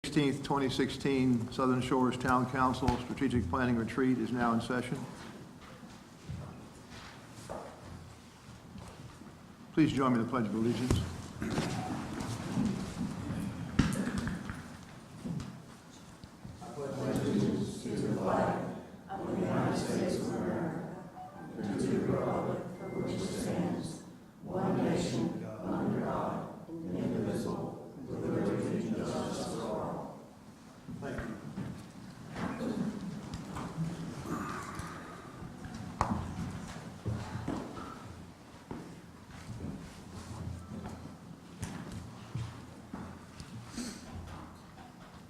16th, 2016 Southern Shores Town Council Strategic Planning Retreat is now in session. Please join me in the Pledge of Allegiance.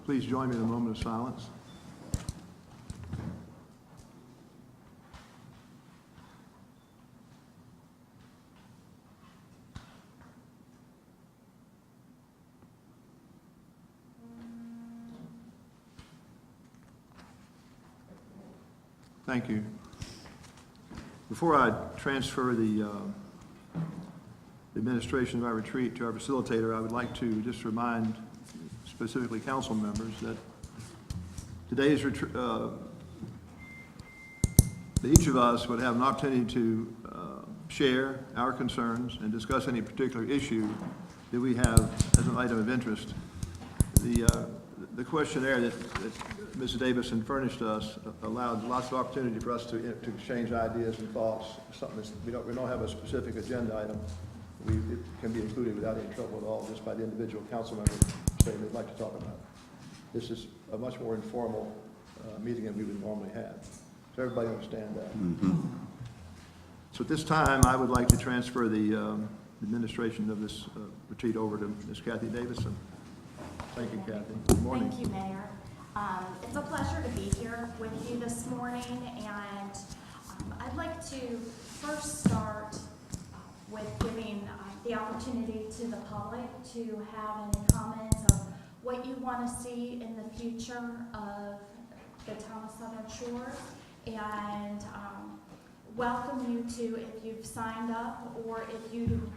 Please join me in a moment of silence. Thank you. Before I transfer the administration of our retreat to our facilitator, I would like to just remind specifically council members that today's retreat, that each of us would have an opportunity to share our concerns and discuss any particular issue that we have as an item of interest. The questionnaire that Mrs. Davison furnished us allowed lots of opportunity for us to exchange ideas and thoughts. Something that's, we don't have a specific agenda item. It can be included without any trouble at all, just by the individual council member saying they'd like to talk about it. This is a much more informal meeting than we would normally have. So everybody understand that. Mm-hmm. So at this time, I would like to transfer the administration of this retreat over to Ms. Kathy Davison. Thank you, Kathy. Good morning. Thank you, Mayor. It's a pleasure to be here with you this morning, and I'd like to first start with giving the opportunity to the public to have any comments of what you want to see in the future of the town of Southern Shores, and welcome you to, if you've signed up or if you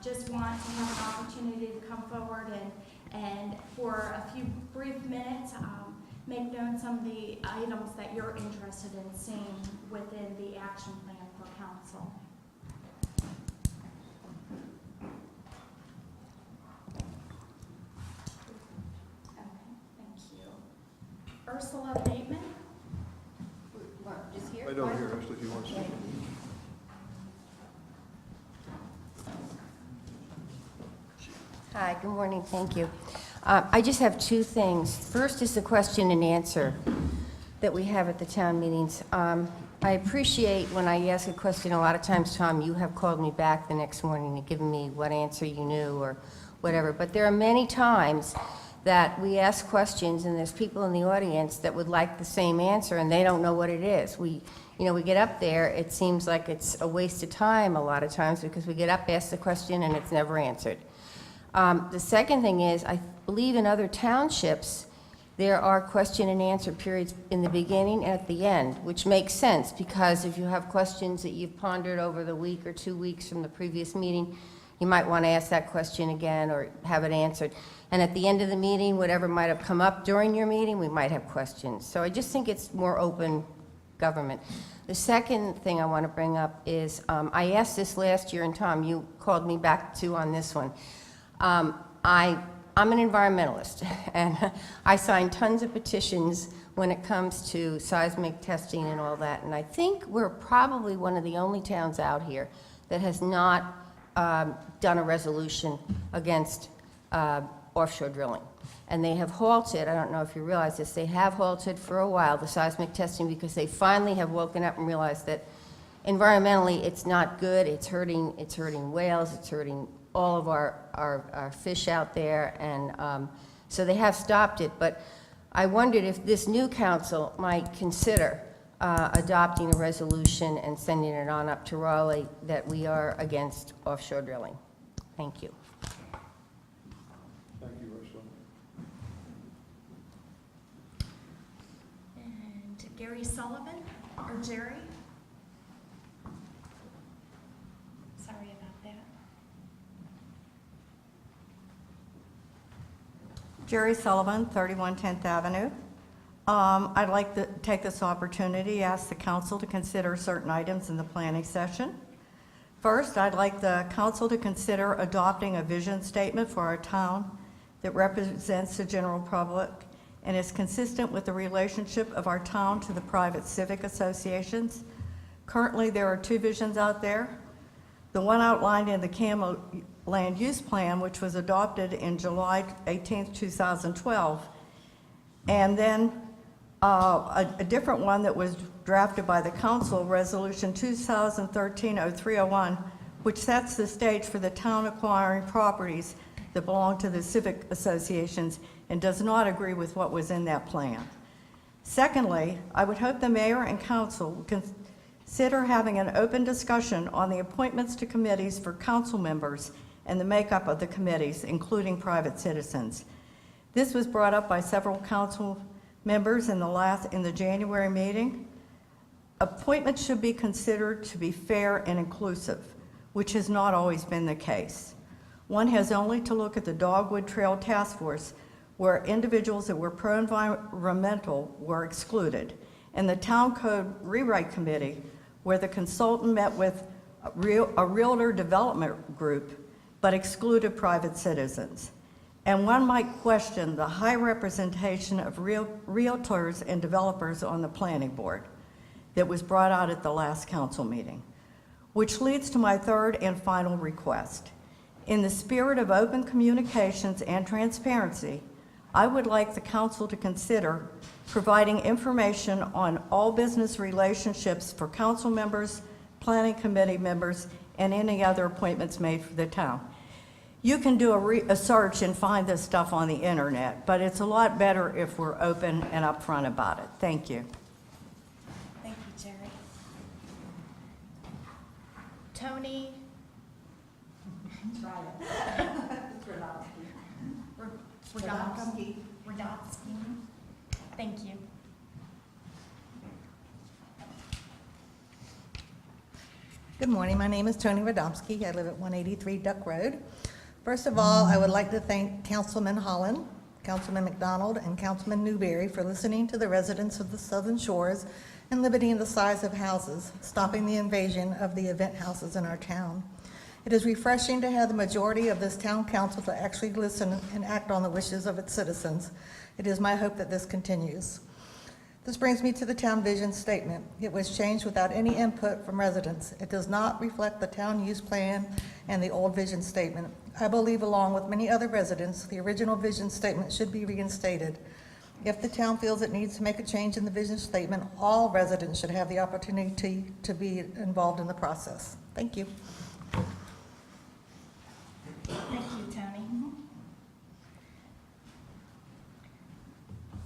just want to have an opportunity to come forward and for a few brief minutes make known some of the items that you're interested in seeing within the action plan for council. Ursula Bateman. Just here? Right over here, Ursula, if you want to speak. Hi, good morning, thank you. I just have two things. First is the question and answer that we have at the town meetings. I appreciate when I ask a question, a lot of times, Tom, you have called me back the next morning and given me what answer you knew or whatever, but there are many times that we ask questions and there's people in the audience that would like the same answer and they don't know what it is. We get up there, it seems like it's a waste of time a lot of times because we get up, ask the question, and it's never answered. The second thing is, I believe in other townships, there are question and answer periods in the beginning and at the end, which makes sense because if you have questions that you've pondered over the week or 2 weeks from the previous meeting, you might want to ask that question again or have it answered. And at the end of the meeting, whatever might have come up during your meeting, we might have questions. So I just think it's more open government. The second thing I want to bring up is, I asked this last year, and Tom, you called me back too on this one. I'm an environmentalist, and I sign tons of petitions when it comes to seismic testing and all that, and I think we're probably one of the only towns out here that has not done a resolution against offshore drilling. And they have halted, I don't know if you realize this, they have halted for a while the seismic testing because they finally have woken up and realized that environmentally it's not good, it's hurting whales, it's hurting all of our fish out there, and so they have stopped it. But I wondered if this new council might consider adopting a resolution and sending it on up to Raleigh that we are against offshore drilling. Thank you. Thank you, Ursula. And Gary Sullivan, or Jerry? Sorry about that. Jerry Sullivan, 31 10th Avenue. I'd like to take this opportunity to ask the council to consider certain items in the planning session. First, I'd like the council to consider adopting a vision statement for our town that represents the general public and is consistent with the relationship of our town to the private civic associations. Currently, there are 2 visions out there. The one outlined in the CAMO Land Use Plan, which was adopted in July 18, 2012, and then a different one that was drafted by the council, Resolution 2013-0301, which sets the stage for the town acquiring properties that belong to the civic associations and does not agree with what was in that plan. Secondly, I would hope the mayor and council would consider having an open discussion on the appointments to committees for council members and the makeup of the committees, including private citizens. This was brought up by several council members in the January meeting. Appointments should be considered to be fair and inclusive, which has not always been the case. One has only to look at the Dogwood Trail Task Force, where individuals that were pro-environmental were excluded, and the Town Code Rewrite Committee, where the consultant met with a realtor development group, but excluded private citizens. And one might question the high representation of realtors and developers on the planning board that was brought out at the last council meeting, which leads to my third and final request. In the spirit of open communications and transparency, I would like the council to consider providing information on all business relationships for council members, planning committee members, and any other appointments made for the town. You can do a search and find this stuff on the internet, but it's a lot better if we're open and upfront about it. Thank you. Thank you, Jerry. Tony? Try it. Radomski. Radomski. Thank you. Good morning. My name is Tony Radomski. I live at 183 Duck Road. First of all, I would like to thank Councilman Holland, Councilman McDonald, and Councilman Newberry for listening to the residents of the Southern Shores and limiting the size of houses, stopping the invasion of the event houses in our town. It is refreshing to have the majority of this town council to actually listen and act on the wishes of its citizens. It is my hope that this continues. This brings me to the town vision statement. It was changed without any input from residents. It does not reflect the town use plan and the old vision statement. I believe, along with many other residents, the original vision statement should be reinstated. If the town feels it needs to make a change in the vision statement, all residents should have the opportunity to be involved in the process. Thank you. Thank you, Tony.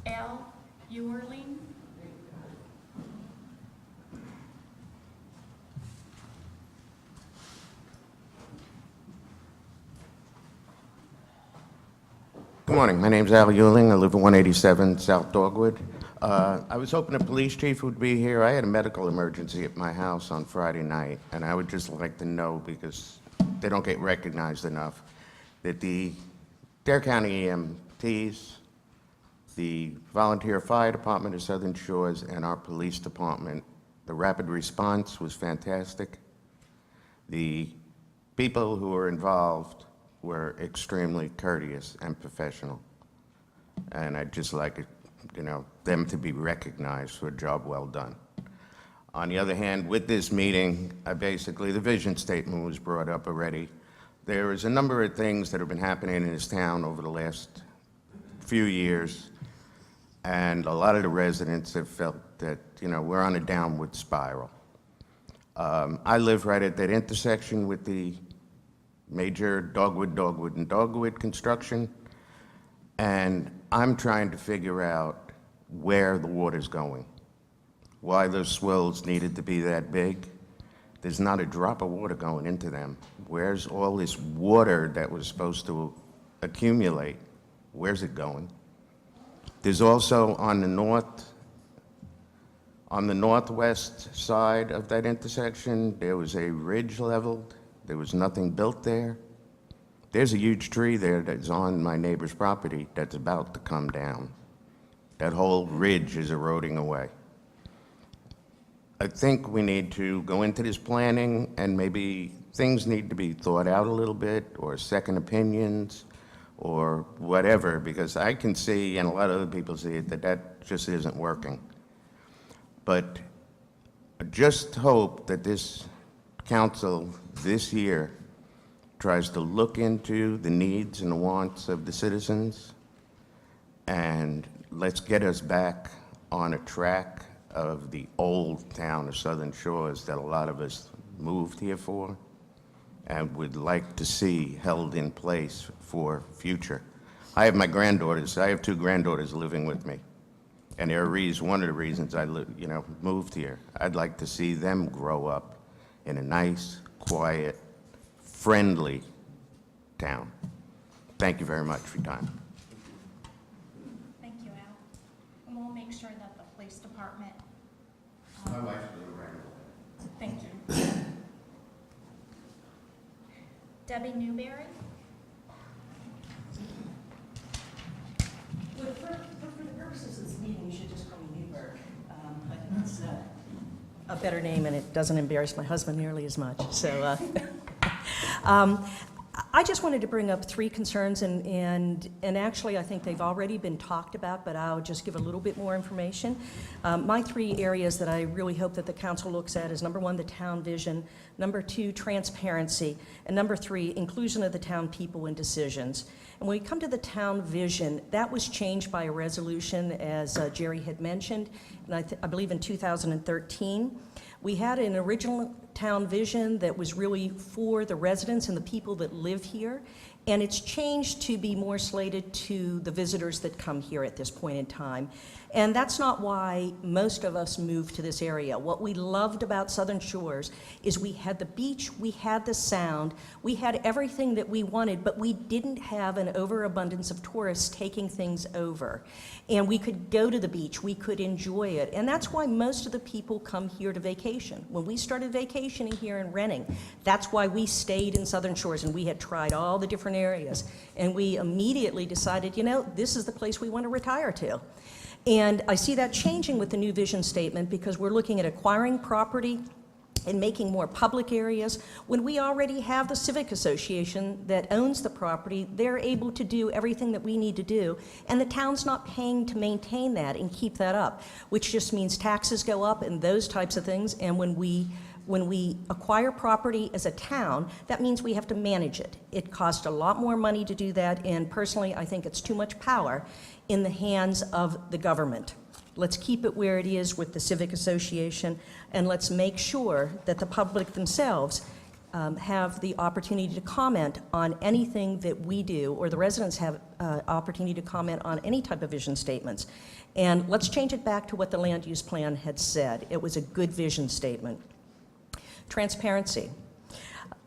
Al Ewerling? Good morning. My name's Al Euling. I live at 187 South Dogwood. I was hoping the police chief would be here. I had a medical emergency at my house on Friday night, and I would just like to know, because they don't get recognized enough, that the Dare County EMTs, the Volunteer Fire Department of Southern Shores, and our police department, the rapid response was fantastic. The people who were involved were extremely courteous and professional. And I'd just like, them to be recognized for a job well done. On the other hand, with this meeting, basically the vision statement was brought up already. There is a number of things that have been happening in this town over the last few years, and a lot of the residents have felt that, we're on a downward spiral. I live right at that intersection with the major Dogwood construction, and I'm trying to figure out where the water's going, why those swells needed to be that big. There's not a drop of water going into them. Where's all this water that was supposed to accumulate? Where's it going? There's also on the northwest side of that intersection, there was a ridge leveled. There was nothing built there. There's a huge tree there that's on my neighbor's property that's about to come down. That whole ridge is eroding away. I think we need to go into this planning, and maybe things need to be thought out a little bit, or second opinions, or whatever, because I can see, and a lot of other people see it, that that just isn't working. But I just hope that this council this year tries to look into the needs and the wants of the citizens, and let's get us back on a track of the old town of Southern Shores that a lot of us moved here for and would like to see held in place for future. I have my granddaughters, I have 2 granddaughters living with me, and they're one of the reasons I moved here. I'd like to see them grow up in a nice, quiet, friendly town. Thank you very much for your time. Thank you, Al. And we'll make sure that the police department, My wife's a thank you. Debbie Newberry? Well, for the purposes of this meeting, you should just call me Newberg. I think it's a better name, and it doesn't embarrass my husband nearly as much. So, I just wanted to bring up 3 concerns, and actually, I think they've already been talked about, but I'll just give a little bit more information. My 3 areas that I really hope that the council looks at is, number 1, the town vision, number 2, transparency, and number 3, inclusion of the town people in decisions. And when we come to the town vision, that was changed by a resolution, as Jerry had mentioned, and I believe in 2013. We had an original town vision that was really for the residents and the people that live here, and it's changed to be more slated to the visitors that come here at this point in time. And that's not why most of us moved to this area. What we loved about Southern Shores is we had the beach, we had the sound, we had everything that we wanted, but we didn't have an overabundance of tourists taking things over. And we could go to the beach, we could enjoy it. And that's why most of the people come here to vacation. When we started vacationing here and renting, that's why we stayed in Southern Shores, and we had tried all the different areas. And we immediately decided, this is the place we want to retire to. And I see that changing with the new vision statement, because we're looking at acquiring property and making more public areas. When we already have the Civic Association that owns the property, they're able to do everything that we need to do, and the town's not paying to maintain that and keep that up, which just means taxes go up and those types of things. And when we acquire property as a town, that means we have to manage it. It costs a lot more money to do that, and personally, I think it's too much power in the hands of the government. Let's keep it where it is with the Civic Association, and let's make sure that the public themselves have the opportunity to comment on anything that we do, or the residents have opportunity to comment on any type of vision statements. And let's change it back to what the land use plan had said. It was a good vision statement. Transparency.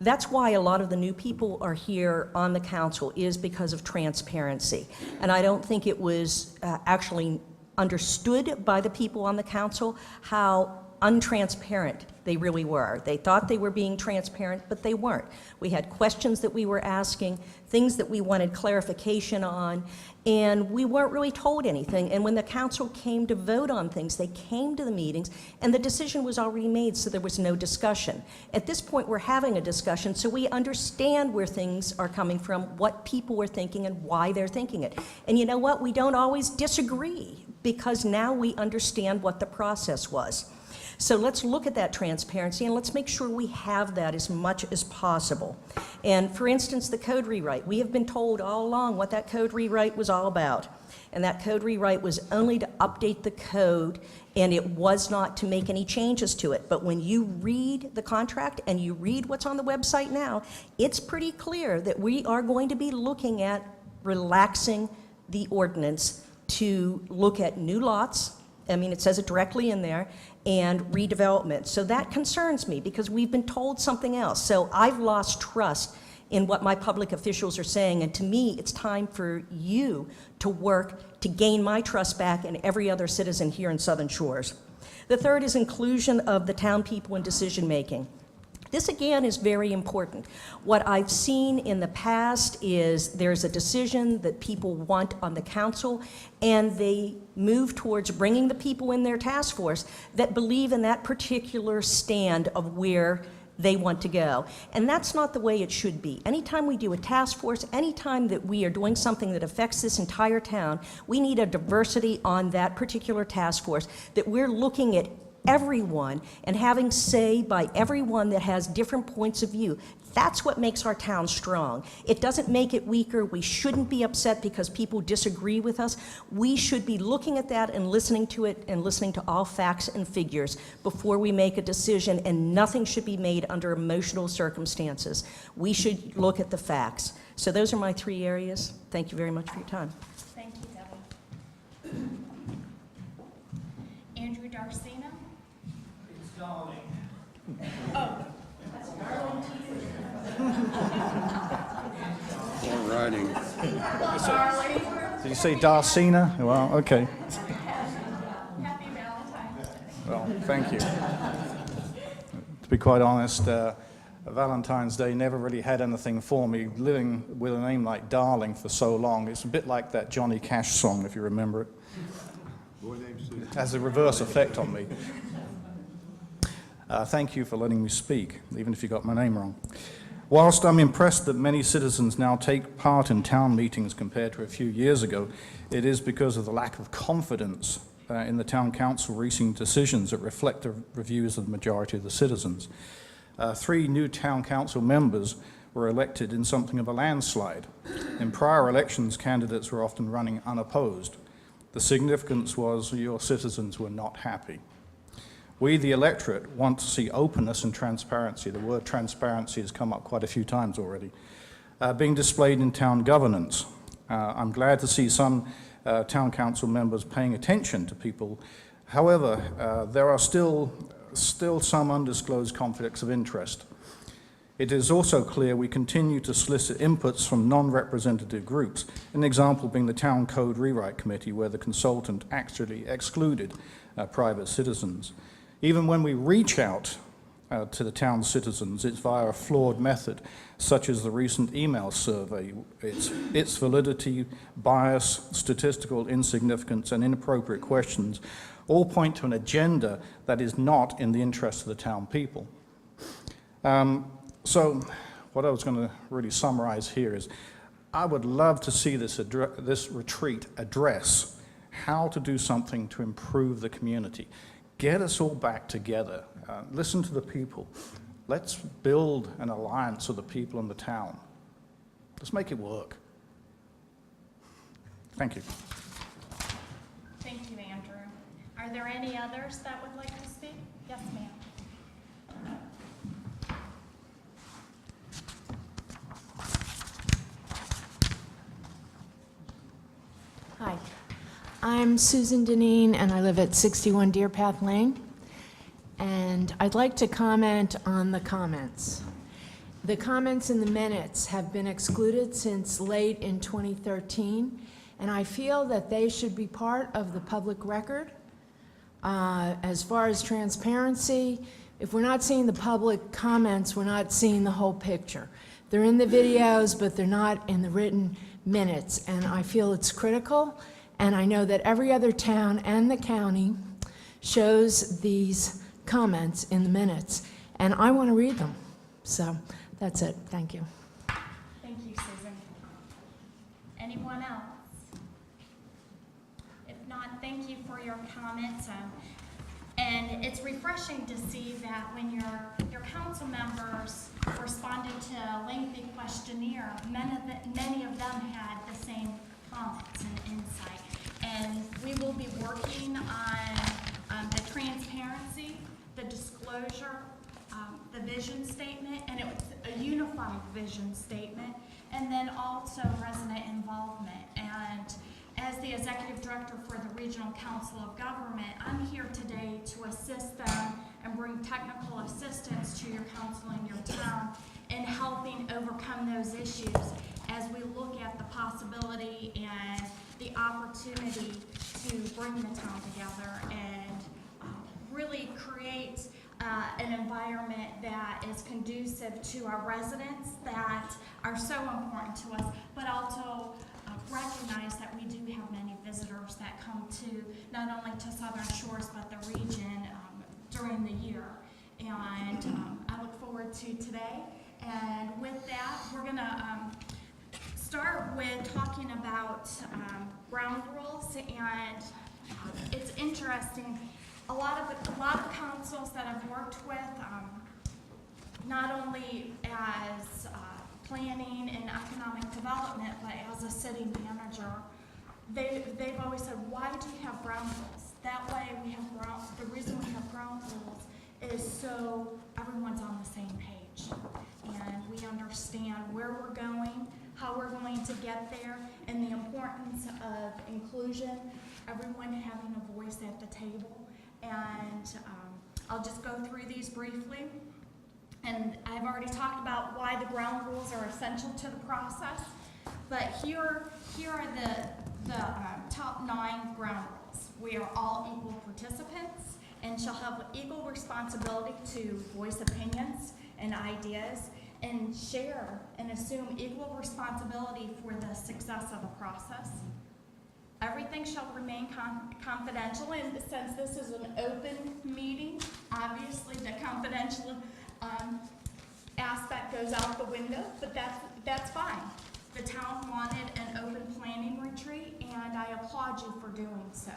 That's why a lot of the new people are here on the council, is because of transparency. And I don't think it was actually understood by the people on the council how untransparent they really were. They thought they were being transparent, but they weren't. We had questions that we were asking, things that we wanted clarification on, and we weren't really told anything. And when the council came to vote on things, they came to the meetings, and the decision was already made, so there was no discussion. At this point, we're having a discussion, so we understand where things are coming from, what people were thinking, and why they're thinking it. And you know what? We don't always disagree, because now we understand what the process was. So let's look at that transparency, and let's make sure we have that as much as possible. And for instance, the code rewrite. We have been told all along what that code rewrite was all about. And that code rewrite was only to update the code, and it was not to make any changes to it. But when you read the contract and you read what's on the website now, it's pretty clear that we are going to be looking at relaxing the ordinance to look at new lots. I mean, it says it directly in there, and redevelopment. So that concerns me, because we've been told something else. So I've lost trust in what my public officials are saying, and to me, it's time for you to work to gain my trust back and every other citizen here in Southern Shores. The third is inclusion of the town people in decision making. This, again, is very important. What I've seen in the past is there's a decision that people want on the council, and they move towards bringing the people in their task force that believe in that particular stand of where they want to go. And that's not the way it should be. Anytime we do a task force, anytime that we are doing something that affects this entire town, we need a diversity on that particular task force, that we're looking at everyone and having say by everyone that has different points of view. That's what makes our town strong. It doesn't make it weaker. We shouldn't be upset because people disagree with us. We should be looking at that and listening to it and listening to all facts and figures before we make a decision, and nothing should be made under emotional circumstances. We should look at the facts. So those are my 3 areas. Thank you very much for your time. Thank you, Debbie. Andrew Darcina? All righty. Did you say Darcina? Well, okay. Happy Valentine's Day. Well, thank you. To be quite honest, Valentine's Day never really had anything for me. Living with a name like Darling for so long, it's a bit like that Johnny Cash song, if you remember it. Boy named Sue. It has a reverse effect on me. Thank you for letting me speak, even if you got my name wrong. Whilst I'm impressed that many citizens now take part in town meetings compared to a few years ago, it is because of the lack of confidence in the town council reaching decisions that reflect the views of the majority of the citizens. 3 new town council members were elected in something of a landslide. In prior elections, candidates were often running unopposed. The significance was your citizens were not happy. We, the electorate, want to see openness and transparency. The word transparency has come up quite a few times already, being displayed in town governance. I'm glad to see some town council members paying attention to people. However, there are still some undisclosed conflicts of interest. It is also clear we continue to solicit inputs from non-representative groups, an example being the Town Code Rewrite Committee, where the consultant actually excluded private citizens. Even when we reach out to the town's citizens, it's via a flawed method, such as the recent email survey. Its validity, bias, statistical insignificance, and inappropriate questions all point to an agenda that is not in the interest of the town people. So what I was going to really summarize here is I would love to see this retreat address how to do something to improve the community. Get us all back together. Listen to the people. Let's build an alliance of the people in the town. Let's make it work. Thank you. Thank you, Andrew. Are there any others that would like to speak? Yes, ma'am. Hi, I'm Susan Deneen, and I live at 61 Deer Path Lane. And I'd like to comment on the comments. The comments in the minutes have been excluded since late in 2013, and I feel that they should be part of the public record. As far as transparency, if we're not seeing the public comments, we're not seeing the whole picture. They're in the videos, but they're not in the written minutes, and I feel it's critical. And I know that every other town and the county shows these comments in the minutes, and I want to read them. So that's it. Thank you. Thank you, Susan. Anyone else? If not, thank you for your comments. And it's refreshing to see that when your council members responded to a lengthy questionnaire, many of them had the same comments and insight. And we will be working on the transparency, the disclosure, the vision statement, and it was a unified vision statement, and then also resident involvement. And as the executive director for the Regional Council of Government, I'm here today to assist them and bring technical assistance to your council and your town in helping overcome those issues as we look at the possibility and the opportunity to bring the town together and really create an environment that is conducive to our residents that are so important to us, but also recognize that we do have many visitors that come to not only to Southern Shores but the region during the year. And I look forward to today. And with that, we're gonna start with talking about ground rules. And it's interesting. A lot of councils that I've worked with, not only as planning and economic development, but as a city manager, they've always said, why do you have ground rules? That way the reason we have ground rules is so everyone's on the same page. And we understand where we're going, how we're going to get there, and the importance of inclusion, everyone having a voice at the table. And I'll just go through these briefly. And I've already talked about why the ground rules are essential to the process. But here are the top 9 ground rules. We are all equal participants and shall have equal responsibility to voice opinions and ideas and share and assume equal responsibility for the success of the process. Everything shall remain confidential, and since this is an open meeting, obviously the confidential aspect goes out the window, but that's fine. The town wanted an open planning retreat, and I applaud you for doing so.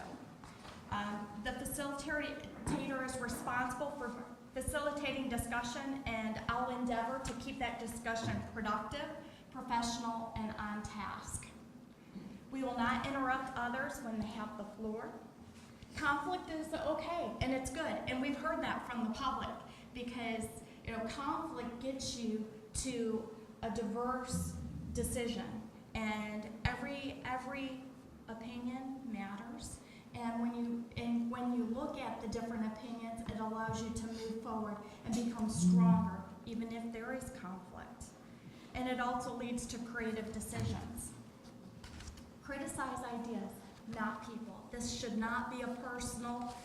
The facilitator is responsible for facilitating discussion, and I'll endeavor to keep that discussion productive, professional, and on task. We will not interrupt others when they have the floor. Conflict is okay, and it's good, and we've heard that from the public, because conflict gets you to a diverse decision, and every opinion matters. And when you look at the different opinions, it allows you to move forward and become stronger, even if there is conflict. And it also leads to creative decisions. Criticize ideas, not people. This should not be a personal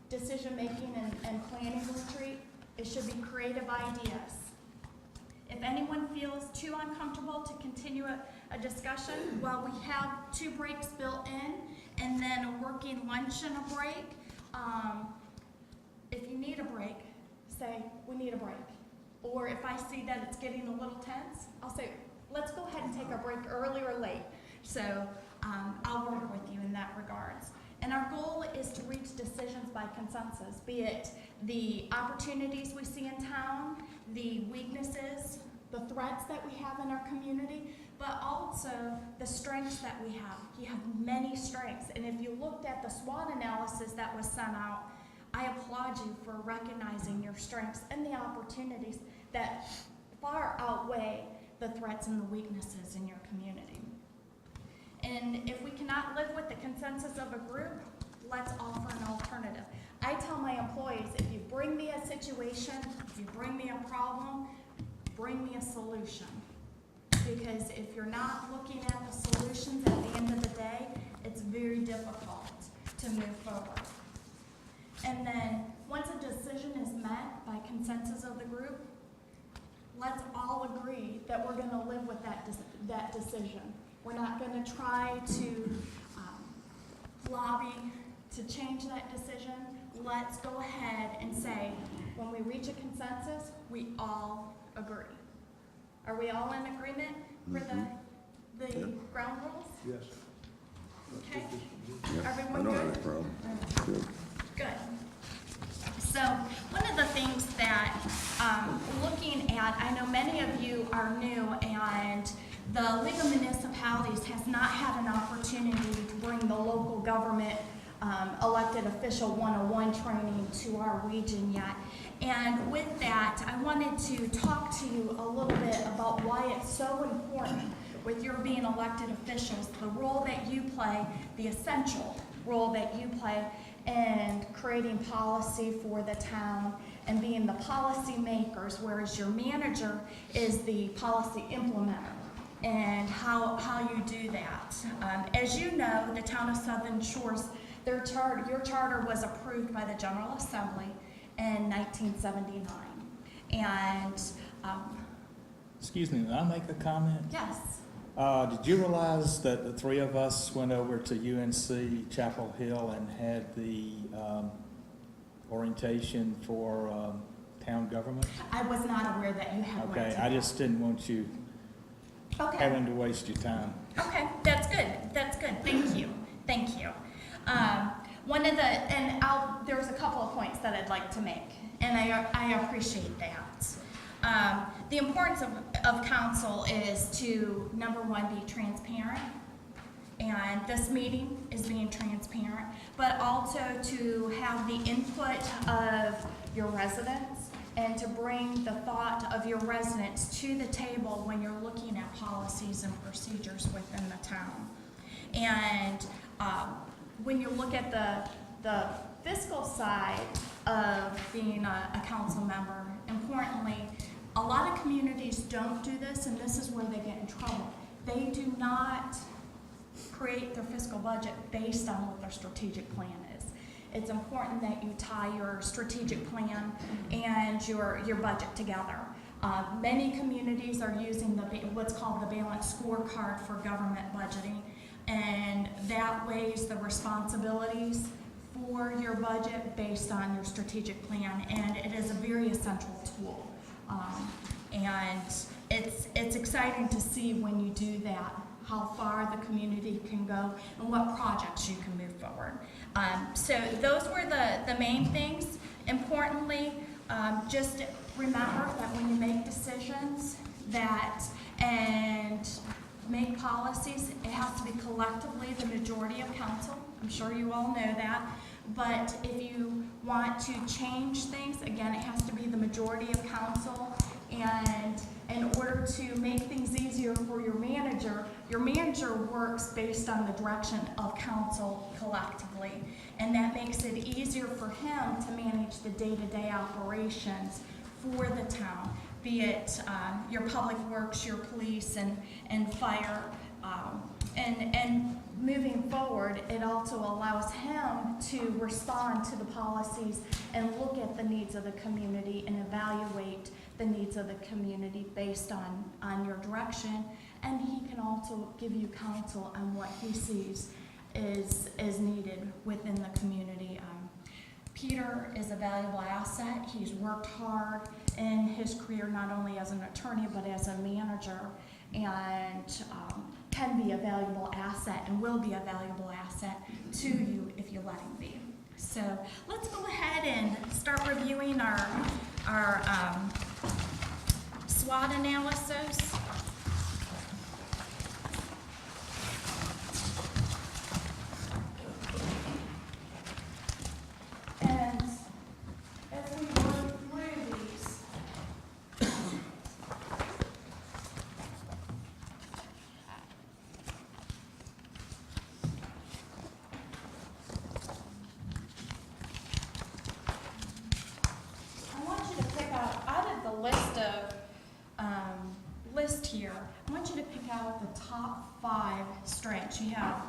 decision-making and planning retreat. It should be creative ideas. If anyone feels too uncomfortable to continue a discussion, well, we have 2 breaks built in, and then a working lunch and a break. If you need a break, say, we need a break. Or if I see that it's getting a little tense, I'll say, let's go ahead and take our break early or late. So I'll work with you in that regards. And our goal is to reach decisions by consensus, be it the opportunities we see in town, the weaknesses, the threats that we have in our community, but also the strengths that we have. You have many strengths, and if you looked at the SWOT analysis that was sent out, I applaud you for recognizing your strengths and the opportunities that far outweigh the threats and the weaknesses in your community. And if we cannot live with the consensus of a group, let's offer an alternative. I tell my employees, if you bring me a situation, if you bring me a problem, bring me a solution. Because if you're not looking at the solutions at the end of the day, it's very difficult to move forward. And then once a decision is met by consensus of the group, let's all agree that we're going to live with that decision. We're not going to try to lobby to change that decision. Let's go ahead and say, when we reach a consensus, we all agree. Are we all in agreement for the ground rules? Yes. Okay. Yeah, I Everyone don't good? have a problem. Good. Good. So one of the things that looking at, I know many of you are new, and the League of Municipalities has not had an opportunity to bring the local government elected official 101 training to our region yet. And with that, I wanted to talk to you a little bit about why it's so important with your being elected officials, the role that you play, the essential role that you play in creating policy for the town and being the policy makers, whereas your manager is the policy implementer, and how you do that. As you know, the town of Southern Shores, your charter was approved by the General Assembly, in 1979. And, Excuse me, may I make a comment? yes, Did you realize that the three of us went over to UNC Chapel Hill and had the orientation for town government? I was not aware that you had went Okay, to I that. just didn't want you Okay. having to waste your time. Okay, that's good, that's good, thank you, thank you. There's a couple of points that I'd like to make, and I appreciate that. The importance of council is to, number one, be transparent, and this meeting is being transparent, but also to have the input of your residents and to bring the thought of your residents to the table when you're looking at policies and procedures within the town. And when you look at the fiscal side of being a council member, importantly, a lot of communities don't do this, and this is where they get in trouble. They do not create their fiscal budget based on what their strategic plan is. It's important that you tie your strategic plan and your budget together. Many communities are using what's called the balanced scorecard for government budgeting, and that weighs the responsibilities for your budget based on your strategic plan, and it is a very essential tool. And it's exciting to see when you do that, how far the community can go and what projects you can move forward. So those were the main things. Importantly, just remember that when you make decisions and make policies, it has to be collectively the majority of council. I'm sure you all know that. But if you want to change things, again, it has to be the majority of council. And in order to make things easier for your manager works based on the direction of council collectively. And that makes it easier for him to manage the day-to-day operations for the town, be it your public works, your police, and fire. And moving forward, it also allows him to respond to the policies and look at the needs of the community and evaluate the needs of the community based on your direction. And he can also give you counsel on what he sees is needed within the community. Peter is a valuable asset. He's worked hard in his career, not only as an attorney, but as a manager, and can be a valuable asset and will be a valuable asset to you if you let him be. So let's go ahead and start reviewing our SWOT analysis. And as we work through these, I want you to pick out of the list here, I want you to pick out the top 5 strengths. You have,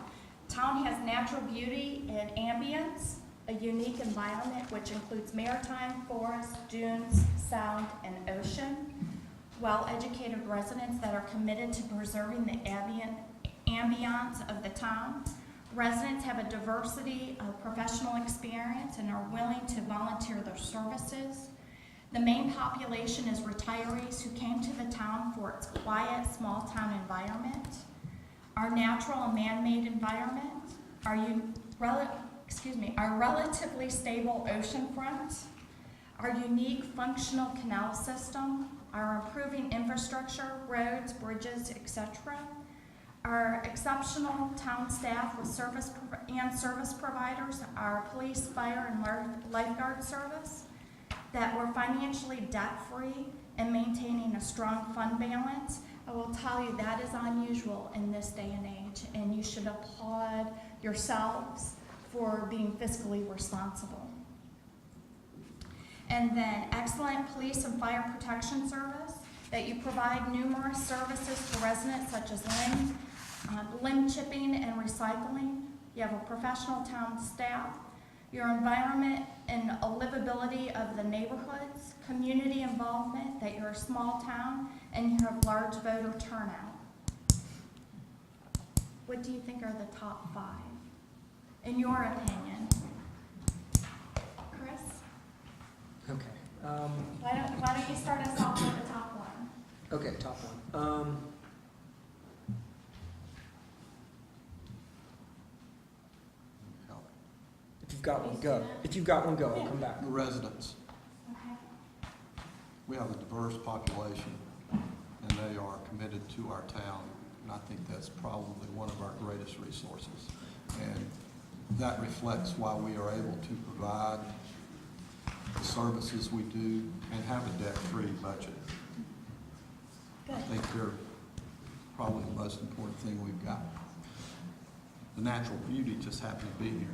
town has natural beauty and ambience, a unique environment which includes maritime, forest, dunes, sound, and ocean. Well-educated residents that are committed to preserving the ambience of the town. Residents have a diversity of professional experience and are willing to volunteer their services. The main population is retirees who came to the town for its quiet, small-town environment. Our natural and man-made environment, our relatively stable oceanfront, our unique functional canal system, our improving infrastructure, roads, bridges, etc., our exceptional town staff with service providers, our police, fire, and lifeguard service, that we're financially debt-free and maintaining a strong fund balance. I will tell you that is unusual in this day and age, and you should applaud yourselves for being fiscally responsible. And then excellent police and fire protection service, that you provide numerous services to residents such as limb chipping and recycling. You have a professional town staff. your environment and a livability of the neighborhoods, community involvement, that you're a small town, and you have large voter turnout. What do you think are the top 5, in your opinion? Chris, Okay. why don't you start us off with the top one? Okay, top one. If you've got one, go. If you've got one, go. I'll come back. The residents. Okay. We have a diverse population, and they are committed to our town, and I think that's probably one of our greatest resources. And that reflects why we are able to provide the services we do and have a debt-free budget. I think they're probably the most important thing we've got. The natural beauty just happened to be here.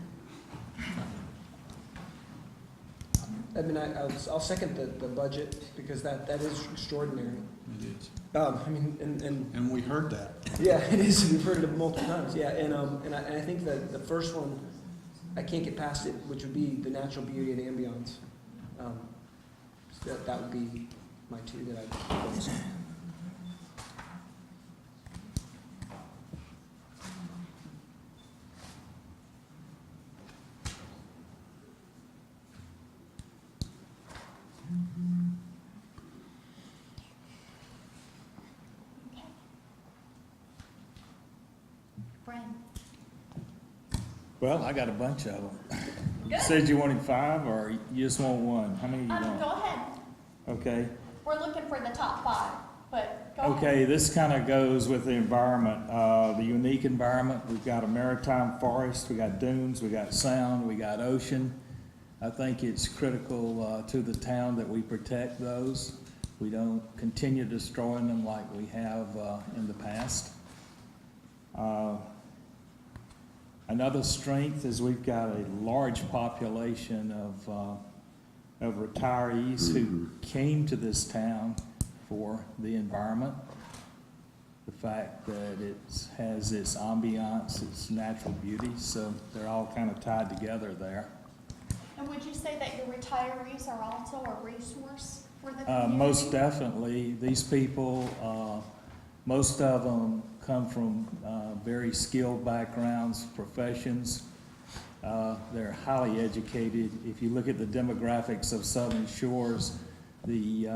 I mean, I'll second the budget because that is extraordinary. It is. I mean, and And we heard that. yeah, it is. We've heard it multiple times. Yeah, and I think that the first one, I can't get past it, which would be the natural beauty and ambiance. So that would be my 2 that I'd focus on. Brian? Well, I got a bunch of them. You said you wanted 5, or you just want 1? How many you want? Go ahead. Okay. We're looking for the top 5, but go ahead. Okay, this kind of goes with the environment, the unique environment. We've got a maritime forest, we got dunes, we got sound, we got ocean. I think it's critical to the town that we protect those. We don't continue destroying them like we have in the past. Another strength is we've got a large population of retirees who came to this town for the environment. The fact that it has its ambiance, its natural beauty, so they're all kind of tied together there. And would you say that your retirees are also a resource for the community? Most definitely. These people, most of them come from very skilled backgrounds, professions. They're highly educated. If you look at the demographics of Southern Shores, the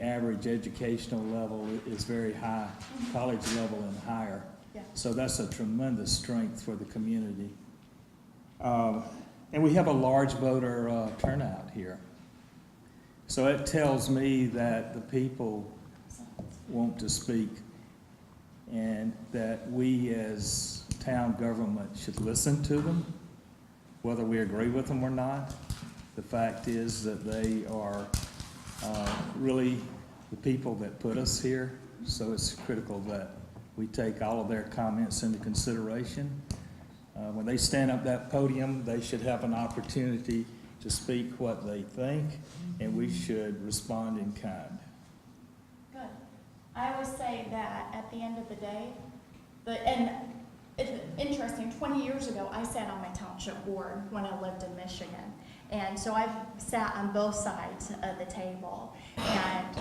average educational level is very high, college level and higher. Yeah. So that's a tremendous strength for the community. And we have a large voter turnout here. So it tells me that the people want to speak and that we as town government should listen to them, whether we agree with them or not. The fact is that they are really the people that put us here, so it's critical that we take all of their comments into consideration. When they stand up that podium, they should have an opportunity to speak what they think, and we should respond in kind. Good. I always say that at the end of the day, and it's interesting, 20 years ago, I sat on my township board when I lived in Michigan. And so I've sat on both sides of the table. And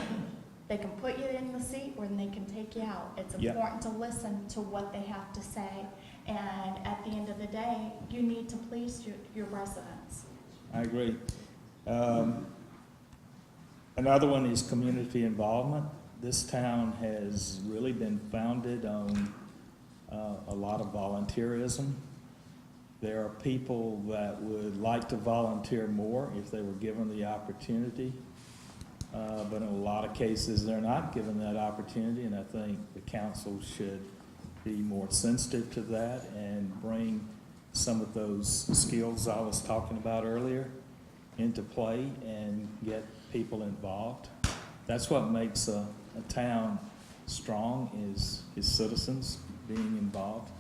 they can put you in the seat or they can take you out. It's Yep. important to listen to what they have to say. And at the end of the day, you need to please your residents. I agree. Another one is community involvement. This town has really been founded on a lot of volunteerism. There are people that would like to volunteer more if they were given the opportunity. But in a lot of cases, they're not given that opportunity, and I think the council should be more sensitive to that and bring some of those skills I was talking about earlier into play and get people involved. That's what makes a town strong, is citizens being involved.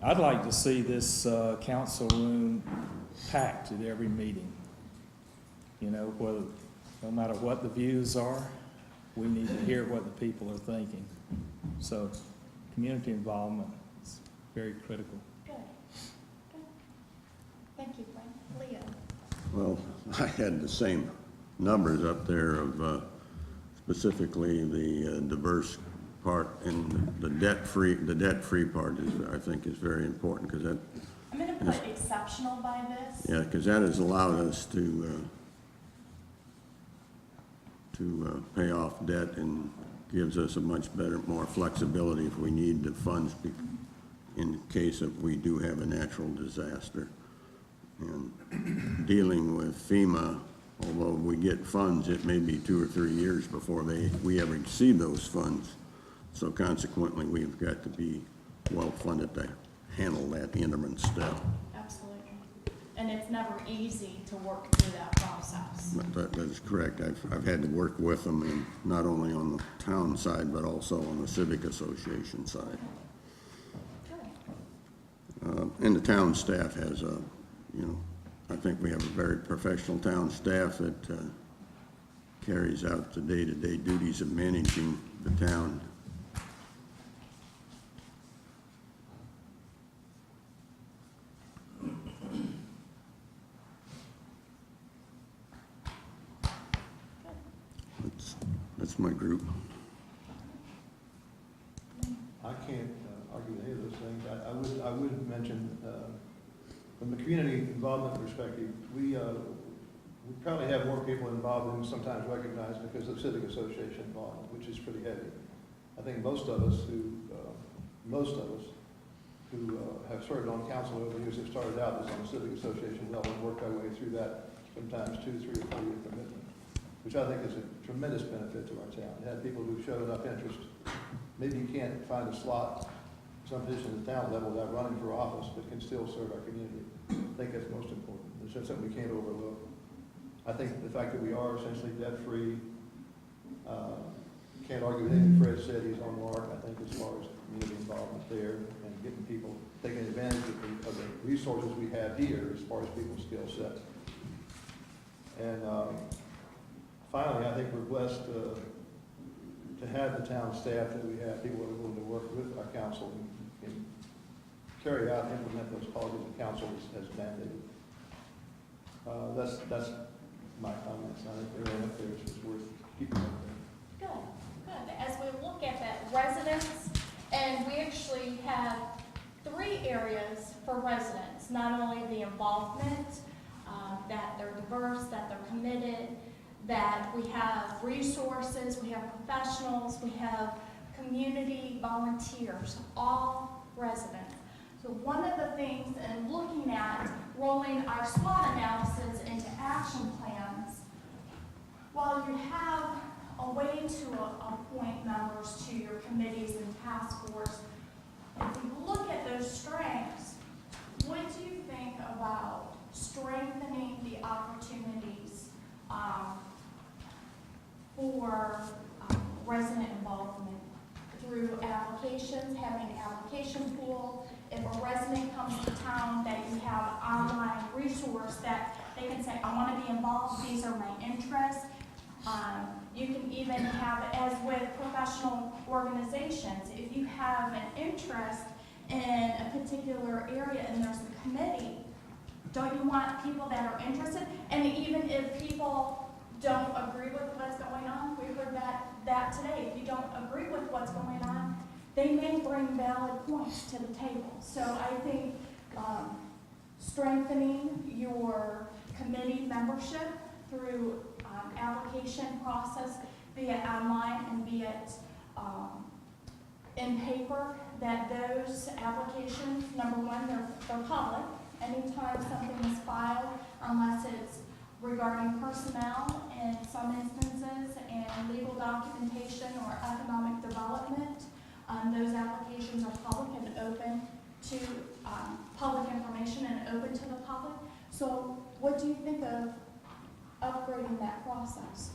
I'd like to see this council room packed at every meeting. You know, no matter what the views are, we need to hear what the people are thinking. So community involvement is very critical. Good. Good. Well, I had the same numbers up there of specifically the diverse part, and the debt-free part is, I think, is very important, because that, I'm gonna put exceptional by this. yeah, because that has allowed us to pay off debt and gives us a much better, more flexibility if we need the funds in case of we do have a natural disaster. And dealing with FEMA, although we get funds, it may be 2 or 3 years before we ever see those funds. So consequently, we've got to be well-funded to handle that interim step. Absolutely. And it's never easy to work through that process. But that is correct. I've had to work with them, and not only on the town side, but also on the civic association side. And the town staff has I think we have a very professional town staff that carries out the day-to-day duties of managing the town. That's my group. I can't argue any of those things. I would mention, from the community involvement perspective, we probably have more people involved than we sometimes recognize because of civic association involvement, which is pretty heavy. I think most of us who have served on council over the years have started out as on the civic association level and worked our way through that, sometimes 2, 3, or 4 year commitment, which I think is a tremendous benefit to our town. To have people who show enough interest. Maybe you can't find a slot, some position at the town level without running for office, but can still serve our community. I think that's most important. It's just something we can't overlook. I think the fact that we are essentially debt-free, can't argue with anything Fred said. He's on mark, I think, as far as community involvement there and getting people, taking advantage of the resources we have here as far as people's skill set. And finally, I think we're blessed to have the town staff that we have, people that are willing to work with our council and carry out and implement those policies the council has mandated. That's my comments. I think everyone up there is worth keeping up there. Good, good. As we look at that, residents, and we actually have 3 areas for residents, not only the involvement, that they're diverse, that they're committed, that we have resources, we have professionals, we have community volunteers, all residents. So one of the things in looking at rolling our SWOT analysis into action plans, while you have a way to appoint members to your committees and task force, if you look at those strengths, what do you think about strengthening the opportunities for resident involvement through applications, having an application pool? If a resident comes to town, that you have online resource that they can say, I want to be involved, these are my interests. You can even have, as with professional organizations, if you have an interest in a particular area and there's a committee, don't you want people that are interested? And even if people don't agree with what's going on, we heard that today. If you don't agree with what's going on, they may bring valid points to the table. So I think strengthening your committee membership through application process, be it online and be it in paper, that those applications, number one, they're public. Anytime something is filed, unless it's regarding personnel in some instances and legal documentation or economic development, those applications are public and open to public information and open to the public. So what do you think of upgrading that process?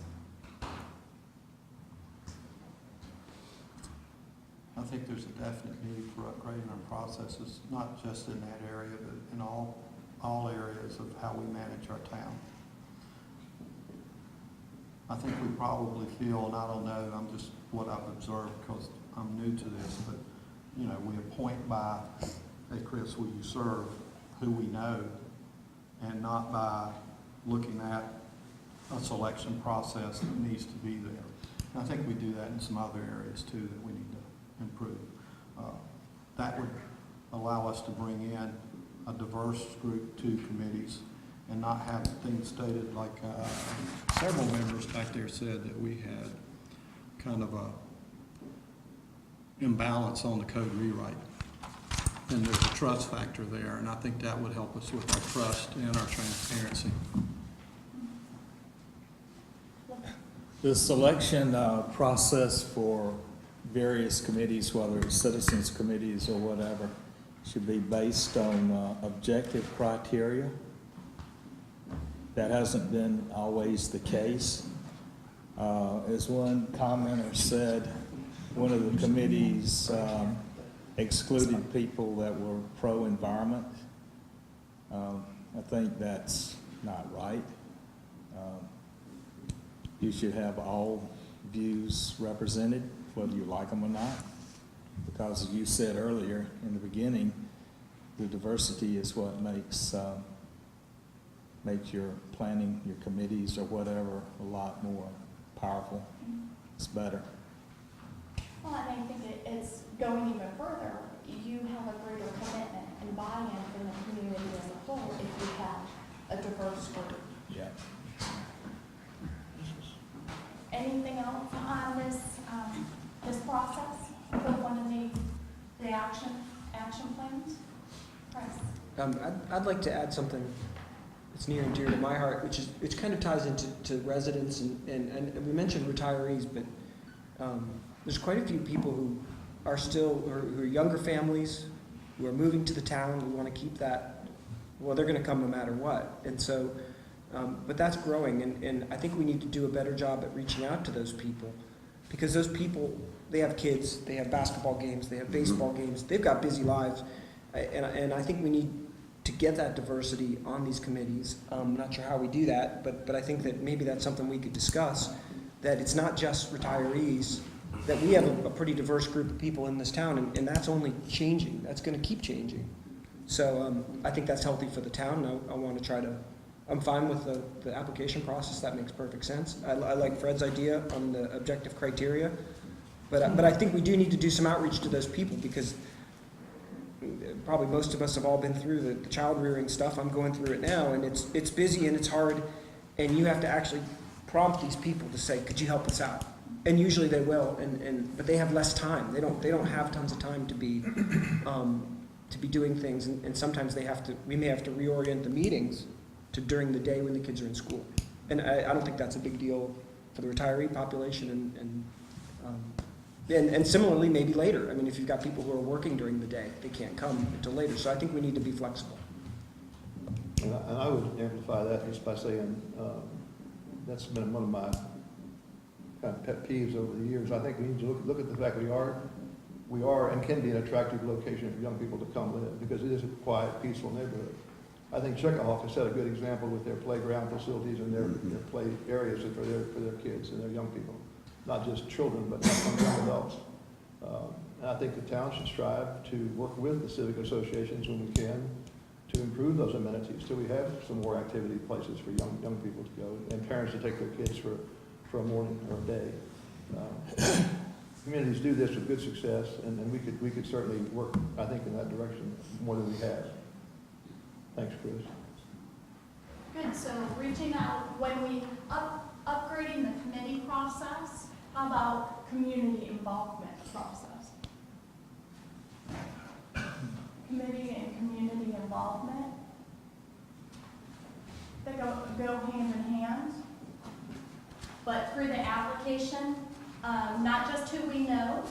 I think there's a definite need for upgrading our processes, not just in that area, but in all areas of how we manage our town. I think we probably feel, and I don't know, I'm just what I've observed because I'm new to this, but we appoint by, hey Chris, will you serve who we know, and not by looking at a selection process that needs to be there. And I think we do that in some other areas too that we need to improve. That would allow us to bring in a diverse group to committees and not have things stated like several members back there said that we had kind of a imbalance on the code rewrite. And there's a trust factor there, and I think that would help us with our trust and our transparency. The selection process for various committees, whether it's citizens committees or whatever, should be based on objective criteria. That hasn't been always the case. As one commenter said, one of the committees excluded people that were pro-environment. I think that's not right. You should have all views represented, whether you like them or not. Because as you said earlier in the beginning, the diversity is what makes your planning, your committees or whatever, a lot more powerful. It's better. Well, and I think it's going even further. You have a greater commitment and buy-in from the community as a whole if you have a diverse group. Yeah. Anything else on this process for one of the action plans? Chris? I'd like to add something that's near and dear to my heart, which kind of ties into residents and we mentioned retirees, but there's quite a few people who are still, who are younger families, who are moving to the town. We want to keep that. Well, they're going to come no matter what. And so, but that's growing, and I think we need to do a better job at reaching out to those people, because those people, they have kids, they have basketball games, they have baseball games, they've got busy lives, and I think we need to get that diversity on these committees. I'm not sure how we do that, but I think that maybe that's something we could discuss, that it's not just retirees, that we have a pretty diverse group of people in this town, and that's only changing. That's going to keep changing. So I think that's healthy for the town, and I want to try to, I'm fine with the application process. That makes perfect sense. I like Fred's idea on the objective criteria, but I think we do need to do some outreach to those people, because probably most of us have all been through the child rearing stuff. I'm going through it now, and it's busy and it's hard, and you have to actually prompt these people to say, could you help us out? And usually they will, but they have less time. They don't have tons of time to be doing things, and sometimes we may have to reorient the meetings to during the day when the kids are in school. And I don't think that's a big deal for the retiree population, and similarly maybe later. I mean, if you've got people who are working during the day, they can't come until later. So I think we need to be flexible. And I would amplify that just by saying that's been one of my kind of pet peeves over the years. I think we need to look at the fact we are and can be an attractive location for young people to come live, because it is a quiet, peaceful neighborhood. I think Chickahow has set a good example with their playground facilities and their play areas for their kids and their young people, not just children, but young adults. And I think the town should strive to work with the civic associations when we can to improve those amenities, so we have some more activity places for young people to go, and parents to take their kids for a morning or a day. Communities do this with good success, and we could certainly work, I think, in that direction more than we have. Thanks, Chris. Good, so reaching out, when we upgrading the committee process, how about community involvement process? Committee and community involvement, they go hand in hand, but through the application, not just who we know,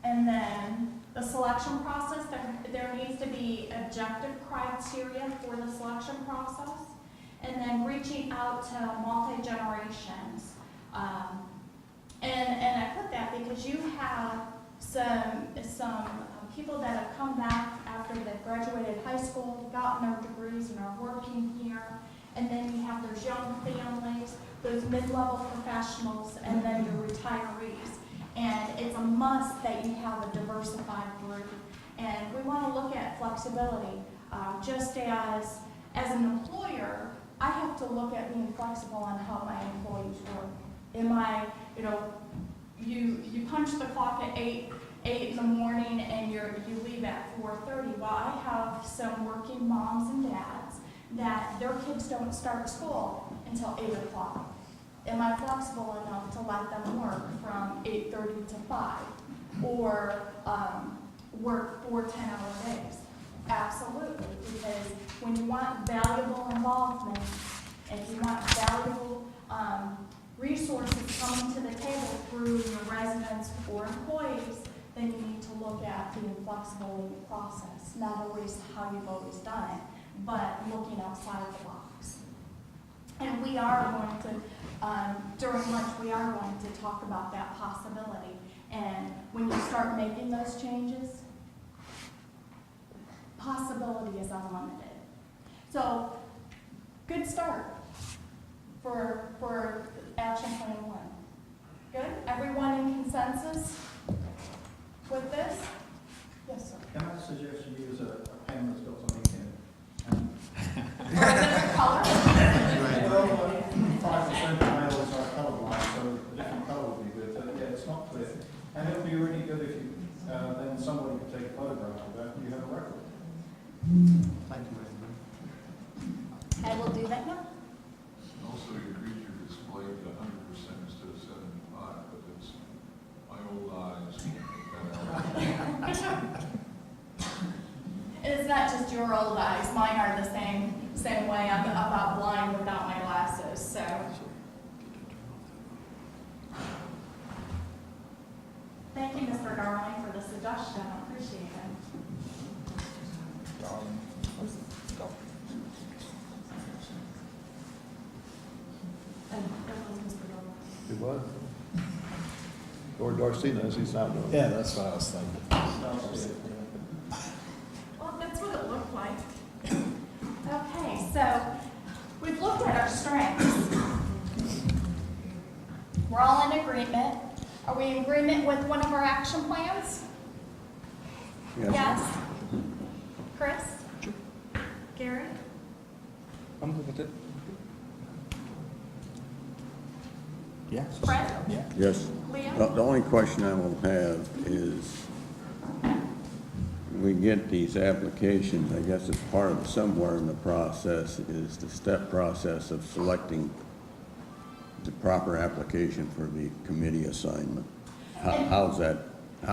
and then the selection process, there needs to be objective criteria for the selection process, and then reaching out to multi-generations. And I put that because you have some people that have come back after they've graduated high school, gotten their degrees, and are working here, and then you have those young families, those mid-level professionals, and then your retirees. And it's a must that you have a diversified group. And we want to look at flexibility. Just as an employer, I have to look at being flexible on how my employees work. Am I, you punch the clock at eight in the morning and you leave at 4:30. Well, I have some working moms and dads that their kids don't start school until 8 o'clock. Am I flexible enough to let them work from 8:30 to 5? Or work 4 10-hour days? Absolutely, because when you want valuable involvement, and you want valuable resources coming to the table through your residents or employees, then you need to look at being flexible in the process. Not always how you've always done it, but looking outside the box. And we are going to, during lunch, we are going to talk about that possibility. And when you start making those changes, possibility is unlimited. So, good start for action plan 1. Good? Everyone in consensus with this? Yes, sir. Can I suggest you use a pen that's got something in it? Or a different color? Well, 5% of males are colourblind, so a different colour would be good. But yeah, it's not clear. And it would be really good if you, then somebody could take a photograph of that and you have a record. Thank you, Andrew. I will do that now. Also, your creature displayed 100% instead of 75, but it's my old eyes. It's not just your old eyes. Mine are the same way. I'm about blind without my glasses, so. Thank you, Mr. Darling, for the suggestion. I appreciate it. And that was Mr. Darling. It was. Lord Darcy knows he's not doing it. Yeah, that's what I was thinking. Well, that's what it looked like. Okay, so we've looked at our strengths. We're all in agreement. Are we in agreement with one of our action plans? Yes? Chris? Gary? I'm good with it. Yeah. Fred? Yeah. Yes. Liam? The only question I will have is, we get these applications, I guess it's part of somewhere in the process, is the step process of selecting the proper application for the committee assignment. How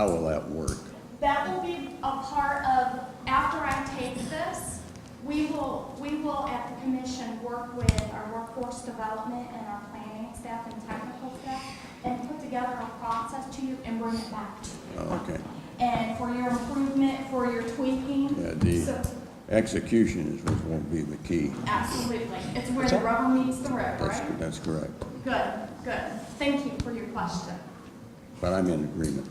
will that work? That will be a part of, after I take this, we will at the commission work with our workforce development and our planning staff and technical staff and put together a process to you and bring it back to you. Oh, okay. And for your improvement, for your tweaking. Yeah, the So- execution is what will be the key. Absolutely. It's where the rubber meets the road, right? That's correct. Good, good. Thank you for your question. But I'm in agreement.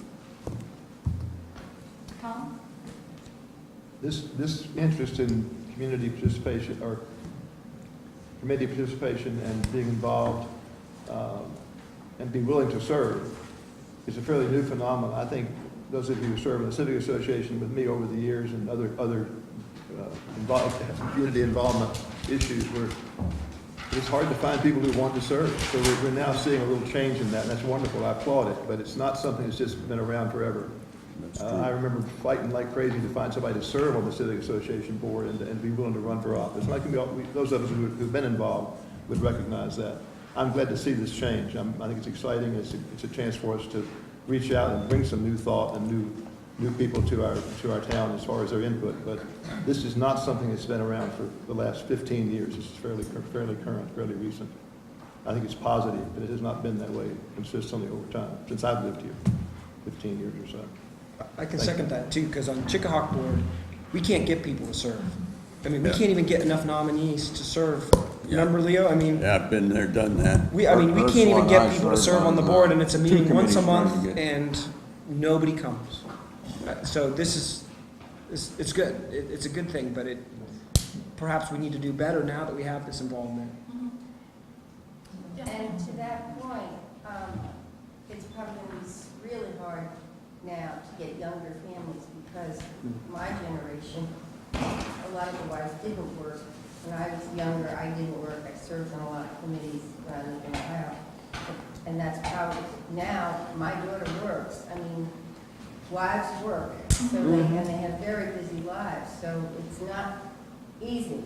Tom? This interest in community participation, or committee participation and being involved, and be willing to serve is a fairly new phenomenon. I think those of you who serve in the Civic Association with me over the years and other community involvement issues, where it's hard to find people who want to serve. So we're now seeing a little change in that, and that's wonderful. I applaud it, but it's not something that's just been around forever. That's true. I remember fighting like crazy to find somebody to serve on the Civic Association board and be willing to run for office. And I can those of us who've been involved would recognize that. I'm glad to see this change. I think it's exciting. It's a chance for us to reach out and bring some new thought and new people to our town as far as their input. But this is not something that's been around for the last 15 years. This is fairly current, fairly recent. I think it's positive, but it has not been that way consistently over time, since I've lived here, 15 years or so. I can second that too, because on Chickahawk board, we can't get people to serve. I mean, we can't even get enough nominees to serve. Remember, Leo? I mean, Yeah, I've been there, done that. we can't even get people to serve on the board, and it's a meeting Two once a committees trying to month, get- and nobody comes. So it's good. It's a good thing, but perhaps we need to do better now that we have this involvement. And to that point, it's probably going to be really hard now to get younger families because my generation, a lot of the wives didn't work when I was younger, I didn't work. I served on a lot of committees when I lived in Ohio. And that's how, now, my daughter works. I mean, wives work, so and they have very busy lives, so it's not easy.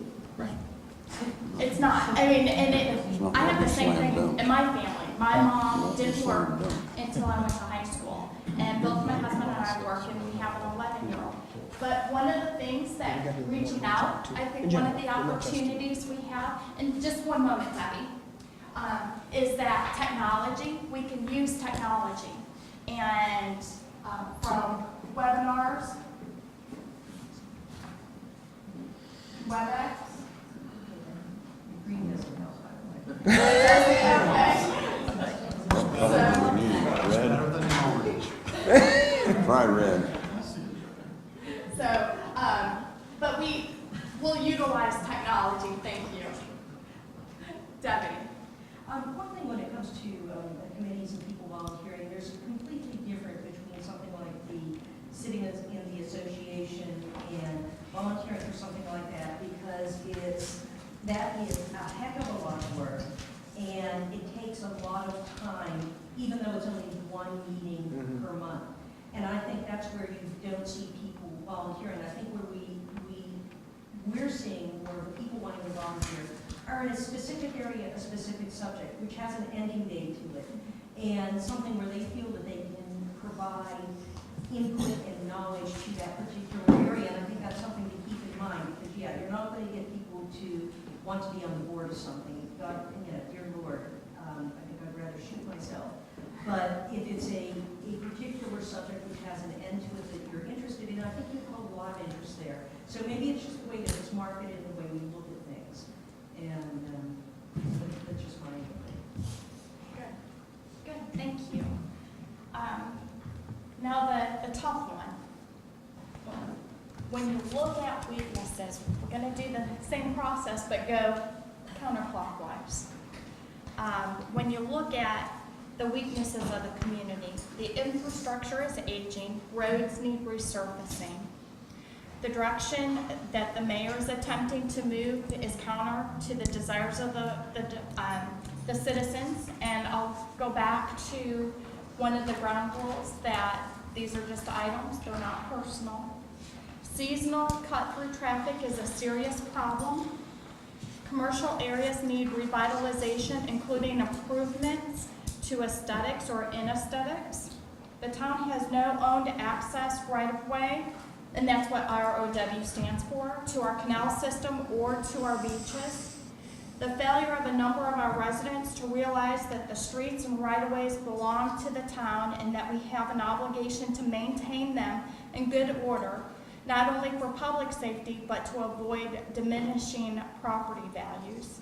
It's not, I mean, I have the same thing in my family. My mom didn't work until I went to high school, and both my husband and I work, and we have an 11-year-old. But one of the things that reaching out, I think one of the opportunities we have, and just one moment, Debbie, is that technology, we can use technology. And from webinars, WebEx. Red. Try red. So, but we'll utilize technology, thank you. Debbie? One thing when it comes to committees and people volunteering, there's a completely different between something like the sitting in the association and volunteering for something like that, because that is a heck of a lot of work, and it takes a lot of time, even though it's only one meeting per month. And I think that's where you don't see people volunteering. I think where we're seeing more people wanting to volunteer are in a specific area, a specific subject, which has an ending date to it, and something where they feel that they can provide input and knowledge to that particular area. And I think that's something to keep in mind, because yeah, you're not going to get people to want to be on the board of something. God, dear Lord, I think I'd rather shoot myself. But if it's a particular subject which has an end to it that you're interested in, I think you hold a lot of interest there. So maybe it's just the way that it's marketed and the way we look at things. And that's just my opinion. Good, thank you. Now the tough one. When you look at weaknesses, we're going to do the same process but go counterclockwise. When you look at the weaknesses of the community, the infrastructure is aging, roads need resurfacing. The direction that the mayor is attempting to move is counter to the desires of the citizens, and I'll go back to one of the ground rules that these are just items, they're not personal. Seasonal cut-through traffic is a serious problem. Commercial areas need revitalization, including improvements to aesthetics or in aesthetics. The town has no owned access right-of-way, and that's what ROW stands for, to our canal system or to our beaches. The failure of a number of our residents to realize that the streets and right-of-ways belong to the town and that we have an obligation to maintain them in good order, not only for public safety, but to avoid diminishing property values.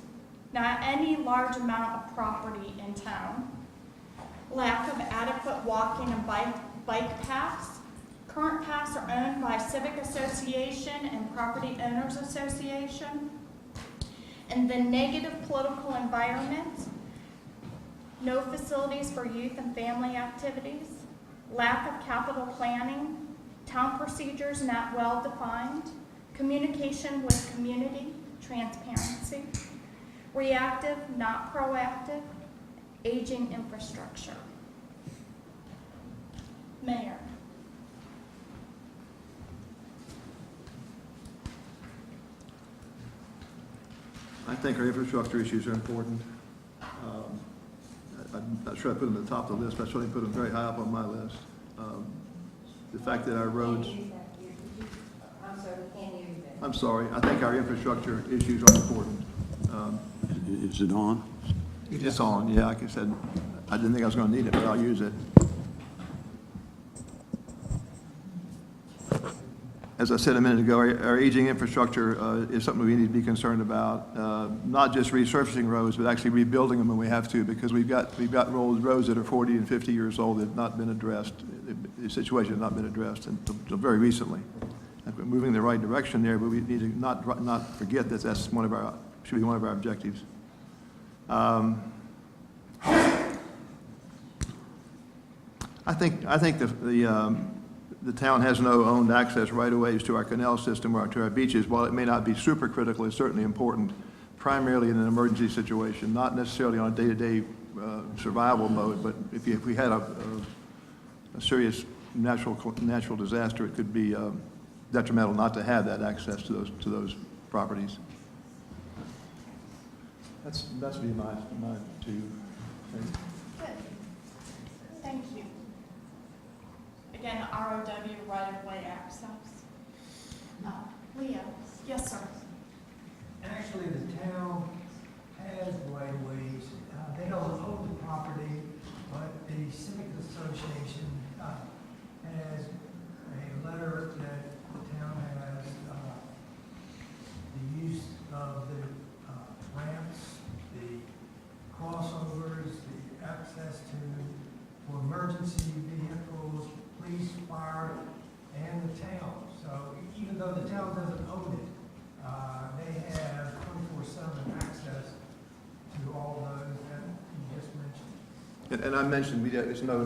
Not any large amount of property in town. Lack of adequate walking and bike paths. Current paths are owned by Civic Association and Property Owners Association. And the negative political environment. No facilities for youth and family activities. Lack of capital planning. Town procedures not well defined, communication with community, transparency, reactive, not proactive, aging infrastructure. Mayor. I think our infrastructure issues are important. I'm not sure I put them at the top of the list, but I certainly put them very high up on my list. The fact that our roads, I'm sorry, we can't hear you there. I'm sorry, I think our infrastructure issues are important. Is it on? It's on, yeah, like I said, I didn't think I was going to need it, but I'll use it. As I said a minute ago, our aging infrastructure is something we need to be concerned about. Not just resurfacing roads, but actually rebuilding them when we have to, because we've got roads that are 40 and 50 years old that have not been addressed. The situation has not been addressed until very recently. And we're moving in the right direction there, but we need to not forget that that's should be one of our objectives. I think the town has no owned access right-of-ways to our canal system or to our beaches. While it may not be super critical, it's certainly important, primarily in an emergency situation, not necessarily on a day-to-day survival mode, but if we had a serious natural disaster, it could be detrimental not to have that access to those properties. That's be my two things. Good. Thank you. Again, ROW right-of-way access. Leo? Yes, sir. Actually, the town has right-of-ways. They don't own the property, but the Civic Association has a letter that the town has the use of the ramps, the crossovers, the access for emergency vehicles, police, fire, and the town. So even though the town doesn't own it, they have 24/7 access to all those that you just mentioned. And I mentioned, it's no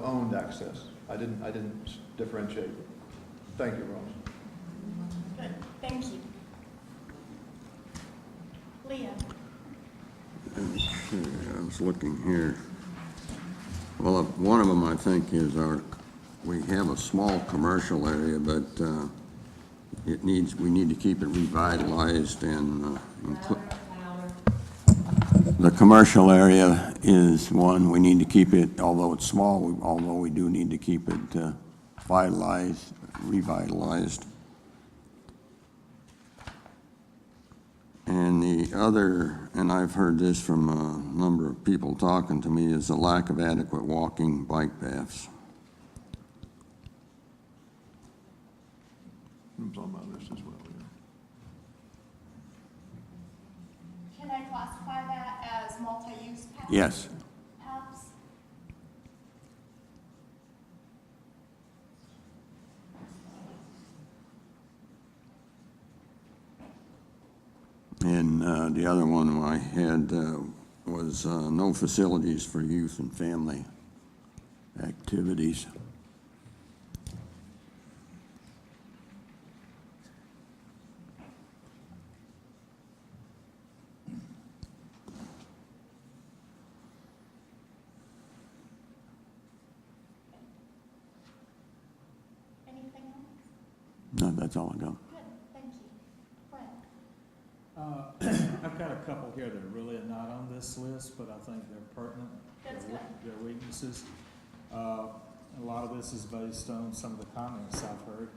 owned access. I didn't differentiate. Thank you, Ross. Good. Thank you. Leo? I was looking here. Well, one of them, I think, is we have a small commercial area, but we need to keep it revitalized and the commercial area is one, we need to keep it, although it's small, although we do need to keep it revitalized. And the other, and I've heard this from a number of people talking to me, is the lack of adequate walking bike paths. It's on my list as well. Can I classify that as multi-use paths? Yes. Paths? And the other one I had was no facilities for youth and family activities. Anything else? No, that's all I got. Good. Thank you. Fred? I've got a couple here that are really not on this list, but I think they're pertinent. That's good. They're weaknesses. A lot of this is based on some of the comments I've heard.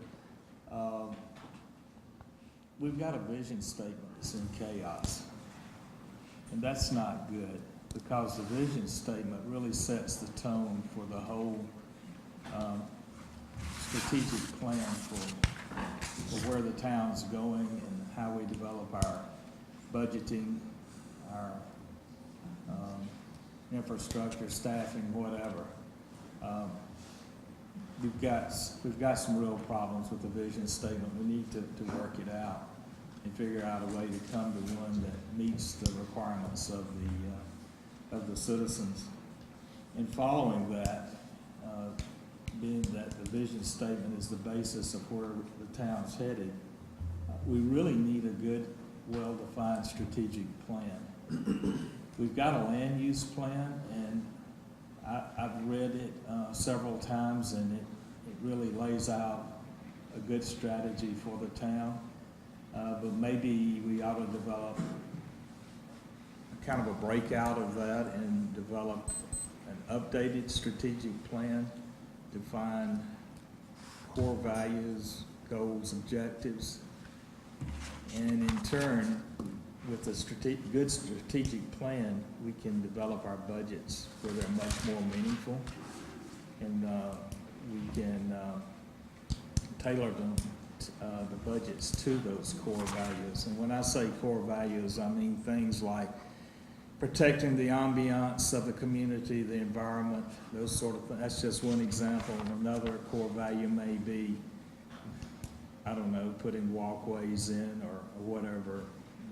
We've got a vision statement that's in chaos, and that's not good, because the vision statement really sets the tone for the whole strategic plan for where the town's going and how we develop our budgeting, our infrastructure, staffing, whatever. We've got some real problems with the vision statement. We need to work it out and figure out a way to come to one that meets the requirements of the citizens. And following that, being that the vision statement is the basis of where the town's headed, we really need a good, well-defined strategic plan. We've got a land use plan, and I've read it several times, and it really lays out a good strategy for the town. But maybe we ought to develop kind of a breakout of that and develop an updated strategic plan, define core values, goals, objectives, and in turn, with a good strategic plan, we can develop our budgets where they're much more meaningful, and we can tailor them, the budgets to those core values. And when I say core values, I mean things like protecting the ambiance of the community, the environment, those sort of things. That's just one example. Another core value may be, I don't know, putting walkways in or whatever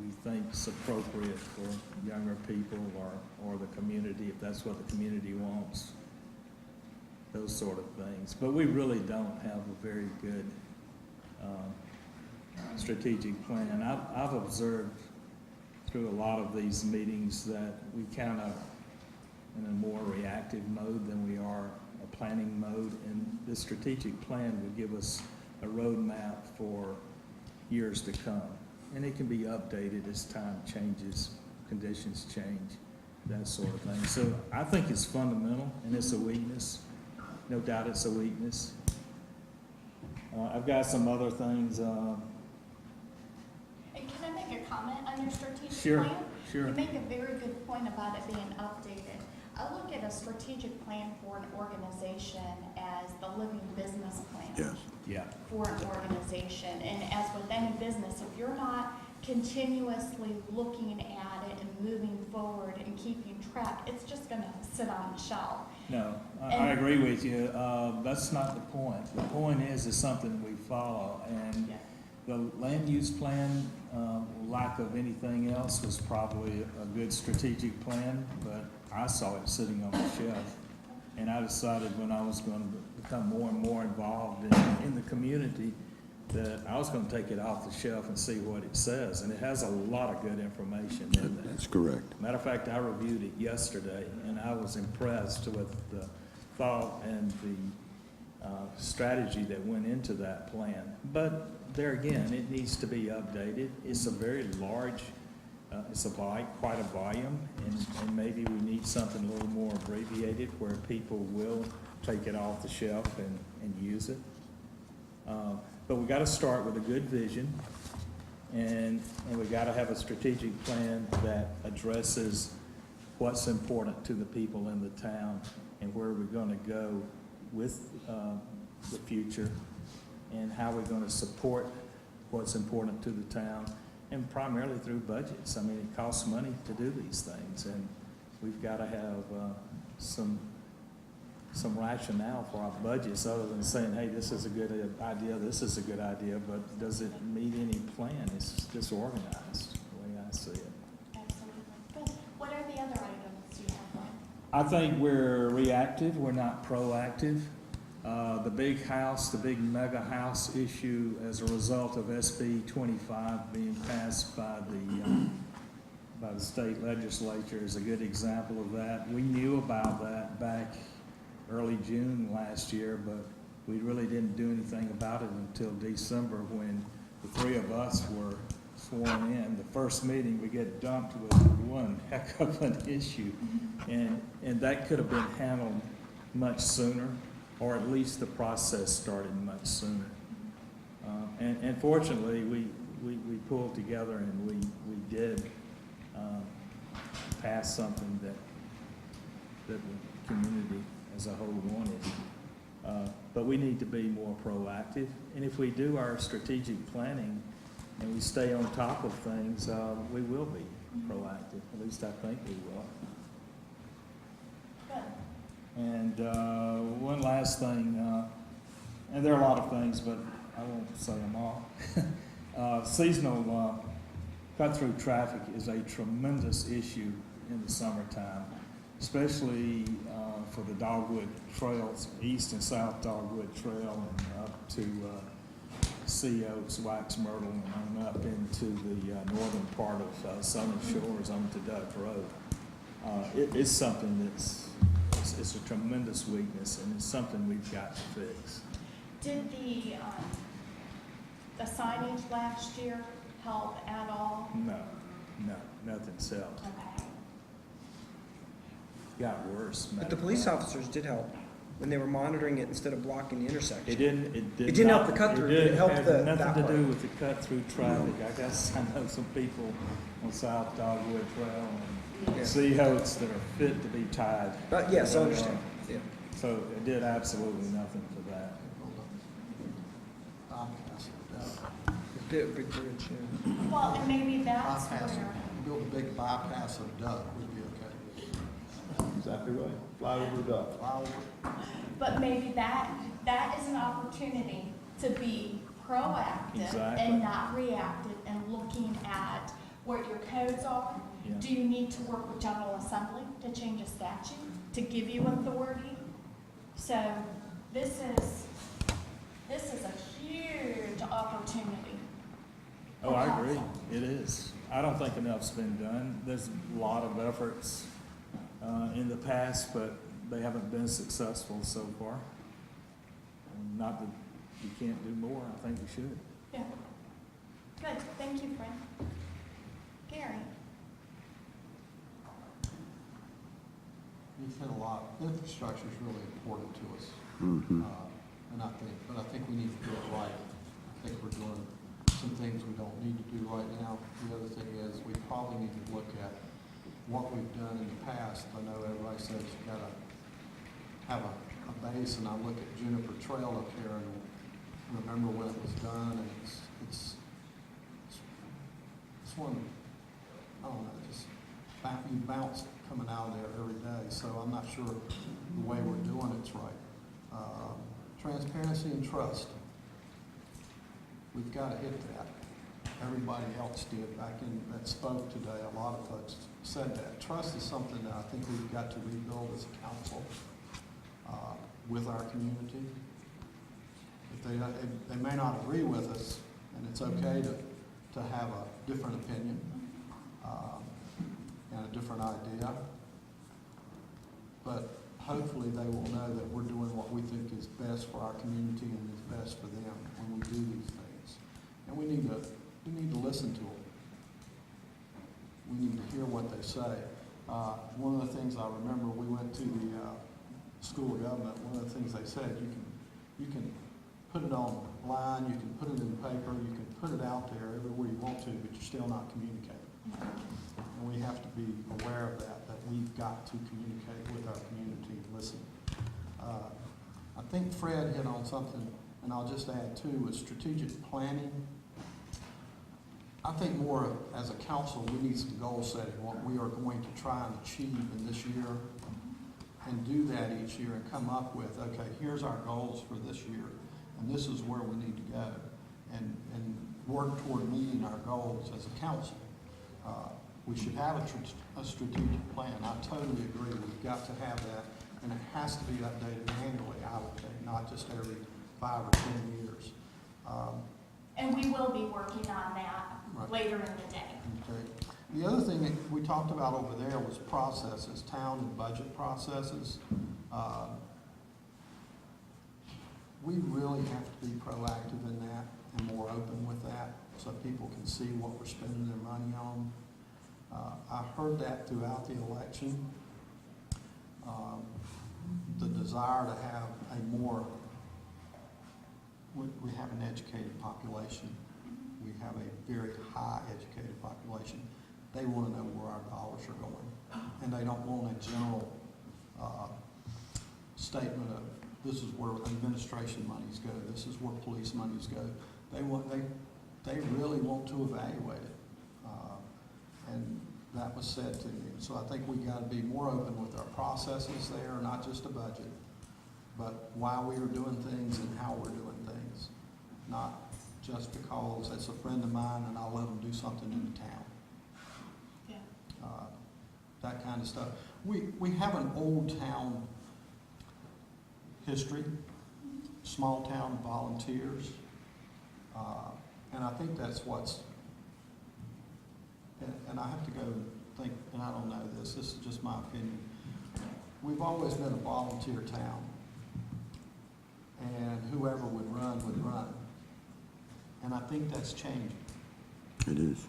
we think is appropriate for younger people or the community, if that's what the community wants. those sort of things. But we really don't have a very good strategic plan. I've observed through a lot of these meetings that we kind of in a more reactive mode than we are a planning mode, and this strategic plan would give us a roadmap for years to come. And it can be updated as time changes, conditions change, that sort of thing. So I think it's fundamental, and it's a weakness. No doubt it's a weakness. I've got some other things. And can I make a comment on your strategic Sure, plan? sure. You make a very good point about it being updated. I look at a strategic plan for an organization as the living business plan. Yes. Yeah. For an organization. And as with any business, if you're not continuously looking at it and moving forward and keeping track, it's just gonna sit on the shelf. No, I And- agree with you. That's not the point. The point is something we follow. And Yeah. the land use plan, lack of anything else, was probably a good strategic plan, but I saw it sitting on the shelf. And I decided when I was going to become more and more involved in the community, that I was going to take it off the shelf and see what it says. And it has a lot of good information in there. That's correct. Matter of fact, I reviewed it yesterday, and I was impressed with the thought and the strategy that went into that plan. But there again, it needs to be updated. It's a very large, quite a volume, and maybe we need something a little more abbreviated where people will take it off the shelf and use it. But we got to start with a good vision, and we got to have a strategic plan that addresses what's important to the people in the town and where we're going to go with the future, and how we're going to support what's important to the town, and primarily through budgets. I mean, it costs money to do these things, and we've got to have some rationale for our budgets, other than saying, hey, this is a good idea, this is a good idea, but does it meet any plan? It's disorganized, the way I see it. Absolutely. Good. What are the other items you have, Brian? I think we're reactive, we're not proactive. The big house, the big mega house issue as a result of SB 25 being passed by the state legislature is a good example of that. We knew about that back early June last year, but we really didn't do anything about it until December, when the three of us were sworn in. The first meeting, we get dumped with one heck of an issue, and that could have been handled much sooner, or at least the process started much sooner. And fortunately, we pulled together and we did pass something that the community as a whole wanted. But we need to be more proactive, and if we do our strategic planning and we stay on top of things, we will be proactive. At least I think we will. Good. And one last thing, and there are a lot of things, but I won't say them all. Seasonal cut-through traffic is a tremendous issue in the summertime, especially for the Dogwood Trails, East and South Dogwood Trail, and up to Sea Oaks, Wax Myrtle, and on up into the northern part of Southern Shores onto Duck Road. It's something it's a tremendous weakness, and it's something we've got to fix. Did the signage last year help at all? No, nothing's helped. Okay. Got worse. But the police officers did help when they were monitoring it instead of blocking the intersection. It didn't didn't help the cut-through, it helped had that nothing to part. do with the cut-through traffic. I guess I know some people on South Dogwood Trail and Yeah. Sea Oaks that are fit to be tied. But yes, I understand. Yeah. So it did absolutely nothing for that. Big bridge, yeah. Well, and maybe that's Bypass, where, build a big bypass of Duck would be okay. Exactly right. Fly over the duck. Fly over. but maybe that is an opportunity to be proactive Exactly. and not reactive, and looking at what your codes are. Yeah. Do you need to work with General Assembly to change a statute to give you authority So this is a huge opportunity. Oh, I agree, it is. I don't think enough's been done. There's a lot of efforts in the past, but they haven't been successful so far. Not that you can't do more, I think we should. Yeah. Good, thank you, Fran. Gary? You said a lot. Infrastructure is really important to us. Mhm. And I think we need to do it right. I think we're doing some things we don't need to do right now. The other thing is, we probably need to look at what we've done in the past. I know everybody says you gotta have a base, and I look at Juniper Trail up here and remember when it was done, and it's one, I don't know, just you bounce coming out of there every day. So I'm not sure the way we're doing it's right. Transparency and trust. We've got to hit that. Everybody else did back in that spoke today. A lot of folks said that. Trust is something that I think we've got to rebuild as a council with our community. If they may not agree with us, and it's okay to have a different opinion and a different idea, but hopefully they will know that we're doing what we think is best for our community and is best for them when we do these things. And we need to listen to them. We need to hear what they say. One of the things I remember, we went to the School of Government. One of the things they said, you can put it online, you can put it in paper, you can put it out there everywhere you want to, but you're still not communicating. And we have to be aware of that we've got to communicate with our community and listen. I think Fred hit on something, and I'll just add too, with strategic planning. I think more as a council, we need some goal setting, what we are going to try and achieve in this year, and do that each year and come up with, okay, here's our goals for this year, and this is where we need to go, and work toward meeting our goals as a council. We should have a strategic plan. I totally agree. We've got to have that, and it has to be updated annually, I would think, not just every 5 or 10 years. And we will be working on that later in the day. Okay. The other thing that we talked about over there was processes, town and budget processes. We really have to be proactive in that and more open with that so people can see what we're spending their money on. I heard that throughout the election. The desire to have a more, we have an educated population. We have a very high educated population. They want to know where our dollars are going. And they don't want a general statement of this is where administration monies go, this is where police monies go. They really want to evaluate it. And that was said to me. So I think we got to be more open with our processes there, not just a budget, but why we are doing things and how we're doing things. Not just because it's a friend of mine and I'll let them do something in the town. Yeah. That kind of stuff. We have an old town history, small town volunteers, and I think that's what's, and I have to go think, and I don't know this is just my opinion. We've always been a volunteer town, and whoever would run. And I think that's changing. It is.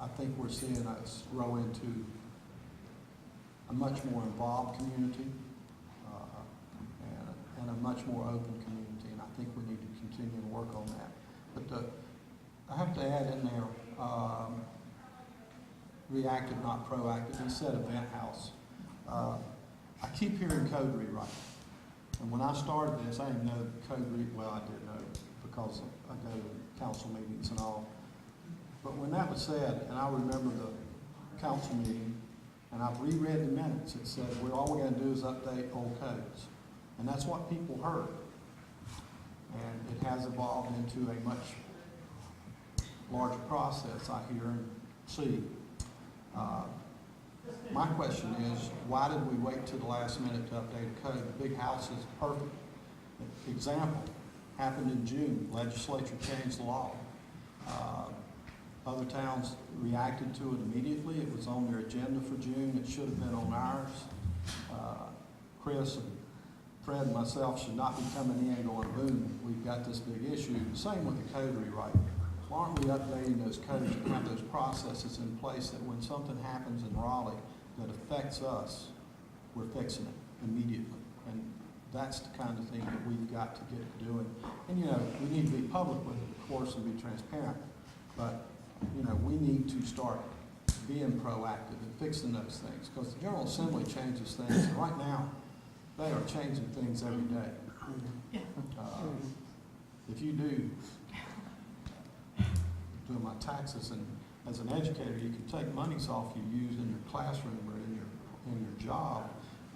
I think we're seeing us grow into a much more involved community and a much more open community, and I think we need to continue to work on that. But I have to add in there, reactive, not proactive. He said event house. I keep hearing code rewrite. And when I started this, I didn't know code rewrite, well, I did know because I go to council meetings and all. But when that was said, and I remember the council meeting, and I've reread the minutes, it said, well, all we're going to do is update old codes. And that's what people heard. And it has evolved into a much larger process, I hear and see. My question is, why did we wait till the last minute to update the code? The big house is perfect. Example, happened in June, legislature changed the law. Other towns reacted to it immediately. It was on their agenda for June. It should have been on ours. Chris and Fred and myself should not be coming in going, boom, we've got this big issue. Same with the code rewrite. Why aren't we updating those codes and have those processes in place that when something happens in Raleigh that affects us, we're fixing it immediately? And that's the kind of thing that we've got to get doing. And, you know, we need to be public with it, of course, and be transparent. But, you know, we need to start being proactive and fixing those things, because the General Assembly changes things. And right now, they are changing things every day. If you do my taxes, and as an educator, you can take monies off you use in your classroom or in your job,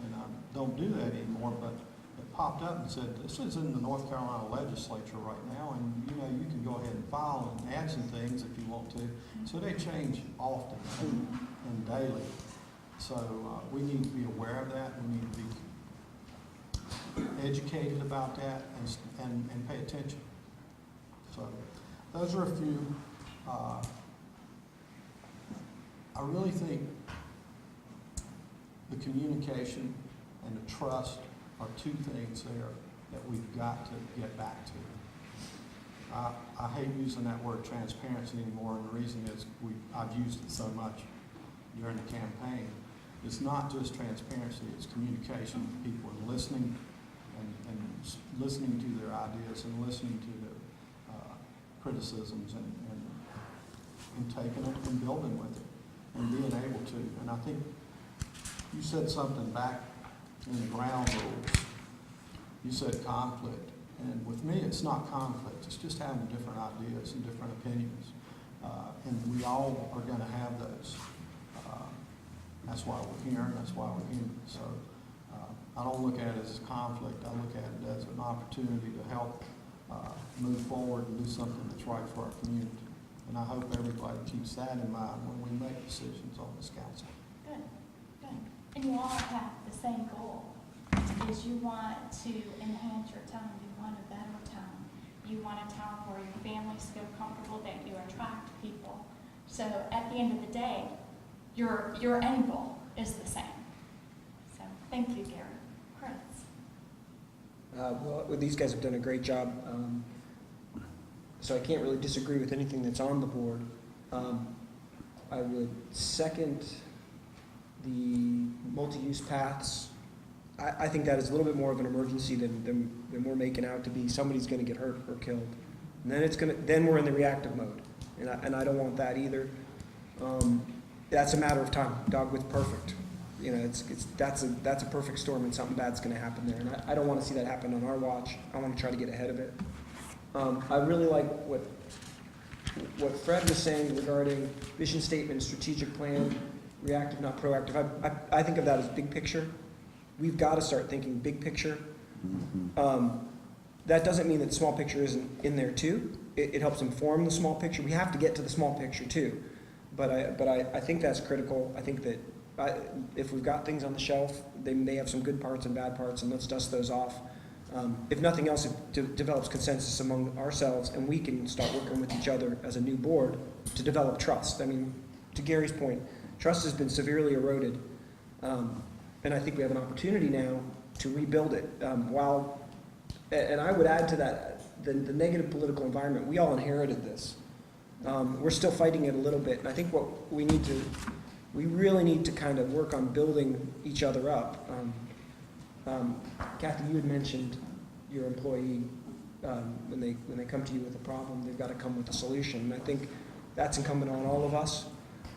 and I don't do that anymore, but it popped up and said, this is in the North Carolina legislature right now, and you know, you can go ahead and file and add some things if you want to. So they change often and daily. So we need to be aware of that. We need to be educated about that and pay attention. So those are a few. I really think the communication and the trust are two things there that we've got to get back to. I hate using that word transparency anymore, and the reason is I've used it so much during the campaign. It's not just transparency, it's communication with people and listening and listening to their ideas and listening to their criticisms and taking it and building with it and being able to. And I think you said something back in the ground rules. You said conflict. And with me, it's not conflict. It's just having different ideas and different opinions. And we all are going to have those. That's why we're here, and that's why we're human. So I don't look at it as conflict. I look at it as an opportunity to help move forward and do something that's right for our community. And I hope everybody keeps that in mind when we make decisions on this council. Good, good. And you all have the same goal, is you want to enhance your town. You want a better town. You want a town where your families feel comfortable, that you attract people. So at the end of the day, your end goal is the same. So thank you, Gary. Chris? Well, these guys have done a great job, so I can't really disagree with anything that's on the board. I would second the multi-use paths. I think that is a little bit more of an emergency than we're making out to be. Somebody's going to get hurt or killed, and then we're in the reactive mode, and I don't want that either. That's a matter of time. Dogwood's perfect. You know, that's a perfect storm, and something bad's going to happen there, and I don't want to see that happen on our watch. I want to try to get ahead of it. I really like what Fred was saying regarding vision statement, strategic plan, reactive, not proactive. I think of that as big picture. We've got to start thinking big picture. That doesn't mean that the small picture isn't in there too. It helps inform the small picture. We have to get to the small picture too. But I think that's critical. I think that if we've got things on the shelf, they may have some good parts and bad parts, and let's dust those off. If nothing else, it develops consensus among ourselves, and we can start working with each other as a new board to develop trust. I mean, to Gary's point, trust has been severely eroded, and I think we have an opportunity now to rebuild it. And I would add to that, the negative political environment, we all inherited this. We're still fighting it a little bit, and I think what we really need to kind of work on building each other up. Kathy, you had mentioned your employee, when they come to you with a problem, they've got to come with a solution. And I think that's incumbent on all of us.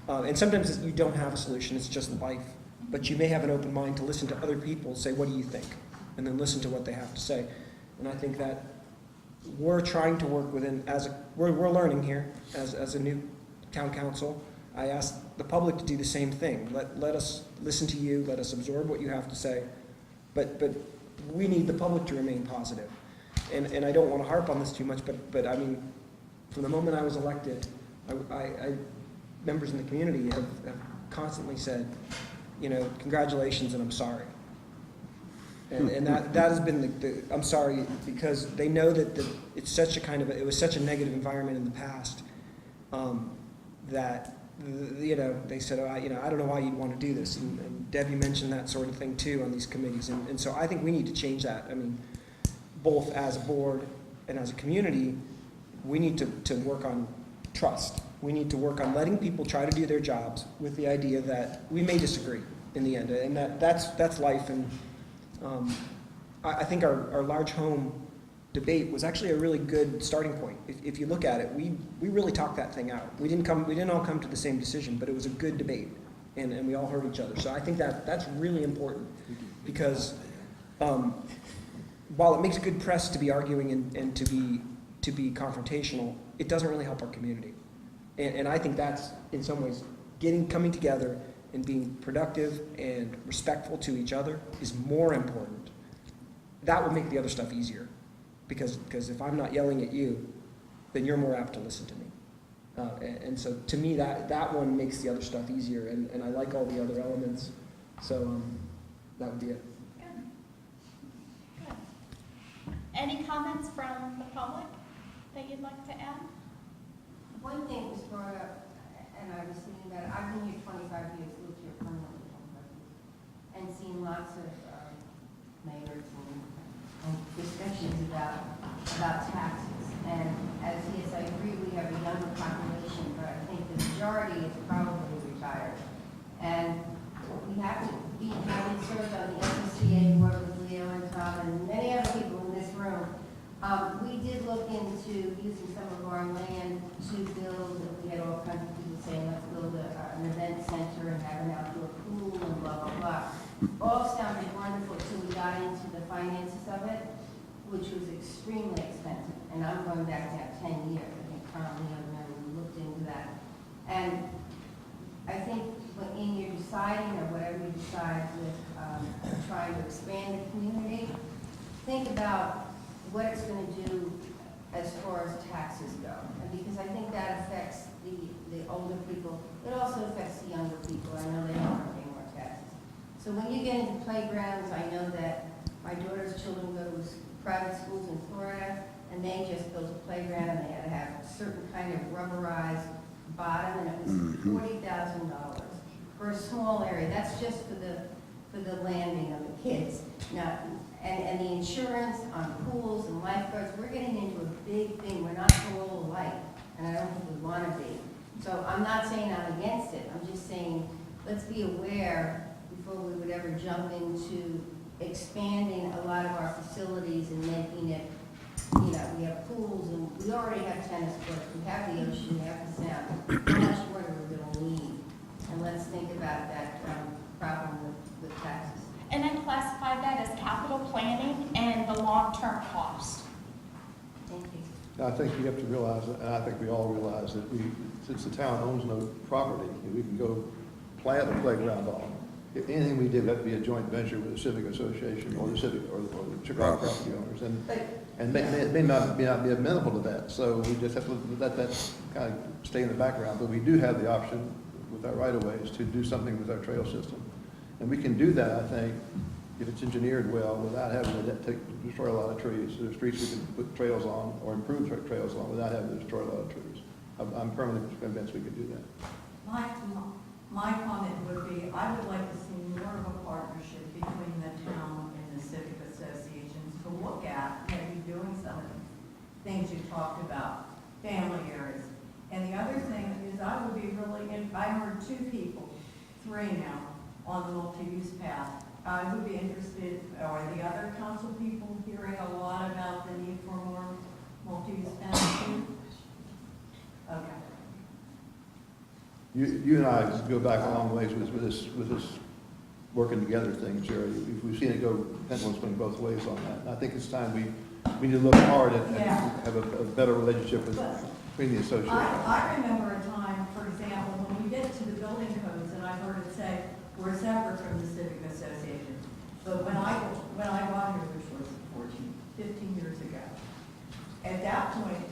And sometimes you don't have a solution, it's just life. But you may have an open mind to listen to other people, say, what do you think? And then listen to what they have to say. And I think that we're trying to work within, we're learning here as a new town council. I ask the public to do the same thing. Let us listen to you, let us absorb what you have to say. But we need the public to remain positive. And I don't want to harp on this too much, but I mean, from the moment I was elected, members in the community have constantly said, you know, congratulations and I'm sorry. And that has been the I'm sorry, because they know that it's such a kind of, it was such a negative environment in the past, that, you know, they said, oh, I don't know why you'd want to do this. And Debbie mentioned that sort of thing too on these committees. And so I think we need to change that. I mean, both as a board and as a community, we need to work on trust. We need to work on letting people try to do their jobs with the idea that we may disagree in the end, and that's life. And I think our large home debate was actually a really good starting point. If you look at it, we really talked that thing out. We didn't all come to the same decision, but it was a good debate, and we all heard each other. So I think that's really important, because while it makes good press to be arguing and to be confrontational, it doesn't really help our community. And I think that's, in some ways, coming together and being productive and respectful to each other is more important. That will make the other stuff easier, because if I'm not yelling at you, then you're more apt to listen to me. And so to me, that one makes the other stuff easier, and I like all the other elements. So that would be it. Good. Any comments from the public that you'd like to add? One thing was brought up, and I was thinking about it, I've been here 25 years, lived here permanently 25 years, and seen lots of mayors and discussions about taxes. And as yes, I agree, we have a younger population, but I think the majority is probably retired. And we have to be having served on the SCCA board with Leo and Tom and many other people in this room. We did look into using some of our land to build, we had all kinds of people saying, let's build an event center and have an outdoor pool and blah, blah, blah. All sounded wonderful until we got into the finances of it, which was extremely expensive. And I'm going back now 10 years. I think probably we looked into that. And I think in your deciding or whatever you decide with trying to expand the community, think about what it's going to do as far as taxes go. And because I think that affects the older people. It also affects the younger people. I know they don't want to pay more taxes. So when you get into playgrounds, I know that my daughter's children go to private schools in Florida, and they just built a playground, and they had to have a certain kind of rubberized bottom, and it was $40,000 for a small area. That's just for the landing of the kids. Now, and the insurance on pools and lifeguards, we're getting into a big thing. We're not so all alike, and I don't think we want to be. So I'm not saying I'm against it. I'm just saying let's be aware before we would ever jump into expanding a lot of our facilities and making it, you know, we have pools and we already have tennis courts, we have the ocean, we have the sound. How much more are we going to need? And let's think about that problem with taxes. And I classify that as capital planning and the long-term cost. Thank you. I think you have to realize, and I think we all realize, that since the town owns no property, we can go plant a playground on. If anything we did, that'd be a joint venture with the Civic Association or the Civic or the Chicago property owners, and may not be amenable to that. So we just have to let that kind of stay in the background. But we do have the option with our right-of-ways to do something with our trail system, and we can do that, I think, if it's engineered well, without having to destroy a lot of trees. There's streets we can put trails on or improve trails on without having to destroy a lot of trees. I'm permanently convinced we could do that. My comment would be, I would like to see more of a partnership between the town and the civic associations to look at maybe doing some of the things you talked about, family areas. And the other thing is I would be I heard 2 people, 3 now, on the multi-use path. I would be interested, are the other council people hearing a lot about the need for more multi-use paths too? Okay. You and I go back a long ways with this working together thing, Jerry. We've seen it go pendulum swing both ways on that. And I think it's time we need to look hard and have a better relationship between the associations. I remember a time, for example, when we get to the building codes, and I heard it say, we're separate from the civic association. But when I got here, which was 15 years ago, at that point,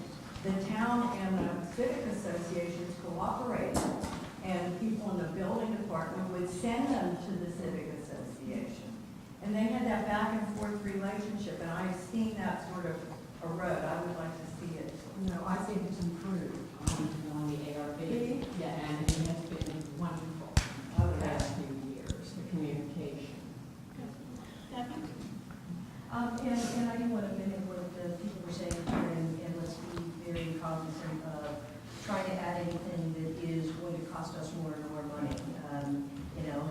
the town and the civic associations cooperated, and people in the building department would send them to the Civic Association. And they had that back and forth relationship, and I've seen that sort of erode. I would like to see it. No, I think it's improved on the ARB. Yeah, and it has been wonderful over the last few years, the communication. And I do want to mimic what the people were saying, and let's be very cognizant of trying to add anything that is going to cost us more and more money. You know,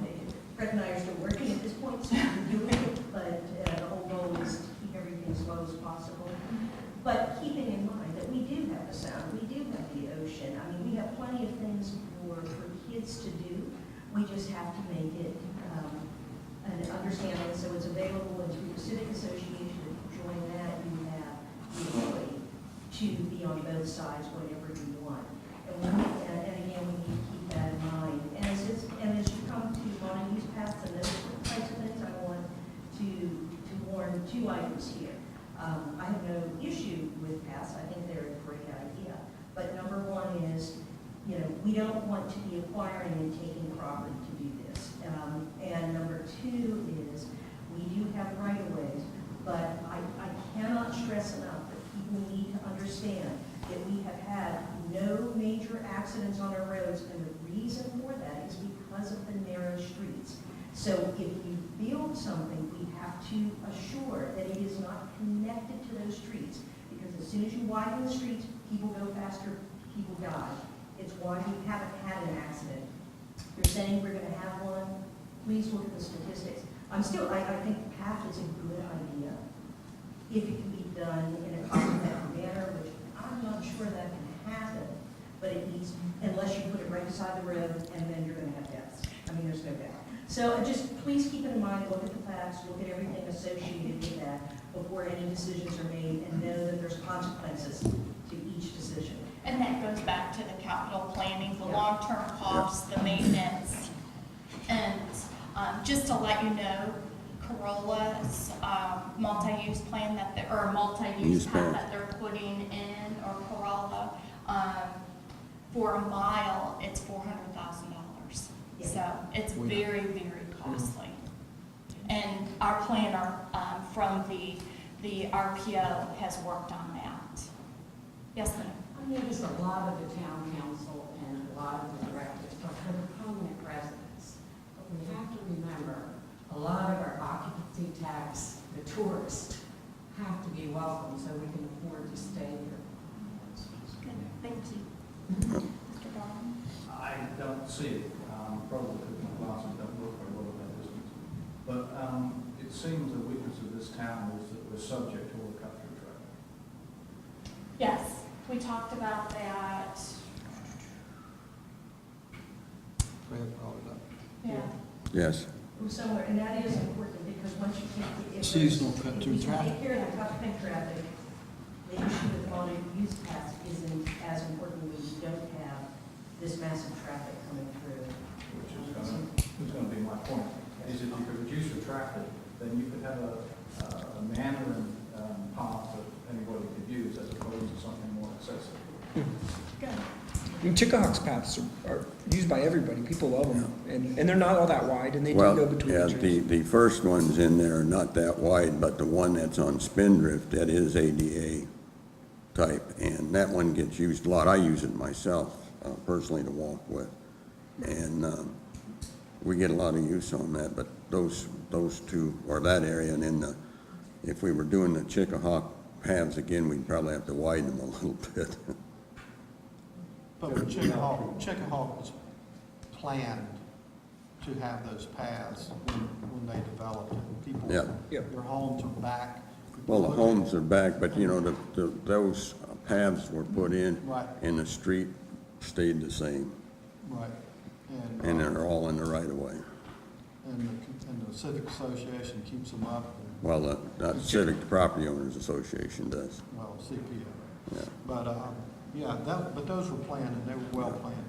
Fred and I are still working at this point, so we're doing it, but the whole goal is to keep everything as low as possible. But keeping in mind that we do have the sound, we do have the ocean. I mean, we have plenty of things for kids to do. We just have to make it an understanding, so it's available, and through the Civic Association, if you join that, you have the ability to be on both sides whenever you want. And again, we need to keep that in mind. And as you come to Montague's Pass and those types of things, I want to warn two items here. I have no issue with Pass. I think they're a great idea. But number one is, you know, we don't want to be acquiring and taking property to do this. And number two is, we do have right-of-ways, but I cannot stress enough that people need to understand that we have had no major accidents on our roads, and the reason for that is because of the narrow streets. So if you build something, we have to assure that it is not connected to those streets, because as soon as you widen the streets, people go faster, people die. It's why we haven't had an accident. You're saying we're going to have one. Please look at the statistics. I think the path is a good idea if it can be done in a cost-effective manner, which I'm not sure that can happen, but it needs, unless you put it right beside the road, and then you're going to have deaths. I mean, there's no doubt. So just please keep it in mind, look at the facts, look at everything associated with that before any decisions are made, and know that there's consequences to each decision. And that goes back to the capital planning, the long-term costs, the maintenance. And just to let you know, Corolla's multi-use plan or multi-use path that they're putting in, or Corolla, for a mile, it's $400,000. So it's very, very costly. And our planner from the RPO has worked on that. Yes, ma'am? I notice a lot of the town council and a lot of the directors are for the permanent residents. But we have to remember, a lot of our occupancy tax, the tourists, have to be welcome so we can afford to stay here. Good, thank you. Mr. Bowman? I don't see it. Probably because my glasses don't look very well at that distance. But it seems the weakness of this town is that we're subject to all the cut-through traffic. Yes, we talked about that. Yeah. Yes. Somewhere, and that is important, because once you take, Seasonal cut through if you traffic. take care of the cut-through traffic, the issue with multi-use paths isn't as important when you don't have this massive traffic coming through. Which is going to be my point, is if you could reduce the traffic, then you could have a manner and path that anybody could use as opposed to something more excessive. Good. I mean, Chickahawk's paths are used by everybody. People love them, and they're not all that wide, and they do Well, go between yeah, the trees. the first ones in there are not that wide, but the one that's on Spindrift, that is ADA type, and that one gets used a lot. I use it myself, personally, to walk with. And we get a lot of use on that, but those two, or that area, and then if we were doing the Chickahawk paths again, we'd probably have to widen them a little bit. But when Chickahawk was planned to have those paths when they developed it. People, Yeah. their homes are back. Well, the homes are back, but you know, those paths were put in, Right. and the street stayed the same, Right. and they're all in the right of way. And the Civic Association keeps them up. Well, not Civic, the Property Owners Association does. Well, CPO. Yeah. But, but those were planned, and they were well planned.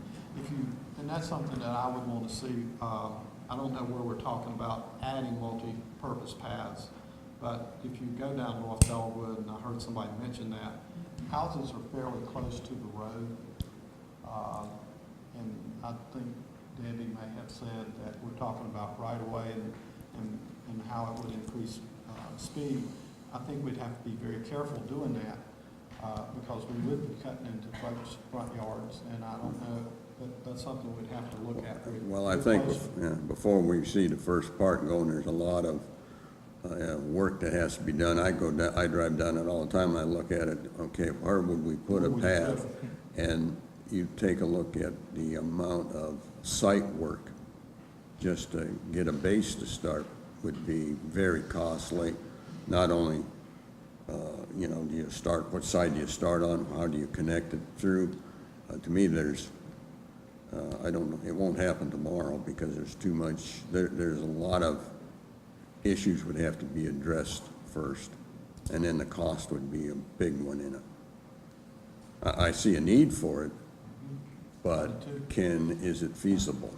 And that's something that I would want to see. I don't know where we're talking about adding multi-purpose paths, but if you go down North Bellwood, and I heard somebody mention that, houses are fairly close to the road. and I think Debbie may have said that we're talking about right of way and how it would increase speed. I think we'd have to be very careful doing that because we would be cutting into folks' front yards, and I don't know, that's something we'd have to look at. Well, I think, before we see the first part going, there's a lot of work that has to be done. I drive down it all the time, and I look at it, okay, where would we put a path? And you take a look at the amount of site work just to get a base to start would be very costly. Not only, do you start, what side do you start on? How do you connect it through? To me, there's, I don't know, it won't happen tomorrow because there's too much, there's a lot of issues would have to be addressed first, and then the cost would be a big one in it. I see a need for it, but is it feasible?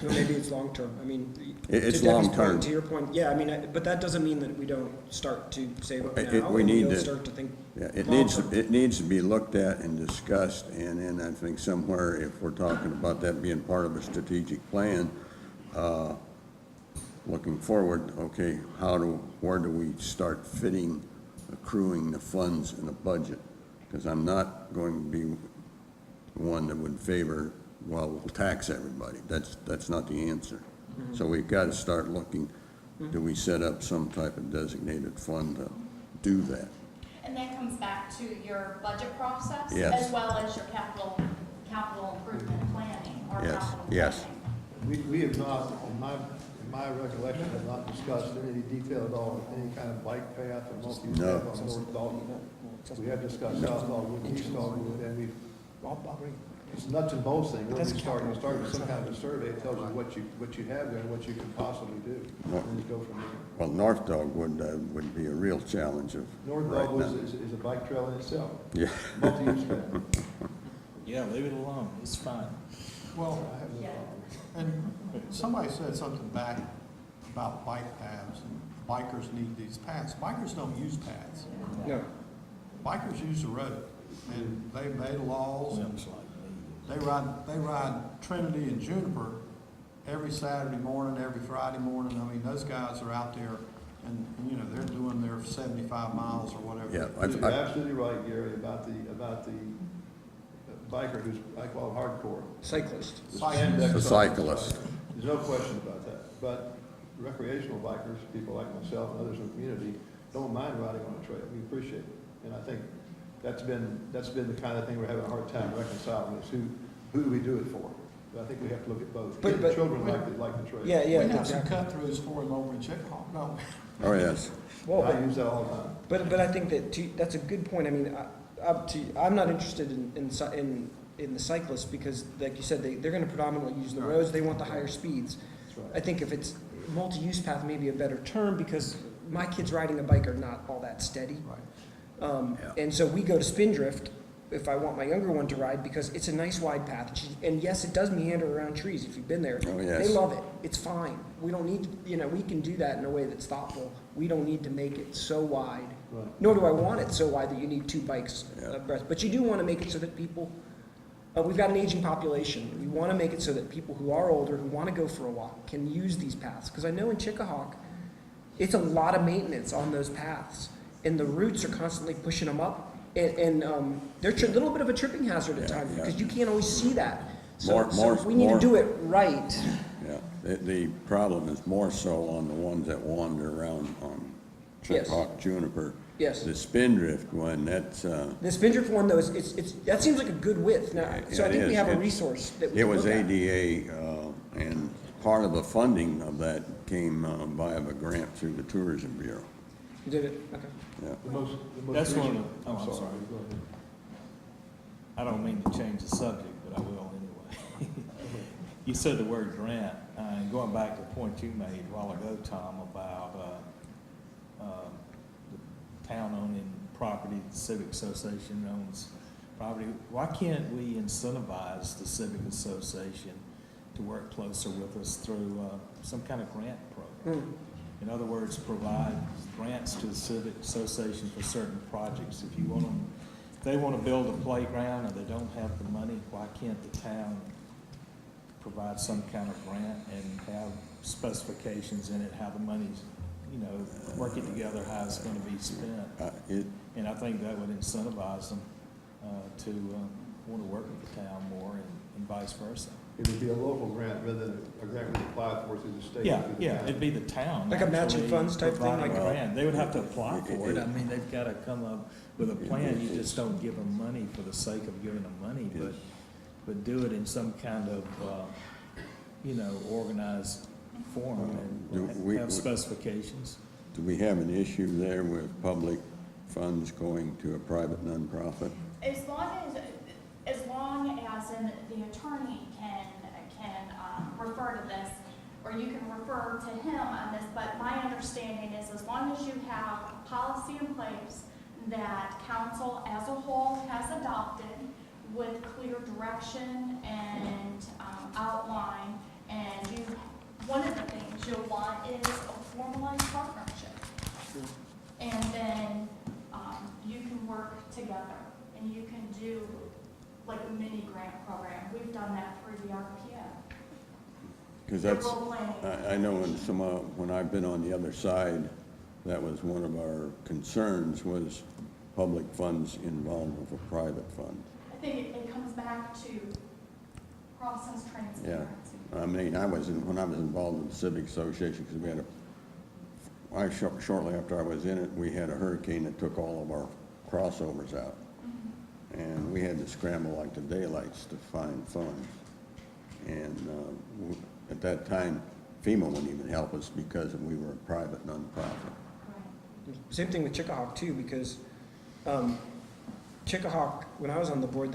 Maybe it's long-term. I mean, It's to Debbie's long-term. point, to your point, yeah, I mean, but that doesn't mean that we don't start to save up now. We need to start to think it long-term. needs to be looked at and discussed, and then I think somewhere, if we're talking about that being part of a strategic plan, looking forward, okay, where do we start accruing the funds in a budget? Because I'm not going to be one that would favor, well, we'll tax everybody. That's not the answer. So we've got to start looking, do we set up some type of designated fund to do that? And that comes back to your budget process? Yes. As well as your capital improvement planning or Yes, capital yes. planning? We have not, in my recollection, have not discussed in any detail at all any kind of bike path or multi-use No. path on North Dalton. We have discussed South Dogwood, East Dogwood, and we've, it's nuts and bolts thing. When we start with some kind of a survey, it tells you what you have there and what you can possibly do, and then you go from there. Well, North Dogwood would be a real challenge of North right Dogwood now. is a bike trail in itself, Yeah. multi-use path. Yeah, leave it alone, it's fine. Well, and somebody said something back about bike paths, and bikers need these paths. Bikers don't use paths. No. Bikers use the road, and they made laws, and they ride Trinity and Juniper every Saturday morning, every Friday morning. I mean, those guys are out there, and they're doing their 75 miles or whatever. Yeah, You're absolutely right, Gary, about the biker who's, I call him hardcore. Cyclist. The cyclist. There's no question about that. But recreational bikers, people like myself and others in the community, don't mind riding on a trail. We appreciate it. And I think that's been the kind of thing we're having a hard time reconciling is who do we do it for? But I think we have to look at both. But- Children like the trail. Yeah, We have some exactly. cut-throughs for them over in Chickahaw, don't we? Oh, yes. Well, I use that all the time. But I think that's a good point. I mean, I'm not interested in the cyclists because, like you said, they're going to predominantly use the roads. They want the higher speeds. That's right. I think if it's multi-use path, maybe a better term because my kids riding a bike are not all that steady. And so we go to Spindrift if I want my younger one to ride because it's a nice wide path. And yes, it does meander around trees if you've been there. Oh, yes. They love it. It's fine. We don't need, we can do that in a way that's thoughtful. We don't need to make it so wide. Right. Nor do I want it so wide that you need two bikes abreast. But you do want to make it so that people, we've got an aging population. We want to make it so that people who are older, who want to go for a walk, can use these paths. Because I know in Chickahaw, it's a lot of maintenance on those paths. And the roots are constantly pushing them up. And they're a little bit of a tripping hazard at times because you can't always see that. So we need to do it right. Yeah, the problem is more so on the ones that wander around on Chippewa, Juniper. Yes. The Spindrift one, that's, The Spindrift one, though, that seems like a good width now. So I think we have a resource that we it can was look at. ADA, and part of the funding of that came via a grant through the Tourism Bureau. You did it? Okay. Yeah. The most That's one recent- of the- I'm sorry. Go ahead. I don't mean to change the subject, but I will anyway. You said the word grant, and going back to the point you made a while ago, Tom, about the town owning property, the Civic Association owns property. Why can't we incentivize the Civic Association to work closer with us through some kind of grant program? In other words, provide grants to the Civic Association for certain projects. If you want them they want to build a playground and they don't have the money, why can't the town provide some kind of grant and have specifications in it, how the money's, working together, how it's going to be spent? And I think that would incentivize them to want to work with the town more and vice versa. It would be a local grant rather than a grant we apply for through the state. Yeah, it'd be the town. Like a matching actually funds type thing, providing like a a- grant. They would have to apply for it. I mean, they've got to come up with a plan. You just don't give them money for the sake of giving them money, but do it in some kind of, organized form and have specifications. Do we have an issue there with public funds going to a private nonprofit? As long as the attorney can refer to this, or you can refer to him on this, but my understanding is as long as you have a policy in place that council as a whole has adopted with clear direction and outline, and one of the things you'll want is a formalized partnership. And then you can work together and you can do like a mini grant program. We've done that through the RPM. Because that's, I know when I've been on the other side, that was one of our concerns, was public funds involved with a private fund. I think it comes back to process transparency. I mean, when I was involved in the Civic Association, because we had shortly after I was in it, we had a hurricane that took all of our crossovers out. And we had to scramble like the daylights to find funds. And at that time, FEMA wouldn't even help us because we were a private nonprofit. Same thing with Chickahawk too, because Chickahawk, when I was on the board,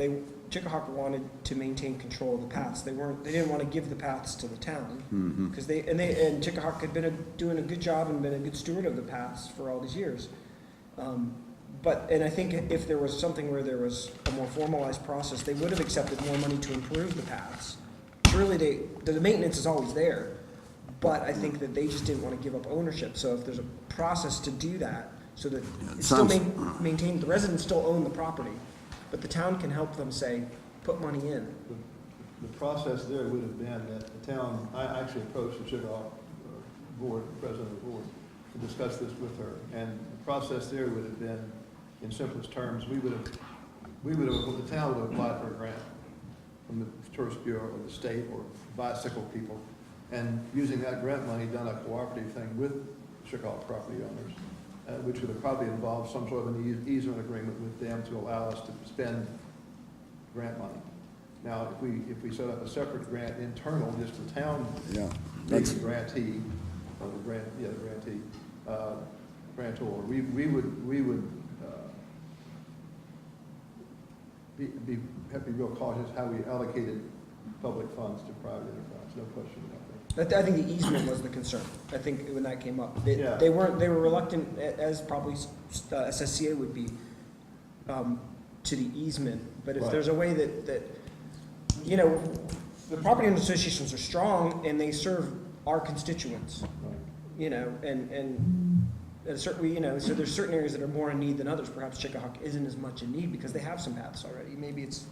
Chickahawk wanted to maintain control of the paths. They didn't want to give the paths to the town, because and Chickahawk had been doing a good job and been a good steward of the paths for all these years. And I think if there was something where there was a more formalized process, they would have accepted more money to improve the paths. Surely the maintenance is always there, but I think that they just didn't want to give up ownership. So if there's a process to do that, so that it's still maintained, the residents still own the property, but the town can help them say, put money in. The process there would have been that the town, I actually approached the Chicago board, president of the board, to discuss this with her. And the process there would have been, in simplest terms, the town would have applied for a grant from the Tourist Bureau or the state or bicycle people, and using that grant money, done a cooperative thing with Chicago property owners, which would have probably involved some sort of an easement agreement with them to allow us to spend grant money. Now, if we set up a separate grant internal, just the town, being the grantee, or the grantee, grantor, we would have to be real cautious how we allocated public funds to private enterprise, no question about that. I think the easement was the concern. I think when that came up, they were reluctant, as probably SSCA would be, to the easement. But if there's a way that the property owners associations are strong and they serve our constituents, and certainly, so there's certain areas that are more in need than others. Perhaps Chickahawk isn't as much in need because they have some paths already. Maybe it's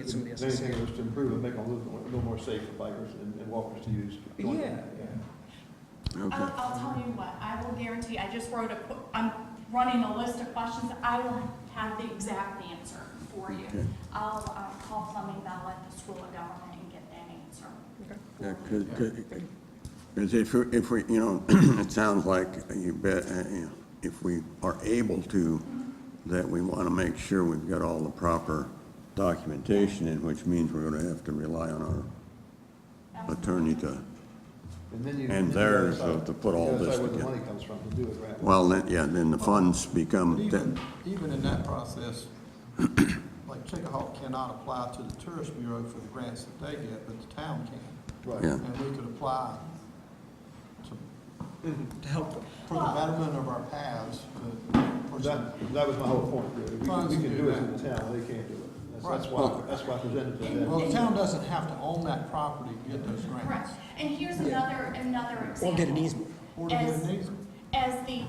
somebody else's. Anything was to improve and make them a little more safe for bikers and walkers to use. Yeah. Okay. I'll tell you what, I will guarantee, I'm running a list of questions, I will have the exact answer for you. Okay. I'll call Fleming Bell at the School of Government and get that answer. Yeah, because if we, it sounds like you bet, if we are able to, that we want to make sure we've got all the proper documentation in, which means we're going to have to rely on our attorney to, and theirs to put all this Where the together. money comes from to do a grant. Well, then the funds become, Even in that process, like Chickahawk cannot apply to the Tourist Bureau for the grants that they get, but the town can. Right. Yeah. And we could apply To help them. for the betterment of our paths. That was my whole point, really. We can do it in the town, they can't do it. That's why I presented to them. Well, the town doesn't have to own that property to get those grants. Correct. And here's another example. Or get an easement. Or to get an easement.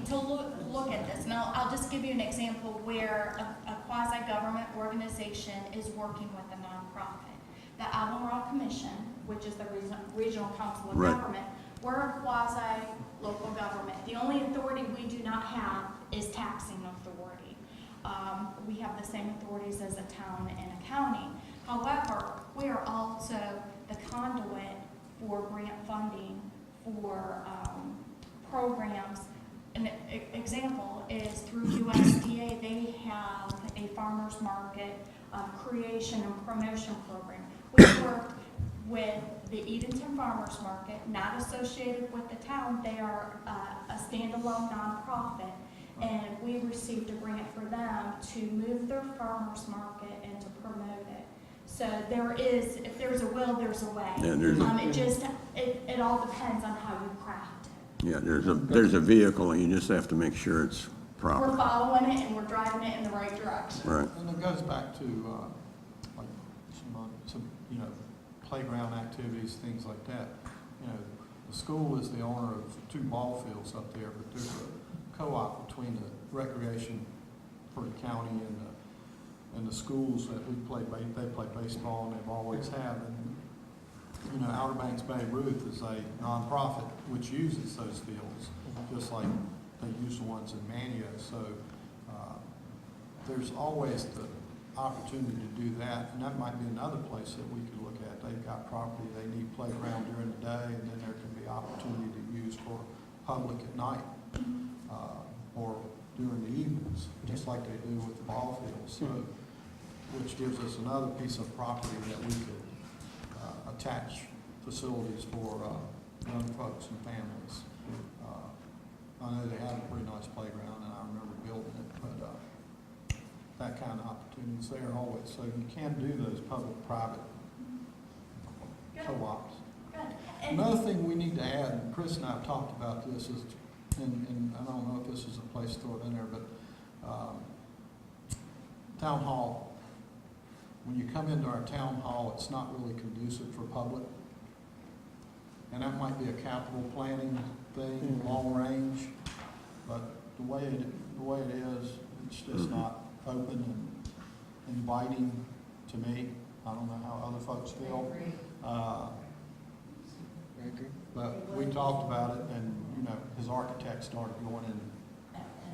To look at this, and I'll just give you an example where a quasi-government organization is working with a nonprofit. The Albemarle Commission, which is the Regional Council of Right. Government, we're a quasi-local government. The only authority we do not have is taxing authority. We have the same authorities as a town and a county. However, we are also the conduit for grant funding for programs. An example is through USDA, they have a farmer's market creation and promotion program. We work with the Edenton Farmers Market, not associated with the town. They are a standalone nonprofit, and we received a grant for them to move their farmers market and to promote it. So there is, if there's a will, there's a way. Yeah, there's a- It all depends on how you craft it. Yeah, there's a vehicle, and you just have to make sure it's We're proper. following it and we're driving it in the right direction. Right. And it goes back to, like, some, playground activities, things like that. The school is the owner of 2 ball fields up there, but there's a co-op between the recreation for the county and the schools that they play baseball, and they've always have. And, Outer Banks Bay Ruth is a nonprofit which uses those fields, just like they use the ones in Manio. So there's always the opportunity to do that, and that might be another place that we could look at. They've got property, they need playground during the day, and then there can be opportunity to use for public at night, or during the evenings, just like they do with the ball fields. So, which gives us another piece of property that we could attach facilities for young folks and families. I know they have a pretty nice playground, and I remember building it, but that kind of opportunities there always. So you can do those public-private co-ops. Good. And Another thing we need to add, and Chris and I have talked about this, is, and I don't know if this is a place to throw it in there, but town hall. When you come into our town hall, it's not really conducive for public. And that might be a capital planning thing, long range, but the way it is, it's just not open and inviting to me. I don't know how other folks feel. I agree. But we talked about it, and, his architect started going in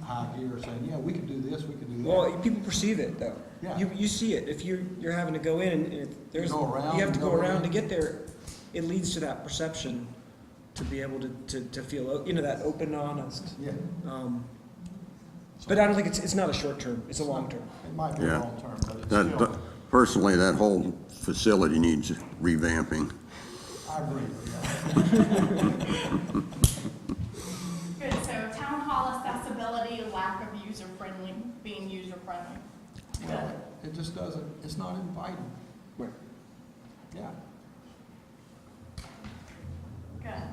high gear saying, yeah, we could do this, we could do that. Well, people perceive it though. Yeah. You see it. If you're having to go in and there's, Go around, you have to go go around in. to get there, it leads to that perception to be able to feel, that open, honest. Yeah. But I don't think it's not a short term, it's a long term. It might be Yeah. long term, but it's That, still, personally, that whole facility needs revamping. I agree with that. Good, so town hall accessibility, lack of user-friendly, being user-friendly. Well, it just doesn't, it's not inviting. Right. Yeah. Good.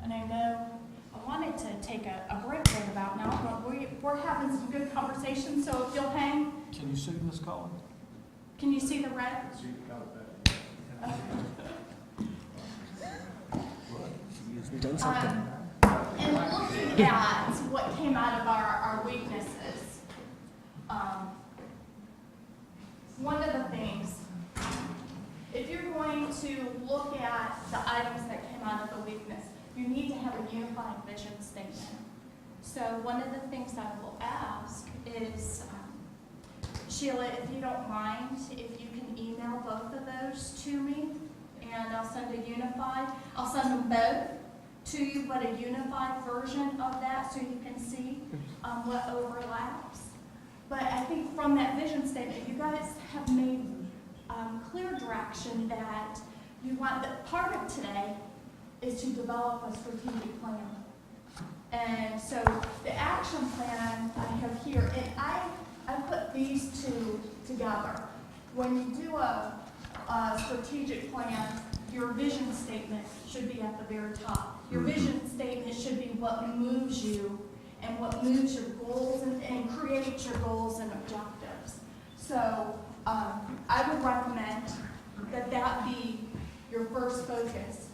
And I know, I wanted to take a break right about now, but we're having some good conversation, so if you'll hang, Can you see Ms. Collins? can you see the red? We've done something. In looking at what came out of our weaknesses, one of the things, if you're going to look at the items that came out of the weakness, you need to have a unified vision statement. So one of the things I will ask is, Sheila, if you don't mind, if you can email both of those to me, and I'll send I'll send them both to you, but a unified version of that so you can see what overlaps. But I think from that vision statement, you guys have made clear direction that you want, that part of today is to develop a strategic plan. And so the action plan I have here, and I put these two together. When you do a strategic plan, your vision statement should be at the very top. Your vision statement should be what moves you and what moves your goals and creates your goals and objectives. So I would recommend that be your first focus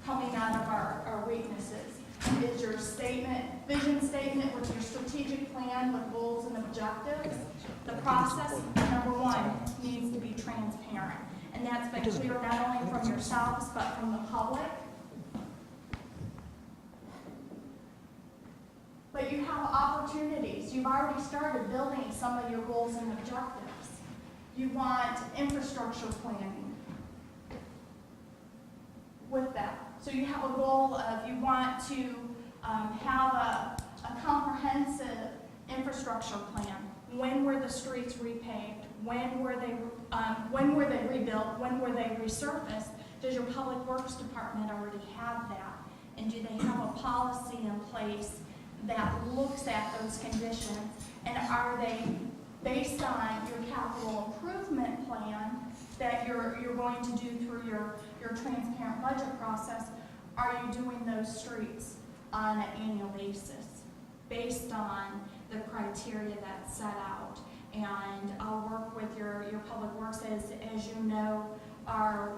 coming out of our weaknesses. is your statement, vision statement with your strategic plan with goals and objectives. The process, number one, needs to be transparent. And that's been clear not only from yourselves, but from the public. But you have opportunities. You've already started building some of your goals and objectives. You want infrastructure planning with that. So you have a goal of you want to have a comprehensive infrastructure plan. When were the streets repaved? When were they rebuilt? When were they resurfaced? Does your public works department already have that? And do they have a policy in place that looks at those conditions? And are they based on your capital improvement plan that you're going to do through your transparent budget process? Are you doing those streets on an annual basis based on the criteria that's set out? And I'll work with your public works. As you know, our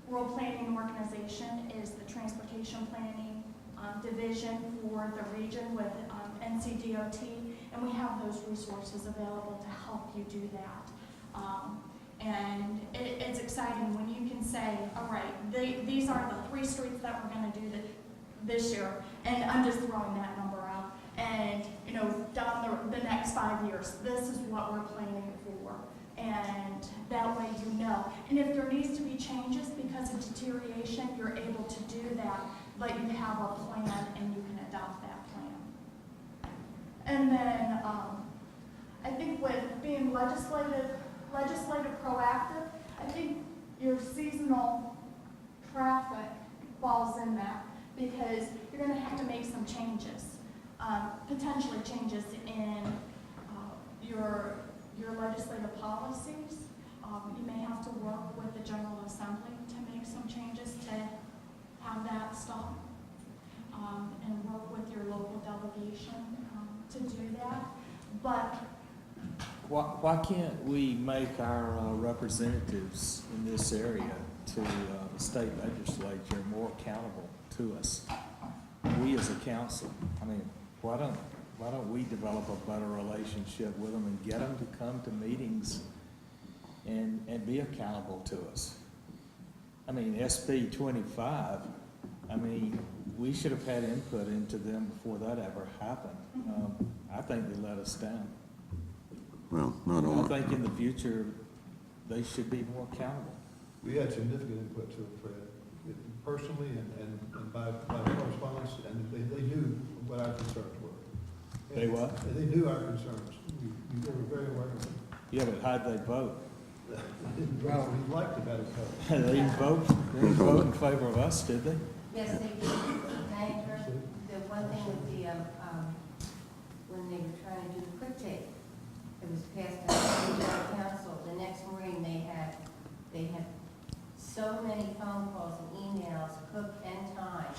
rural planning organization is the transportation planning division for the region with NCDOT, and we have those resources available to help you do that. And it's exciting when you can say, all right, these are the 3 streets that we're going to do this year, and I'm just throwing that number out. And you know, down the next 5 years, this is what we're planning for, and that way you know. And if there needs to be changes because of deterioration, you're able to do that, but you have a plan and you can adopt that plan. And then I think with being legislative proactive, I think your seasonal traffic falls in that, because you're going to have to make some changes, potentially changes in your legislative policies. You may have to work with the General Assembly to make some changes to have that stop, and work with your local delegation to do that. But Why can't we make our representatives in this area to the state legislature more accountable to us? We as a council, I mean, why don't we develop a better relationship with them and get them to come to meetings and be accountable to us? I mean, SB 25, I mean, we should have had input into them before that ever happened. I think they let us down. Well, not I all. think in the future, they should be more accountable. We had significant input to it, Fred, personally and by correspondence, and they knew what our concerns were. They what? And they knew our concerns. We were very aware of them. Yeah, but how'd they vote? We liked it better. They didn't vote, they didn't vote in favor of us, did they? Yes, they did. The one thing with the, when they were trying to do the quick take, it was passed by the regional council. The next morning, they had so many phone calls and emails, Cook and Time.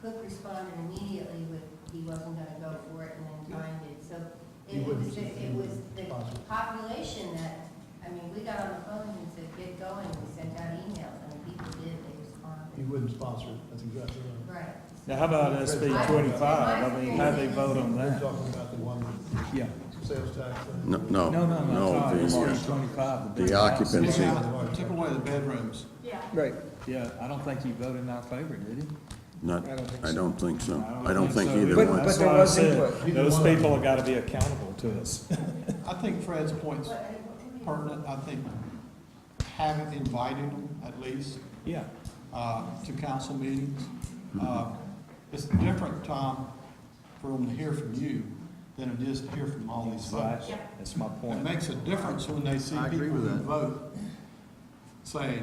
Cook responded immediately with, he wasn't gonna go for it, and then Time did. So it was the population that, I mean, we got on the phone and said, get going. We sent out emails, and the people did, they responded. You wouldn't sponsor it, that's exactly right. Right. Now, how about SB 25? I mean, how'd they vote on We're that? talking about the one with Yeah. sales tax. No, No, the, 25. the occupancy. Took away the bedrooms. yeah. Right. Yeah, I don't think you voted in our favor, did you? Not, I don't think I so. don't think so. I don't think so either But- one. but That's there why I was said, input. those people have got to be accountable to us. I think Fred's point's pertinent. I think having invited them at least Yeah. to council meetings. It's different, Tom, for them to hear from you than it is to hear from all these Right. folks. That's my It point. makes a difference when they see I agree people with who that. vote saying,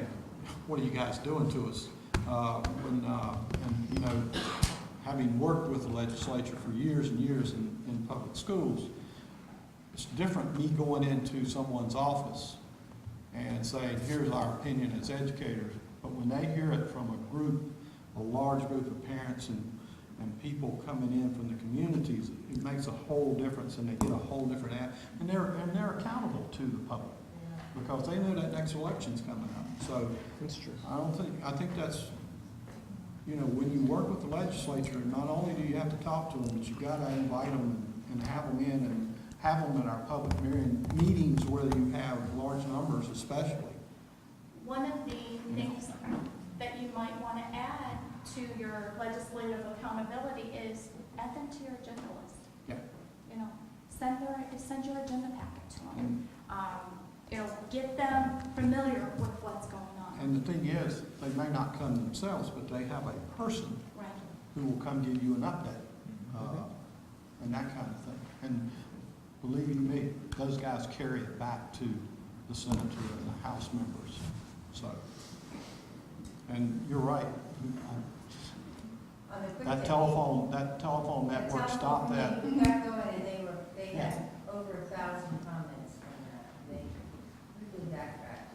what are you guys doing to us? And, you know, having worked with the legislature for years and years in public schools, it's different me going into someone's office and saying, here's our opinion as educators. But when they hear it from a large group of parents and people coming in from the communities, it makes a whole difference, and they get a whole different and they're accountable to the public because they know that next election's coming up. So That's true. I think that's you know, when you work with the legislature, not only do you have to talk to them, but you've got to invite them and have them in and have them at our public meetings where you have large numbers especially. One of the things that you might want to add to your legislative accountability is add them to your agenda list. Yeah. You know, send your agenda packet to them. You know, get them familiar with what's going on. And the thing is, they may not come themselves, but they have a person Right. who will come give you an update, and that kind of thing. And believe you me, those guys carry it back to the senator and the House members. So, and you're right. That telephone network stopped that. We got going and they had over 1,000 comments from that. They really backtracked.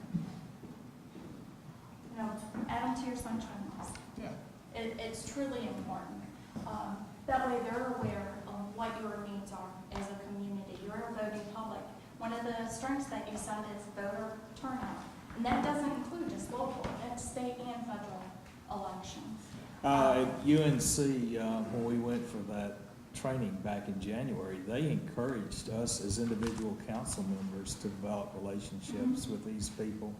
You know, add them to your sunshine list. Yeah. It's truly important. That way they're aware of what your needs are as a community. You're a voting public. One of the strengths that you said is voter turnout. And that doesn't include just local, that's state and federal elections. At UNC, when we went for that training back in January, they encouraged us as individual council members to develop relationships with these people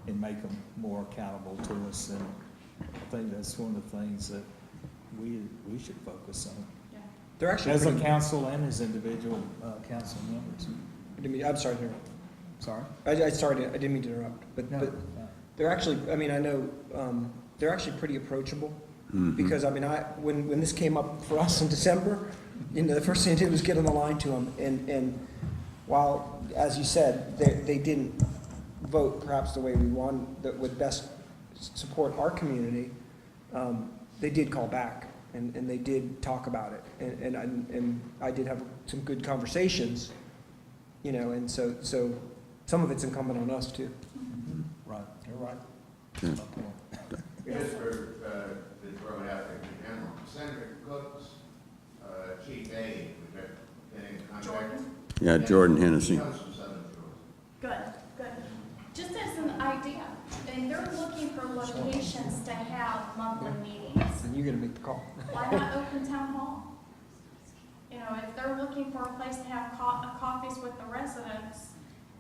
and make them more accountable to us. And I think that's one of the things that we should focus on. Yeah. They're actually As a pretty- council and as individual council members. I'm sorry to interrupt. Sorry? I didn't mean to interrupt, but No. they're actually, I mean, I know, they're actually pretty approachable. Because, I mean, when this came up for us in December, you know, the first thing I did was get on the line to them, and while, as you said, they didn't vote perhaps the way we want, that would best support our community, they did call back, and they did talk about it, and I did have some good conversations, you know, and so some of it's incumbent on us too. Right, you're right. Just for, to throw it out there in general, Senator Cook's chief aide, was that in contact? Yeah, Jordan Hennessy. He comes from Southern Georgia. Good. Just as an idea, and they're looking for locations to have monthly meetings. And you're gonna make the call. Why not open town hall? You know, if they're looking for a place to have coffees with the residents,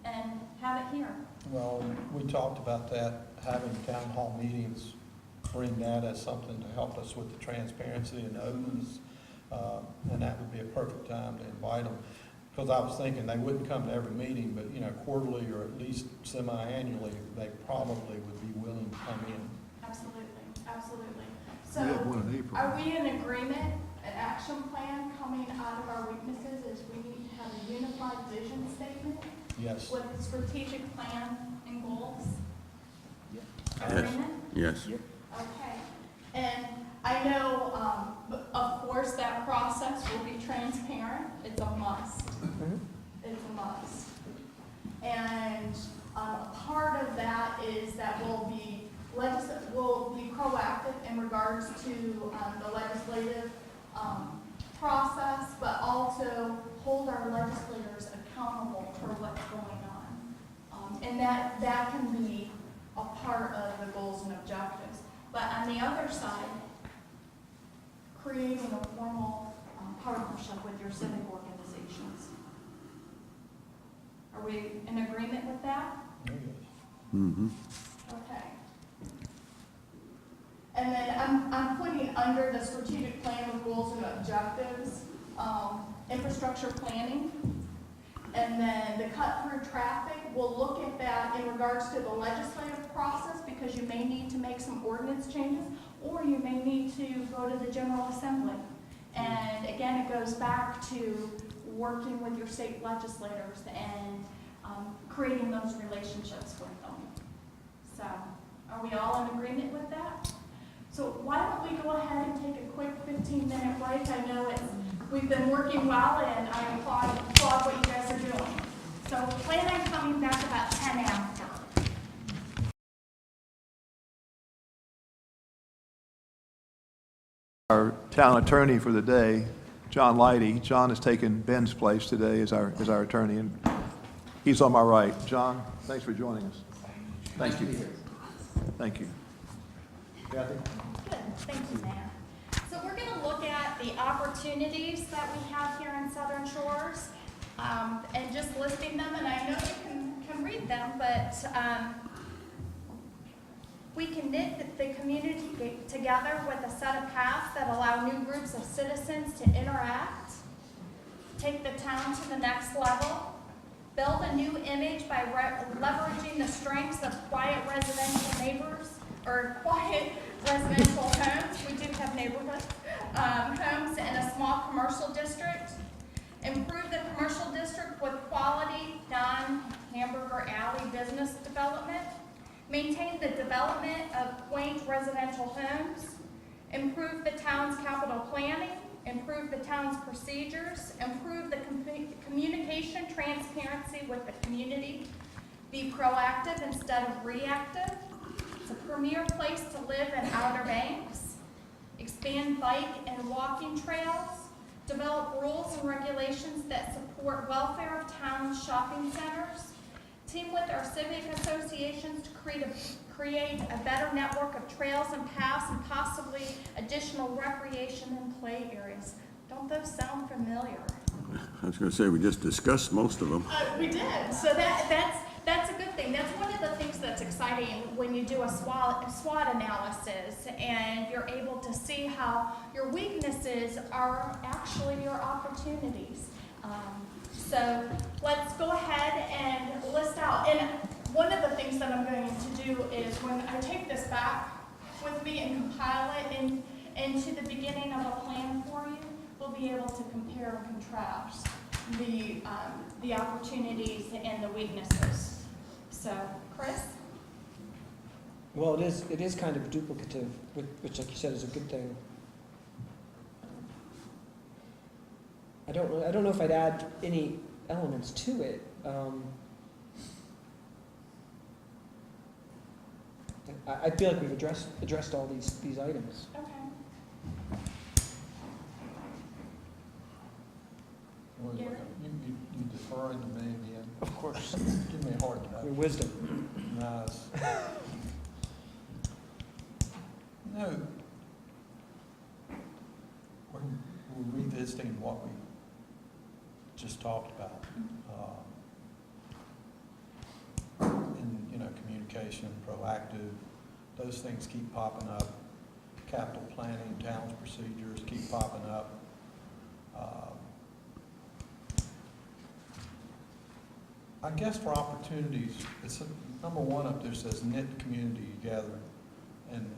and have it here. Well, we talked about that, having town hall meetings, bring that as something to help us with the transparency and openness, and that would be a perfect time to invite them. Because I was thinking they wouldn't come to every meeting, but, you know, quarterly or at least semi-annually, they probably would be willing to come in. Absolutely. We have one in So, April. are we in agreement, an action plan coming out of our weaknesses is we need to have a unified vision statement Yes. with a strategic plan and goals? Yes. Agreement? Yes. Okay, and I know, of course, that process will be transparent, it's a must. It's a must. And part of that is that we'll be proactive in regards to the legislative process, but also hold our legislators accountable for what's going on. And that can be a part of the goals and objectives. But on the other side, creating a formal partnership with your civic organizations. Are we in agreement with that? Mm-hmm. Okay. And then I'm putting under the strategic plan with goals and objectives, infrastructure planning. And then the cut through traffic, we'll look at that in regards to the legislative process because you may need to make some ordinance changes or you may need to go to the General Assembly. And again, it goes back to working with your state legislators and creating those relationships with them. So, are we all in agreement with that? So why don't we go ahead and take a quick 15-minute break? I know we've been working well, and I applaud what you guys are doing. So plan on coming back about 10 after. Our town attorney for the day, John Leidy. John has taken Ben's place today as our attorney, and he's on my right. John, thanks for joining us. Thank you. Thank you. Kathy? Good. Thank you, Mayor. So we're going to look at the opportunities that we have here in Southern Shores, and just listing them, and I know you can read them, but we can knit the community together with a set of paths that allow new groups of citizens to interact, take the town to the next level, build a new image by leveraging the strengths of quiet residential neighbors, or quiet residential homes. We do have neighborhood homes in a small commercial district. Improve the commercial district with quality, non-Hamburger Alley business development. Maintain the development of quaint residential homes. Improve the town's capital planning. Improve the town's procedures. Improve the communication transparency with the community. Be proactive instead of reactive. It's a premier place to live in Outer Banks. Expand bike and walking trails. Develop rules and regulations that support welfare of town shopping centers. Team with our civic associations to create a better network of trails and paths and possibly additional recreation and play areas. Don't those sound familiar? I was going to say, we just discussed most of them. We did. So that's a good thing. That's one of the things that's exciting when you do a SWOT analysis and you're able to see how your weaknesses are actually your opportunities. So let's go ahead and list out. And one of the things that I'm going to do is when I take this back with me and compile it into the beginning of a plan for you, we'll be able to compare and contrast the opportunities and the weaknesses. So, Chris? Well, it is kind of duplicative, which, like you said, is a good thing. I don't know if I'd add any elements to it. I feel like we've addressed all these items. Okay. Well, Gary? you deferring to me again? Of course. Give me a heart attack. Your wisdom. Nice. No, we're revisiting what we just talked about. And, communication, proactive, those things keep popping up. Capital planning, town's procedures keep popping up. I guess for opportunities, it's number one up there says knit the community together.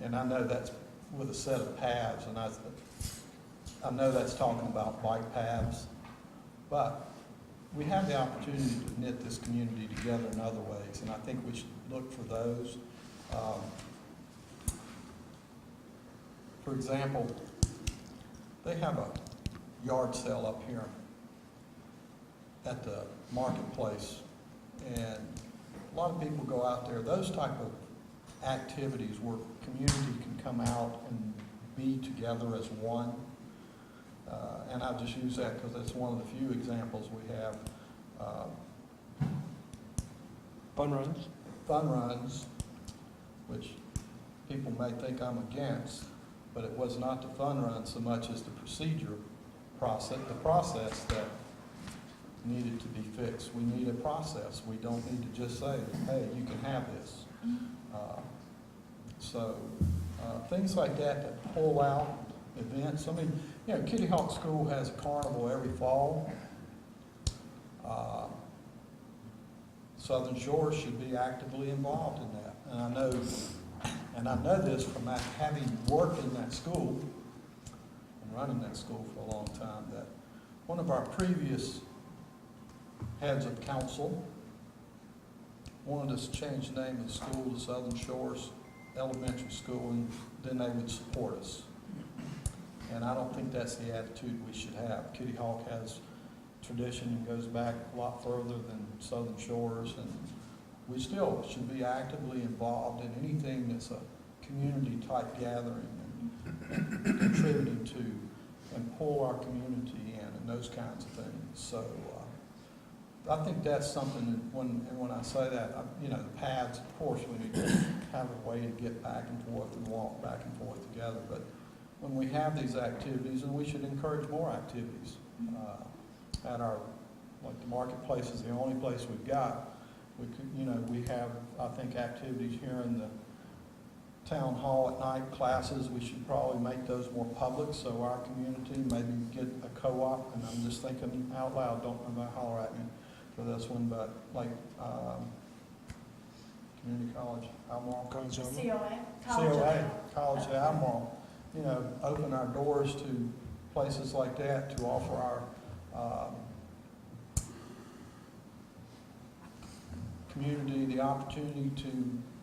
And I know that's with a set of paths, and I know that's talking about bike paths, but we have the opportunity to knit this community together in other ways, and I think we should look for those. For example, they have a yard sale up here at the marketplace, and a lot of people go out there. Those type of activities where community can come out and be together as one. And I'll just use that because that's one of the few examples we have. Fun runs. Fun runs, which people may think I'm against, but it was not the fun run so much as the procedure process, the process that needed to be fixed. We need a process. We don't need to just say, hey, you can have this. Things like that pull out events. I mean, Kitty Hawk School has a carnival every fall. Southern Shores should be actively involved in that. And I know this from having worked in that school and running that school for a long time, that one of our previous heads of council wanted us to change the name of the school to Southern Shores Elementary School, and then they would support us. And I don't think that's the attitude we should have. Kitty Hawk has tradition and goes back a lot further than Southern Shores, and we still should be actively involved in anything that's a community-type gathering and contributing to and pull our community in and those kinds of things. So I think that's something that when I say that, you know, the paths, of course, we need to have a way to get back and forth and walk back and forth together. But when we have these activities, and we should encourage more activities at our, like the marketplace is the only place we've got. We could, you know, we have, I think, activities here in the town hall at night, classes. We should probably make those more public so our community maybe get a co-op. And I'm just thinking out loud, don't nobody holler at me for this one, but like community college, Albemarle. COA. College at Albemarle. You know, open our doors to places like that to offer our community the opportunity to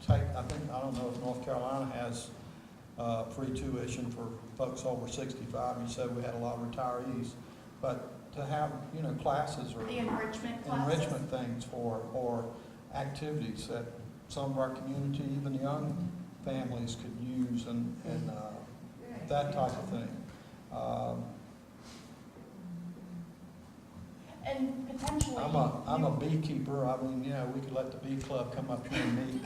take, I don't know if North Carolina has free tuition for folks over 65. You said we had a lot of retirees, but to have, you know, classes or The enrichment classes. enrichment things or activities that some of our community, even young families could use and that type of thing. And potentially. I'm a beekeeper. I mean, you know, we could let the bee club come up here and meet.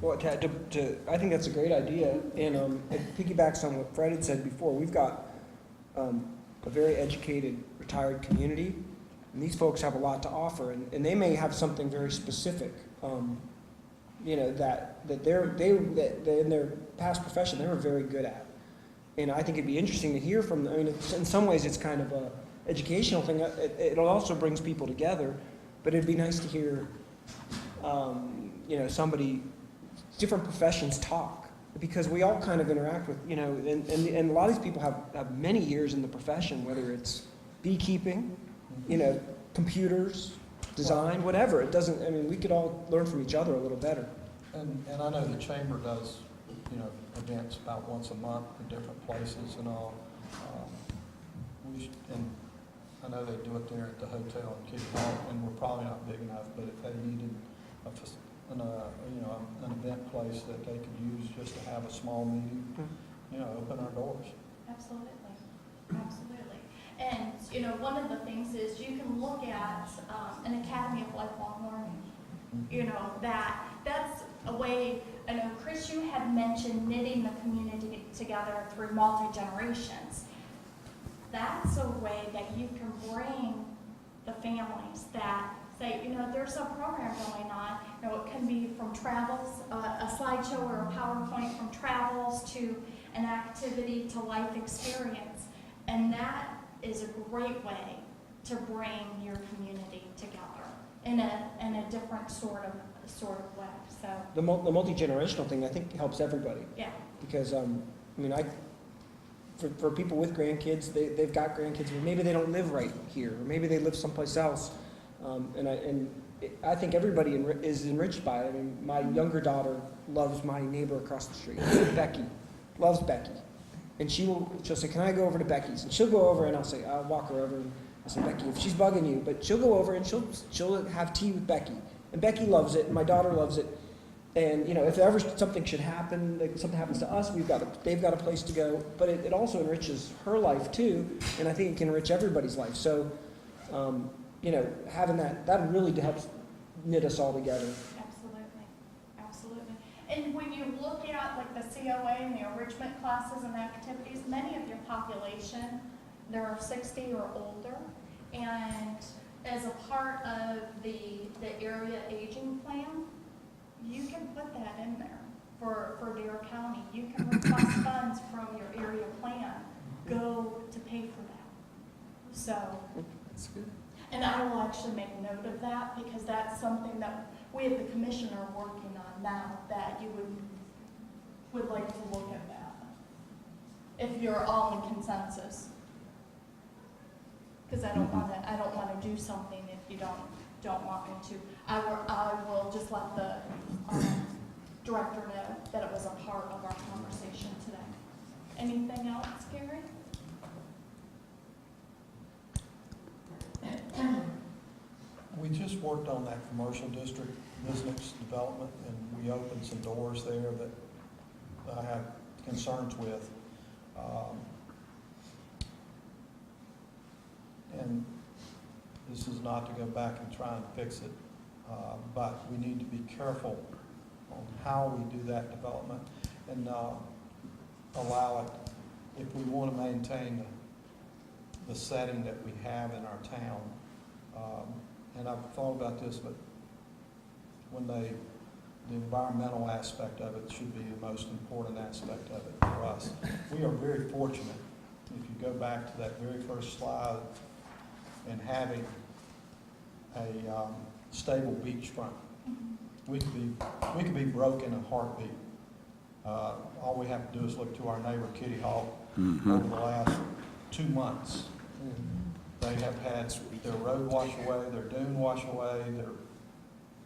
Well, I think that's a great idea, and it piggybacks on what Fred had said before. We've got a very educated, retired community, and these folks have a lot to offer, and they may have something very specific, you know, that in their past profession they were very good at. And I think it'd be interesting to hear from them. I mean, in some ways it's kind of a educational thing. It also brings people together, but it'd be nice to hear, you know, different professions talk, because we all kind of interact with, you know, and a lot of these people have many years in the profession, whether it's beekeeping, you know, computers, design, whatever. It doesn't, I mean, we could all learn from each other a little better. And I know the chamber does, you know, events about once a month in different places and all. And I know they do it there at the hotel in Kitty Hawk, and we're probably not big enough, but if they needed an event place that they could use just to have a small meeting, you know, open our doors. Absolutely, absolutely. And, you know, one of the things is you can look at an Academy of Lifelong Learning. You know, that's a way, I know, Chris, you had mentioned knitting the community together through multi-generations. That's a way that you can bring the families that say, you know, there's a program going on. You know, it can be from travels, a slideshow or a PowerPoint from travels to an activity to life experience. And that is a great way to bring your community together in a different sort of way. So The multi-generational thing, I think, helps everybody. yeah. Because, I mean, for people with grandkids, they've got grandkids, but maybe they don't live right here, or maybe they live someplace else. I think everybody is enriched by it. I mean, my younger daughter loves my neighbor across the street, Becky, loves Becky. And she'll say, can I go over to Becky's? And she'll go over, and I'll walk her over, and I'll say, Becky, if she's bugging you, but she'll go over and she'll have tea with Becky. And Becky loves it, and my daughter loves it. And, you know, if ever something should happen, like something happens to us, they've got a place to go. But it also enriches her life too, and I think it can enrich everybody's life. So, you know, having that really helps knit us all together. Absolutely, absolutely. And when you look at like the COA and the enrichment classes and activities, many of your population, they're 60 or older, and as a part of the area aging plan, you can put that in there for Dare County. You can request funds from your area plan, go to pay for that. So. That's good. And I will actually make note of that, because that's something that we at the commission are working on now, that you would like to look at that, if you're all in consensus. Because I don't want to do something if you don't want me to. I will just let the director know that it was a part of our conversation today. Anything else, Gary? We just worked on that commercial district business development, and we opened some doors there that I have concerns with. And This is not to go back and try and fix it, but we need to be careful on how we do that development and allow it, if we want to maintain the setting that we have in our town. And I've thought about this, but when the environmental aspect of it should be the most important aspect of it for us. We are very fortunate, if you go back to that very first slide, in having a stable beachfront. We could be broke in a heartbeat. All we have to do is look to our neighbor Kitty Hawk over the last 2 months. They have had their road wash away, their dune wash away, their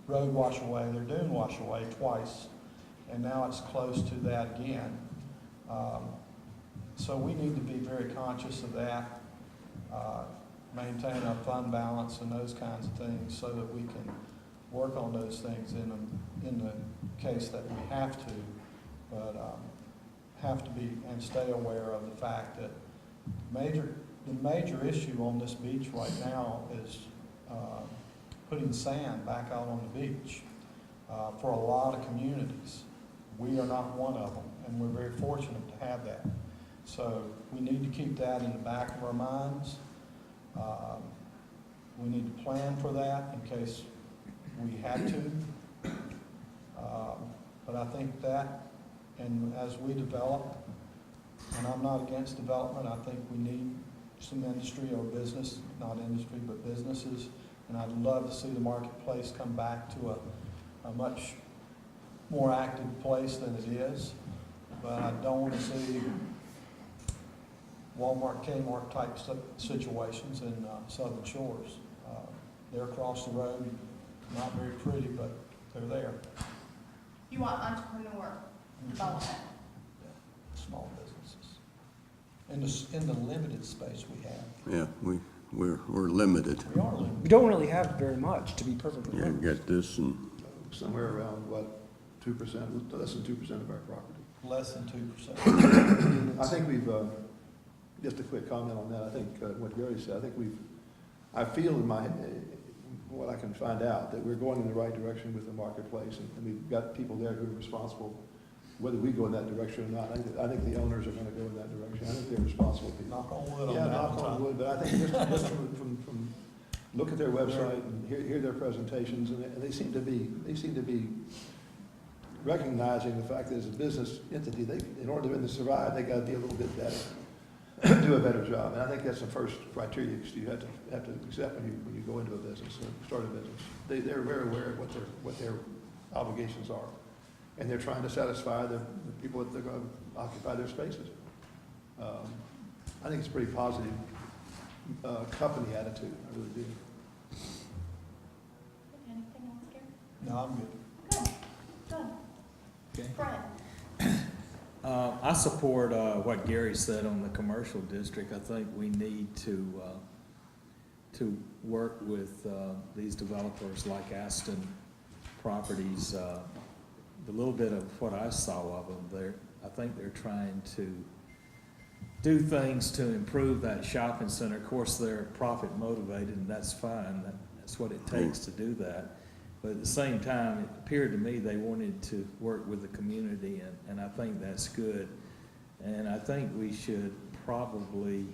road wash away, their dune wash away twice, and now it's close to that again. So we need to be very conscious of that, maintain our fund balance and those kinds of things so that we can work on those things in the case that we have to, but have to be and stay aware of the fact that the major issue on this beach right now is putting sand back out on the beach for a lot of communities. We are not one of them, and we're very fortunate to have that. So we need to keep that in the back of our minds. We need to plan for that in case we had to. But I think that, and as we develop, and I'm not against development, I think we need some industry or business, not industry, but businesses. And I'd love to see the marketplace come back to a much more active place than it is. But I don't want to see Walmart, Kmart type situations in Southern Shores. They're across the road, not very pretty, but they're there. You want entrepreneur development? Small businesses. In the limited space we have. Yeah, we're limited. We are limited. We don't really have very much, to be perfectly Yeah, honest. get this and, Somewhere around, what, 2%, less than 2% of our property. Less than 2%. I think we've, just a quick comment on that, I think what Gary said, I feel in what I can find out, that we're going in the right direction with the marketplace, and we've got people there who are responsible, whether we go in that direction or not. I think the owners are going to go in that direction. I think they're responsible people. Knock on wood on Yeah, that knock one. on wood, but I think just from look at their website and hear their presentations, and they seem to be recognizing the fact that as a business entity, in order for them to survive, they got to be a little bit better, do a better job. And I think that's the first criteria you have to accept when you go into a business or start a business. They're very aware of what their obligations are, and they're trying to satisfy the people that they're going to occupy their spaces. I think it's a pretty positive company attitude. I really do. Anything else, Gary? No, I'm good. Good. Okay. Brian? I support what Gary said on the commercial district. I think we need to work with these developers like Aston Properties. The little bit of what I saw of them, I think they're trying to do things to improve that shopping center. Of course, they're profit motivated, and that's fine. That's what it takes to do that. But at the same time, it appeared to me they wanted to work with the community, and I think that's good. And I think we should probably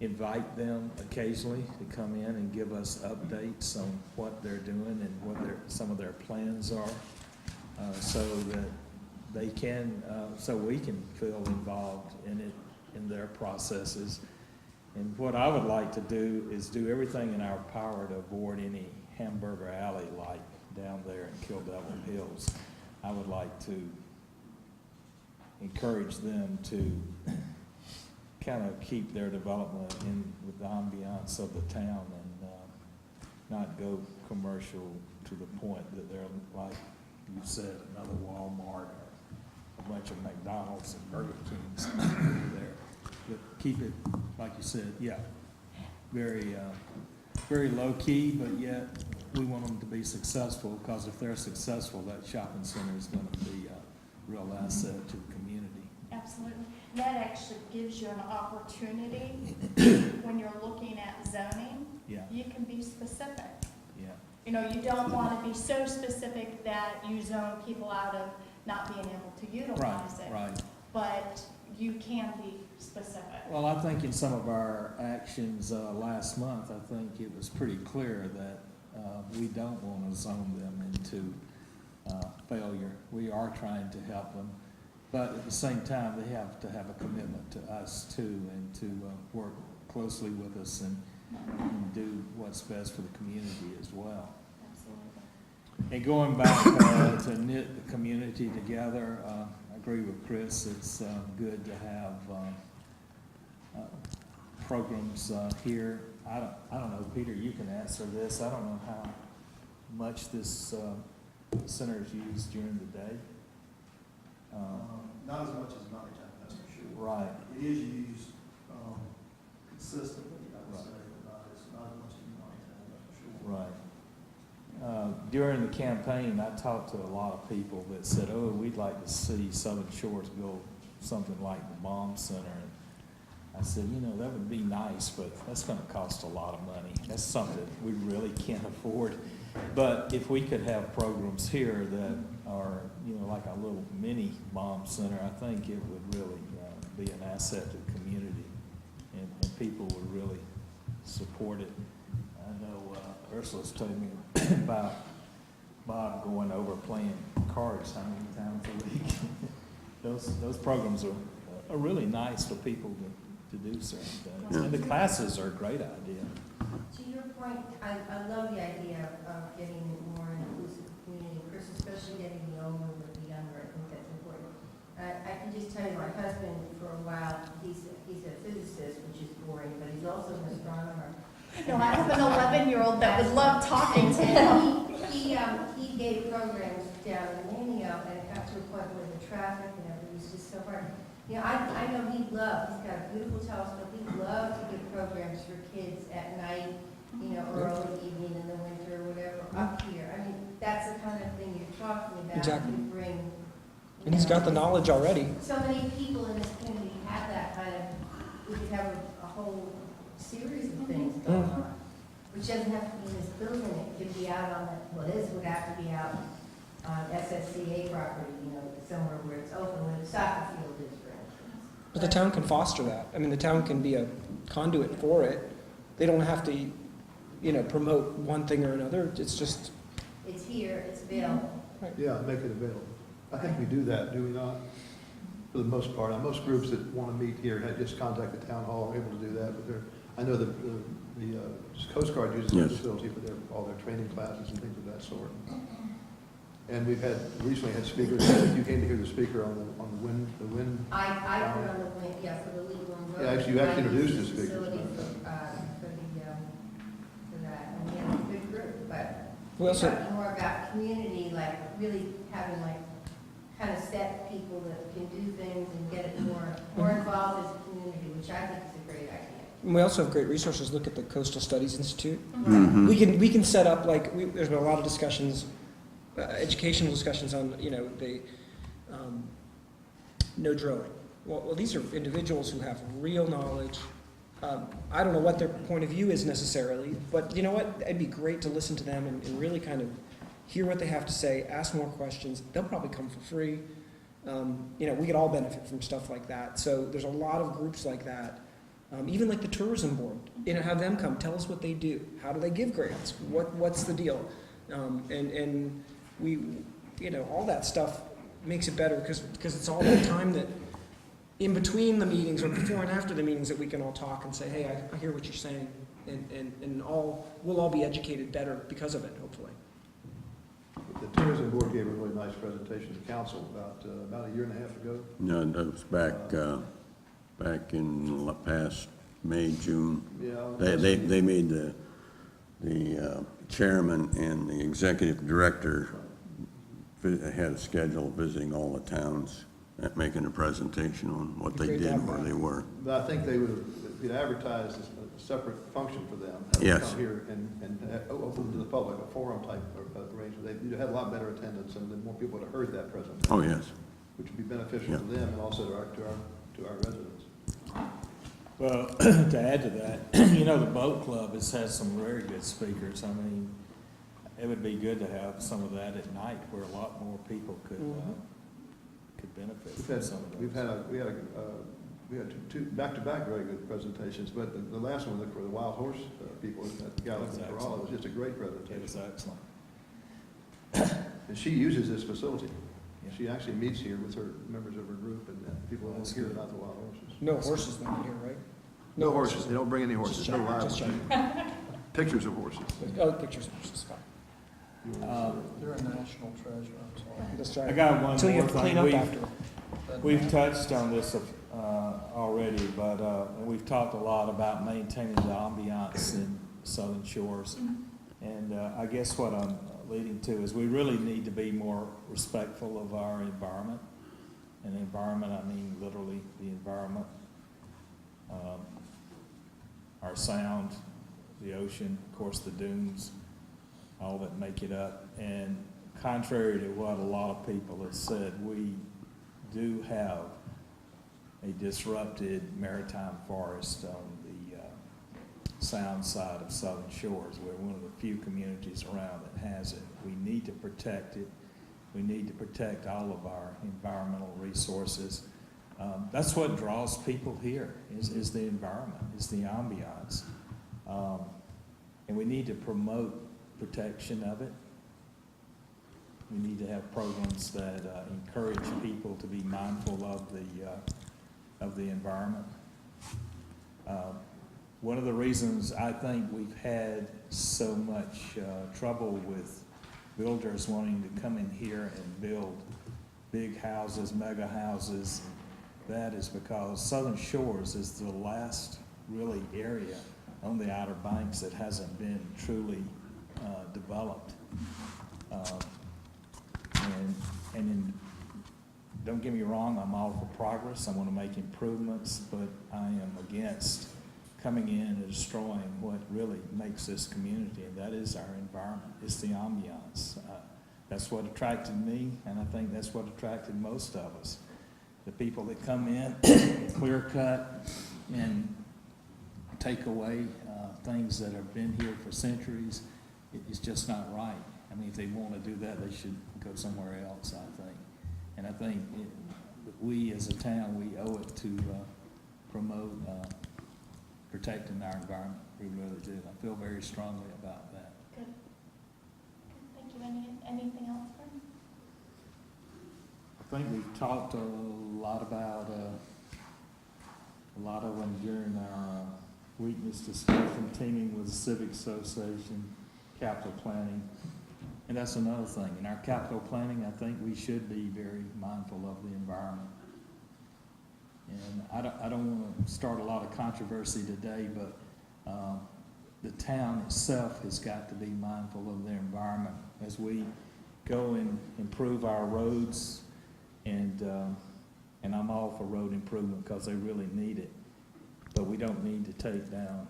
invite them occasionally to come in and give us updates on what they're doing and what some of their plans are, so that they can, so we can feel involved in it, in their processes. And what I would like to do is do everything in our power to avoid any Hamburger Alley like down there in Kill Devil Hills. I would like to encourage them to kind of keep their development in with the ambiance of the town and not go commercial to the point that they're, like you said, another Walmart or a bunch of McDonald's and Burger Kings there. But keep it, like you said, yeah, very, very low key, but yet we want them to be successful, because if they're successful, that shopping center is going to be a real asset to the community. Absolutely. That actually gives you an opportunity when you're looking at zoning. Yeah. You you can be specific. Yeah. You know, you don't want to be so specific that you zone people out of not being able to utilize it. Right. But you can be specific. Well, I think in some of our actions last month, I think it was pretty clear that we don't want to zone them into failure. We are trying to help them, but at the same time, they have to have a commitment to us too, and to work closely with us and do what's best for the community as well. Absolutely. And going back to knit the community together, I agree with Chris. It's good to have programs here. I don't know, Peter, you can answer this. I don't know how much this center is used during the day. Not as much as nighttime, that's for sure. Right. It is used consistently, I would say, but not as much as nighttime, that's for sure. Right. During the campaign, I talked to a lot of people that said, oh, we'd like to see Southern Shores go something like the Bomb Center. And I said, you know, that would be nice, but that's going to cost a lot of money. That's something we really can't afford. But if we could have programs here that are, you know, like a little mini Bomb Center, I think it would really be an asset to the community, and people would really support it. I know Ursula's told me about Bob going over playing cards how many times a week. Those programs are really nice for people to do certain things. And the classes are a great idea. To your point, I love the idea of getting more inclusive community, Chris, especially getting the older with the younger. I think that's important. I can just tell you, my husband, for a while, he's a physicist, which is boring, but he's also an astronomer. No, I have an 11-year-old that would love talking to him. He gave programs down in Manio, and it got to a point where the traffic and everything was just so hard. You know, I know he's got a beautiful telescope, he'd love to give programs for kids at night, you know, early evening in the winter, whatever, up here. I mean, that's the kind of thing you're talking about. Exactly. You bring, And he's got the knowledge already. so many people in this community have that kind of, we could have a whole series of things going on, which doesn't have to be in this building, it could be out on the, well, this would have to be out on SSCA property, you know, somewhere where it's open, where the soccer field is, for instance. But the town can foster that. I mean, the town can be a conduit for it. They don't have to, you know, promote one thing or another. It's just, It's here, it's available. Yeah, make it available. I think we do that, do we not? For the most part. Most groups that want to meet here had just contact the town hall, are able to do that, but I know the Coast Guard uses the Yes. facility for all their training classes and things of that sort. And we've recently had speakers, you came to hear the speaker on the wind. I put on the wind, yeah, for the legal and road. Yeah, actually, you actually introduced the speakers. Facility for that, and we have a good group, but We we're also- talking more about community, like really having like kind of set people that can do things and get it more involved as a community, which I think is a great idea. we also have great resources. Look at the Coastal Studies Institute. Mhm. We can set up, like, there's been a lot of discussions, educational discussions on, you know, the no drilling. Well, these are individuals who have real knowledge. I don't know what their point of view is necessarily, but you know what? It'd be great to listen to them and really kind of hear what they have to say, ask more questions. They'll probably come for free. You know, we could all benefit from stuff like that. So there's a lot of groups like that. Even like the tourism board, you know, have them come, tell us what they do. How do they give grants? What's the deal? And we, you know, all that stuff makes it better because it's all the time that in between the meetings or before and after the meetings that we can all talk and say, hey, I hear what you're saying. And we'll all be educated better because of it, hopefully. The tourism board gave a really nice presentation to council about a year and a half ago. No, that was back in past May, June. Yeah. They made the chairman and the executive director had a schedule visiting all the towns, making a presentation on what they did, where they were. But I think they would have advertised as a separate function for them. Yes. Come here and open to the public, a forum type of arrangement. You'd have a lot better attendance and then more people would have heard that presentation. Oh, yes. Which would be beneficial to them and also to our residents. Well, to add to that, you know, the boat club has had some very good speakers. I mean, it would be good to have some of that at night where a lot more people could benefit from some of those. We had two back-to-back very good presentations, but the last one for the wild horse people, that Gallatin for All, it was just a great presentation. It was excellent. And she uses this facility. She actually meets here with her members of her group and people want to hear about the wild horses. No horses down here, right? No horses, they don't bring any horses, no live Just ones. Pictures of horses. Oh, pictures of horses, fine. They're a national treasure, I'm sorry. That's right. I got one Until you more have to clean thing. up after. We've touched on this already, but we've talked a lot about maintaining the ambiance in Southern Shores. And I guess what I'm leading to is we really need to be more respectful of our environment. And environment, I mean literally the environment. Our sound, the ocean, of course the dunes, all that make it up. And contrary to what a lot of people have said, we do have a disrupted maritime forest on the sound side of Southern Shores. We're one of the few communities around that has it. We need to protect it. We need to protect all of our environmental resources. That's what draws people here, is the environment, is the ambiance. And we need to promote protection of it. We need to have programs that encourage people to be mindful of the environment. One of the reasons I think we've had so much trouble with builders wanting to come in here and build big houses, mega houses, that is because Southern Shores is the last really area on the Outer Banks that hasn't been truly developed. Don't get me wrong, I'm all for progress. I want to make improvements, but I am against coming in and destroying what really makes this community, and that is our environment. It's the ambiance. That's what attracted me, and I think that's what attracted most of us. The people that come in, clear cut, and take away things that have been here for centuries, it's just not right. I mean, if they want to do that, they should go somewhere else, I think. And I think we as a town, we owe it to promote protecting our environment. We really do. I feel very strongly about that. Good. Thank you. Anything else, Brian? I think we've talked a lot about a lot of them during our weakness discussion, teaming with the Civic Association, capital planning. And that's another thing. In our capital planning, I think we should be very mindful of the environment. And I don't want to start a lot of controversy today, but the town itself has got to be mindful of their environment as we go and improve our roads. And I'm all for road improvement because they really need it. But we don't need to take down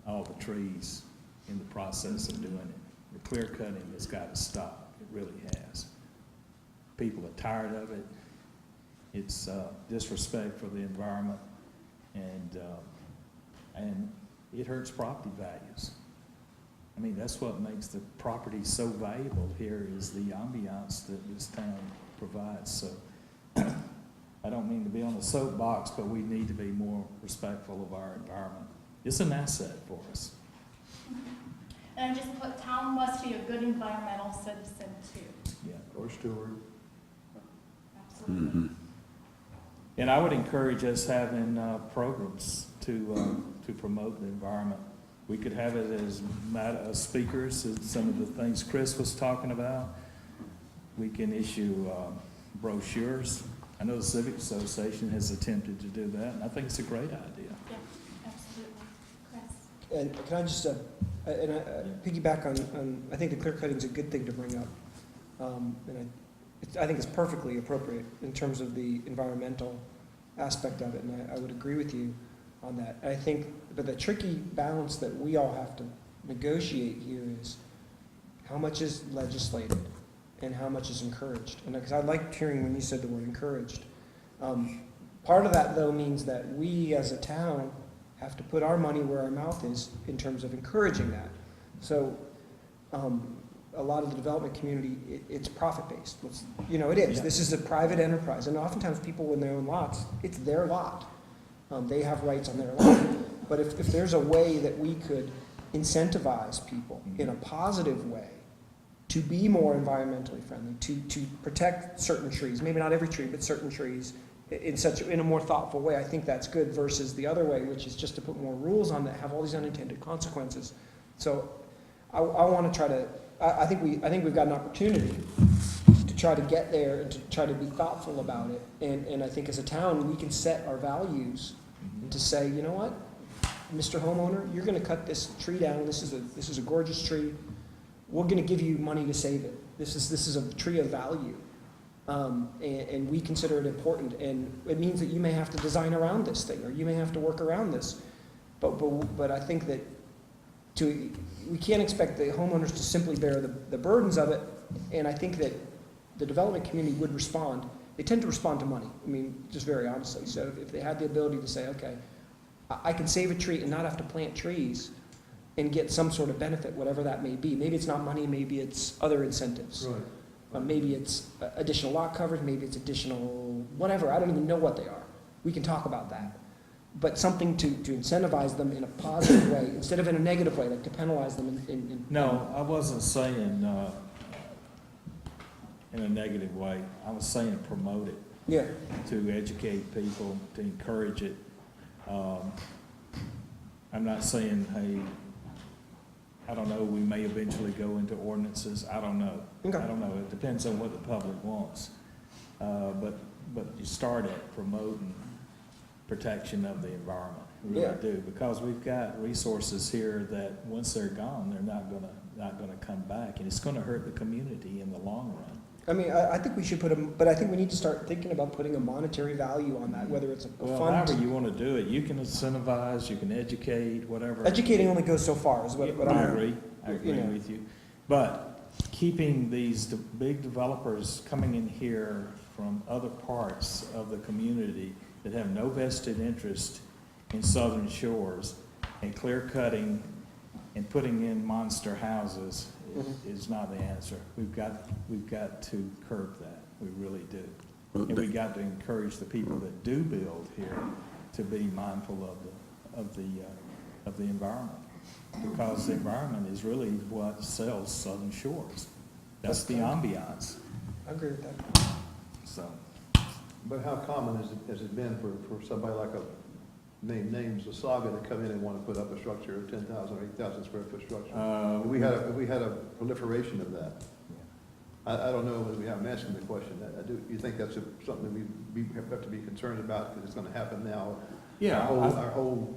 all the trees in the process of doing it. The clear cutting has got to stop. It really has. People are tired of it. It's disrespect for the environment, and it hurts property values. I mean, that's what makes the property so valuable here is the ambiance that this town provides. So I don't mean to be on a soapbox, but we need to be more respectful of our environment. It's an asset for us. And I just put, town must be a good environmental citizen too. Yeah. Or steward. Absolutely. And I would encourage us having programs to promote the environment. We could have it as speakers, as some of the things Chris was talking about. We can issue brochures. I know the Civic Association has attempted to do that, and I think it's a great idea. Yeah, absolutely. Chris? And can I just, piggyback on, I think the clear cutting is a good thing to bring up. I think it's perfectly appropriate in terms of the environmental aspect of it, and I would agree with you on that. I think, but the tricky balance that we all have to negotiate here is how much is legislated and how much is encouraged. And because I liked hearing when you said the word encouraged. Part of that, though, means that we as a town have to put our money where our mouth is in terms of encouraging that. So, a lot of the development community, it's profit-based. You know, it is. Yeah. This is a private enterprise, and oftentimes people, when they own lots, it's their lot. They have rights on their lot. But if there's a way that we could incentivize people in a positive way to be more environmentally friendly, to protect certain trees, maybe not every tree, but certain trees, in a more thoughtful way, I think that's good, versus the other way, which is just to put more rules on that have all these unintended consequences. So I want to try to, I think we've got an opportunity to try to get there and to try to be thoughtful about it. And I think as a town, we can set our values to say, you know what, Mr. Homeowner, you're going to cut this tree down. This is a gorgeous tree. We're going to give you money to save it. This is a tree of value. And we consider it important, and it means that you may have to design around this thing, or you may have to work around this. But I think that we can't expect the homeowners to simply bear the burdens of it, and I think that the development community would respond. They tend to respond to money, I mean, just very honestly. So if they had the ability to say, okay, I can save a tree and not have to plant trees and get some sort of benefit, whatever that may be. Maybe it's not money, maybe it's other incentives. Right. Maybe it's additional lot coverage, maybe it's additional whatever, I don't even know what they are. We can talk about that. But something to incentivize them in a positive way, instead of in a negative way, like to penalize them in. No, I wasn't saying in a negative way. I was saying promote it. Yeah. To educate people, to encourage it. I'm not saying, hey, I don't know, we may eventually go into ordinances. I don't know. Okay. I don't know. It depends on what the public wants. But you start at promoting protection of the environment. We really do, because we've got resources here that once they're gone, they're not gonna come back, and it's gonna hurt the community in the long run. I mean, I think we should but I think we need to start thinking about putting a monetary value on that, whether it's a Well, fund. however you want to do it, you can incentivize, you can educate, whatever. Educating only goes so far, is what I I'm. agree with you. But keeping these big developers coming in here from other parts of the community that have no vested interest in Southern Shores and clear cutting and putting in monster houses is not the answer. We've got to curb that. We really do. And we've got to encourage the people that do build here to be mindful of the environment, because the environment is really what sells Southern Shores. That's the ambiance. I agree with that. So. But how common has it been for somebody like names the Saga to come in and want to put up a structure of 10,000 or 8,000 square foot structure? We had a proliferation of that. I don't know whether I'm asking the question. You think that's something that we have to be concerned about because it's going to happen now? Yeah. Our whole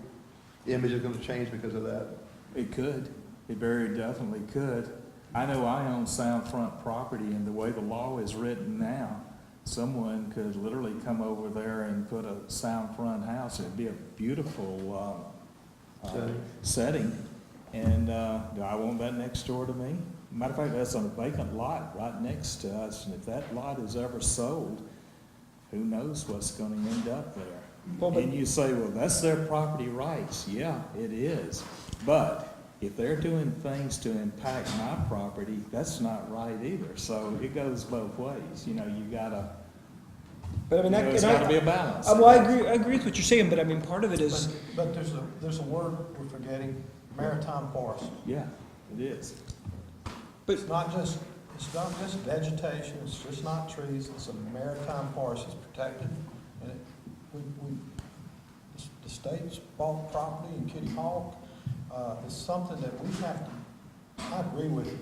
image is going to change because of that? It could. It very definitely could. I know I own Soundfront property, and the way the law is written now, someone could literally come over there and put a Soundfront house. It'd be a beautiful setting. And do I want that next door to me? Matter of fact, that's a vacant lot right next to us. And if that lot is ever sold, who knows what's going to end up there? Well, And you say, well, that's their property rights. Yeah, it is. But if they're doing things to impact my property, that's not right either. So it goes both ways. You know, you gotta. But I mean, There's got to be a balance. Well, I agree with what you're saying, but I mean, part of it is. But there's a word we're forgetting, maritime forest. Yeah, it is. But it's not just vegetation, it's just not trees, it's a maritime forest, it's protected. And the state's bought property in Kitty Hawk. It's something that we have to, I agree with you,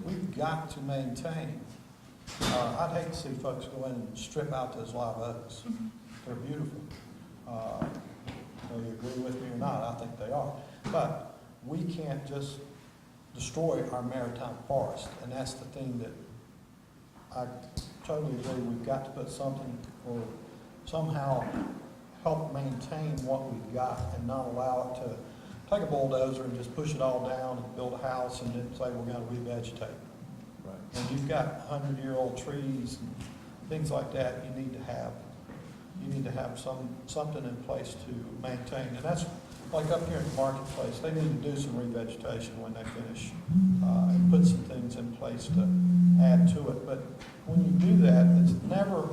we've got to maintain. I'd hate to see folks go in and strip out those live oaks. They're beautiful. Whether you agree with me or not, I think they are. But we can't just destroy our maritime forest, and that's the thing that I totally agree. We've got to put something or somehow help maintain what we've got and not allow it to take a bulldozer and just push it all down and build a house and then say we're going to revegetate. Right. And you've got 100-year-old trees and things like that. You need to have something in place to maintain, and that's like up here in the marketplace, they need to do some revegetation when they finish, and put some things in place to add to it. But when you do that, it's never,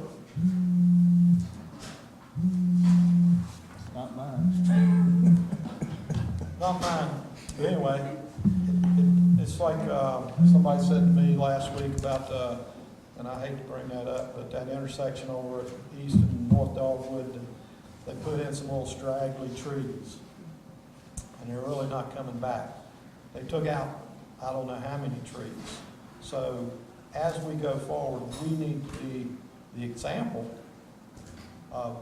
Not mine. not mine. But anyway, it's like, somebody said to me last week about, and I hate to bring that up, but that intersection over at East and North Dogwood, they put in some little straggly trees, and they're really not coming back. They took out, I don't know how many trees. So as we go forward, we need to be the example of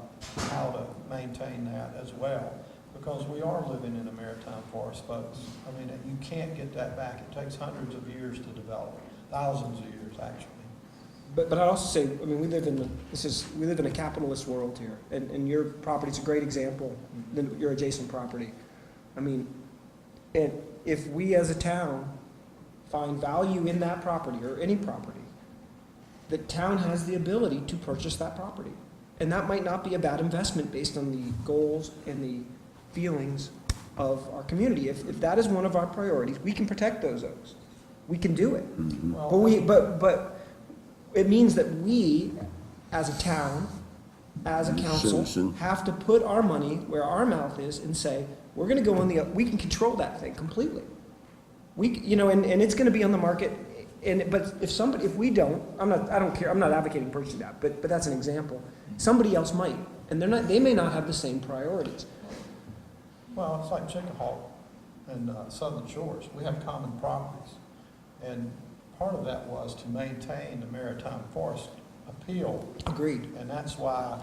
how to maintain that as well, because we are living in a maritime forest, folks. I mean, you can't get that back. It takes hundreds of years to develop, thousands of years, actually. But I'd also say, I mean, we live in a capitalist world here, and your property's a great example, your adjacent property. I mean, and if we as a town find value in that property, or any property, the town has the ability to purchase that property. And that might not be a bad investment based on the goals and the feelings of our community. If that is one of our priorities, we can protect those oaks. We can do it. But it means that we, as a town, as a council, Citizen. have to put our money where our mouth is and say, we're gonna go we can control that thing completely. And it's gonna be on the market, but if we don't, I don't care, I'm not advocating purchasing that, but that's an example. Somebody else might, and they may not have the same priorities. Well, it's like Chickahawk and Southern Shores. We have common properties. And part of that was to maintain the maritime forest appeal. Agreed. And that's why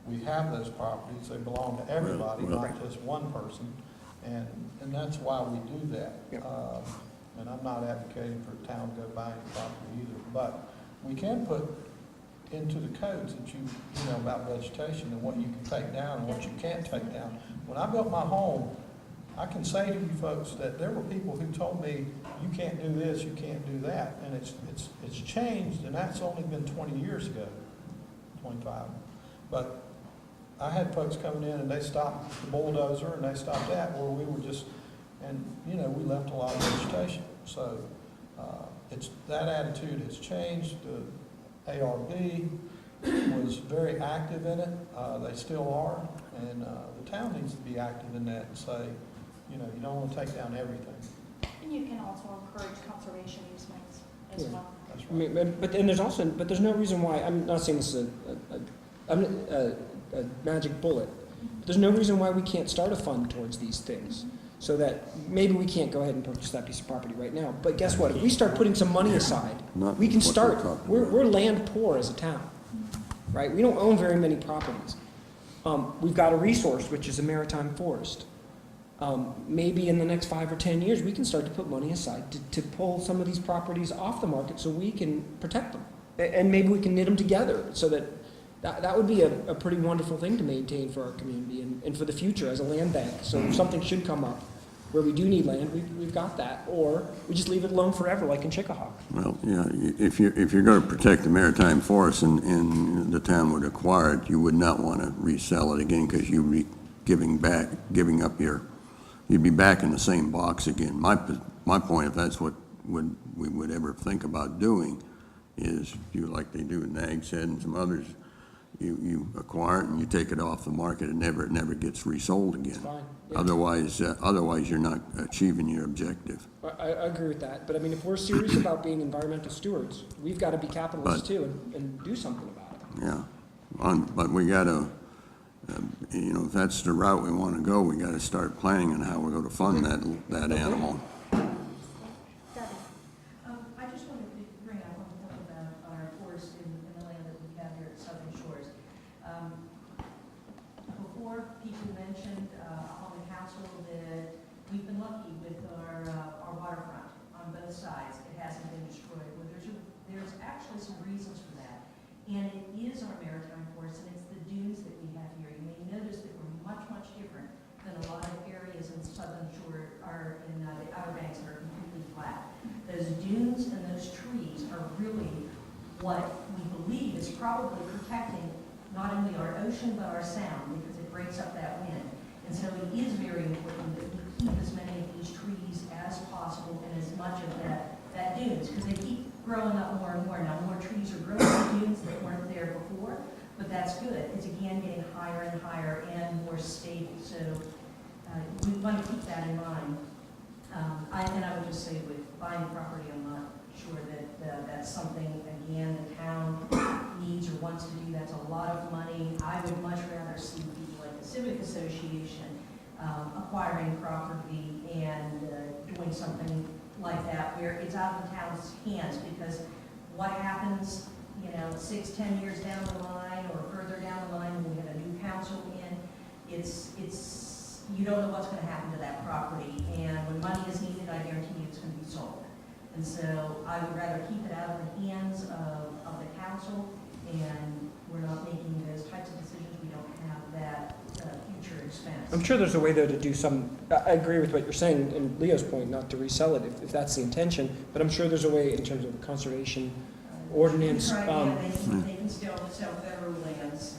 we have those properties. They belong to everybody, not just one person. And that's why we do that. And I'm not advocating for the town to go buy any property either. But we can put into the codes that you know about vegetation and what you can take down and what you can't take down. When I built my home, I can say to you folks that there were people who told me, you can't do this, you can't do that. And it's changed, and that's only been 20 years ago, 25. But I had folks coming in and they stopped the bulldozer and they stopped that where we were just, and we left a lot of vegetation. So that attitude has changed. The ARB was very active in it. They still are. And the town needs to be active in that and say, you don't want to take down everything. And you can also encourage conservation easements as well. That's right. I mean, but there's no reason why, I'm not saying this is a magic bullet. There's no reason why we can't start a fund towards these things, so that maybe we can't go ahead and purchase that piece of property right now. But guess what? If we start putting some money aside, we can start. We're land poor as a town, right? We don't own very many properties. We've got a resource, which is a maritime forest. Maybe in the next 5 or 10 years, we can start to put money aside to pull some of these properties off the market so we can protect them. And maybe we can knit them together so that would be a pretty wonderful thing to maintain for our community and for the future as a land bank. So if something should come up where we do need land, we've got that. Or we just leave it alone forever, like in Chickahawk. Well, yeah, if you're going to protect the maritime forest and the town would acquire it, you would not want to resell it again because you'd be you'd be back in the same box again. My point, if that's what we would ever think about doing, is like they do in Nags Head and some others, you acquire it and you take it off the market and it never gets resold again. Fine. Yeah. Otherwise you're not achieving your objective. I agree with that. But I mean, if we're serious about being environmental stewards, we've got to be capitalists too and do something about it. Yeah, but we got to, if that's the route we want to go, we got to start planning on how we're going to fund that animal. I just wanted to bring up one thing about our forest in the land that we have here at Southern Shores. Before, people mentioned on the council that we've been lucky with our waterfront on both sides. It hasn't been destroyed. Well, there's actually some reasons for that. And it is our maritime forest, and it's the dunes that we have here. You may notice that we're much, much different than a lot of areas in Southern Shore or in the Outer Banks that are completely flat. Those dunes and those trees are really what we believe is probably protecting not only our ocean but our sound, because it breaks up that wind. And so it is very important that we keep as many of these trees as possible and as much of that dunes, because they keep growing up more and more. Now, more trees are growing in dunes that weren't there before, but that's good. It's again getting higher and higher and more stable. So we want to keep that in mind. And I would just say with buying property, I'm not sure that that's something, again, the town needs or wants to do. That's a lot of money. I would much rather see people like the Civic Association acquiring property and doing something like that where it's out of the town's hands, because what happens, 6, 10 years down the line or further down the line when we have a new council in, you don't know what's going to happen to that property, and when money is needed, I guarantee you it's going to be sold. And so I would rather keep it out of the hands of the council, and we're not making those types of decisions. We don't have that future expense. I'm sure there's a way though to do some, I agree with what you're saying, and Leo's point, not to resell it if that's the intention, but I'm sure there's a way in terms of the conservation ordinance. Right, yeah, they can still sell federal lands,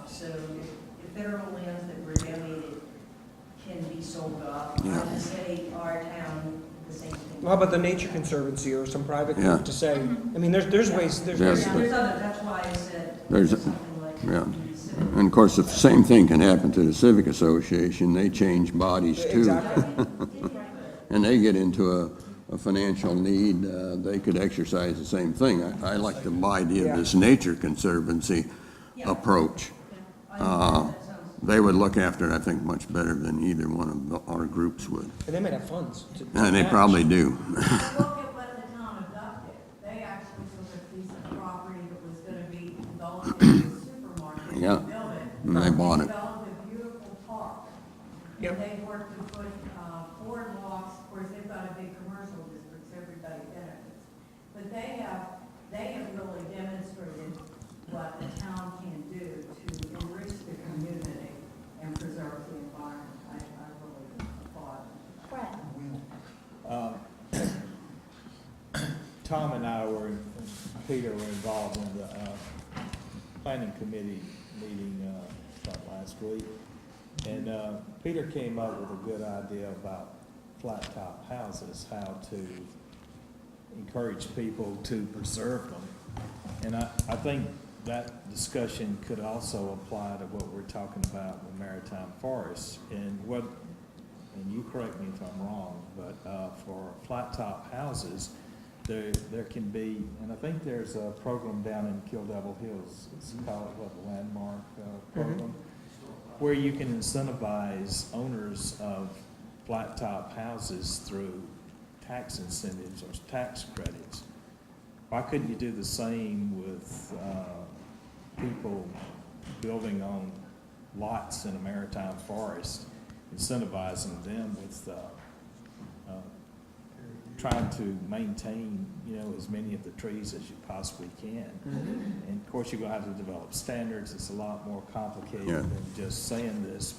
so if federal lands that were donated can be sold off, Yeah. the state, our town, the same thing. Well, how about the Nature Conservancy or some private Yeah. group to say, I mean, there's ways, there's Yeah. ways. Yeah, there's other, that's why I said There's- something like. yeah. the civic- And of course, the same thing can happen to the Civic Association. They change bodies too. Exactly. And they get into a financial need, they could exercise the same thing. I like the idea of this Nature Conservancy approach. They would look after it, I think, much better than either one of our groups would. And they might have funds to And they match. probably do. Look at what the town of Duck did. They actually took a piece of property that was gonna be developed into a supermarket and Yeah. built it. And they bought it. Developed a beautiful park. Yep. And they worked to put boardwalks, of course, they've got a big commercial district, so everybody benefits. But they have really demonstrated what the town can do to enrich the community and preserve the environment. I really applaud. Fred? Tom and I Peter were involved in the planning committee meeting last week. And Peter came up with a good idea about flat top houses, how to encourage people to preserve them. And I think that discussion could also apply to what we're talking about with maritime forests. And you correct me if I'm wrong, but for flat top houses, there can be, and I think there's a program down in Kill Devil Hills, it's called the Landmark program, where you can incentivize owners of flat top houses through tax incentives or tax credits. Why couldn't you do the same with people building on lots in a maritime forest, incentivizing them with trying to maintain, as many of the trees as you possibly can. And of course, you're gonna have to develop standards. It's a lot more complicated Yeah. than just saying this,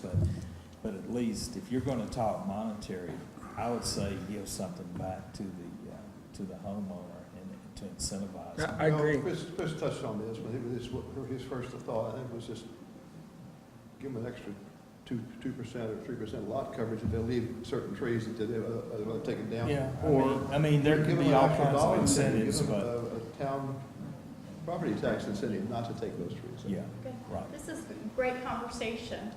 but at least if you're gonna talk monetary, I would say give something back to the homeowner and to incentivize them. I agree. Chris touched on this, but his first thought, I think, was just give them an extra 2% or 3% lot coverage if they leave certain trees that they're going to take them down. Yeah, Or I mean, there give could them be an all actual kinds of dollar incentive, incentives, give them but, a town property tax incentive not to take those trees. yeah, Okay. right. This is great conversation.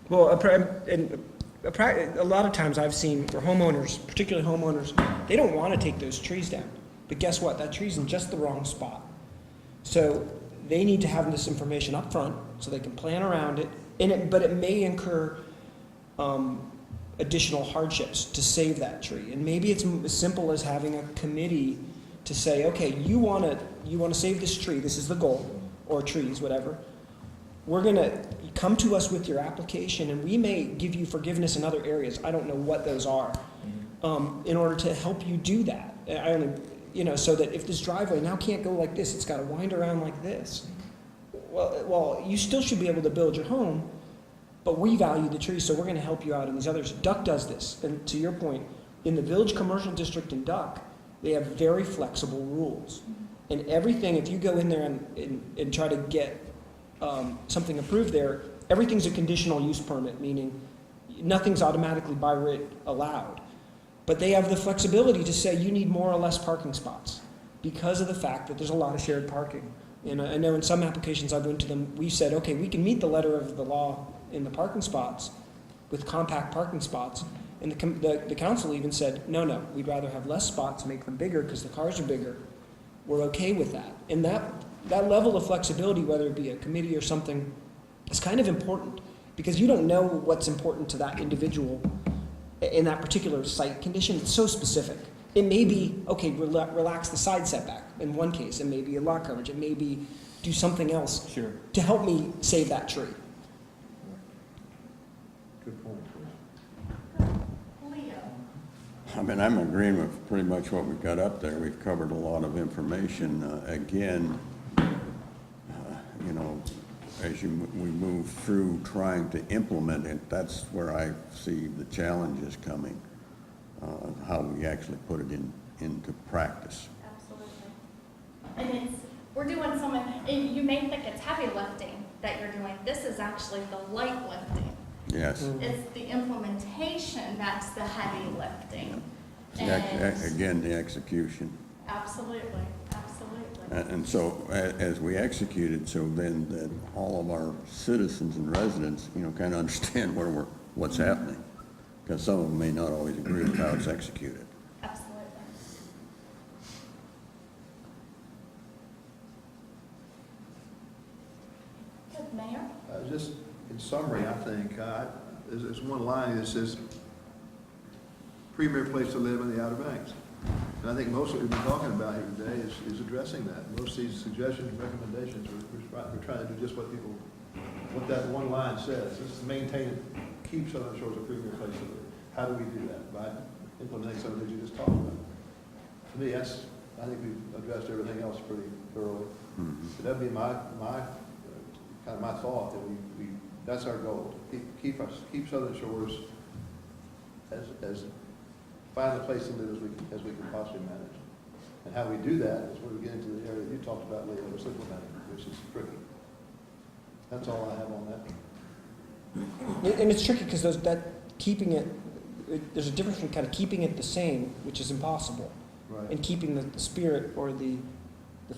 Well, a lot of times I've seen where homeowners, particularly homeowners, they don't want to take those trees down. But guess what? That tree's in just the wrong spot. So they need to have this information up front so they can plan around it. But it may incur additional hardships to save that tree. And maybe it's as simple as having a committee to say, okay, you want to save this tree. This is the goal, or trees, whatever. We're going to come to us with your application, and we may give you forgiveness in other areas. I don't know what those are, in order to help you do that. So that if this driveway now can't go like this, it's got to wind around like this. Well, you still should be able to build your home, but we value the trees, so we're going to help you out in these others. Duck does this, and to your point, in the Village Commercial District in Duck, they have very flexible rules. And everything, if you go in there and try to get something approved there, everything's a conditional use permit, meaning nothing's automatically by writ allowed. But they have the flexibility to say you need more or less parking spots because of the fact that there's a lot of shared parking. And I know in some applications I've went to them, we've said, okay, we can meet the letter of the law in the parking spots with compact parking spots. And the council even said, no, we'd rather have less spots, make them bigger because the cars are bigger. We're okay with that. And that level of flexibility, whether it be a committee or something, is kind of important because you don't know what's important to that individual in that particular site condition. It's so specific. It may be, okay, relax the side setback in one case. It may be a lot coverage. It may be do something else to help me save that tree. Good point. Leo? I mean, I'm agreeing with pretty much what we've got up there. We've covered a lot of information. Again, you know, as we move through trying to implement it, that's where I see the challenges coming, how we actually put it into practice. Absolutely. And we're doing you may think it's heavy lifting that you're doing. This is actually the light lifting. Yes. It's the implementation that's the heavy lifting. Again, the execution. Absolutely, absolutely. And so as we execute it, so then that all of our citizens and residents, you know, kind of understand what's happening. Because some of them may not always agree with how it's executed. Absolutely. Good, Mayor? Just in summary, I think, there's one line that says, premier place to live in the Outer Banks. And I think most of what we've been talking about here today is addressing that. Most of these suggestions and recommendations, we're trying to do just what that one line says. This is maintain it, keep Southern Shores a premier place to live. How do we do that? By implementing some of the things you just talked about. To me, I think we've addressed everything else pretty thoroughly. But that'd be my kind of my thought, that we that's our goal. Keep Southern Shores as find a place to live as we can possibly manage. And how we do that is when we get into the area that you talked about, Leo, was implementing, which is tricky. That's all I have on that. And it's tricky because there's a difference between kind of keeping it the same, which is impossible, Right. and keeping the spirit or the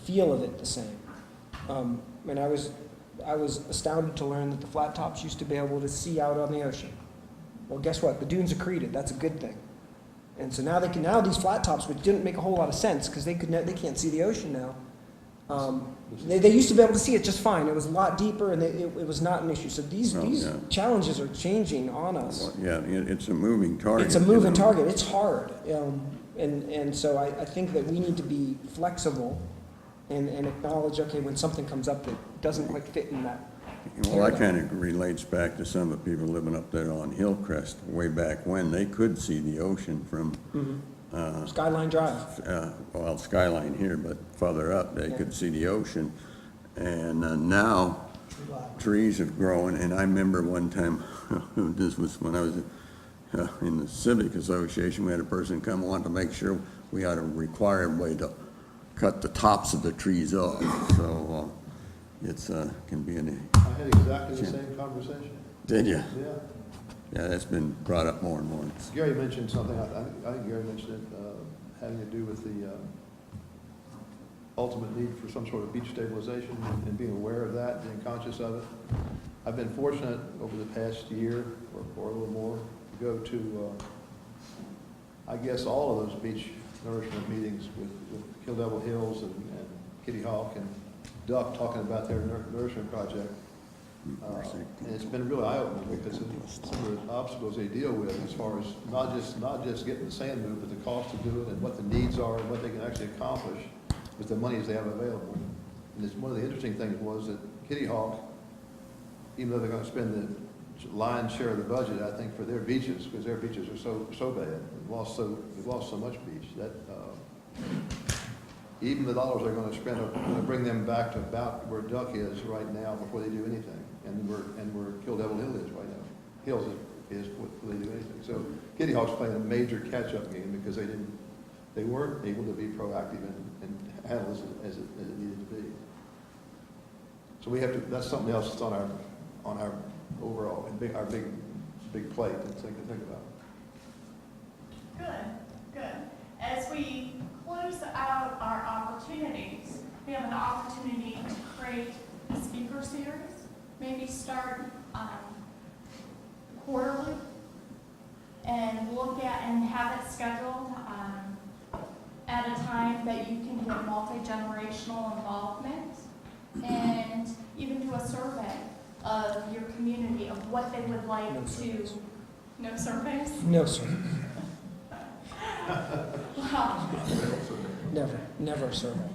feel of it the same. And I was astounded to learn that the flat tops used to be able to see out on the ocean. Well, guess what? The dunes accreted. That's a good thing. And so now these flat tops, which didn't make a whole lot of sense because they can't see the ocean now. They used to be able to see it just fine. It was a lot deeper, and it was not an issue. So these challenges are changing on us. Well, yeah, it's a moving target. It's a moving target. It's hard. And so I think that we need to be flexible and acknowledge, okay, when something comes up that doesn't quite fit in that. Well, that kind of relates back to some of the people living up there on Hillcrest way back when. They could see the ocean from Skyline Drive. Well, Skyline here, but farther up, they could see the ocean. And now trees have grown. And I remember one time, this was when I was in the Civic Association, we had a person come wanting to make sure we had a required way to cut the tops of the trees off. So it's can be an. I had exactly the same conversation. Did you? Yeah. Yeah, that's been brought up more and more. Gary mentioned something, I think Gary mentioned it, having to do with the ultimate need for some sort of beach stabilization and being aware of that, being conscious of it. I've been fortunate over the past year or a little more to go to, I guess, all of those beach nourishment meetings with Kill Devil Hills and Kitty Hawk and Duck talking about their nourishment project. And it's been really eye-opening because of some of the obstacles they deal with as far as not just getting the sand moved, but the cost to do it and what the needs are and what they can actually accomplish with the monies they have available. And one of the interesting things was that Kitty Hawk, even though they're going to spend the lion's share of the budget, I think, for their beaches, because their beaches are so bad, we've lost so much beach that even the dollars they're going to spend are going to bring them back to about where Duck is right now before they do anything, and where Kill Devil Hill is right now. Hills is before they do anything. So Kitty Hawk's playing a major catch-up game because they weren't able to be proactive and handle this as it needed to be. So we have to. That's something else that's on our overall our big big plate, that's something to think about. Good. As we close out our opportunities, we have an opportunity to create a speaker series, maybe start quarterly, and look at and have it scheduled at a time that you can get multi-generational involvement, and even do a survey of your community of what they would like No surveys? No, sir. Wow. Never survey.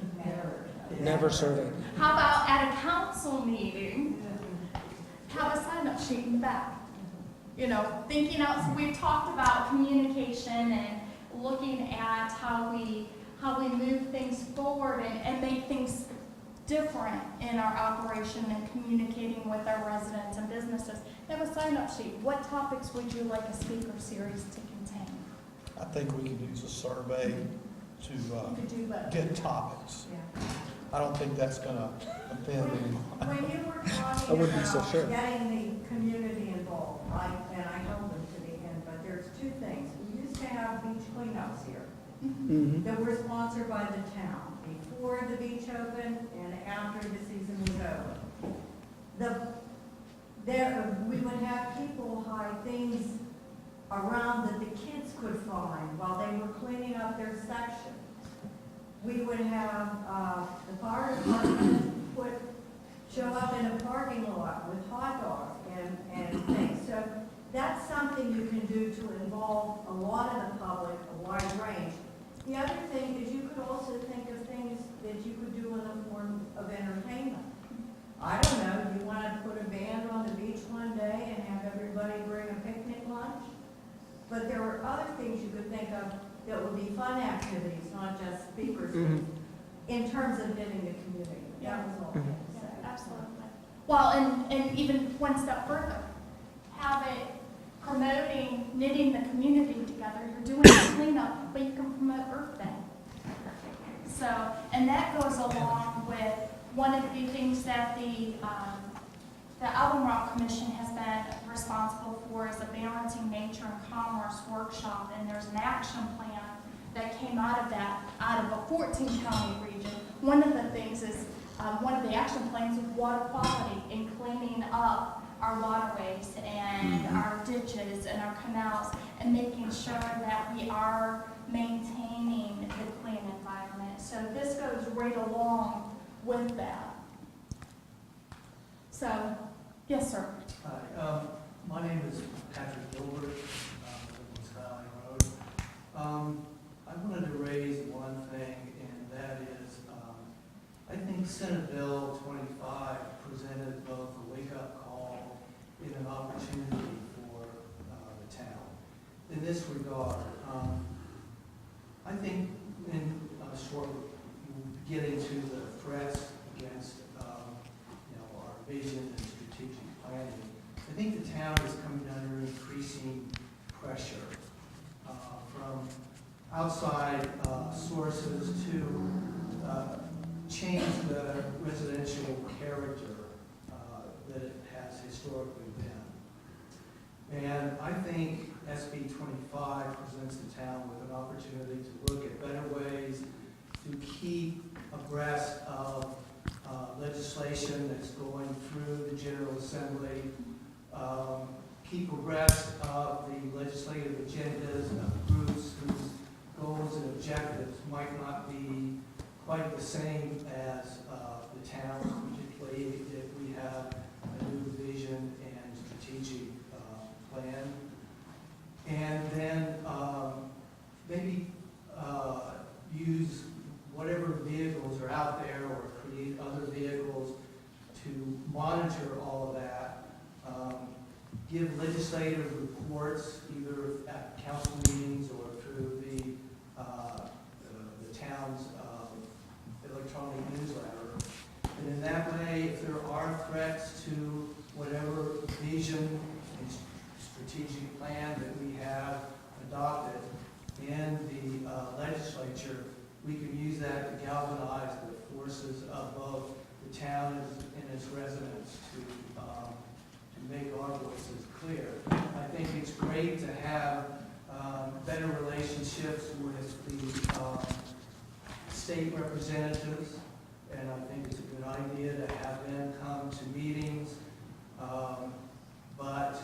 Never survey. How about at a council meeting, have a sign-up sheet in the back? You know, thinking out, we've talked about communication and looking at how we move things forward and make things different in our operation and communicating with our residents and businesses. Have a sign-up sheet. What topics would you like a speaker series to contain? I think we could use a survey to You could do that. get topics. I don't think that's going to offend anyone. When you were I talking wouldn't be so about sure. getting the community involved, and I held them to the end, but there's two things. We used to have beach cleanups here Mm-hmm. that were sponsored by the town before the beach opened and after the season was over. We would have people hide things around that the kids could find while they were cleaning up their section. We would have the fire department show up in a parking lot with hot dogs and things. So that's something you can do to involve a lot of the public, a wide range. The other thing is you could also think of things that you could do in the form of entertainment. I don't know, you want to put a band on the beach one day and have everybody bring a picnic lunch? But there are other things you could think of that would be fun activities, not just speakers, in terms of getting the community. That was all I had to say. Absolutely. Well, and even one step further, have it promoting knitting the community together. You're doing the cleanup, but you can promote Earth Day. So, and that goes along with one of the things that the Alvin Rock Commission has been responsible for is a Balancing Nature and Commerce workshop, and there's an action plan that came out of that, out of a 14-county region. One of the things is, one of the action plans is water quality and cleaning up our waterways and our ditches and our canals and making sure that we are maintaining the clean environment. So this goes right along with that. So, yes, sir. Hi, my name is Patrick Gilbert, live on Skyline Road. I wanted to raise one thing, and that is, I think Senate Bill 25 presented both a wake-up call and an opportunity for the town. In this regard, I think in short, getting to the threats against our vision and strategic planning, I think the town is coming under increasing pressure from outside sources to change the residential character that it has historically been. And I think SB 25 presents the town with an opportunity to look at better ways to keep abreast of legislation that's going through the General Assembly, keep abreast of the legislative agendas of groups whose goals and objectives might not be quite the same as the town, particularly if we have a new vision and strategic plan. And then maybe use whatever vehicles are out there or create other vehicles to monitor all of that. Give legislative reports either at council meetings or through the town's electronic newsletter. And in that way, if there are threats to whatever vision and strategic plan that we have adopted in the legislature, we can use that to galvanize the forces of both the town and its residents to make our voices clear. I think better relationships with the state representatives, and I think it's a good idea to have them come to meetings. But,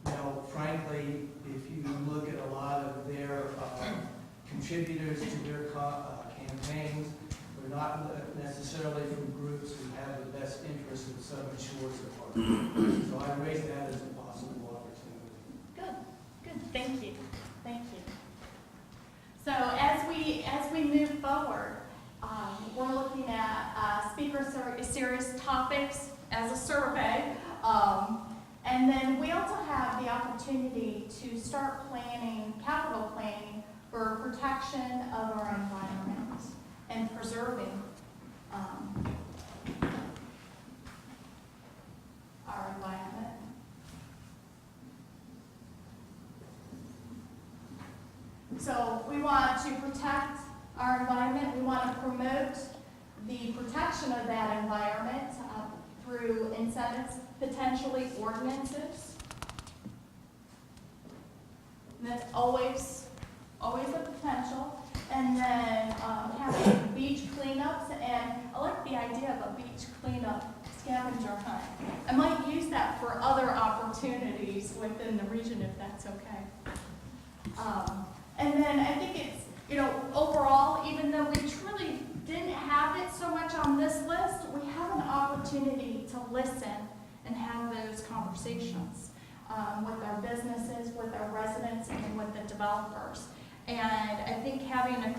you know, frankly, if you look at a lot of their contributors to their campaigns, they're not necessarily from groups who have the best interest in Southern Shores Department. So I raise that as a possible opportunity. Good, thank you, thank you. So as we move forward, we're looking at speaker series topics as a survey, and then we also have the opportunity to start planning, capital planning, for protection of our environment and preserving our environment. So we want to protect our environment. We want to promote the protection of that environment through incentives, potentially ordinances. And that's always a potential. And then having beach cleanups, and I like the idea of a beach cleanup scavenger hunt. I might use that for other opportunities within the region if that's okay. And then I think it's, you know, overall, even though we truly didn't have it so much on this list, we have an opportunity to listen and have those conversations with our businesses, with our residents, and with the developers. And I think having a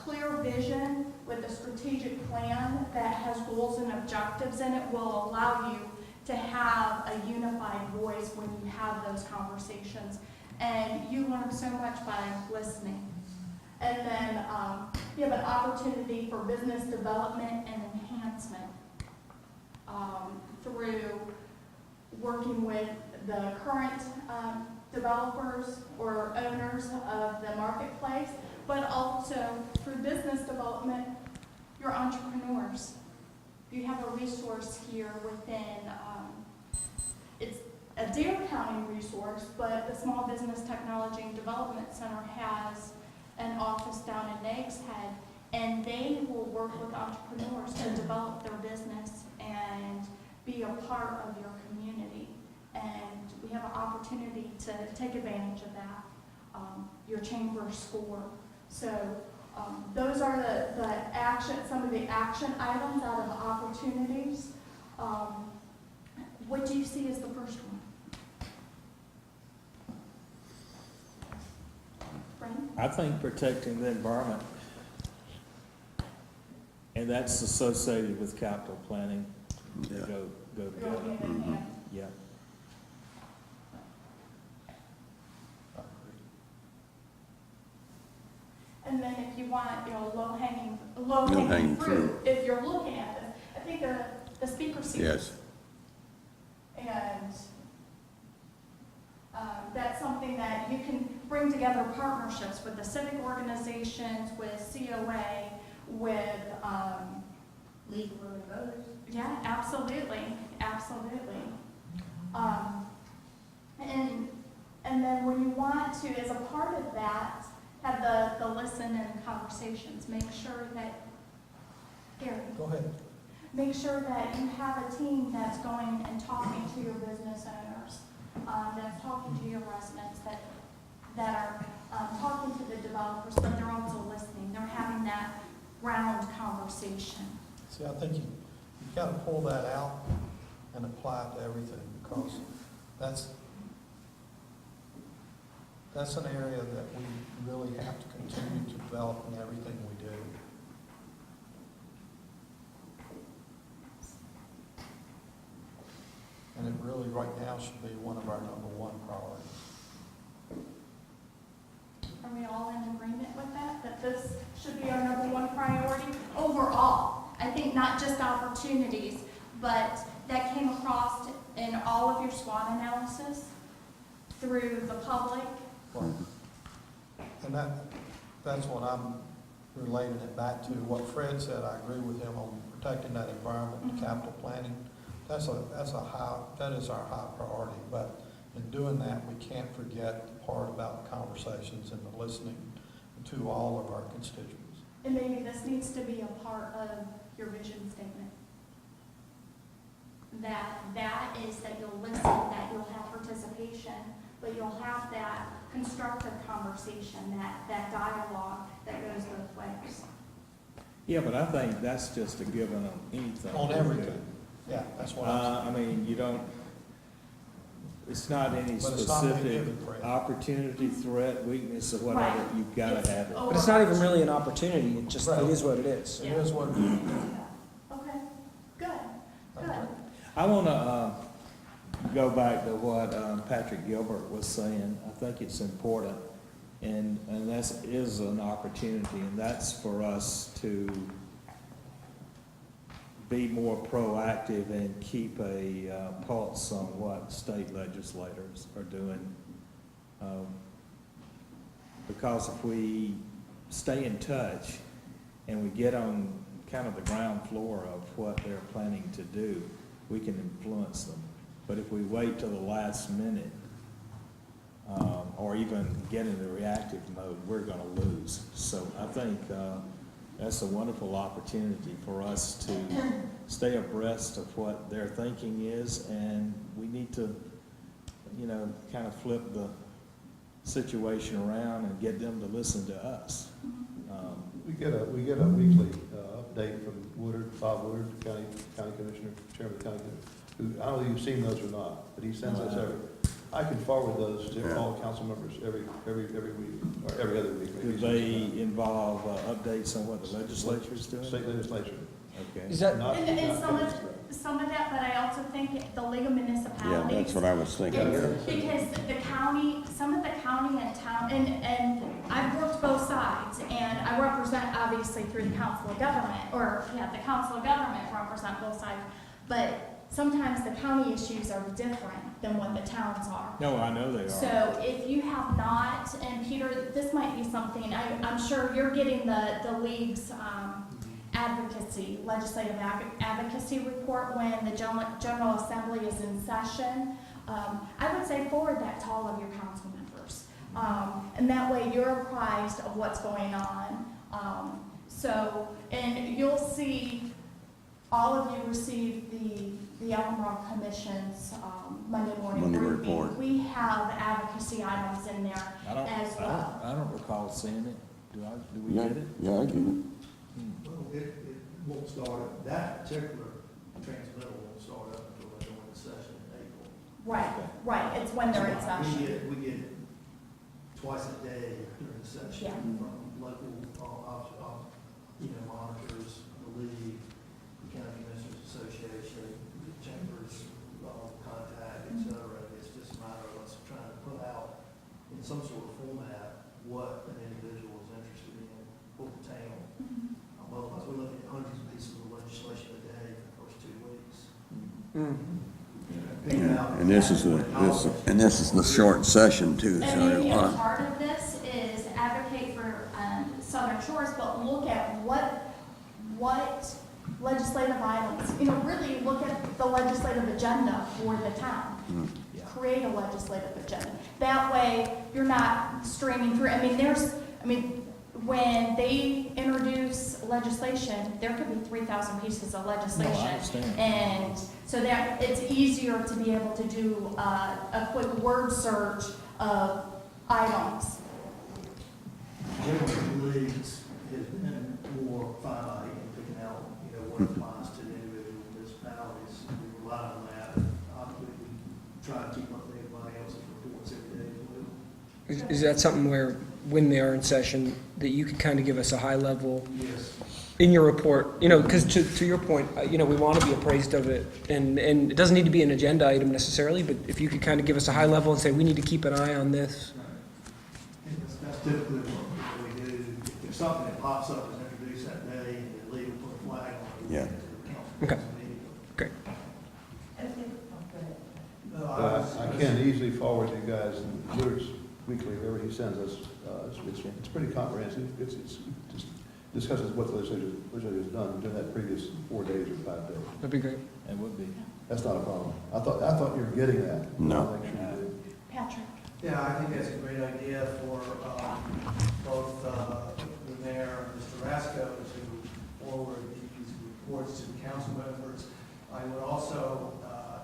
clear vision with a strategic plan that has goals and objectives in it will allow you to have a unified voice when you have those conversations. And you learn so much by listening. And then you have an opportunity for business development and enhancement through working with the current developers or owners of the marketplace, but also through business development, your entrepreneurs. You have a resource here within, it's a Dare County resource, but the Small Business Technology and Development Center has an office down in Nags Head, and they will work with entrepreneurs to develop their business and be a part of your community. And we have an opportunity to take advantage of that, your chamber score. So those are the action, some of the action items out of opportunities. What do you see as the first one? Brandon? I think protecting the environment, and that's associated with capital planning. Yeah. Go together. Yeah. And then if you want, you know, low-hanging Low-hanging fruit, fruit. if you're looking at this, I think the speaker series. Yes. And that's something that you can bring together partnerships with the civic organizations, with COA, with League of Women Voters. yeah, absolutely, absolutely. And then when you want to, as a part of that, have the listen and conversations. Make sure that, Gary. Go ahead. Make sure that you have a team that's going and talking to your business owners, that's talking to your residents, that are talking to the developers, but they're also listening. They're having that round conversation. See, I think you've got to pull that out and apply it to everything, because that's an area that we really have to continue to develop in everything we do. And it really, right now, should be one of our #1 priorities. Are we all in agreement with that? That this should be our #1 priority overall? I think not just opportunities, but that came across in all of your SWOT analysis through the public. And that's what I'm relating it back to. What Fred said, I agree with him on protecting that environment and capital planning. That is our high priority. But in doing that, we can't forget the part about the conversations and the listening to all of our constituents. And maybe this needs to be a part of your vision statement. That is that you'll listen, that you'll have participation, but you'll have that constructive conversation, that dialogue that goes both ways. Yeah, but I think that's just a given on anything. On everything. Yeah, that's what I'm saying. I mean, you don't, it's not any But it's not an specific given, Fred. opportunity, threat, weakness, or whatever, Right. you've gotta have it. But it's not even really an opportunity, it just, it is what it is. It is what it is. Okay, good, good. I wanna, go back to what, Patrick Gilbert was saying. I think it's important, and that is an opportunity, and that's for us to be more proactive and keep a pulse on what state legislators are doing. Because if we stay in touch and we get on kind of the ground floor of what they're planning to do, we can influence them. But if we wait till the last minute, or even get into reactive mode, we're gonna lose. So I think, that's a wonderful opportunity for us to stay abreast of what their thinking is, and we need to, kind of flip the situation around and get them to listen to us. We get a weekly update from Bob Woodard, County Commissioner, Chairman of the County Commissioner, who, I don't know if you've seen those or not, but he sends us I can forward those to all council members every week, or every other week. Do they involve updates on what the legislature is doing? State legislature. Okay. Is that, And some of that, but I also think the League of Municipalities. Yeah, that's what I was thinking. Because the county, some of the county and town, and I've worked both sides, and I represent, obviously, through the Council of Government, the Council of Government represent both sides, but sometimes the county issues are different than what the towns are. No, I know they are. So if you have not, and Peter, this might be something, I'm sure you're getting the league's legislative advocacy report when the General Assembly is in session. I would say forward that to all of your council members. And that way you're apprised of what's going on. And you'll see, all of you receive the Elm Rock Commission's Monday morning briefing. report. We have advocacy items in there as well. I don't recall seeing it. Do we Yeah, get it? yeah, I get it. Well, it won't start, that particular transmittal won't start up until they go into session in April. Right, it's when they're in session. We get it twice a day during the session Yeah. from local, monitors, the league, the County Commissioners Association, the chambers, contact, et cetera. It's just a matter of us trying to put out in some sort of format what an individual is interested in for the town. Otherwise, we're looking at hundreds of pieces of legislation a day for the first 2 weeks. Picking out- And this is the short session too, And so maybe a a lot. part of this is advocate for Southern Shores, but look at what legislative items, really look at the legislative agenda for the town. Create a legislative agenda. That way, you're not streaming through. When they introduce legislation, there could be 3,000 pieces of legislation. No, I understand. And so that it's easier to be able to do a quick word search of items. Generally, the league has been more finite in picking out, what applies to the individual municipalities. We rely on that. Obviously, we try to keep up with everybody else's reports every day as well. is that something where, when they are in session, that you could kind of give us a high level Yes. in your report, because to your point, we want to be appraised of it, and it doesn't need to be an agenda item necessarily, but if you could kind of give us a high level and say, we need to keep an eye on this. That's typically what we do. If something that pops up is introduced that day, the league will put a flag on it. Yeah. Okay. Great. I can easily forward you guys Woodard's weekly, whatever he sends us. It's pretty comprehensive. It's just discusses what the legislature has done during that previous 4 days or 5 days. That'd be great. It would be. That's not a problem. I thought you were getting that. No. I'll make sure you do. Yeah, I think that's a great idea for both the mayor and Mr. Rasco to forward these reports to the council members. I would also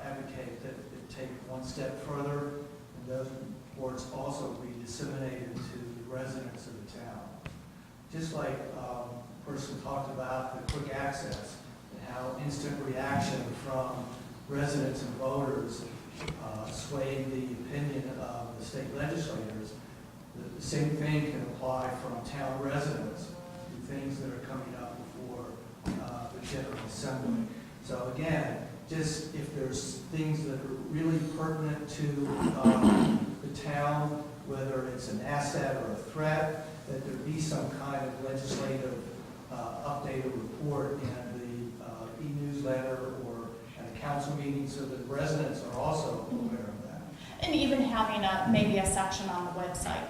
advocate that it take one step further, and those reports also be disseminated to the residents of the town. Just like the person talked about the quick access and how instant reaction from residents and voters swayed the opinion of the state legislators, the same thing can apply from town residents to things that are coming up before the General Assembly. So again, just if there's things that are really pertinent to the town, whether it's an asset or a threat, that there be some kind of legislative updated report in the e-newsletter or at a council meeting so that residents are also aware of that. And even having maybe a section on the website,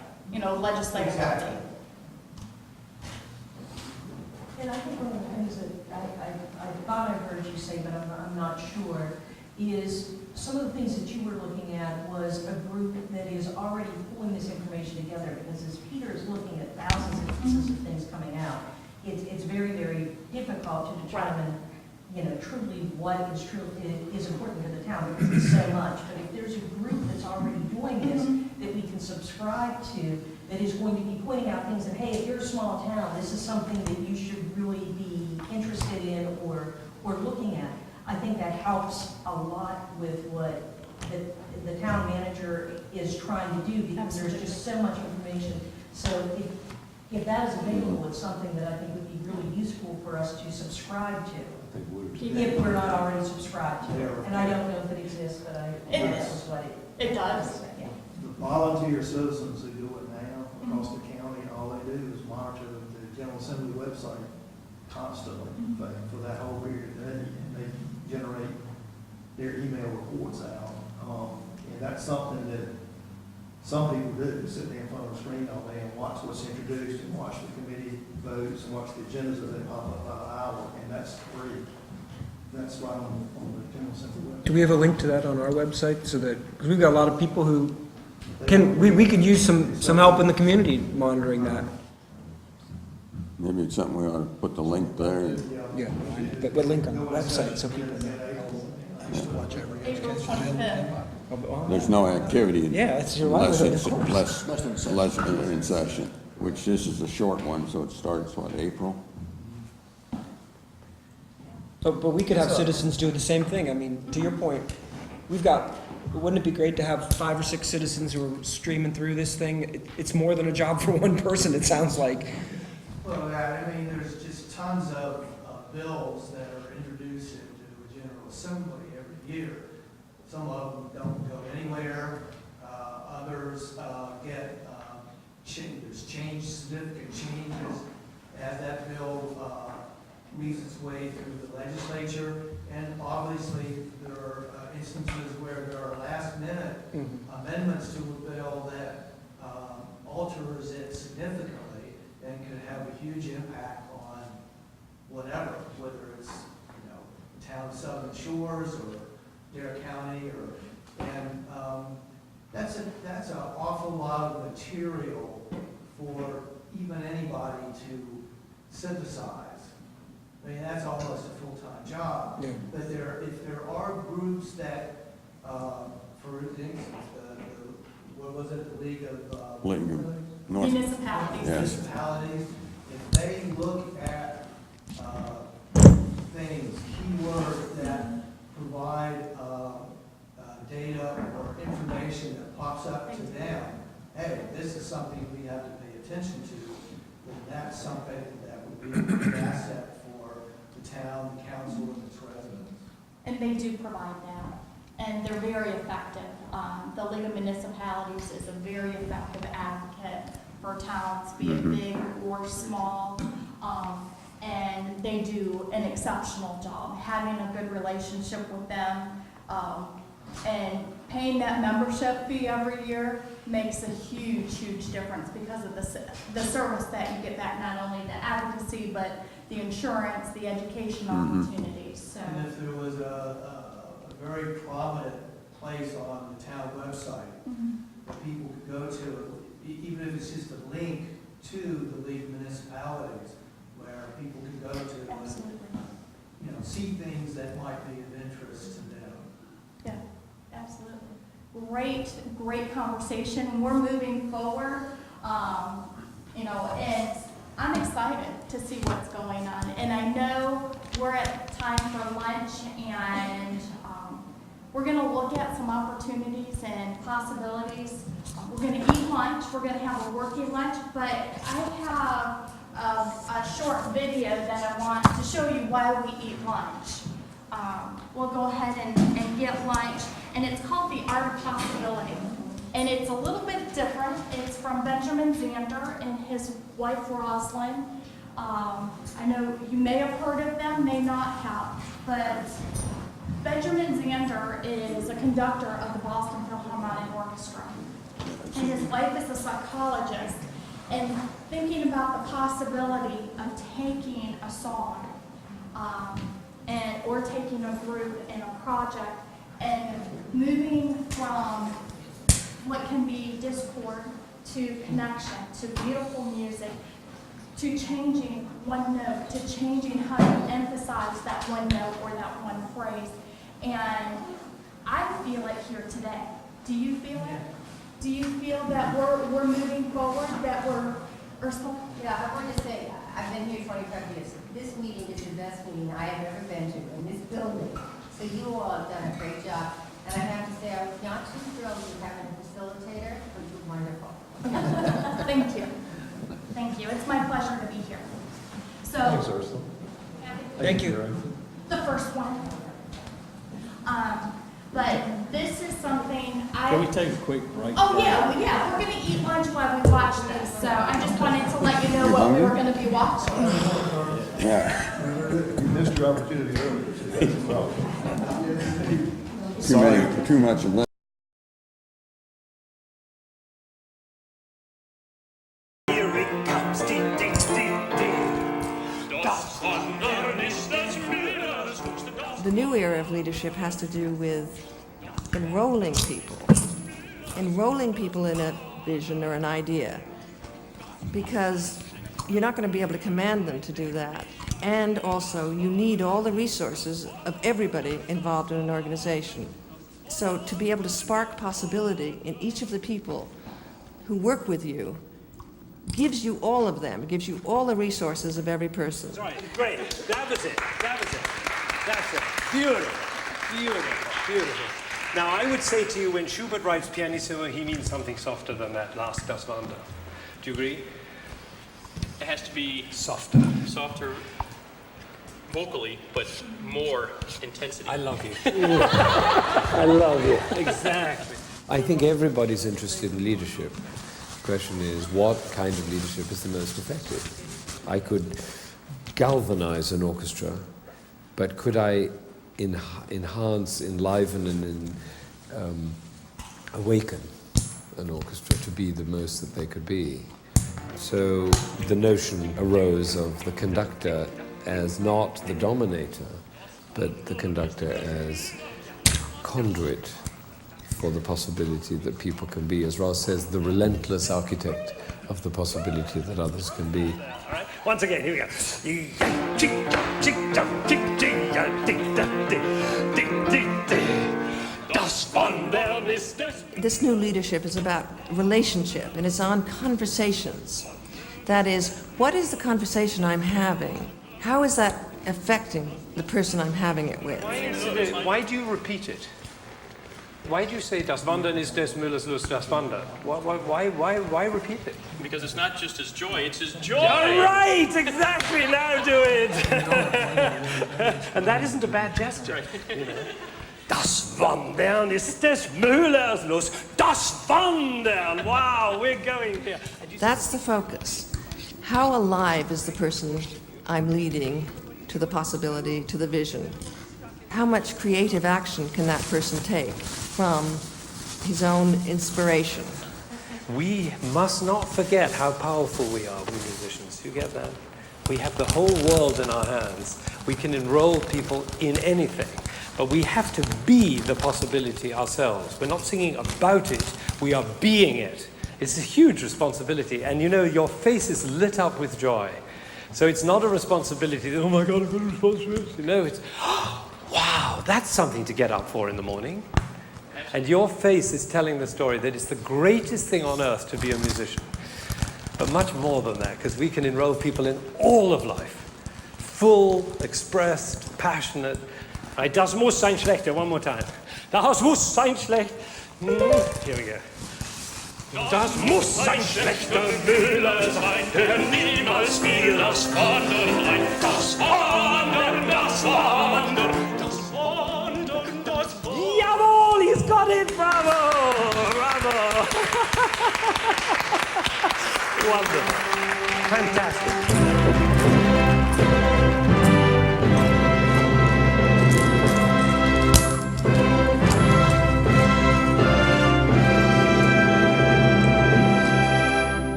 legislative Exactly. update. And I think one of the things that I thought I heard you say, but I'm not sure, is some of the things that you were looking at was a group that is already pulling this information together, because as Peter is looking at thousands of pieces of things coming out, it's very, very difficult to determine, truly what is important to the town, because it's so much. But if there's a group that's already doing this, that we can subscribe to, that is going to be pointing out things that, hey, if you're a small town, this is something that you should really be interested in or looking at. I think that helps a lot with what the town manager is trying to do, because there's just so much information. So if that is available, it's something that I think would be really useful for us to subscribe to, if we're not already subscribed to it. And I don't know if it exists, but this is what It does. Yeah. The volunteer citizens who do it now across the county, all they do is monitor the General Assembly website constantly for that whole period of the day, and they generate their email reports out. And that's something that some people do, sit there in front of the screen all day and watch what's introduced and watch the committee votes and watch the agendas as they pop up by the hour, and that's free. That's right on the General Assembly website. Do we have a link to that on our website so that, because we've got a lot of people who we could use some help in the community monitoring that. Maybe it's something we ought to put the link there. Yeah, but link on the website so people know. April 25th. There's no activity. Yeah, it's your unless livelihood, of it's course. less in session, which this is a short one, so it starts, April? But we could have citizens do the same thing. I mean, to your point, wouldn't it be great to have 5 or 6 citizens who are streaming through this thing? It's more than a job for one person, it sounds like. Well, I mean, there's just tons of bills that are introduced into the General Assembly every year. Some of them don't go anywhere. Others get significant changes as that bill weaves its way through the legislature. And obviously, there are instances where there are last-minute amendments to a bill that alters it significantly and could have a huge impact on whatever, whether it's, the town of Southern Shores or Dare County, and that's an awful lot of material for even anybody to synthesize. I mean, that's almost a full-time job. Yeah. But if there are groups that, for instance, what was it, the League of League of North. Municipalities. Yes. Municipalities, if they look at things, keywords that provide data or information that pops up to them, hey, this is something we have to pay attention to, then that's something that would be a good asset for the town, the council, and its residents. And they do provide that, and they're very effective. The League of Municipalities is a very effective advocate for towns, be it big or small, and they do an exceptional job. Having a good relationship with them and paying that membership fee every year makes a huge, huge difference because of the service that you get back, not only the advocacy, but the insurance, the education opportunities. So. And if there was a very prominent place on the town website that people could go to, even if it's just a link to the league municipalities, where people can go to Absolutely. and, see things that might be of interest to them. Yeah, absolutely. Great conversation. We're moving forward, and I'm excited to see what's going on. And I know we're at time for lunch, and we're going to look at some opportunities and possibilities. We're going to eat lunch. We're going to have a working lunch, but I have a short video that I want to show you why we eat lunch. We'll go ahead and get lunch, and it's called The Art of Possibility. And it's a little bit different. It's from Benjamin Zander and his wife Rosalind. I know you may have heard of them, may not have, but Benjamin Zander is a conductor of the Boston Philharmonic Orchestra. And his wife is a psychologist, and thinking about the possibility of taking a song or taking a group in a project and moving from what can be discord to connection, to beautiful music, to changing one note, to changing how you emphasize that one note or that one phrase. And I feel it here today. Do you feel it? Do you feel that we're moving forward, that we're, Ursula? Yeah, I want to say, I've been here 25 years. This meeting is the best meeting I have ever been to in this building. So you all have done a great job. And I have to say, I was not too thrilled with having a facilitator, which was wonderful. Thank you. Thank you. It's my pleasure to be here. So, Thanks, Ursula. Thank you. the first one. But this is something Can we take a quick break? Oh, yeah, we're gonna eat lunch while we watch this, so I just wanted to let you know what we were gonna be watching. You missed your opportunity earlier. Too much of that. The new era of leadership has to do with enrolling people in a vision or an idea, because you're not going to be able to command them to do that. And also, you need all the resources of everybody involved in an organization. So to be able to spark possibility in each of the people who work with you gives you all of them, gives you all the resources of every person. Right, great. That was it. That's it. Beautiful. Now, I would say to you, when Schubert writes pianissimo, he means something softer than that last Das Wander. Do you agree? It has to be softer vocally, but more intensity. I love you. I love you. Exactly. I think everybody's interested in leadership. The question is, what kind of leadership is the most effective? I could galvanize an orchestra, but could I enhance, enliven, and awaken an orchestra to be the most that they could be? So the notion arose of the conductor as not the dominator, but the conductor as conduit for the possibility that people can be, as Ross says, the relentless architect of the possibility that others can be. All right, once again, here we go. This new leadership is about relationship, and it's on conversations. That is, what is the conversation I'm having? How is that affecting the person I'm having it with? Why do you repeat it? Why do you say Das Wandern ist des Müllers Lust, das Wandern? Why repeat it? Because it's not just his joy, it's his joy. You're right, exactly, now do it. And that isn't a bad gesture. You know. Das Wandern ist des Müllers Lust, das Wandern. Wow, we're going here. That's the focus. How alive is the person I'm leading to the possibility, to the vision? How much creative action can that person take from his own inspiration? We must not forget how powerful we are, we musicians. You get that? We have the whole world in our hands. We can enroll people in anything. But we have to be the possibility ourselves. We're not singing about it, we are being it. It's a huge responsibility, and you know, your face is lit up with joy. So it's not a responsibility that, oh my God, I've got a responsibility. No, it's, oh, wow, that's something to get up for in the morning. And your face is telling the story that it's the greatest thing on earth to be a musician. But much more than that, because we can enroll people in all of life. Full, expressed, passionate. Das muss sein schlechter, one more time. Das muss sein schlecht. Here we go. Das muss sein schlechter Müller sein, der niemals will das Wandern ein. Das Wandern, das Wandern, das Wandern, das Wandern. Jawohl, he's got it, bravo, bravo. Wonderful, fantastic.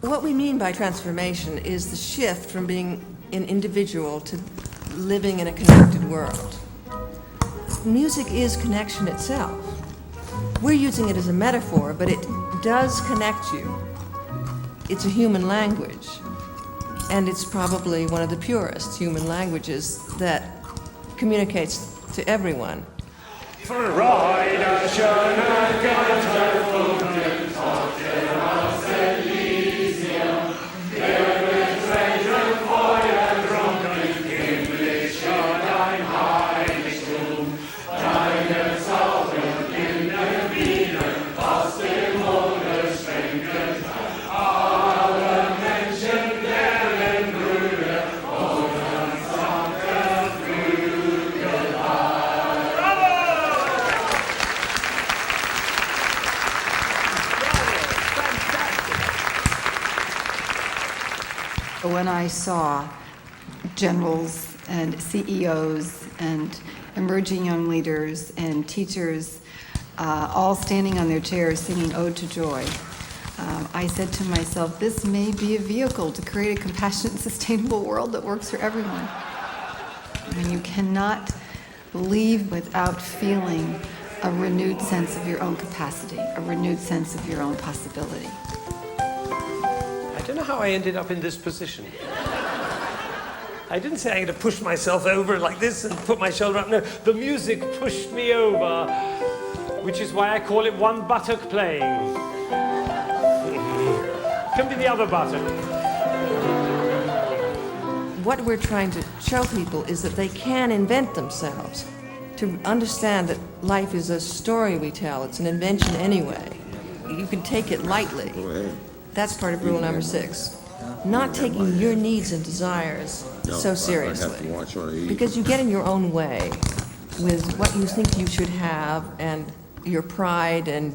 What we mean by transformation is the shift from being an individual to living in a connected world. Music is connection itself. We're using it as a metaphor, but it does connect you. It's a human language, and it's probably one of the purest human languages that communicates to everyone. When I saw generals and CEOs and emerging young leaders and teachers all standing on their chairs singing Ode to Joy, I said to myself, this may be a vehicle to create a compassionate, sustainable world that works for everyone. I mean, you cannot leave without feeling a renewed sense of your own capacity, a renewed sense of your own possibility. I don't know how I ended up in this position. I didn't say I had to push myself over like this and put my shoulder up. No, the music pushed me over, which is why I call it one buttock playing. Come to the other buttock. What we're trying to show people is that they can invent themselves, to understand that life is a story we tell. It's an invention anyway. You can take it lightly. That's part of rule number 6. Not taking your needs and desires so seriously. Because you get in your own way with what you think you should have and your pride and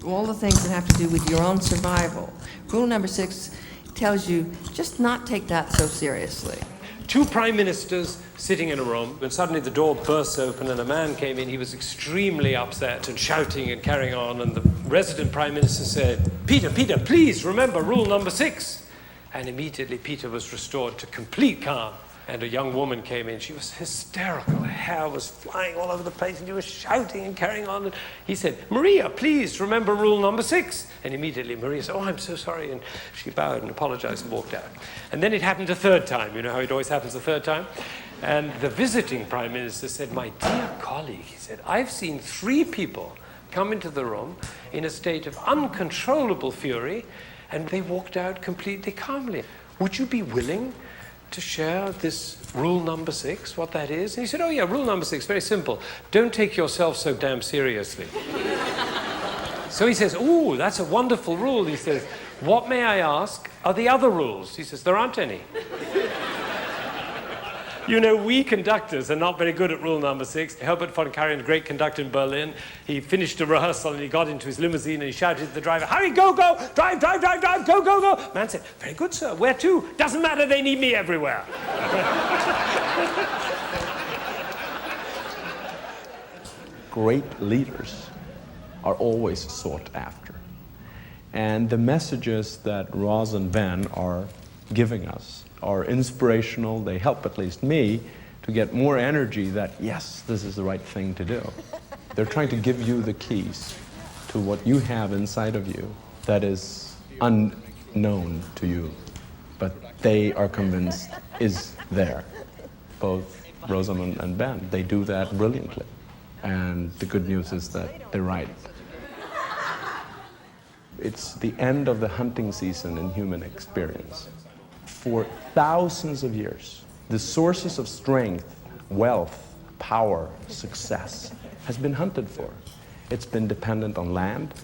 all the things that have to do with your own survival. Rule number 6 tells you just not take that so seriously. 2 prime ministers sitting in a room, and suddenly the door bursts open and a man came in. He was extremely upset and shouting and carrying on, and the resident prime minister said, Peter, please remember rule number 6. And immediately Peter was restored to complete calm. And a young woman came in. She was hysterical. Her hair was flying all over the place, and she was shouting and carrying on. And he said, Maria, please remember rule number 6. And immediately Maria said, oh, I'm so sorry. And she bowed and apologized and walked out. And then it happened a third time. You know how it always happens a third time? And the visiting prime minister said, my dear colleague, he said, I've seen 3 people come into the room in a state of uncontrollable fury, and they walked out completely calmly. Would you be willing to share this rule number 6, what that is? And he said, oh yeah, rule number 6, very simple. Don't take yourself so damn seriously. So he says, ooh, that's a wonderful rule. He says, what, may I ask, are the other rules? He says, there aren't any. You know, we conductors are not very good at rule number 6. Herbert von Karajan, great conductor in Berlin, he finished a rehearsal and he got into his limousine and he shouted at the driver, hurry, go, go, drive, drive, drive, drive, go, go, go. Man said, very good, sir, where to? Doesn't matter, they need me everywhere. Great leaders are always sought after. And the messages that Roz and Ben are giving us are inspirational. They help at least me to get more energy that, yes, this is the right thing to do. They're trying to give you the keys to what you have inside of you that is unknown to you, but they are convinced is there. Both Rosamund and Ben, they do that brilliantly. And the good news is that they're right. It's the end of the hunting season in human experience. For thousands of years, the sources of strength, wealth, power, success has been hunted for. It's been dependent on land,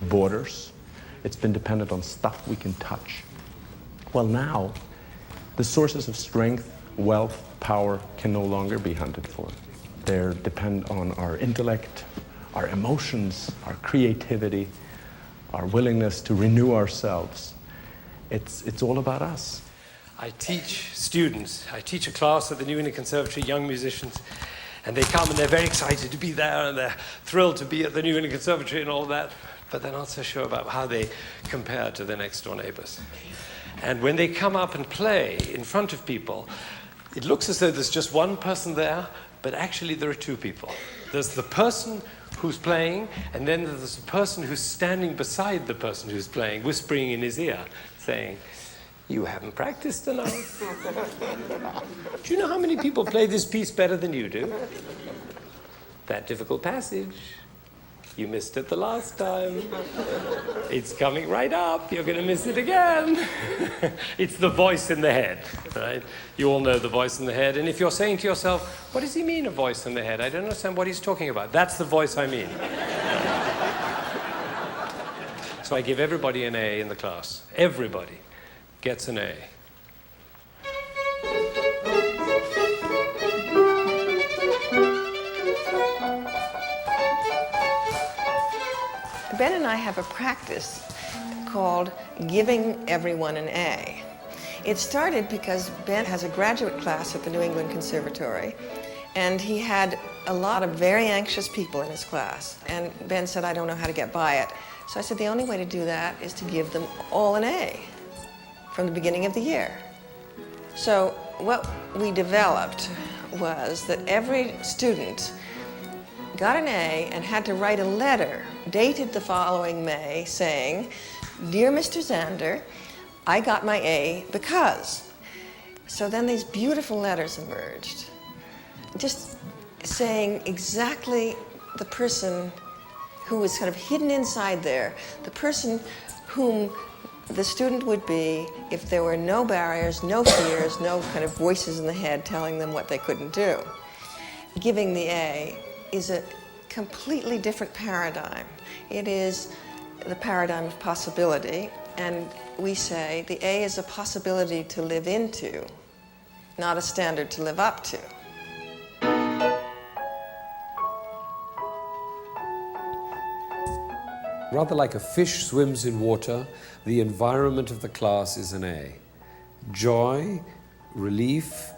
borders. It's been dependent on stuff we can touch. Well, now, the sources of strength, wealth, power can no longer be hunted for. They depend on our intellect, our emotions, our creativity, our willingness to renew ourselves. It's all about us. I teach students. I teach a class at the New England Conservatory, young musicians, and they come and they're very excited to be there and they're thrilled to be at the New England Conservatory and all that, but they're not so sure about how they compare to their next door neighbors. And when they come up and play in front of people, it looks as though there's just one person there, but actually there are two people. There's the person who's playing, and then there's the person who's standing beside the person who's playing, whispering in his ear, saying, "You haven't practiced enough." Do you know how many people play this piece better than you do? That difficult passage. You missed it the last time. It's coming right up. You're going to miss it again. It's the voice in the head, right? You all know the voice in the head. And if you're saying to yourself, what does he mean, a voice in the head? I don't understand what he's talking about. That's the voice I mean. So I give everybody an A in the class. Everybody gets an A. Ben and I have a practice called giving everyone an A. It started because Ben has a graduate class at the New England Conservatory, and he had a lot of very anxious people in his class. And Ben said, I don't know how to get by it. So I said, the only way to do that is to give them all an A from the beginning of the year. So what we developed was that every student got an A and had to write a letter dated the following May saying, "Dear Mr. Zander, I got my A because." So then these beautiful letters emerged, just saying exactly the person who was kind of hidden inside there, the person whom the student would be if there were no barriers, no fears, no kind of voices in the head telling them what they couldn't do. Giving the A is a completely different paradigm. It is the paradigm of possibility, and we say the A is a possibility to live into, not a standard to live up to. Rather like a fish swims in water, the environment of the class is an A. Joy, relief,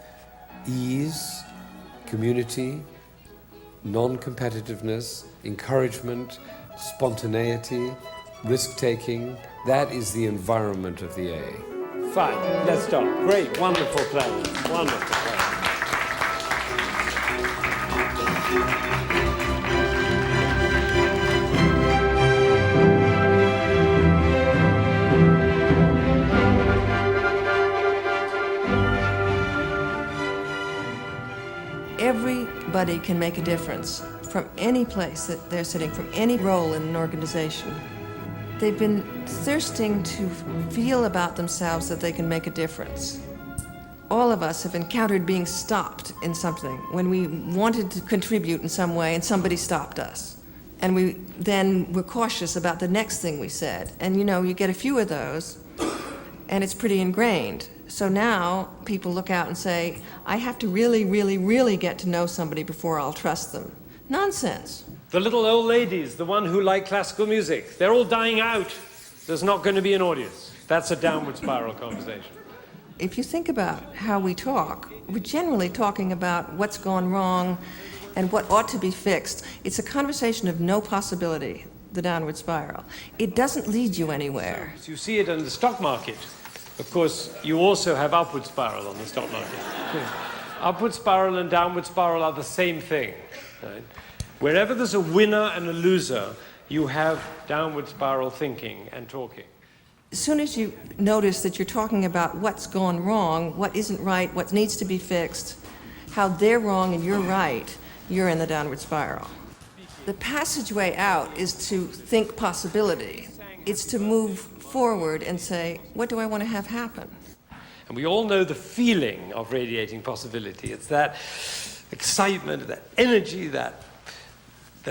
ease, community, non-competitiveness, encouragement, spontaneity, risk-taking, that is the environment of the A. Fine, let's stop. Great, wonderful play. Wonderful play. Everybody can make a difference from any place that they're sitting, from any role in an organization. They've been thirsting to feel about themselves that they can make a difference. All of us have encountered being stopped in something when we wanted to contribute in some way and somebody stopped us. And we then were cautious about the next thing we said. And you know, you get a few of those and it's pretty ingrained. So now people look out and say, I have to really, really, really get to know somebody before I'll trust them. Nonsense. The little old ladies, the one who like classical music, they're all dying out. There's not going to be an audience. That's a downward spiral conversation. If you think about how we talk, we're generally talking about what's gone wrong and what ought to be fixed. It's a conversation of no possibility. the downward spiral. It doesn't lead you anywhere. You see it in the stock market. Of course, you also have upward spiral on the stock market. Upward spiral and downward spiral are the same thing. Right? Wherever there's a winner and a loser, you have downward spiral thinking and talking. As soon as you notice that you're talking about what's gone wrong, what isn't right, what needs to be fixed, how they're wrong and you're right, you're in the downward spiral. The passageway out is to think possibility. It's to move forward and say, what do I want to have happen? And we all know the feeling of radiating possibility. It's that excitement, that energy, the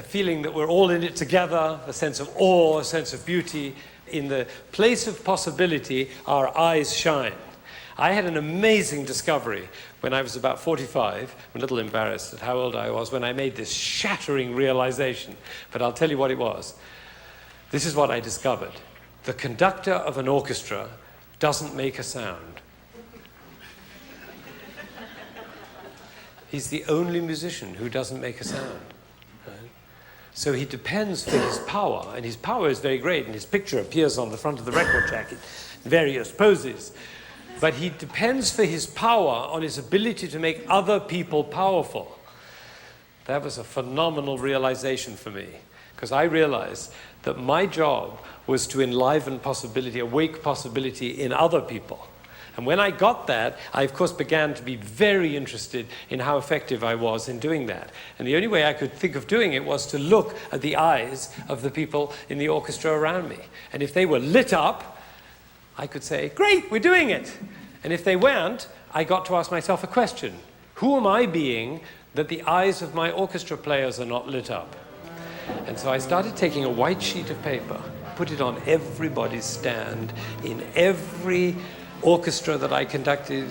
feeling that we're all in it together, a sense of awe, a sense of beauty. In the place of possibility, our eyes shine. I had an amazing discovery when I was about 45. I'm a little embarrassed at how old I was when I made this shattering realization, but I'll tell you what it was. This is what I discovered. The conductor of an orchestra doesn't make a sound. He's the only musician who doesn't make a sound. So he depends for his power, and his power is very great, and his picture appears on the front of the record jacket in various poses. But he depends for his power on his ability to make other people powerful. That was a phenomenal realization for me, because I realized that my job was to enliven possibility, awake possibility in other people. And when I got that, I, of course, began to be very interested in how effective I was in doing that. And the only way I could think of doing it was to look at the eyes of the people in the orchestra around me. And if they were lit up, I could say, great, we're doing it. And if they weren't, I got to ask myself a question. Who am I being that the eyes of my orchestra players are not lit up? And so I started taking a white sheet of paper, put it on everybody's stand, in every orchestra that I conducted,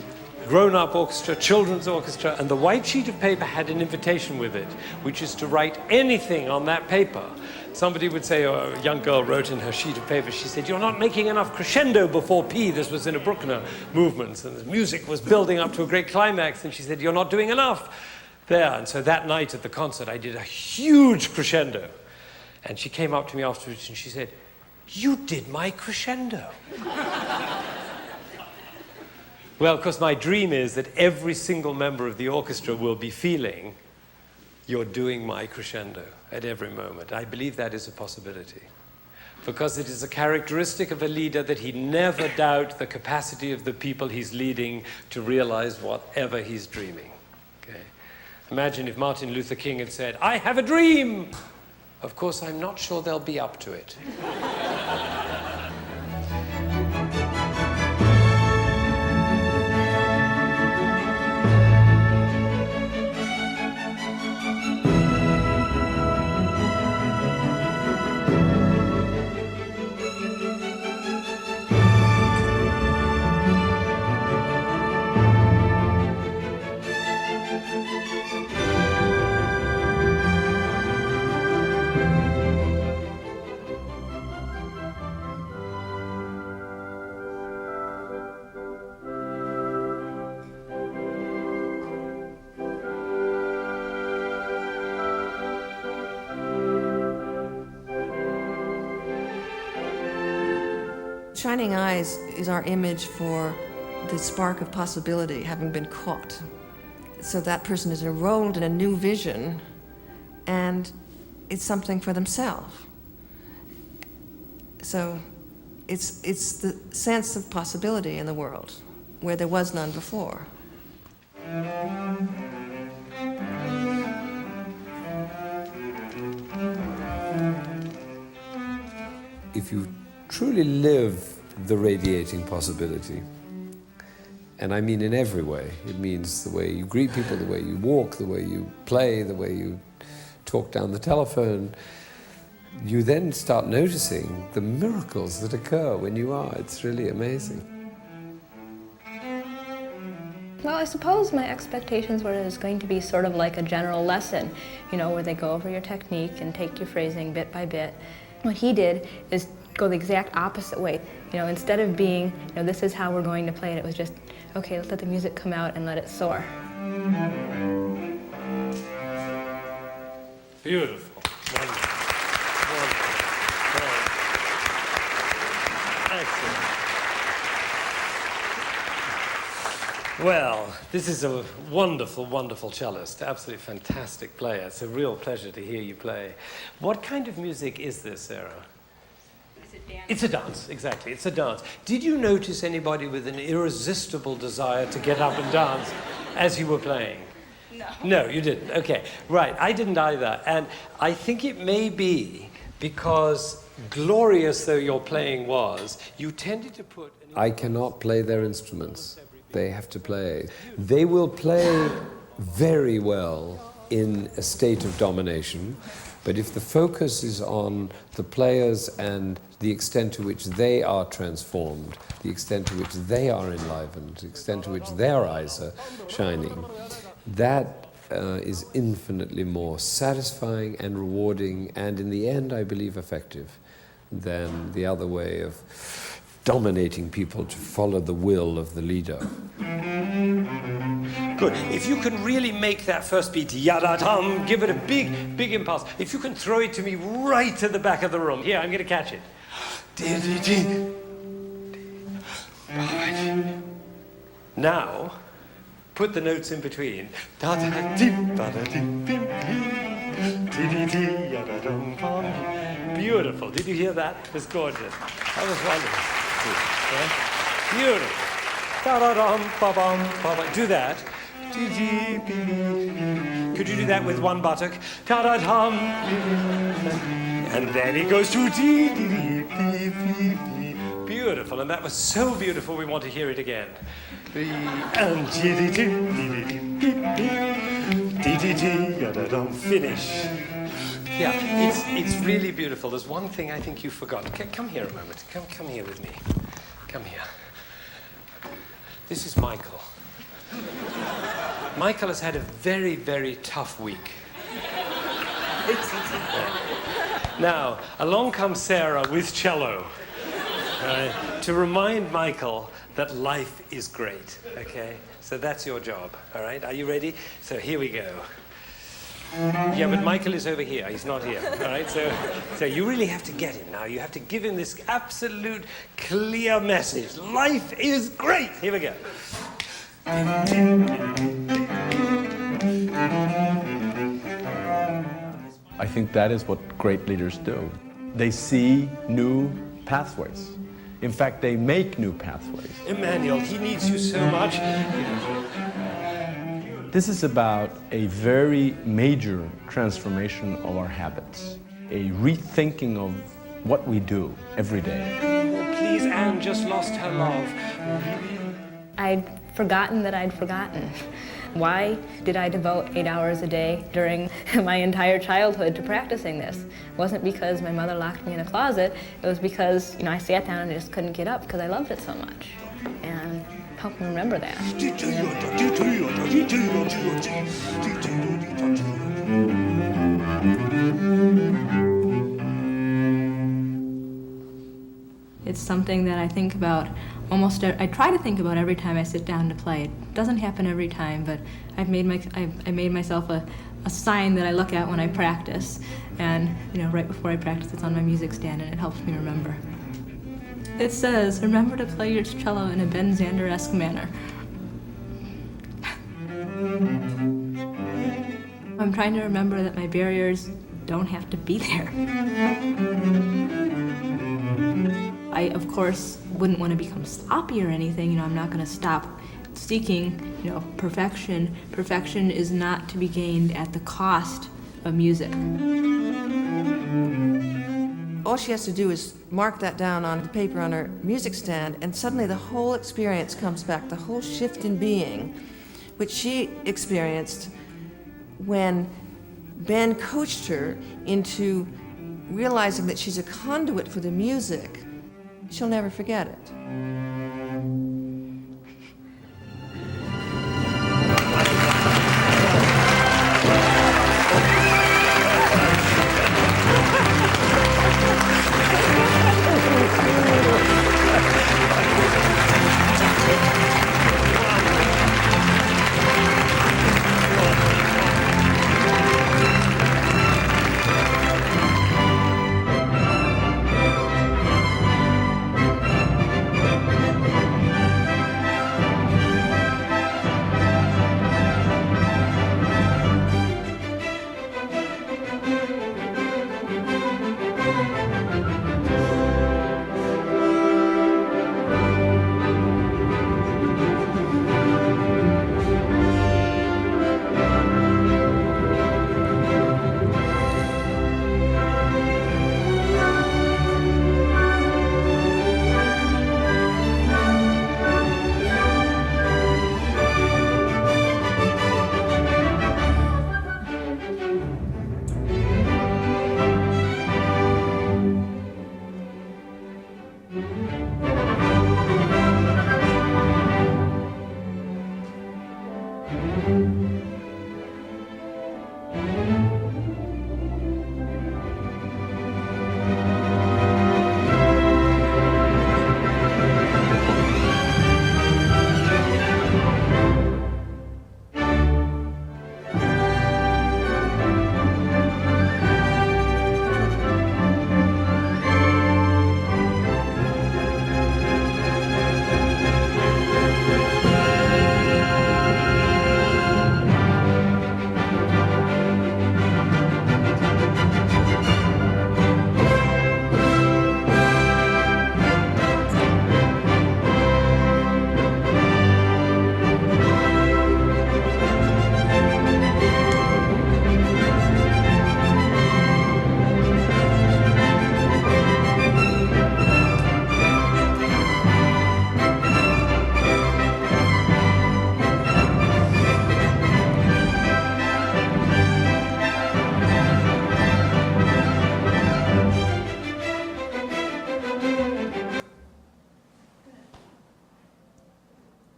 grown-up orchestra, children's orchestra, and the white sheet of paper had an invitation with it, which is to write anything on that paper. Somebody would say, or a young girl wrote in her sheet of paper, she said, you're not making enough crescendo before P. This was in a Bruckner movement, and the music was building up to a great climax, and she said, you're not doing enough there. And so that night at the concert, I did a huge crescendo. And she came up to me afterwards and she said, you did my crescendo. Well, of course, my dream is that every single member of the orchestra will be feeling, you're doing my crescendo at every moment. I believe that is a possibility, because it is a characteristic of a leader that he never doubt the capacity of the people he's leading to realize whatever he's dreaming. Okay? Imagine if Martin Luther King had said, I have a dream. Of course, I'm not sure they'll be up to it. Shining eyes is our image for the spark of possibility having been caught. So that person is enrolled in a new vision, and it's something for themselves. So it's the sense of possibility in the world where there was none before. If you truly live the radiating possibility, and I mean in every way, it means the way you greet people, the way you walk, the way you play, the way you talk down the telephone, you then start noticing the miracles that occur when you are. It's really amazing. Well, I suppose my expectations were it was going to be sort of like a general lesson, you know, where they go over your technique and take your phrasing bit by bit. What he did is go the exact opposite way. You know, instead of being, you know, this is how we're going to play it, it was just, okay, let's let the music come out and let it soar. Beautiful. Wonderful. Wonderful. Well, this is a wonderful, wonderful cellist, absolutely fantastic player. It's a real pleasure to hear you play. What kind of music is this, Sarah? It's a dance, exactly. It's a dance. Did you notice anybody with an irresistible desire to get up and dance as you were playing? No. No, you didn't. Okay, right. I didn't either. And I think it may be because, glorious though your playing was, you tended to put... I cannot play their instruments. They have to play. They will play very well in a state of domination, but if the focus is on the players and the extent to which they are transformed, the extent to which they are enlivened, the extent to which their eyes are shining, that is infinitely more satisfying and rewarding, and in the end, I believe, effective than the other way of dominating people to follow the will of the leader. Good. If you can really make that first beat, yada-dum, give it a big, big impulse. If you can throw it to me right to the back of the room. Here, I'm going to catch it. Now, put the notes in between. Beautiful. Did you hear that? It was gorgeous. That was wonderful. Yeah? Beautiful. Da-da-dum-ba-bum-ba-bum. Do that. Could you do that with one buttock? Da-da-dum. And then it goes to beautiful. And that was so beautiful, we want to hear it again. And finish. Yeah, it's really beautiful. There's one thing I think you forgot. Come here a moment. Come here with me. Come here. This is Michael. Michael has had a very, very tough week. Now, along comes Sarah with cello to remind Michael that life is great, okay? So that's your job, all right? Are you ready? So here we go. Yeah, but Michael is over here. He's not here, all right? So you really have to get him now. You have to give him this absolute clear message. Life is great. Here we go. I think that is what great leaders do. They see new pathways. In fact, they make new pathways. Emmanuel, he needs you so much. This is about a very major transformation of our habits, a rethinking of what we do every day. Please, Anne just lost her love. I'd forgotten that I'd forgotten. Why did I devote 8 hours a day during my entire childhood to practicing this? It wasn't because my mother locked me in a closet. It was because, I sat down and I just couldn't get up because I loved it so much. And help me remember that. It's something that I think about I try to think about every time I sit down to play. It doesn't happen every time, but I made myself a sign that I look at when I practice. And, right before I practice, it's on my music stand, and it helps me remember. It says, remember to play your cello in a Ben Zander-esque manner. I'm trying to remember that my barriers don't have to be there. I, of course, wouldn't want to become sloppy or anything. I'm not going to stop seeking, perfection. Perfection is not to be gained at the cost of music. All she has to do is mark that down on the paper on her music stand, and suddenly the whole experience comes back, the whole shift in being, which she experienced when Ben coached her into realizing that she's a conduit for the music. She'll never forget it.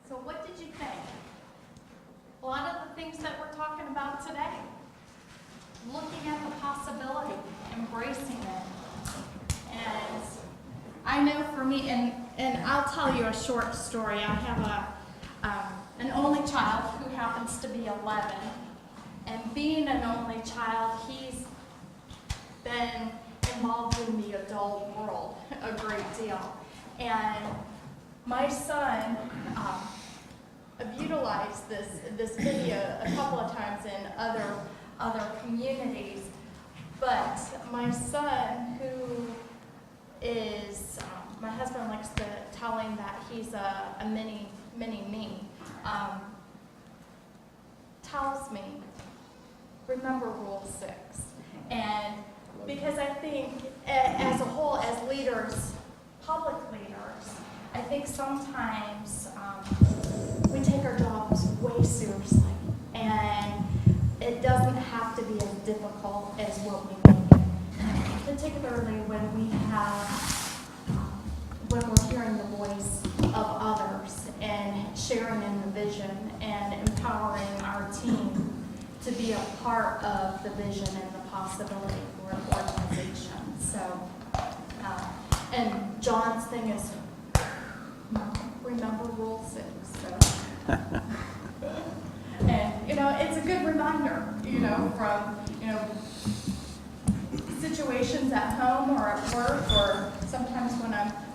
So what did you think? A lot of the things that we're talking about today, looking at the possibility, embracing it. And I know for me, and I'll tell you a short story. I have an only child who happens to be 11. And being an only child, he's been involved in the adult world a great deal. And my son, I've utilized this video a couple of times in other communities, but my son, who is, my husband likes to tell him that he's a mini me, tells me, remember Rule 6. And because I think as a whole, as leaders, public leaders, I think sometimes we take our jobs way seriously, and it doesn't have to be as difficult as what we make it. Particularly when we're hearing the voice of others and sharing in the vision and empowering our team to be a part of the vision and the possibility for an organization. So, and John's thing is, remember Rule 6. So. And, it's a good reminder, from, situations at home or at work, or sometimes when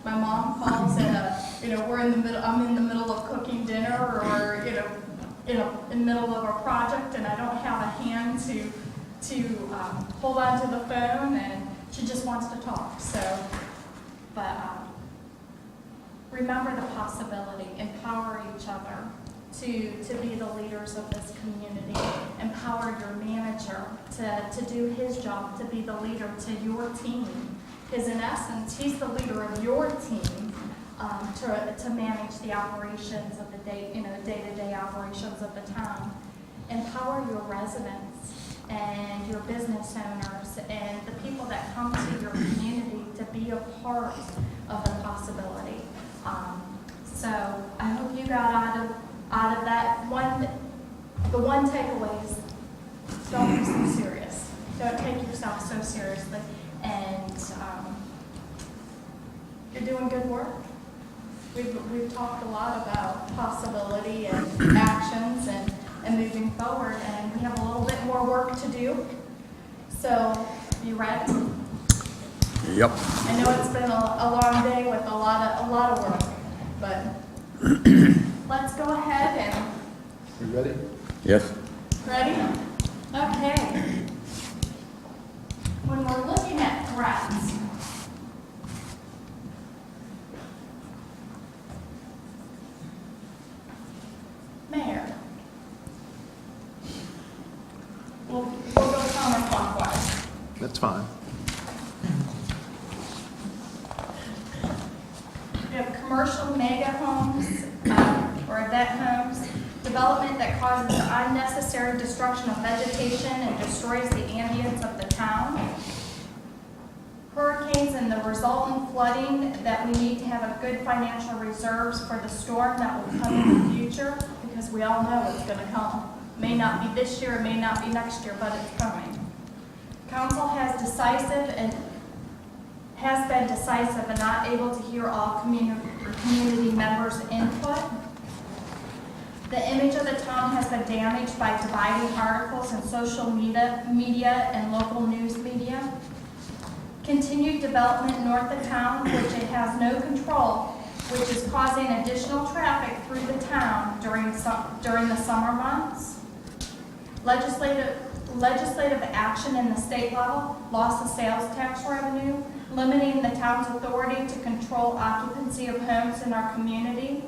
my mom calls and, we're in the middle, I'm in the middle of cooking dinner, or, in the middle of a project, and I don't have a hand to hold on to the phone, and she just wants to talk. So, but remember the possibility, empower each other to be the leaders of this community, empower your manager to do his job, to be the leader to your team, because in essence, he's the leader of your team, to manage the operations of the day-to-day operations of the town. Empower your residents and your business owners and the people that come to your community to be a part of the possibility. So I hope you got out of that the one takeaway is don't be so serious. Don't take yourself so seriously, and you're doing good work. We've talked a lot about possibility and actions and moving forward, and we have a little bit more work to do. So, you ready? Yep. I know it's been a long day with a lot of work, but let's go ahead and. You ready? Yes. Ready? Okay. When we're looking at threats, Mayor, we'll go counterclockwise. That's fine. We have commercial mega homes or vet homes, development that causes unnecessary destruction of vegetation and destroys the ambience of the town. Hurricanes and the resultant flooding that we need to have a good financial reserves for the storm that will come in the future, because we all know it's going to come. May not be this year, it may not be next year, but it's coming. Council has been decisive and not able to hear all community members' input. The image of the town has been damaged by dividing articles in social media and local news media. Continued development north of town, which it has no control, which is causing additional traffic through the town during the summer months. Legislative action in the state level, loss of sales tax revenue, limiting the town's authority to control occupancy of homes in our community,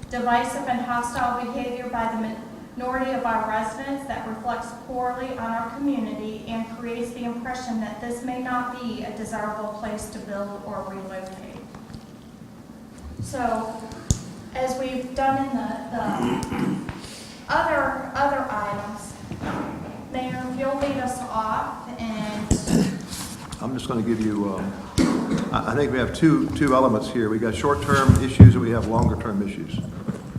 divisive and hostile behavior by the minority of our residents that reflects poorly on our community and creates the impression that this may not be a desirable place to build or relocate. So, as we've done in the other items, Mayor, if you'll lead us off, and I'm just going to give you, I think we have two elements here. We got short-term issues and we have longer-term issues.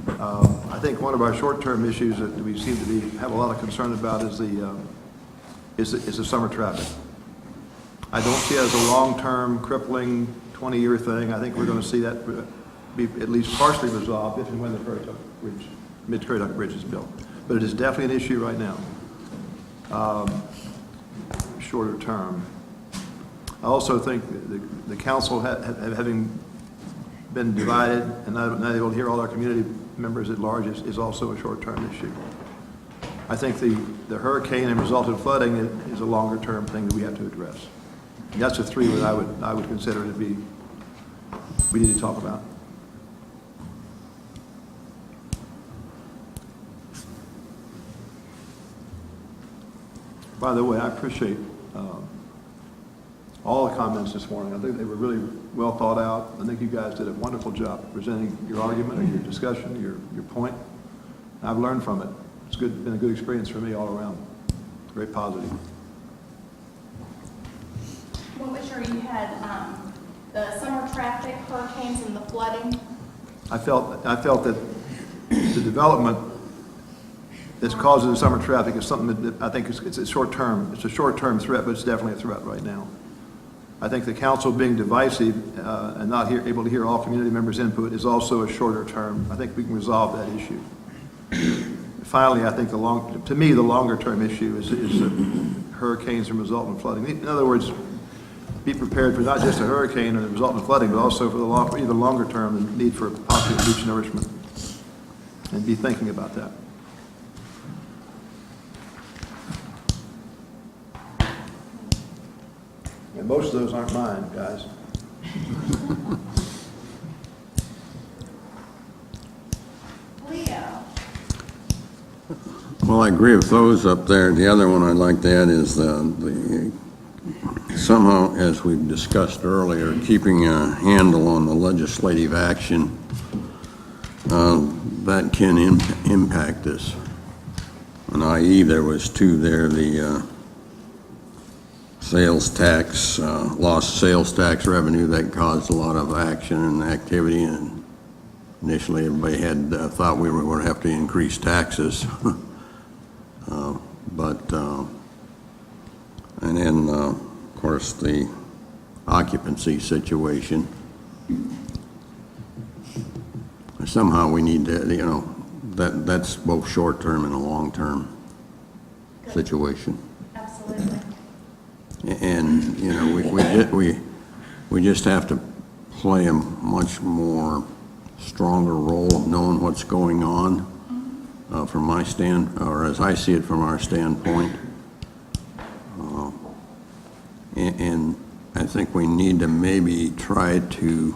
I think one of our short-term issues that we seem to have a lot of concern about is the summer traffic. I don't see it as a long-term, crippling, 20-year thing. I think we're going to see that be at least partially resolved if and when the Mid-Currituck Bridge is built. But it is definitely an issue right now. Shorter term. I also think the council, having been divided and not able to hear all our community members at large, is also a short-term issue. I think the hurricane and resultant flooding is a longer-term thing that we have to address. And that's the three that I would consider to be we need to talk about. By the way, I appreciate all the comments this morning. I think they were really well thought out. I think you guys did a wonderful job presenting your argument or your discussion, your point. I've learned from it. It's been a good experience for me all around. Very positive. what was your, you had the summer traffic, hurricanes, and the flooding? I felt that the development that's causing the summer traffic is something that I think it's a short-term. It's a short-term threat, but it's definitely a threat right now. I think the council being divisive and not able to hear all community members' input is also a shorter term. I think we can resolve that issue. Finally, I think to me, the longer-term issue is hurricanes and resultant flooding. In other words, be prepared for not just a hurricane and the resultant flooding, but also for even longer term, the need for positive beach nourishment, and be thinking about that. And most of those aren't mine, guys. Leo. Well, I agree with those up there. The other one I'd like to add is somehow, as we've discussed earlier, keeping a handle on the legislative action that can impact this. And i.e., there was two there, the sales tax, lost sales tax revenue that caused a lot of action and activity, and initially everybody had thought we were going to have to increase taxes. And then, of course, the occupancy situation. Somehow we need to, that's both short-term and a long-term situation. Absolutely. And, we just have to play a much more stronger role of knowing what's going on from my or as I see it from our standpoint. And I think we need to maybe try to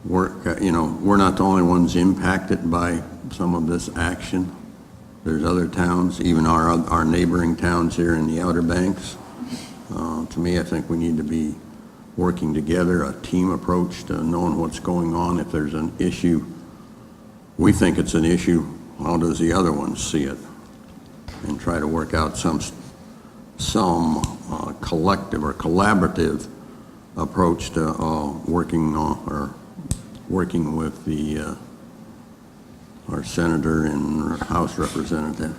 work, we're not the only ones impacted by some of this action. There's other towns, even our neighboring towns here in the Outer Banks. To me, I think we need to be working together, a team approach to knowing what's going on. If there's an issue, we think it's an issue, how does the other one see it? And try to work out some collective or collaborative approach to working with the our senator and House representative.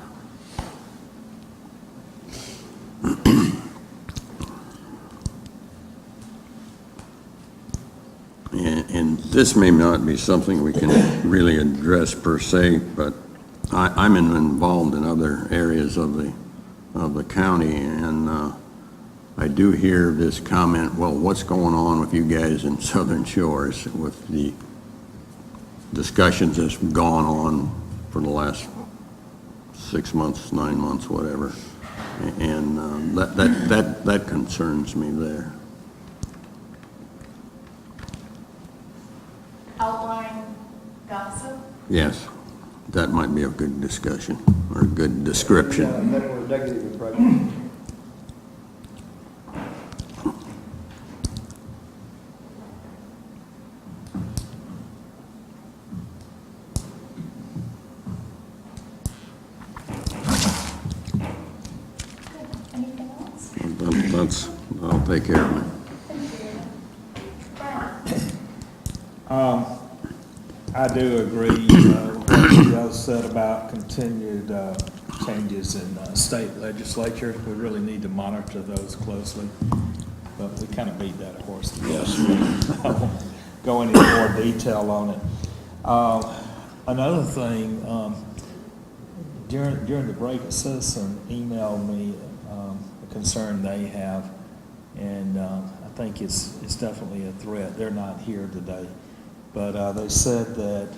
And this may not be something we can really address per se, but I'm involved in other areas of the county, and I do hear this comment, well, what's going on with you guys in Southern Shores with the discussions that's gone on for the last 6 months, 9 months, whatever. And that concerns me there. Outline gossip? Yes, that might be a good discussion or a good description. Negative impression. Anything else? I'll take care of it. I do agree what you all said about continued changes in state legislature. We really need to monitor those closely, but we kind of beat that horse to death. I won't go into more detail on it. Another thing, during the break, a citizen emailed me a concern they have, and I think it's definitely a threat. They're not here today. But they said that,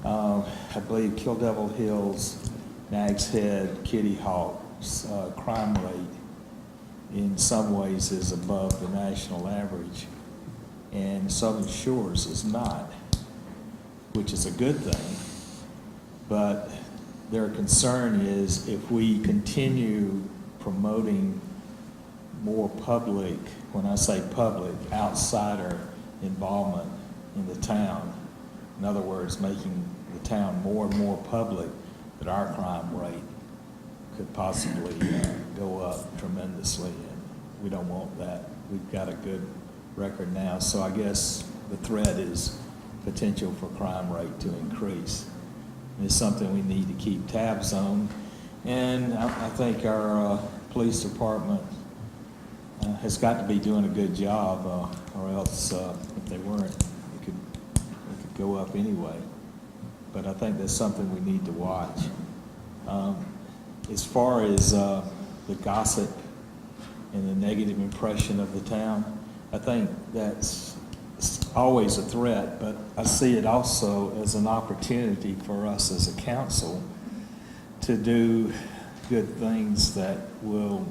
I believe, Kill Devil Hills, Nags Head, Kitty Hawk's crime rate in some ways is above the national average, and Southern Shores is not, which is a good thing. But their concern is if we continue promoting more public, when I say public, outsider involvement in the town, in other words, making the town more and more public, that our crime rate could possibly go up tremendously, and we don't want that. We've got a good record now, so I guess the threat is potential for crime rate to increase. It's something we need to keep tabs on, and I think our police department has got to be doing a good job, or else if they weren't, it could go up anyway. But I think that's something we need to watch. As far as the gossip and the negative impression of the town, I think that's always a threat, but I see it also as an opportunity for us as a council to do good things that will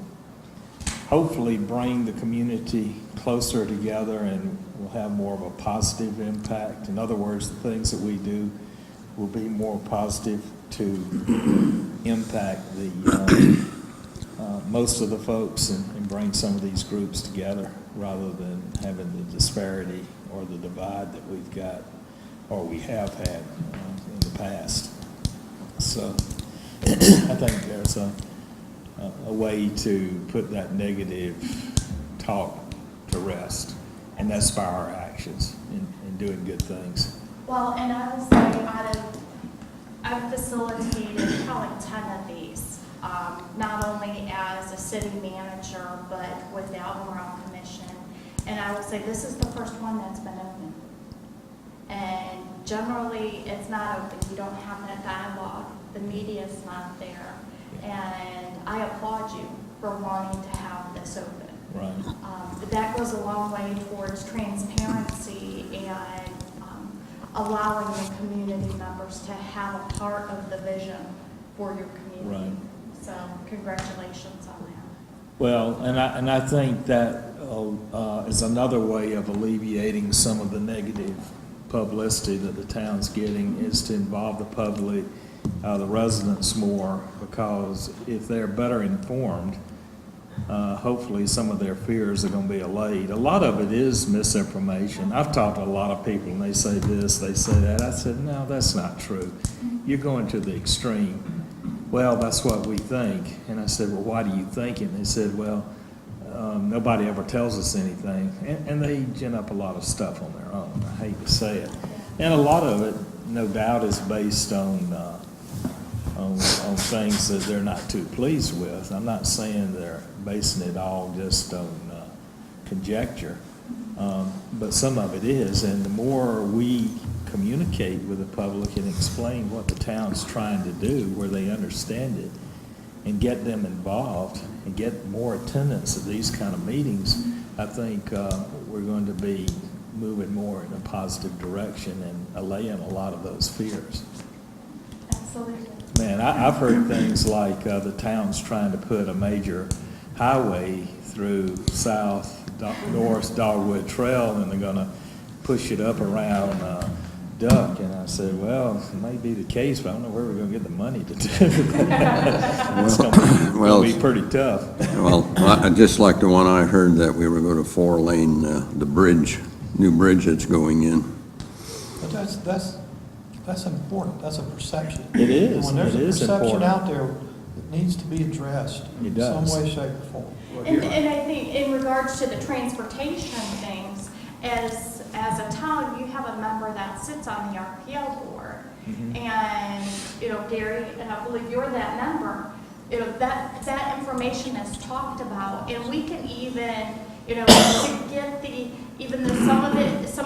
hopefully bring the community closer together and will have more of a positive impact. In other words, the things that we do will be more positive to impact the most of the folks and bring some of these groups together rather than having the disparity or the divide that we've got or we have had in the past. So I think there's a way to put that negative talk to rest, and that's by our actions in doing good things. Well, and I will say, I've facilitated probably 10 of these, not only as a city manager, but with the Albemarle Commission. And I will say this is the first one that's been open. And generally, it's not open. You don't have that dialogue. The media's not there. And I applaud you for wanting to have this open. Right. That goes a long way towards transparency and allowing the community members to have a part of the vision for your community. Right. So congratulations on that. Well, and I think that is another way of alleviating some of the negative publicity that the town's getting, is to involve the public, the residents more, because if they're better informed, hopefully some of their fears are going to be allayed. A lot of it is misinformation. I've talked to a lot of people and they say this, they say that. I said, no, that's not true. You're going to the extreme. Well, that's what we think. And I said, well, why do you think it? And they said, well, nobody ever tells us anything. And they gin up a lot of stuff on their own. I hate to say it. And a lot of it no doubt is based on things that they're not too pleased with. I'm not saying they're basing it all just on conjecture, but some of it is. And the more we communicate with the public and explain what the town's trying to do, where they understand it, and get them involved and get more attendance at these kind of meetings, I think we're going to be moving more in a positive direction and allaying a lot of those fears. Absolutely. Man, I've heard things like the town's trying to put a major highway through north Dogwood Trail, and they're going to push it up around Duck. And I said, well, it may be the case, but I don't know where we're going to get the money to do that. It's going to be pretty tough. Well, just like the one I heard that we were going to 4-lane, the bridge, new bridge that's going in. But that's important. That's a perception. It is. And when there's It a is perception important. out there, it needs to be addressed It in does. some way, shape, or form. And I think in regards to the transportation things, as a town, you have a member that sits on the RPL board. And, Gary, and I believe you're that member, that information is talked about, and we can even, to get some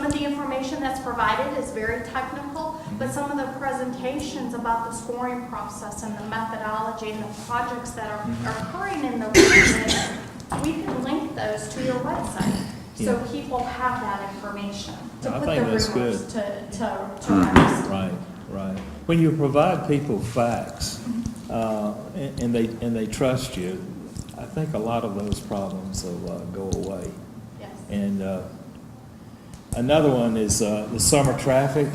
of the information that's provided is very technical, but some of the presentations about the scoring process and the methodology and the projects that are occurring in the region, we can link those to your website. So people have that information to I put think the that's rumors good. to rest. Right. When you provide people facts, and they trust you, I think a lot of those problems will go away. Yes. And another one is the summer traffic.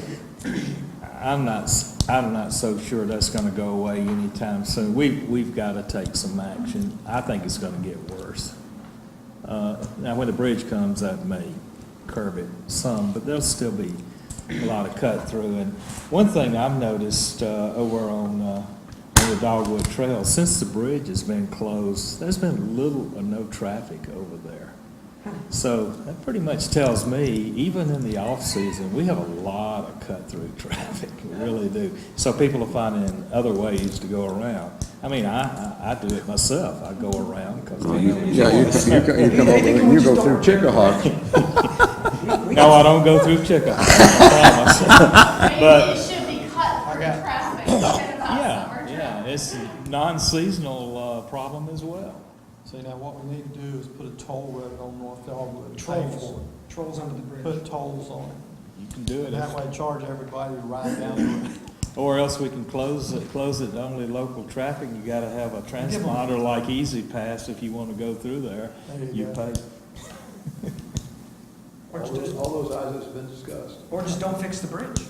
I'm not so sure that's going to go away anytime soon. We've got to take some action. I think it's going to get worse. Now, when the bridge comes, that may curb it some, but there'll still be a lot of cut through. And one thing I've noticed over on the Dogwood Trail, since the bridge has been closed, there's been little or no traffic over there. So that pretty much tells me, even in the off-season, we have a lot of cut-through traffic. We really do. So people are finding other ways to go around. I mean, I do it myself. I go around because You come over and you go through Chickahaw. No, I don't go through Chickahaw. I promise. Maybe it should be cut through traffic instead of summer Yeah, traffic. it's a non-seasonal problem as well. See, now what we need to do is put a toll road on North Dogwood. Pay Trolls. for it. Trolls under the bridge. Put tolls on it. You can do it. And that way charge everybody to ride down the road. Or else we can close it to only local traffic. You gotta have a transponder like Easy Pass if you wanna go through there. There you You go. pay. Or just, All those items have been discussed. or just don't fix the bridge.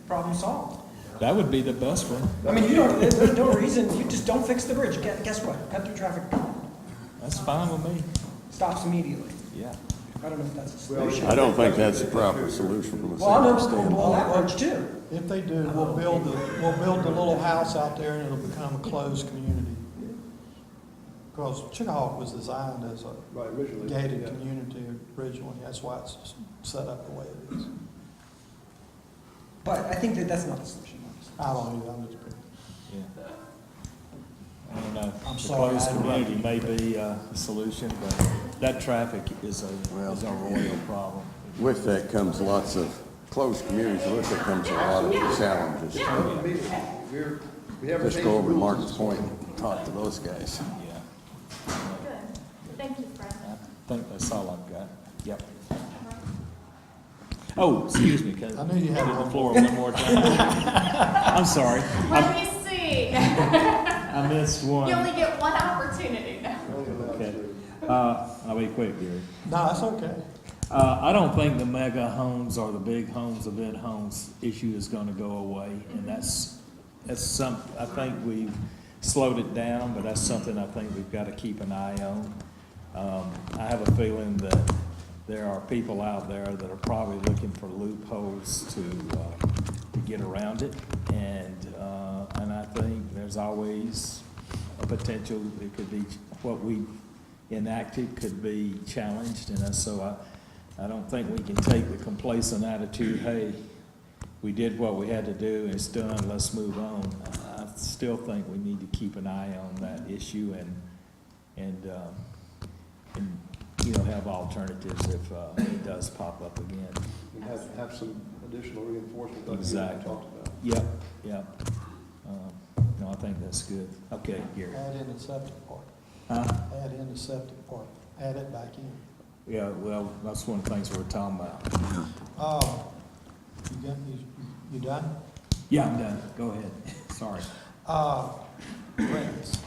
Problem solved. That would be the best one. I mean, there's no reason, you just don't fix the bridge. Guess what? Cut through traffic, That's fine with me. stops immediately. Yeah. I don't know if that's a solution. I don't think that's the proper solution from a Well, I know, safety standpoint. well, that works too. If they do, we'll build the little house out there and it'll become a closed community. Because Chickahaw was designed as a Right, originally. gated yeah. community originally. That's why it's set up the way it is. But I think that's not the solution. I don't know, I'm just. Yeah. I don't know. I'm The sorry, closed I community may be a solution, but that traffic is a royal problem. With that comes lots of closed communities, with it comes a lot of challenges. Just go over to Martin's Point and talk to those guys. Yeah. Good. Thank you, Fred. I think that's all I've got. Yep. Oh, excuse me, can I knew you had the one floor more. one more time? I'm sorry. Let me see. I missed one. You only get one opportunity now. Okay. I'll be quick, Gary. No, that's okay. I don't think the mega homes or the big homes, event homes issue is gonna go away, and that's I think we've slowed it down, but that's something I think we've gotta keep an eye on. I have a feeling that there are people out there that are probably looking for loopholes to get around it, and I think there's always a potential it could be what we enacted could be challenged, and so I don't think we can take the complacent attitude, hey, we did what we had to do, it's done, let's move on. I still think we need to keep an eye on that issue and you know, have alternatives if it does pop up again. And have some additional reinforcement like we Exactly. talked about. Yep. No, I think that's good. Okay, Gary. Add in the septic part. Huh? Add in the septic part. Add it back in. Yeah, well, that's one of the things we're talking about. You done? Yeah, I'm done. Go ahead. Sorry. Ramps,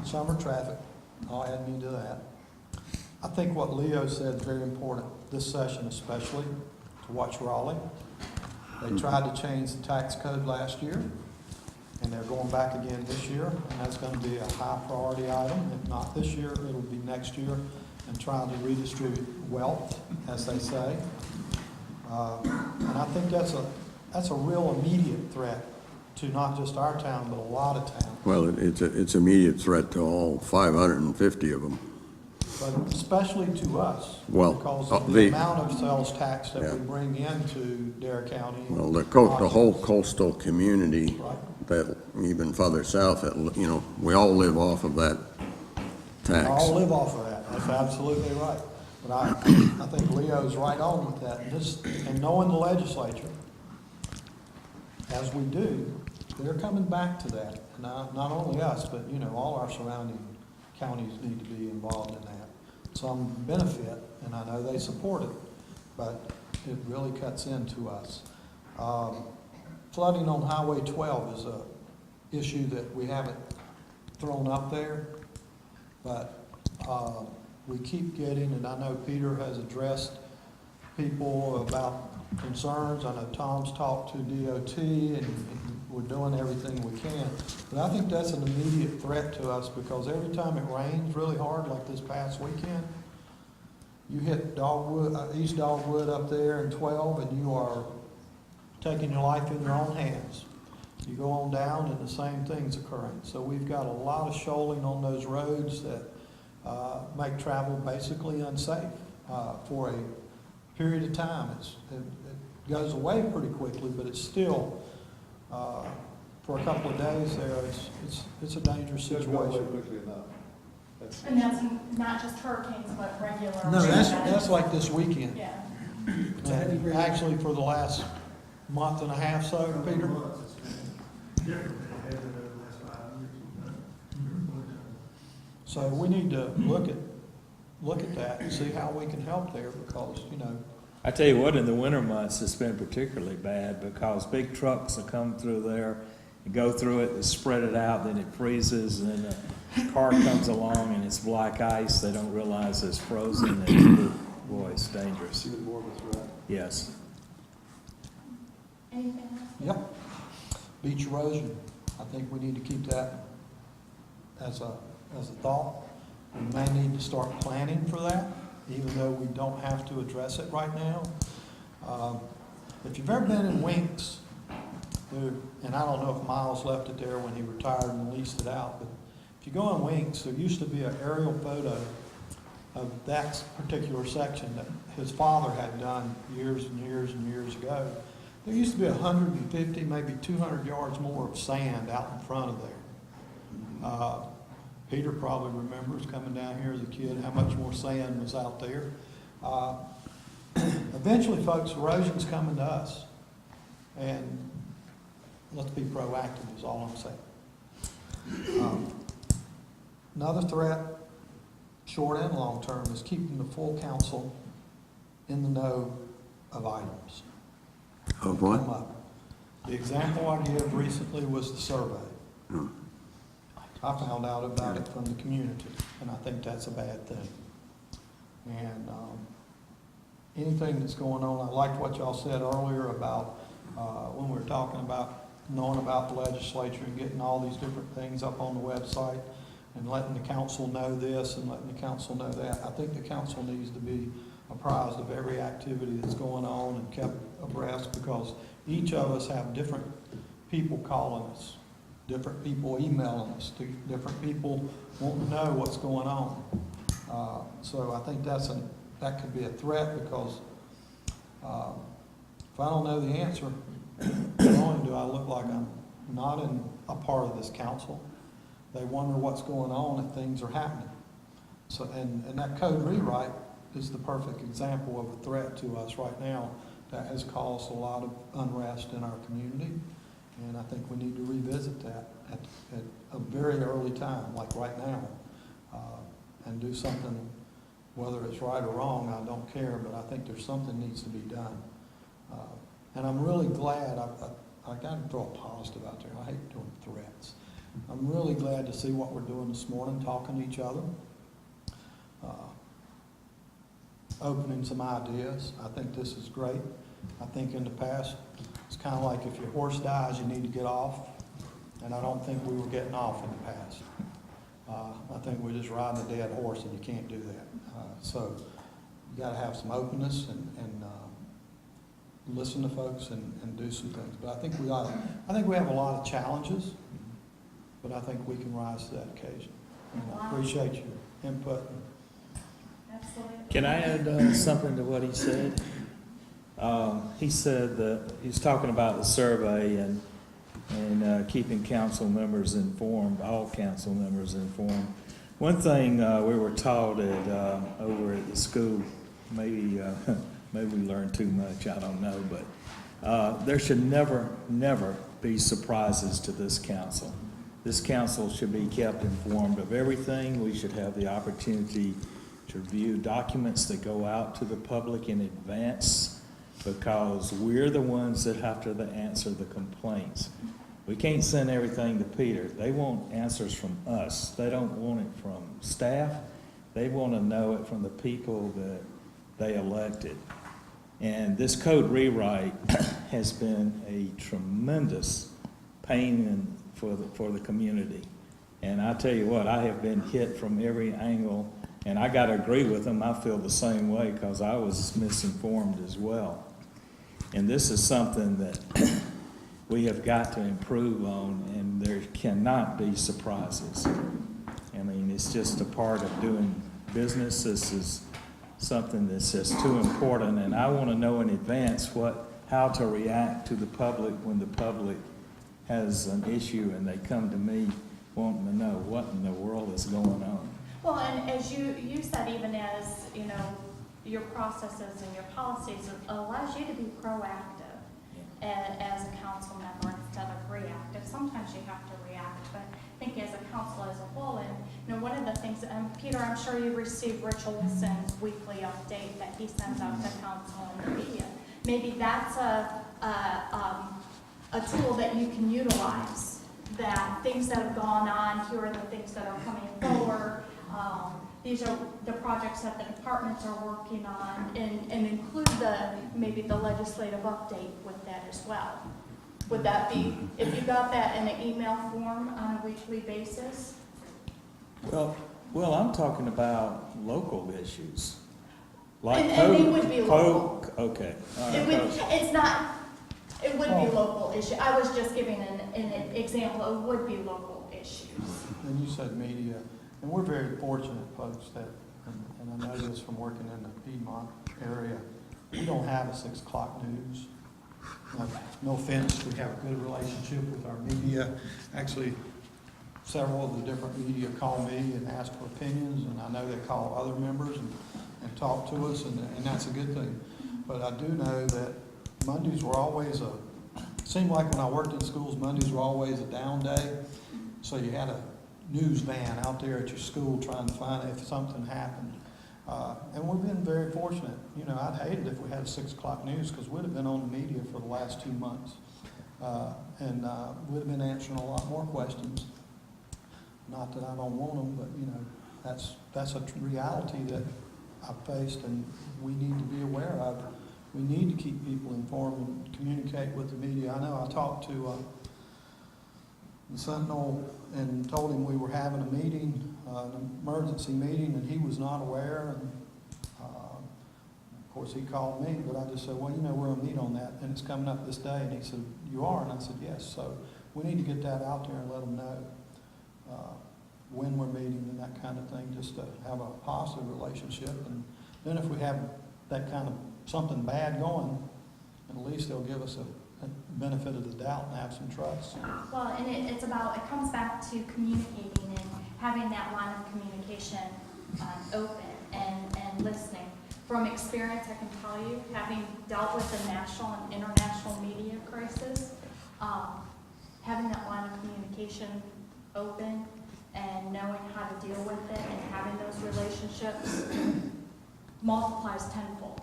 summer traffic, I'll add me to that. I think what Leo said is very important, this session especially, to watch Raleigh. They tried to change the tax code last year, and they're going back again this year, and that's going to be a high priority item. If not this year, it'll be next year, and trying to redistribute wealth, as they say. And I think that's a real immediate threat to not just our town, but a lot of towns. Well, it's immediate threat to all 550 of them. But especially to us. Well, Because of the the- amount of sales tax that Yeah. we bring into Dare County. Well, the whole coastal community, Right. that even further south, that, you know, we all live off of that tax. All live off of that, that's absolutely right. But I think Leo's right on with that. And knowing the legislature, as we do, they're coming back to that. And not only us, but, you know, all our surrounding counties need to be involved in that. Some benefit, and I know they support it, but it really cuts into us. Flooding on Highway 12 is a issue that we haven't thrown up there, but we keep getting, and I know Peter has addressed people about concerns. I know Tom's talked to DOT, and we're doing everything we can. But I think that's an immediate threat to us, because every time it rains really hard, like this past weekend, you hit Dogwood, East Dogwood up there in 12, and you are taking your life in your own hands. You go on down, and the same thing's occurring. So we've got a lot of shoaling on those roads that make travel basically unsafe for a period of time. It goes away pretty quickly, but it's still, for a couple of days there, it's a dangerous Doesn't go away situation. quickly enough. And that's not just hurricanes, but regular. No, that's like this weekend. Yeah. And actually, for the last month and a half, so, Peter? So we need to look at that and see how we can help there, because, you know, I tell you what, in the winter months, it's been particularly bad because big trucks will come through there and go through it and spread it out, then it freezes, and then a car comes along and it's black ice. They don't realize it's frozen, and boy, it's dangerous. Even more of a threat. Yes. Anything else? yep. Beach erosion, I think we need to keep that as a thought. We may need to start planning for that, even though we don't have to address it right now. If you've ever been in Winks, and I don't know if Miles left it there when he retired and leased it out, but if you go in Winks, there used to be an aerial photo of that particular section that his father had done years and years and years ago. There used to be 150, maybe 200 yards more of sand out in front of there. Peter probably remembers coming down here as a kid, how much more sand was out there. Eventually, folks, erosion's coming to us, and let's be proactive is all I'm saying. Another threat, short and long term, is keeping the full council in the know of items. Of what? Come up. The example I gave recently was the survey. I found out about it from the community, and I think that's a bad thing. And anything that's going on, I liked what y'all said earlier about when we were talking about knowing about the legislature and getting all these different things up on the website and letting the council know this and letting the council know that. I think the council needs to be apprised of every activity that's going on and kept abreast, because each of us have different people calling us, different people emailing us, different people wanting to know what's going on. So I think that could be a threat, because if I don't know the answer, not only do I look like I'm not in a part of this council, they wonder what's going on if things are happening. So, and that code rewrite is the perfect example of a threat to us right now that has caused a lot of unrest in our community. And I think we need to revisit that at a very early time, like right now, and do something, whether it's right or wrong, I don't care, but I think there's something needs to be done. And I'm really glad, I got to throw a positive out there. I hate doing threats. I'm really glad to see what we're doing this morning, talking to each other, opening some ideas. I think this is great. I think in the past, it's kind of like if your horse dies, you need to get off. And I don't think we were getting off in the past. I think we're just riding a dead horse, and you can't do that. So you got to have some openness and listen to folks and do some things. But I think we have a lot of challenges, but I think we can rise to that occasion. And I appreciate your input. Absolutely. Can I add something to what he said? He said that he's talking about the survey and keeping council members informed, all council members informed. One thing we were taught over at the school, maybe we learned too much, I don't know, but there should never be surprises to this council. This council should be kept informed of everything. We should have the opportunity to review documents that go out to the public in advance, because we're the ones that have to answer the complaints. We can't send everything to Peter. They want answers from us. They don't want it from staff. They want to know it from the people that they elected. And this code rewrite has been a tremendous pain for the community. And I tell you what, I have been hit from every angle, and I got to agree with them. I feel the same way because I was misinformed as well. And this is something that we have got to improve on, and there cannot be surprises. I mean, it's just a part of doing business. This is something that's just too important, and I want to know in advance how to react to the public when the public has an issue and they come to me wanting to know what in the world is going on. Well, and as you said, even as, you know, your processes and your policies allows you to be proactive as a council member instead of reactive. Sometimes you have to react, but I think as a council as a whole, and you know, one of the things, Peter, I'm sure you received Rich Olson's weekly update that he sends out to council and the media. Maybe that's a tool that you can utilize, that things that have gone on, here are the things that are coming forward. These are the projects that the departments are working on, and include maybe the legislative update with that as well. Would that be, if you got that in an email form on a weekly basis? Well, I'm talking about local issues. Like And they would be local. Okay. All right. It would be local issue. I was just giving an example. It would be local issues. And you said media, and we're very fortunate, folks, that, and I know this from working in the Piedmont area, we don't have a 6 o'clock news. No offense, we have a good relationship with our media. Actually, several of the different media call me and ask for opinions, and I know they call other members and talk to us, and that's a good thing. But I do know that Mondays were always seemed like when I worked in schools, Mondays were always a down day. So you had a news van out there at your school trying to find if something happened. And we've been very fortunate. You know, I'd hate it if we had a 6 o'clock news, because we'd have been on the media for the last 2 months. And we'd have been answering a lot more questions. Not that I don't want them, but, you know, that's a reality that I've faced and we need to be aware of. We need to keep people informed and communicate with the media. I know I talked to the Sentinel and told him we were having a meeting, an emergency meeting, and he was not aware. And of course, he called me, but I just said, well, you know, we're going to meet on that, and it's coming up this day. And he said, you are? And I said, yes. So we need to get that out there and let them know when we're meeting and that kind of thing, just to have a positive relationship. And then if we have that kind of something bad going, at least they'll give us benefit of the doubt and have some trust. Well, and it comes back to communicating and having that line of communication open and listening. From experience, I can tell you, having dealt with the national and international media crisis, having that line of communication open and knowing how to deal with it and having those relationships multiplies tenfold.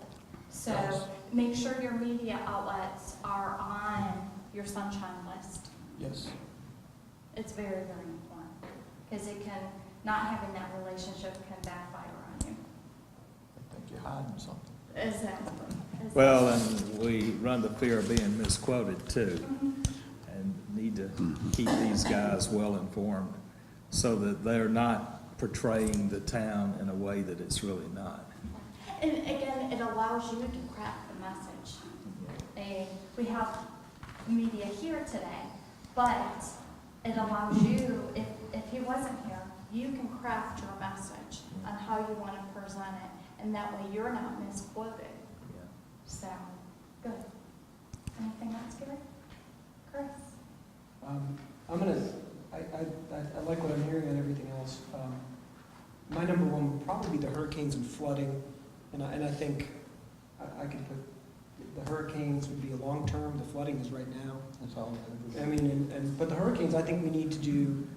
So make sure your media outlets are on your sunshine list. Yes. It's very, very important, because not having that relationship can backfire on you. I think you're hiding something. Exactly. Well, and we run the fear of being misquoted too, and need to keep these guys well informed so that they're not portraying the town in a way that it's really not. And again, it allows you to craft the message. We have media here today, but it allows you, if he wasn't here, you can craft your message on how you want to present it, and that way you're not misquoted. So, good. Anything else, Gary? Chris? I like what I'm hearing on everything else. My number one would probably be the hurricanes and flooding, and I think I could put, the hurricanes would be a long term, the flooding is right now. That's all. I mean, but the hurricanes, I think we need to do,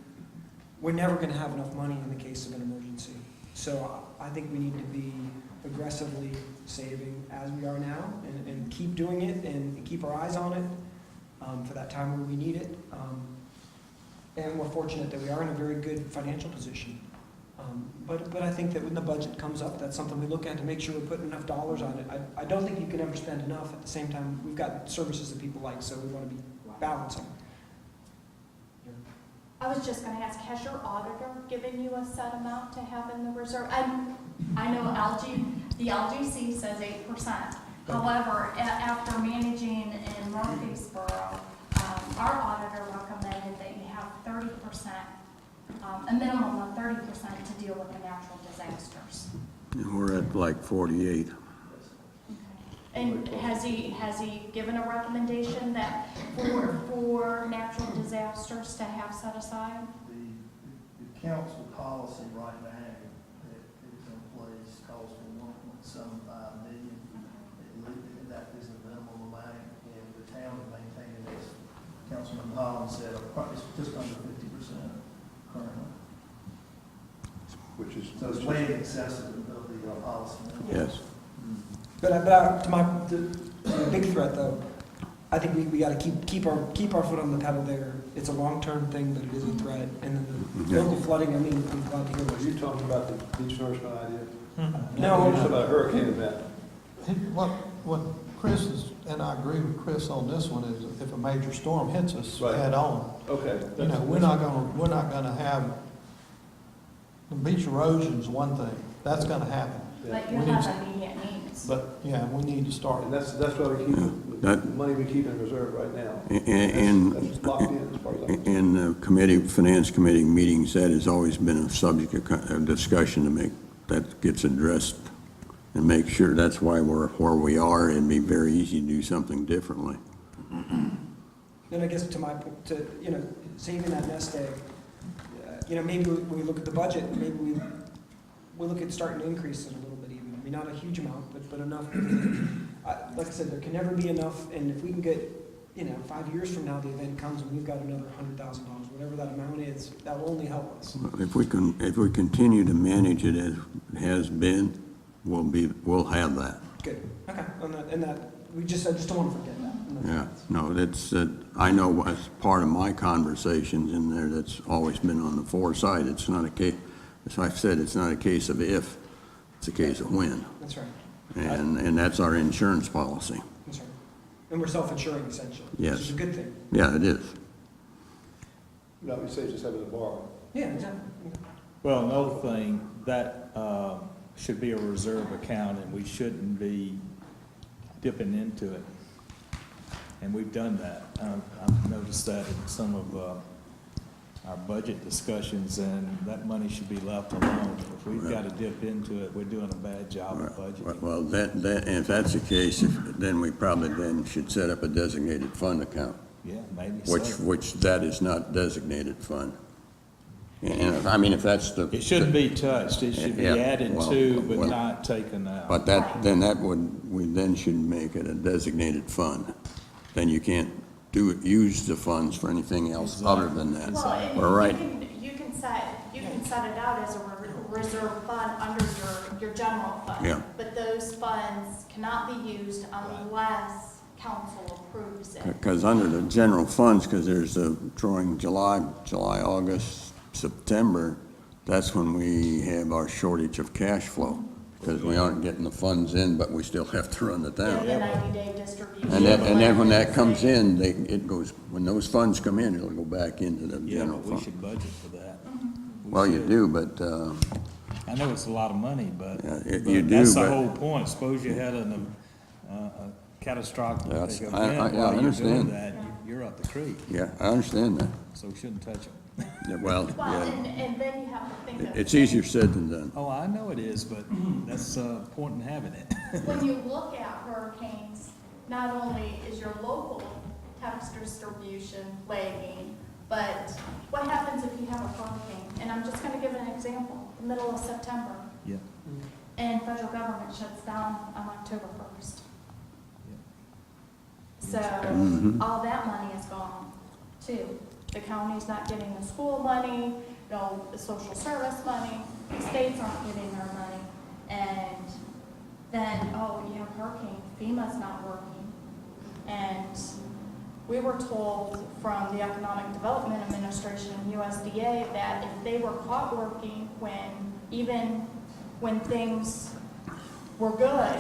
we're never gonna have enough money in the case of an emergency. So I think we need to be aggressively saving as we are now, and keep doing it, and keep our eyes on it for that time when we need it. And we're fortunate that we are in a very good financial position. But I think that when the budget comes up, that's something we look at to make sure we're putting enough dollars on it. I don't think you can ever spend enough. At the same time, we've got services that people like, so we want to be balancing. I was just going to ask, has your auditor given you a set amount to have in the reserve? I know the LGC says 8%. However, after managing in Murfreesboro, our auditor recommended that you have 30%, a minimum of 30% to deal with the natural disasters. And we're at like 48. And has he given a recommendation that for natural disasters to have set aside? The council policy right now that is in place calls for 1.75 million. And that is the minimum amount, and the town is maintaining this. Councilman Holland said it's just under 50% currently. So it's way in excess of the policy. Yes. But the big threat though, I think we got to keep our foot on the pedal there. It's a long-term thing, but it is a threat. And then the local flooding, I mean, I'm glad to hear what Are you talking about the beach nourishment idea? No. You're talking about a hurricane event. What Chris is, and I agree with Chris on this one, is if a major storm hits us head on. Okay. You know, we're not gonna have, the beach erosion's one thing, that's gonna happen. But you We need have to- immediate needs. But, yeah, we need to start. And that's why we keep, the money we keep in reserve right now. That's locked in as far as I'm In the finance committee meetings, that has always been a subject of discussion to make, that gets addressed and make sure that's why we're where we are. It'd be very easy to do something differently. Then I guess to my point, saving that nest egg, maybe when we look at the budget, maybe we look at starting to increase it a little bit even. I mean, not a huge amount, but enough. Like I said, there can never be enough, and if we can get, 5 years from now, the event comes and we've got another $100,000, whatever that amount is, that will only help us. If we continue to manage it as it has been, we'll have that. Good, okay, and that, I just don't want to forget that. Yeah, no, that's, I know as part of my conversations in there, that's always been on the foresight. It's not a case, as I've said, it's not a case of if, it's a case of when. That's right. And that's our insurance policy. That's right. And we're self-insuring essentially. Yes. Which is a good thing. Yeah, it is. No, you say just having to borrow. Yeah, exactly. Well, another thing, that should be a reserve account, and we shouldn't be dipping into it. And we've done that. I've noticed that in some of our budget discussions, and that money should be left alone. If we've got to dip into it, we're doing a bad job of budgeting. Well, if that's the case, then we probably then should set up a designated fund account, Yeah, maybe so. which that is not designated fund. And I mean, if that's the. It shouldn't be touched. It should be Yeah, added well, to, but well, not taken out. But we then should make it a designated fund. Then you can't use the funds for anything else other than that. Well, and We're right. you can set it out as a reserve fund under your general fund. Yeah. But those funds cannot be used unless council approves it. Because under the general funds, because there's a drawing July, August, September, that's when we have our shortage of cash flow. Because we aren't getting the funds in, but we still have to run the town. The 90-day distribution. And then when that comes in, it goes, when those funds come in, it'll go back into the Yeah, general but we fund. should budget for that. Well, you do, but, I know it's a lot of money, but Yeah, but you do, that's the but- whole point. Suppose you had a catastrophic That's- event I while you're understand. doing that, you're up the creek, yeah, I understand that. so we shouldn't touch them. Yeah, well, Well, yeah, and then you have to think of. it's easier said than done. Oh, I know it is, but that's the point in having it. When you look at hurricanes, not only is your local tax distribution lagging, but what happens if you have a hurricane? And I'm just gonna give an example, the middle of September, Yeah. and federal government shuts down on October 1st. So all that money is gone too. The county's not getting the school money, no the social service money, the states aren't getting their money. And then, oh, you have hurricane, FEMA's not working. And we were told from the Economic Development Administration, USDA, that if they were caught working even when things were good,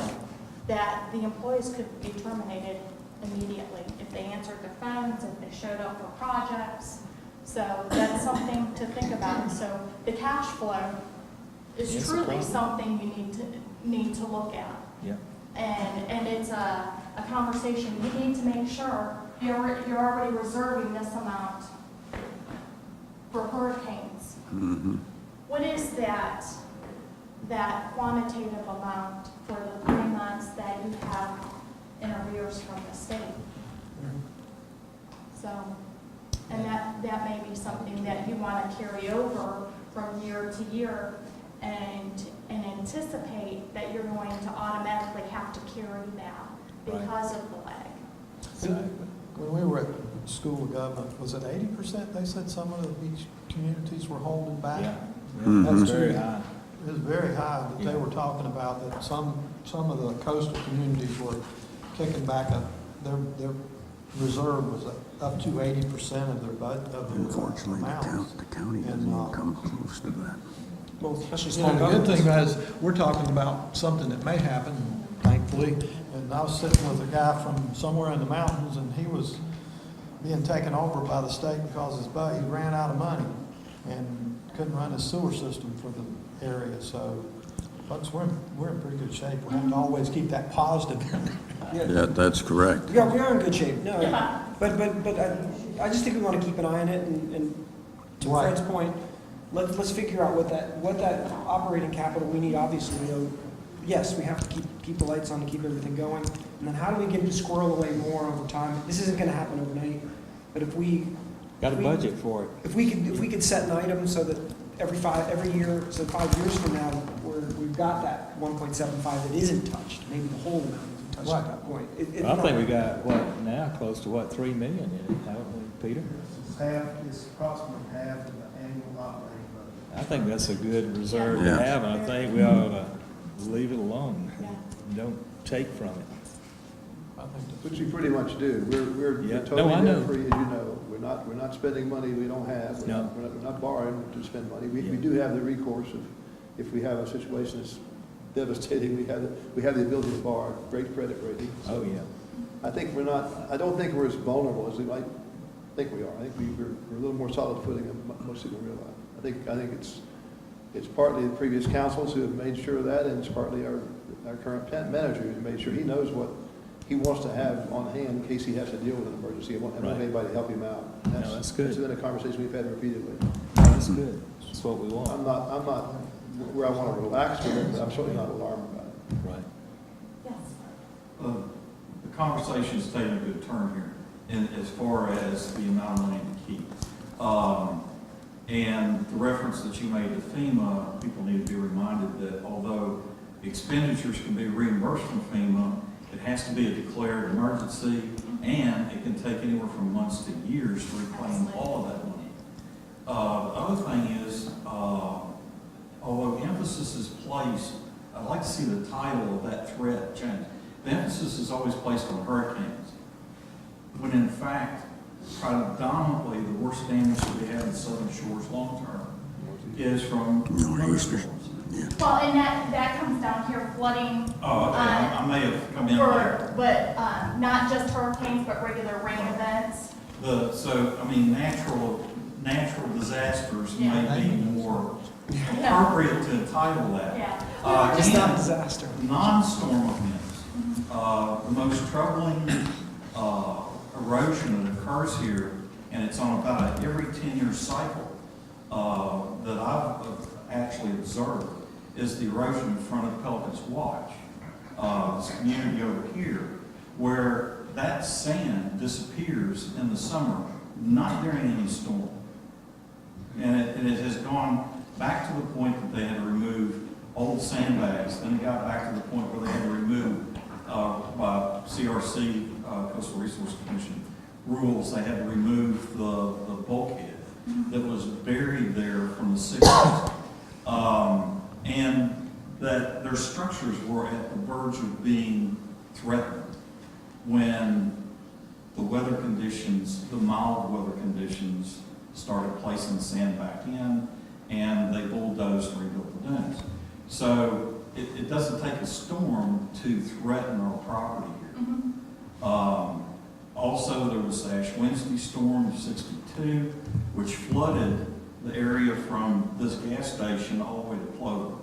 that the employees could be terminated immediately if they answered their phones, if they showed up for projects. So that's something to think about. So the cash flow is It's a truly problem. something you need to look at. Yeah. And it's a conversation. You need to make sure you're already reserving this amount for hurricanes. Mm-hmm. What is that quantitative amount for the 3 months that you have in arrears from the state? So, and that may be something that you want to carry over from year to year and anticipate that you're going to automatically have to carry that because of the lag. When we were at School of Government, was it 80% they said some of the beach communities were holding back? Yeah. Mhm. That's very high. It was very high, but they were talking about that some of the coastal communities were kicking back their reserve was up to 80% of their budget, of their Unfortunately, amounts. the county doesn't And, even come close to that. Well, especially You know, small the good thing governments. is, we're talking about something that may happen, thankfully. And I was sitting with a guy from somewhere in the mountains, and he was being taken over by the state because he ran out of money and couldn't run his sewer system for the area. So, folks, we're in pretty good shape. We have to always keep that positive in there. Yeah, that's correct. Yeah, we are in good shape, no. Yeah. But I just think we want to keep an eye on it, and to Right. Fred's point, let's figure out what that operating capital we need, obviously, yes, we have to keep the lights on to keep everything going, and then how do we get to squirrel away more over time? This isn't gonna happen overnight, but if we. Got a if we- budget for it. If we could set an item so that every year, so 5 years from now, we've got that 1.75 that isn't touched, maybe the whole amount isn't touched at that point. I think we got, now, close to 3 million in it, haven't we, Peter? It's approximately half of the annual operating budget. I think that's a good reserve to Yeah. have, and I think we ought to leave it alone. Don't take from it. Which we pretty much do. We're Yeah. totally No, I know. debt-free, as you know. We're not spending money we don't have. No. We're not borrowing to spend money. We Yeah. do have the recourse of, if we have a situation that's devastating, we have the ability to borrow, great credit rating. Oh, yeah. I don't think we're as vulnerable as we might think we are. I think we're a little more solid footing than most people realize. I think it's partly the previous councils who have made sure of that, and it's partly our current manager who's made sure he knows what he wants to have on hand in case he has to deal with an emergency, and want Right. anybody to help him out. And that's good. That's been a conversation we've had repeatedly. That's good. That's what we want. I'm not where I want to relax with it, but I'm certainly not alarmed about it. Right. Yes. The conversation's taking a good turn here, in as far as the amount of money to keep. And the reference that you made to FEMA, people need to be reminded that although expenditures can be reimbursed from FEMA, it has to be a declared emergency, and it can take anywhere from months to years to reclaim all of that money. The other thing is, although emphasis is placed, I'd like to see the title of that threat change. The emphasis is always placed on hurricanes, when in fact, predominantly the worst damage that we have in southern shores long-term is from thunderstorms. Well, and that comes down here flooding. Oh, okay, I may have come in later. But not just hurricanes, but regular rain events. So, I mean, natural disasters may be more appropriate to entitle that. Yeah. It's not a disaster. Non-storm events, the most troubling erosion that occurs here, and it's on about every 10-year cycle that I've actually observed, is the erosion in front of Pelican's Watch, this community over here, where that sand disappears in the summer, not during any storm. And it has gone back to the point that they had to remove old sandbags, then it got back to the point where they had to remove, by CRC, Coastal Resource Commission rules, they had to remove the bulkhead that was buried there from the 60s. And that their structures were at the verge of being threatened when the weather conditions, the mild weather conditions, started placing the sand back in, and they bulldozed and rebuilt the dunes. So it doesn't take a storm to threaten our property here. Also, there was Ash Wednesday storm of '62, which flooded the area from this gas station all the way to Plover.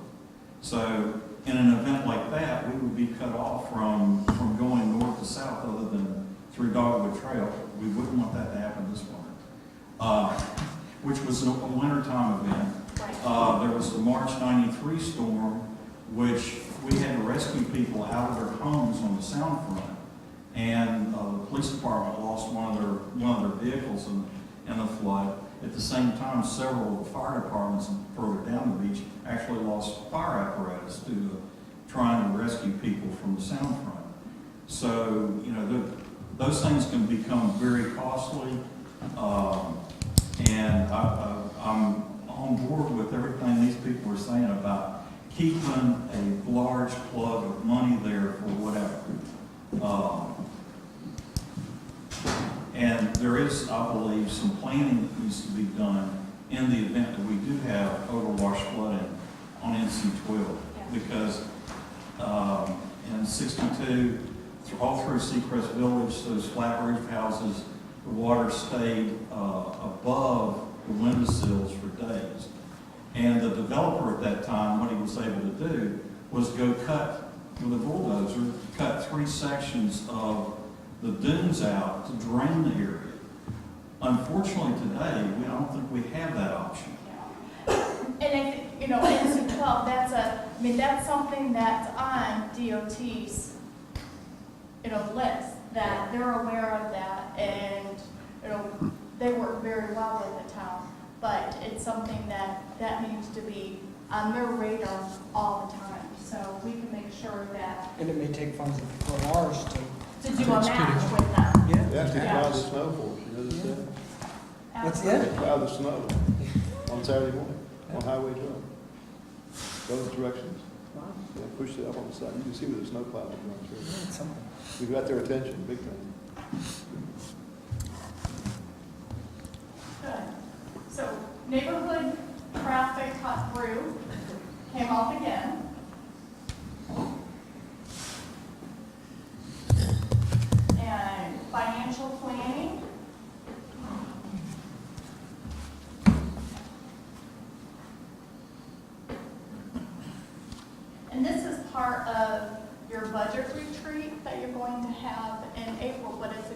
So in an event like that, we would be cut off from going north to south other than through Dogwood Trail. We wouldn't want that to happen this winter, which was a wintertime event. There was the March '93 storm, which we had to rescue people out of their homes on the sound front. And the police department lost one of their vehicles in the flood. At the same time, several of the fire departments further down the beach actually lost fire apparatus due to trying to rescue people from the sound front. So, you know, those things can become very costly. And I'm on board with everything these people are saying about keeping a large plug of money there for whatever. And there is, I believe, some planning that needs to be done in the event that we do have overwash flooding on NC-12. Because in '62, all through Seacrest Village, those flat roof houses, the water stayed above the windowsills for days. And the developer at that time, what he was able to do was go cut, with a bulldozer, cut 3 sections of the dunes out to drain the area. Unfortunately today, I don't think we have that option. And if, you know, NC-12, that's something that's on DOT's, you know, list, that they're aware of that, and, you know, they work very well with the town, but it's something that needs to be on their radar all the time, so we can make sure that. And it may take funds for ours to do a match with them. Yeah. They actually plow the snow for us, you know that? What's They that? plow the snow on Saturday morning, on Highway 12. Both directions. Wow. Yeah, push it up on the side. You can see where the snow plow is going through. That's something. We've got their attention, big time. Good. So neighborhood traffic cut through came off again. And financial planning. And this is part of your budget retreat that you're going to have in April, but it's a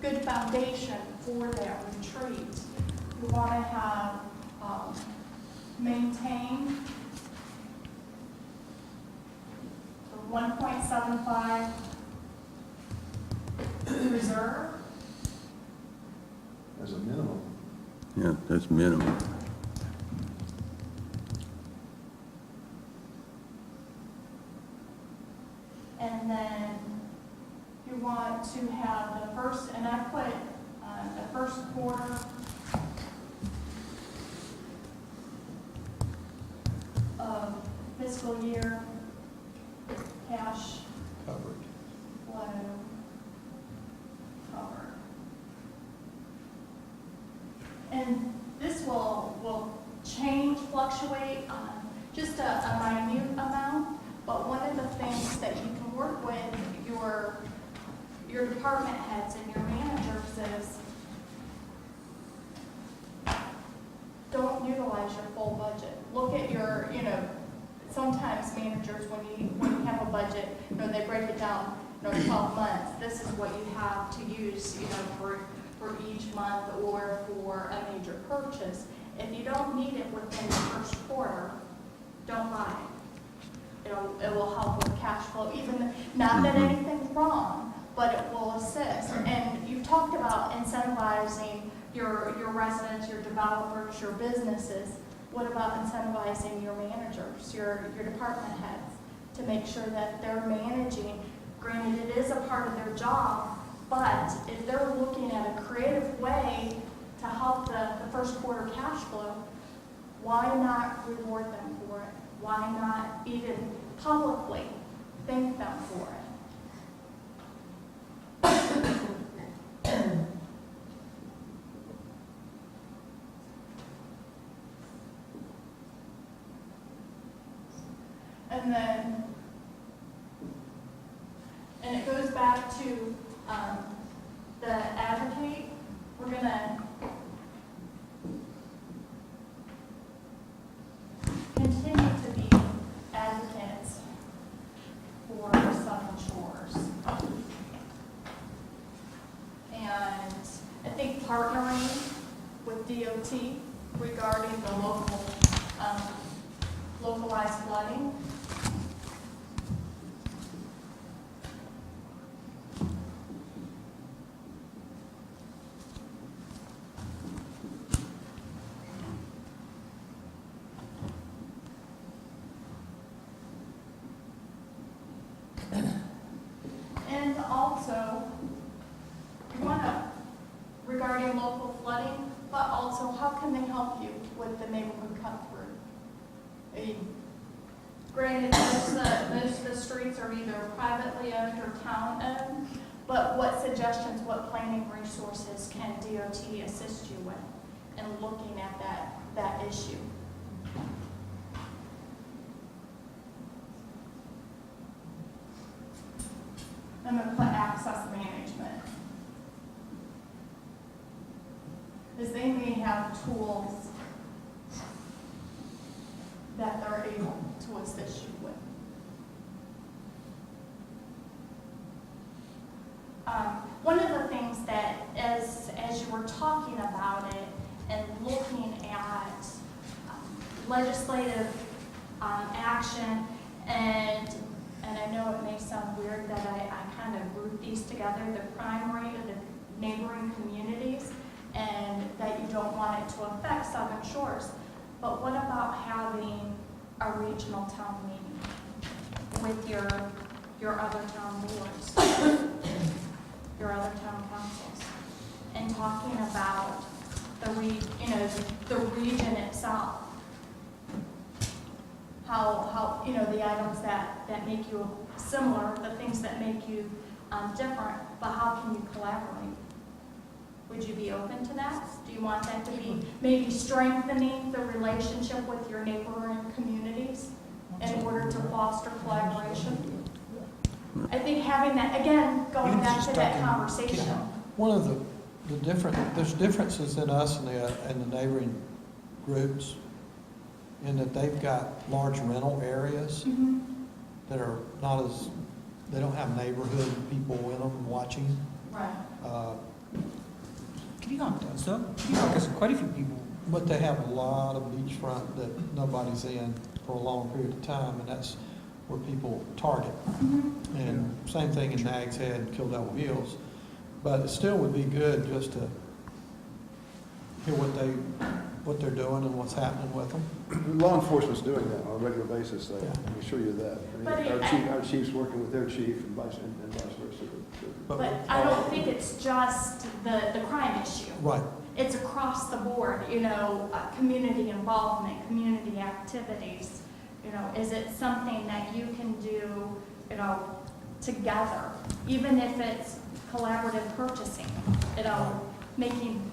good foundation for that retreat. You want to have maintain the 1.75 reserve. As a minimum. Yeah, that's minimum. And then you want to have the first, and I put the first quarter of fiscal year cash Covered. flow covered. And this will change, fluctuate, just a minute amount, but one of the things that you can work with your department heads and your managers is don't utilize your full budget. Look at your, sometimes managers, when you have a budget, they break it down, 12 months. This is what you have to use, for each month or for a major purchase. If you don't need it within the first quarter, don't buy it. It will help with cash flow, even, not that anything's wrong, but it will assist. And you've talked about incentivizing your residents, your developers, your businesses. What about incentivizing your managers, your department heads, to make sure that they're managing? Granted, it is a part of their job, but if they're looking at a creative way to help the first quarter cash flow, why not reward them for it? Why not even publicly thank them for it? And it goes back to the advocate. We're going to continue to be advocates for Southern Shores. And I think partnering with DOT regarding the localized flooding. And also, you want to, regarding local flooding, but also how can they help you with the neighborhood cut through? I mean, granted, most of the streets are either privately owned or town owned, but what suggestions, what planning resources can DOT assist you with in looking at that issue? I'm going to put access management. Because they may have tools that they're able to assist you with. One of the things that, as you were talking about it and looking at legislative action, and I know it may sound weird that I kind of group these together, the crime rate of the neighboring communities, and that you don't want it to affect Southern Shores. But what about having a regional town meeting with your other town boards, your other town councils, and talking about the region itself? How the items that make you similar, the things that make you different, but how can you collaborate? Would you be open to that? Do you want that to be maybe strengthening the relationship with your neighboring communities in order to foster collaboration? I think having that, again, going back to that conversation. One of there's differences in us and the neighboring groups in that they've got large rental areas that are not as they don't have neighborhood people in them watching. Right. Kitty Hawk does, though. Kitty Hawk has quite a few people. But they have a lot of beachfront that nobody's in for a long period of time, and that's where people target. And same thing in Nags Head and Kill Devil Hills. But it still would be good just to hear what they're doing and what's happening with them. Law enforcement's doing that on a regular basis, though. I can assure you that. But Our chief's working with their chief and vice versa. But I don't think it's just the crime issue. Right. It's across the board, you know, community involvement, community activities. You know, is it something that you can do, you know, together, even if it's collaborative purchasing, you know, making,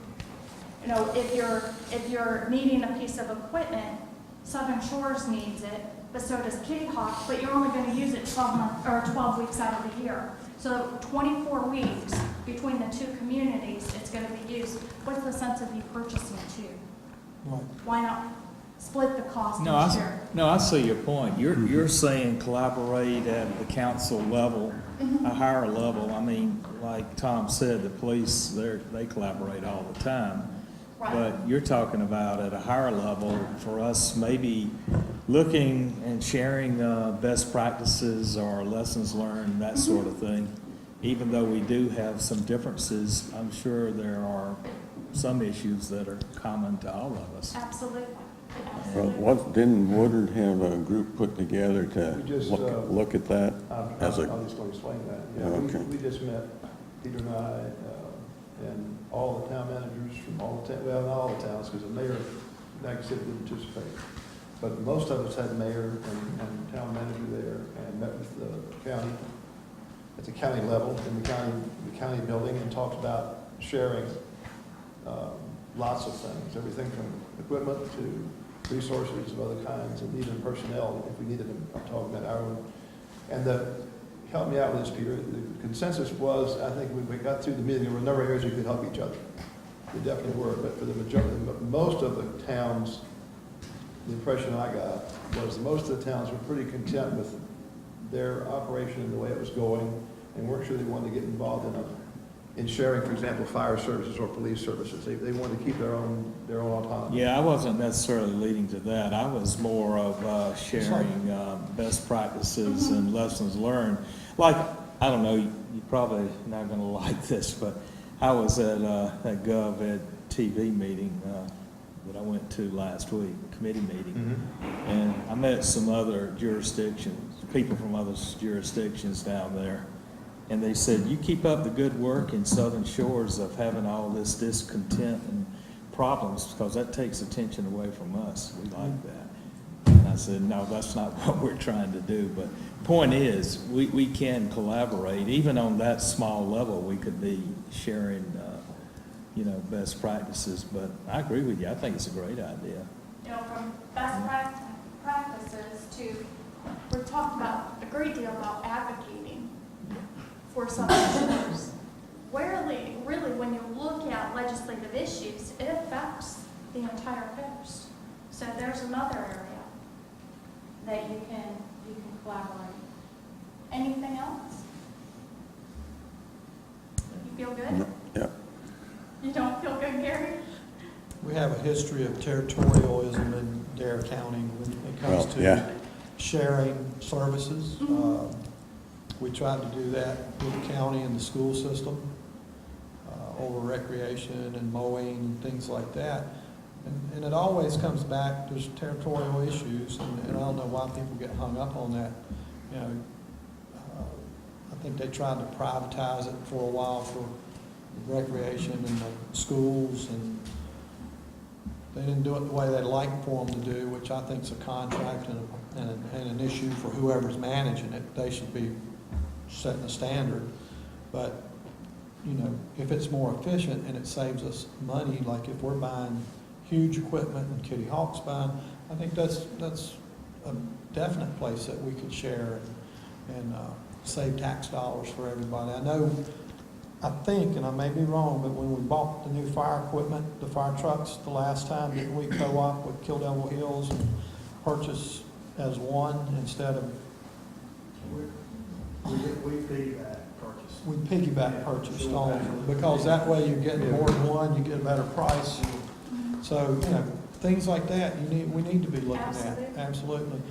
you know, if you're needing a piece of equipment, Southern Shores needs it, but so does Kitty Hawk, but you're only going to use it 12 weeks out of the year. So 24 weeks between the two communities, it's going to be used. What's the sense of you purchasing two? Right. Why not split the cost No, and share? I see your point. You're saying collaborate at the council level, a higher level. I mean, like Tom said, the police, they collaborate all the time. Right. But you're talking about at a higher level for us, maybe looking and sharing best practices or lessons learned, that sort of thing. Even though we do have some differences, I'm sure there are some issues that are common to all of us. Absolutely. Well, didn't Woodard have a group put together to We just, look at that as a? I'm just going to explain that. Yeah, Okay. we just met, Peter and I, and all the town managers from all the well, not all the towns, because the mayor, like I said, didn't participate. But most of us had the mayor and town manager there and met with the county, at the county level, in the county building, and talked about sharing lots of things, everything from equipment to resources of other kinds, and even personnel, if we needed them. I'm talking about our own. And help me out with this, Peter. The consensus was, I think when we got through the meeting, there were a number of areas we could help each other. There definitely were, but for the majority, most of the towns, the impression I got was most of the towns were pretty content with their operation and the way it was going, and weren't sure they wanted to get involved in sharing, for example, fire services or police services. They wanted to keep their own autonomy. Yeah, I wasn't necessarily leading to that. I was more of sharing best practices and lessons learned. Like, I don't know, you're probably not going to like this, but I was at that GovEd TV meeting that I went to last week, committee meeting, and I met some other jurisdictions, people from other jurisdictions down there. And they said, you keep up the good work in Southern Shores of having all this discontent and problems, because that takes attention away from us. We like that. And I said, no, that's not what we're trying to do. But point is, we can collaborate. Even on that small level, we could be sharing, best practices. But I agree with you. I think it's a great idea. You know, from best practices to, we're talking about a great deal about advocating for Southern Shores. Really, when you look at legislative issues, it affects the entire coast. So there's another area that you can collaborate. Anything else? You feel good? Yeah. You don't feel good, Gary? We have a history of territorialism in Dare County when it comes to sharing services. We tried to do that with the county and the school system over recreation and mowing and things like that. And it always comes back, there's territorial issues, and I don't know why people get hung up on that. I think they tried to privatize it for a while for recreation and the schools, and they didn't do it the way they'd like for them to do, which I think is a contract and an issue for whoever's managing it. They should be setting a standard. But, if it's more efficient and it saves us money, like if we're buying huge equipment and Kitty Hawk's buying, I think that's a definite place that we could share and save tax dollars for everybody. I think, and I may be wrong, but when we bought the new fire equipment, the fire trucks, the last time, didn't we co-op with Kill Devil Hills and purchase as one instead of, We piggyback purchase. We piggyback purchased on, because that way you're getting more than one, you get a better price. So, you know, things like that, we need to be looking at, absolutely.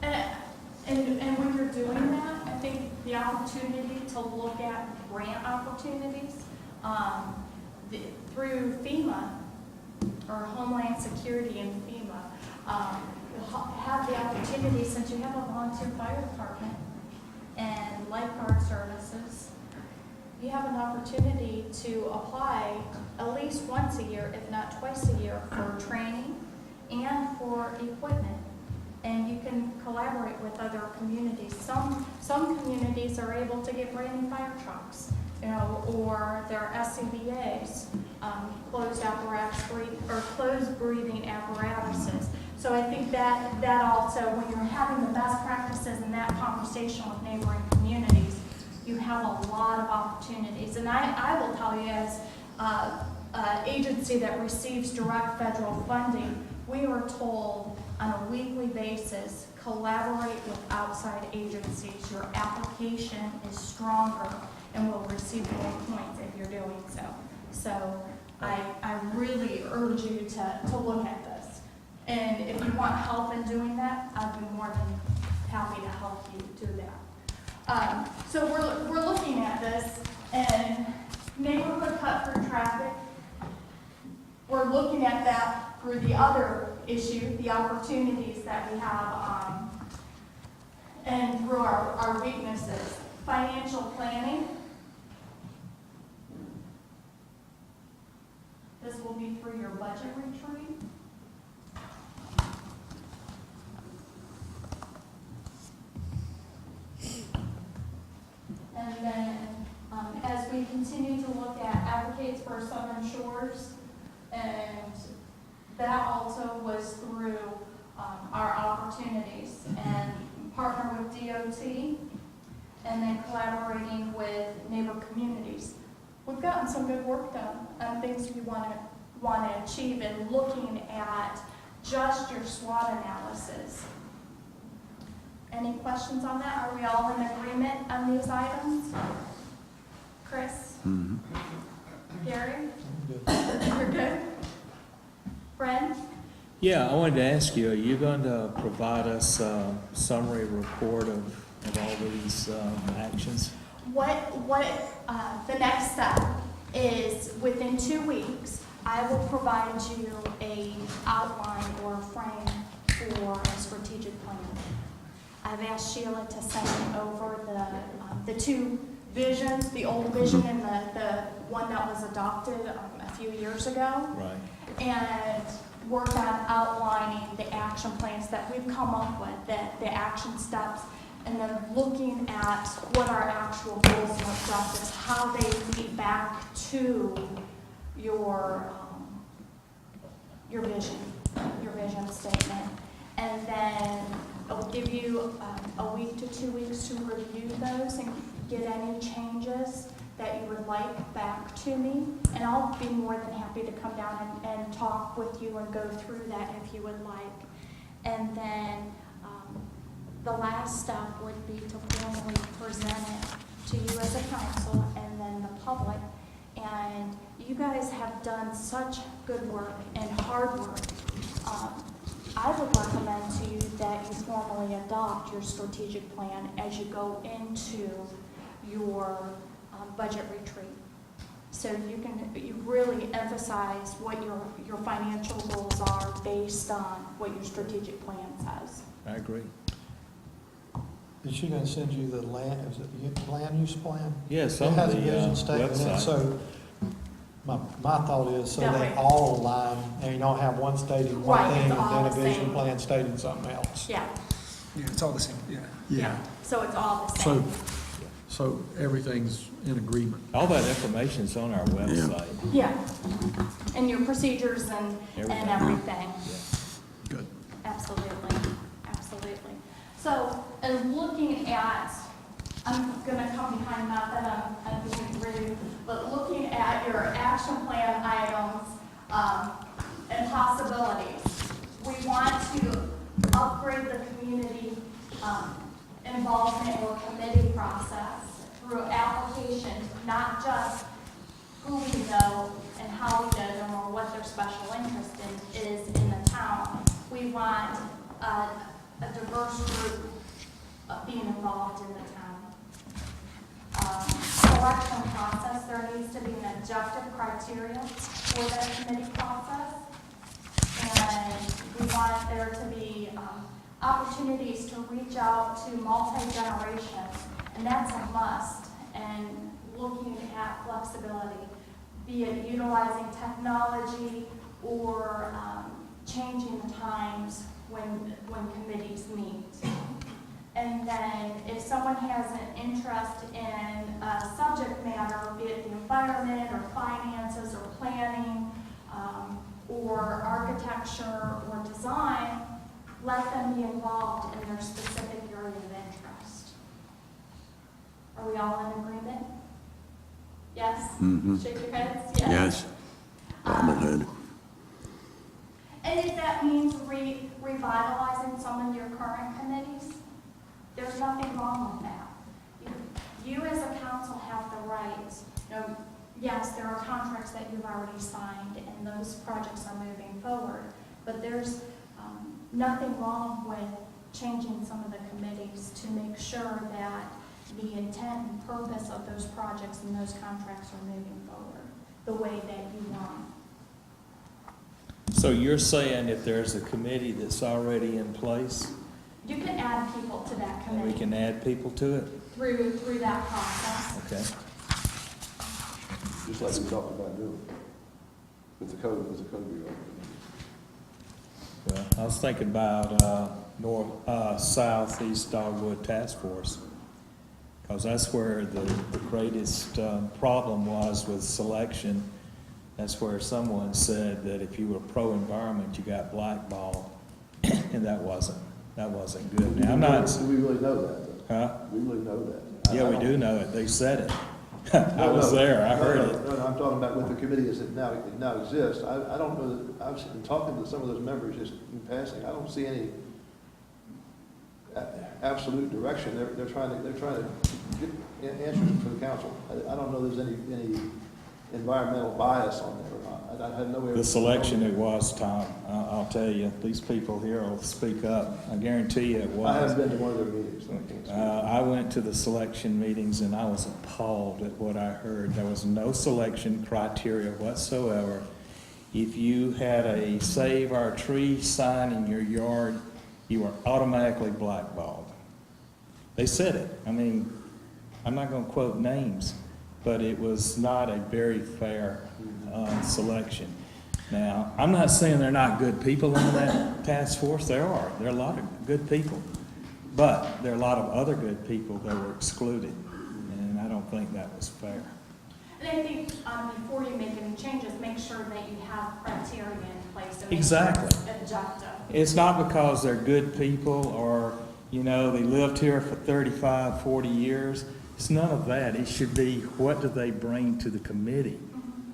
And when you're doing that, I think the opportunity to look at grant opportunities through FEMA or Homeland Security and FEMA, you'll have the opportunity, since you have a volunteer fire department and lifeguard services, you have an opportunity to apply at least once a year, if not twice a year, for training and for equipment. And you can collaborate with other communities. Some communities are able to get brand new fire trucks, you know, or their SCBA's, closed breathing apparatuses. So I think that also, when you're having the best practices in that conversation with neighboring communities, you have a lot of opportunities. And I will tell you, as an agency that receives direct federal funding, we are told on a weekly basis, collaborate with outside agencies. Your application is stronger and will receive more points if you're doing so. So I really urge you to look at this. And if you want help in doing that, I'd be more than happy to help you do that. So we're looking at this, and neighborhood cut-through traffic, we're looking at that through the other issue, the opportunities that we have, and through our weaknesses. Financial planning. This will be through your budget retreat. And then as we continue to look at advocates for Southern Shores, and that also was through our opportunities and partner with DOT, and then collaborating with neighbor communities. We've gotten some good work done on things we want to achieve, and looking at just your SWOT analysis. Any questions on that? Are we all in agreement on these items? Chris? Gary? You're good? Fred? Yeah, I wanted to ask you, are you going to provide us a summary report of all these actions? The next step is, within 2 weeks, I will provide you a outline or a frame for a strategic plan. I've asked Sheila to send over the two visions, the old vision and the one that was adopted a few years ago. Right. And work on outlining the action plans that we've come up with, the action steps, and then looking at what our actual goals and objectives, how they lead back to your vision statement. And then I'll give you a week to 2 weeks to review those and get any changes that you would like back to me. And I'll be more than happy to come down and talk with you and go through that if you would like. And then the last step would be to formally present it to you as a council and then the public. And you guys have done such good work and hard work. I would recommend to you that you formally adopt your strategic plan as you go into your budget retreat. So you really emphasize what your financial goals are based on what your strategic plan says. I agree. Is she going to send you the land use plan? Yes, It on has the a vision statement in it, website. so my thought is, so That they way. all align, and you don't have one stating one Right, thing, it's all and then a the vision same. plan stating something else. Yeah, Yeah, it's all the same, yeah. Yeah. so it's all the So, same. so everything's in agreement. All that information's on our website. Yeah, and your procedures and Everything. everything. Good. Absolutely, absolutely. So, and looking at, I'm gonna come behind, not that I'm being rude, but looking at your action plan items, and possibilities. We want to upgrade the community, in involvement or committee process through applications, not just who we know and how we know them or what their special interest is in the town. We want a diverse group being involved in the town. Selection process, there needs to be an objective criteria for that committee process. And we want there to be opportunities to reach out to multi-generations, and that's a must. And looking at flexibility, be it utilizing technology or changing the times when committees meet. And then if someone has an interest in a subject matter, be it the environment or finances or planning or architecture or design, let them be involved in their specific area of interest. Are we all in agreement? Yes? Shake your heads? Yes. Bobblehead. And if that means revitalizing some of your current committees, there's nothing wrong with that. You as a council have the right, yes, there are contracts that you've already signed and those projects are moving forward, but there's nothing wrong with changing some of the committees to make sure that the intent and purpose of those projects and those contracts are moving forward the way that you want. So you're saying if there's a committee that's already in place, You can add people to that we committee can add people to it? through that process. Okay. Just like we talked about doing with the code bureau. Well, I was thinking about Southeast Dogwood Task Force, because that's where the greatest problem was with selection. That's where someone said that if you were pro-environment, you got blackballed, and that wasn't good. Now, I'm not. Do we really know that, though? Huh? We really know that. Yeah, we do know it. They said it. I was there. I heard it. No, I'm talking about with the committee as it now exists. I don't know that, I've been talking to some of those members just in passing. I don't see any absolute direction. They're trying to get answers for the council. I don't know there's any environmental bias on there or not. I had no way of. The selection it was, Tom. I'll tell you, these people here will speak up. I guarantee you it was. I haven't been to one of their meetings. So I can't speak. I went to the selection meetings and I was appalled at what I heard. There was no selection criteria whatsoever. If you had a Save Our Tree sign in your yard, you were automatically blackballed. They said it. I mean, I'm not going to quote names, but it was not a very fair selection. Now, I'm not saying they're not good people on that task force. There are. There are a lot of good people. But there are a lot of other good people that were excluded, and I don't think that was fair. And I think before you make any changes, make sure that you have criteria in place to make Exactly. sure it's objective. It's not because they're good people or, they lived here for 35, 40 years. It's none of that. It should be, what do they bring to the committee?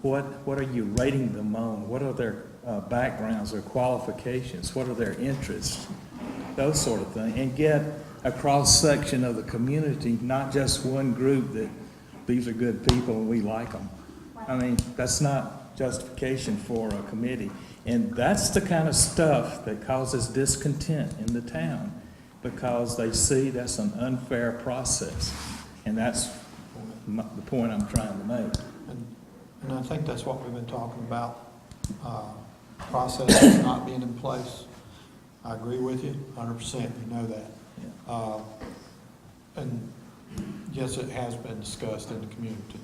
What are you rating them on? What are their backgrounds, their qualifications? What are their interests? Those sort of things. And get a cross-section of the community, not just one group that these are good people and we like them. I mean, that's not justification for a committee. And that's the kind of stuff that causes discontent in the town, because they see that's an unfair process. And that's the point I'm trying to make. And I think that's what we've been talking about, processes not being in place. I agree with you 100%, you know that. And yes, it has been discussed in the community.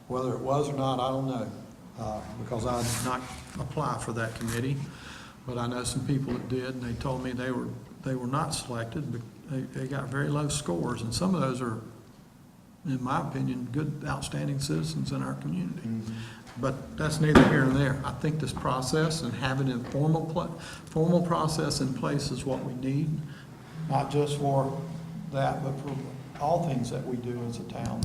Whether it was or not, I don't know, because I did not apply for that committee, but I know some people that did, and they told me they were not selected, but they got very low scores, and some of those are, in my opinion, good, outstanding citizens in our community. But that's neither here nor there. I think this process and having a formal process in place is what we need, not just for that, but for all things that we do as a town.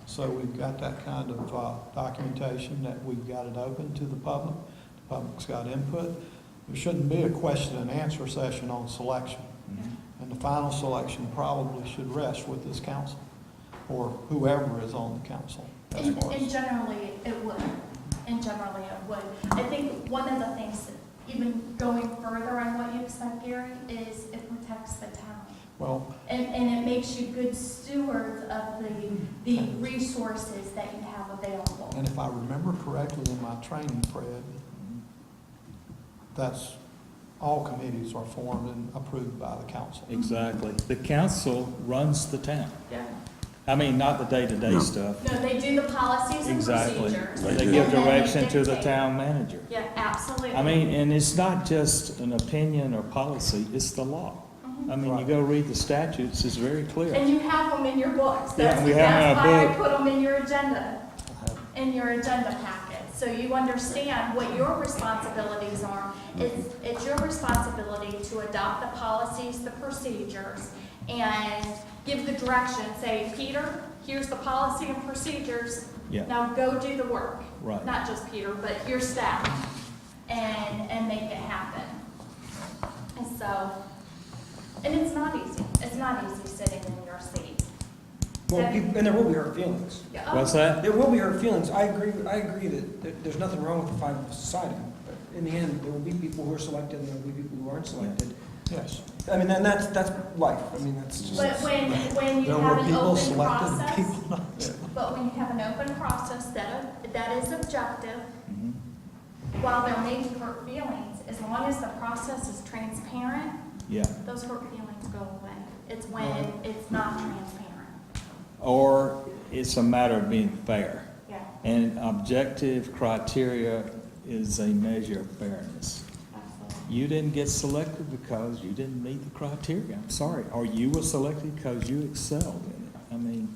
So we've got that kind of documentation, that we've got it open to the public. The public's got input. There shouldn't be a question and answer session on selection. And the final selection probably should rest with this council, or whoever is on the council. as far as- And generally, it would. And generally, it would. I think one of the things, even going further on what you've said, Gary, is it protects the town. Well, And it makes you good stewards of the resources that you have available. and if I remember correctly in my training, Fred, that's, all committees are formed and approved by the council. Exactly. The council runs the town. Yeah. I mean, not the day-to-day stuff. No, they do the policies and Exactly. procedures. They give and then they direction to the dictate. town manager. Yeah, absolutely. I mean, and it's not just an opinion or policy, it's the law. I mean, you go read the statutes, it's very clear. And you have them in your books. Yeah, That's, we have them in that's our why I book. put them in your agenda packet. So you understand what your responsibilities are. It's your responsibility to adopt the policies, the procedures, and give the direction. Say, Peter, here's the policy and procedures. Yeah. Now go do the work. Right. Not just Peter, but your staff, and make it happen. And so, and it's not easy. It's not easy sitting in your seat. Well, and there will be hurt feelings. Yeah. What's that? There will be hurt feelings. I agree that there's nothing wrong with the 5 society. But in the end, there will be people who are selected and there will be people who aren't selected. Yes. I mean, and that's life. I mean, that's just. But when you There have were an people open selected and process, people not. but when you have an open process that is objective, Mm-hmm. while there may be hurt feelings, as long as the process is transparent, Yeah. those hurt feelings go away. It's when it's not transparent. Or it's a matter of being fair. Yeah. And objective criteria is a measure of fairness. You didn't get selected because you didn't meet the criteria, I'm sorry. Or you were selected because you excelled in it. I mean,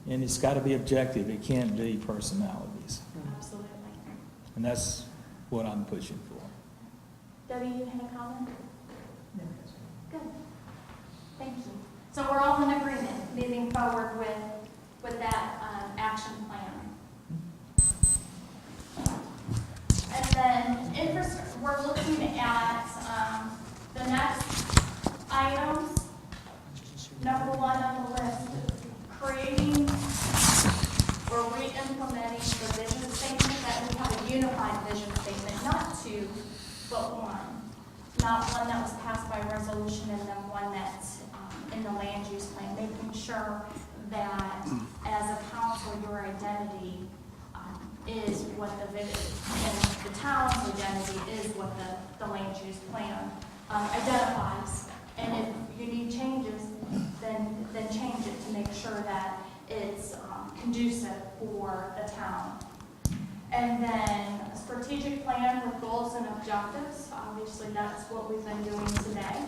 and it's got to be objective, it can't be personalities. Absolutely. And that's what I'm pushing for. Debbie, you had a comment? Good. Thank you. So we're all in agreement moving forward with that action plan. And then we're looking at the next items. Number 1 on the list, creating or re-implementing the vision statement, that we have a unified vision statement, not 2, but 1. Not one that was passed by resolution and then one that's in the land use plan, making sure that as a council, your identity is what the vision, and the town's identity is what the land use plan identifies. And if you need changes, then change it to make sure that it's conducive for the town. And then a strategic plan with goals and objectives. Obviously, that's what we've been doing today.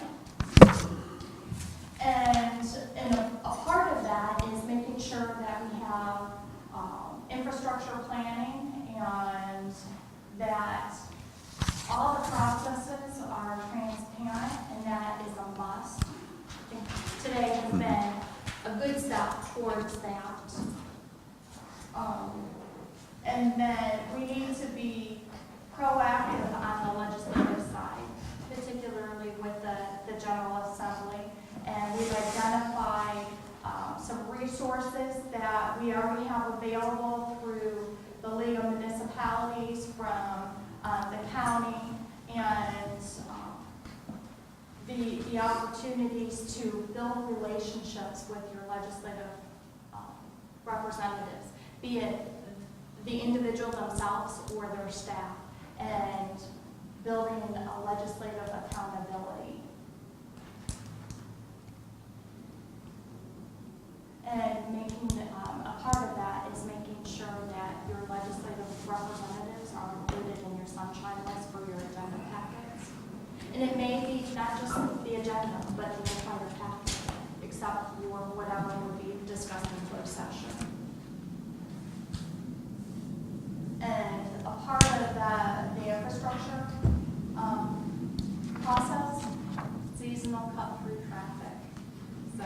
And a part of that is making sure that we have infrastructure planning and that all the processes are transparent, and that is a must. I think today has been a good step towards that. And then we need to be proactive on the legislative side, particularly with the General Assembly. And we've identified some resources that we already have available through the League of Municipalities, from the county, and the opportunities to build relationships with your legislative representatives, be it the individual themselves or their staff, and building a legislative accountability. And making, a part of that is making sure that your legislative representatives are included in your sunshine list for your agenda packets. And it may be not just the agenda, but the entire packet, except for whatever will be discussed in closed session. And a part of the infrastructure process, seasonal cut-through traffic. So,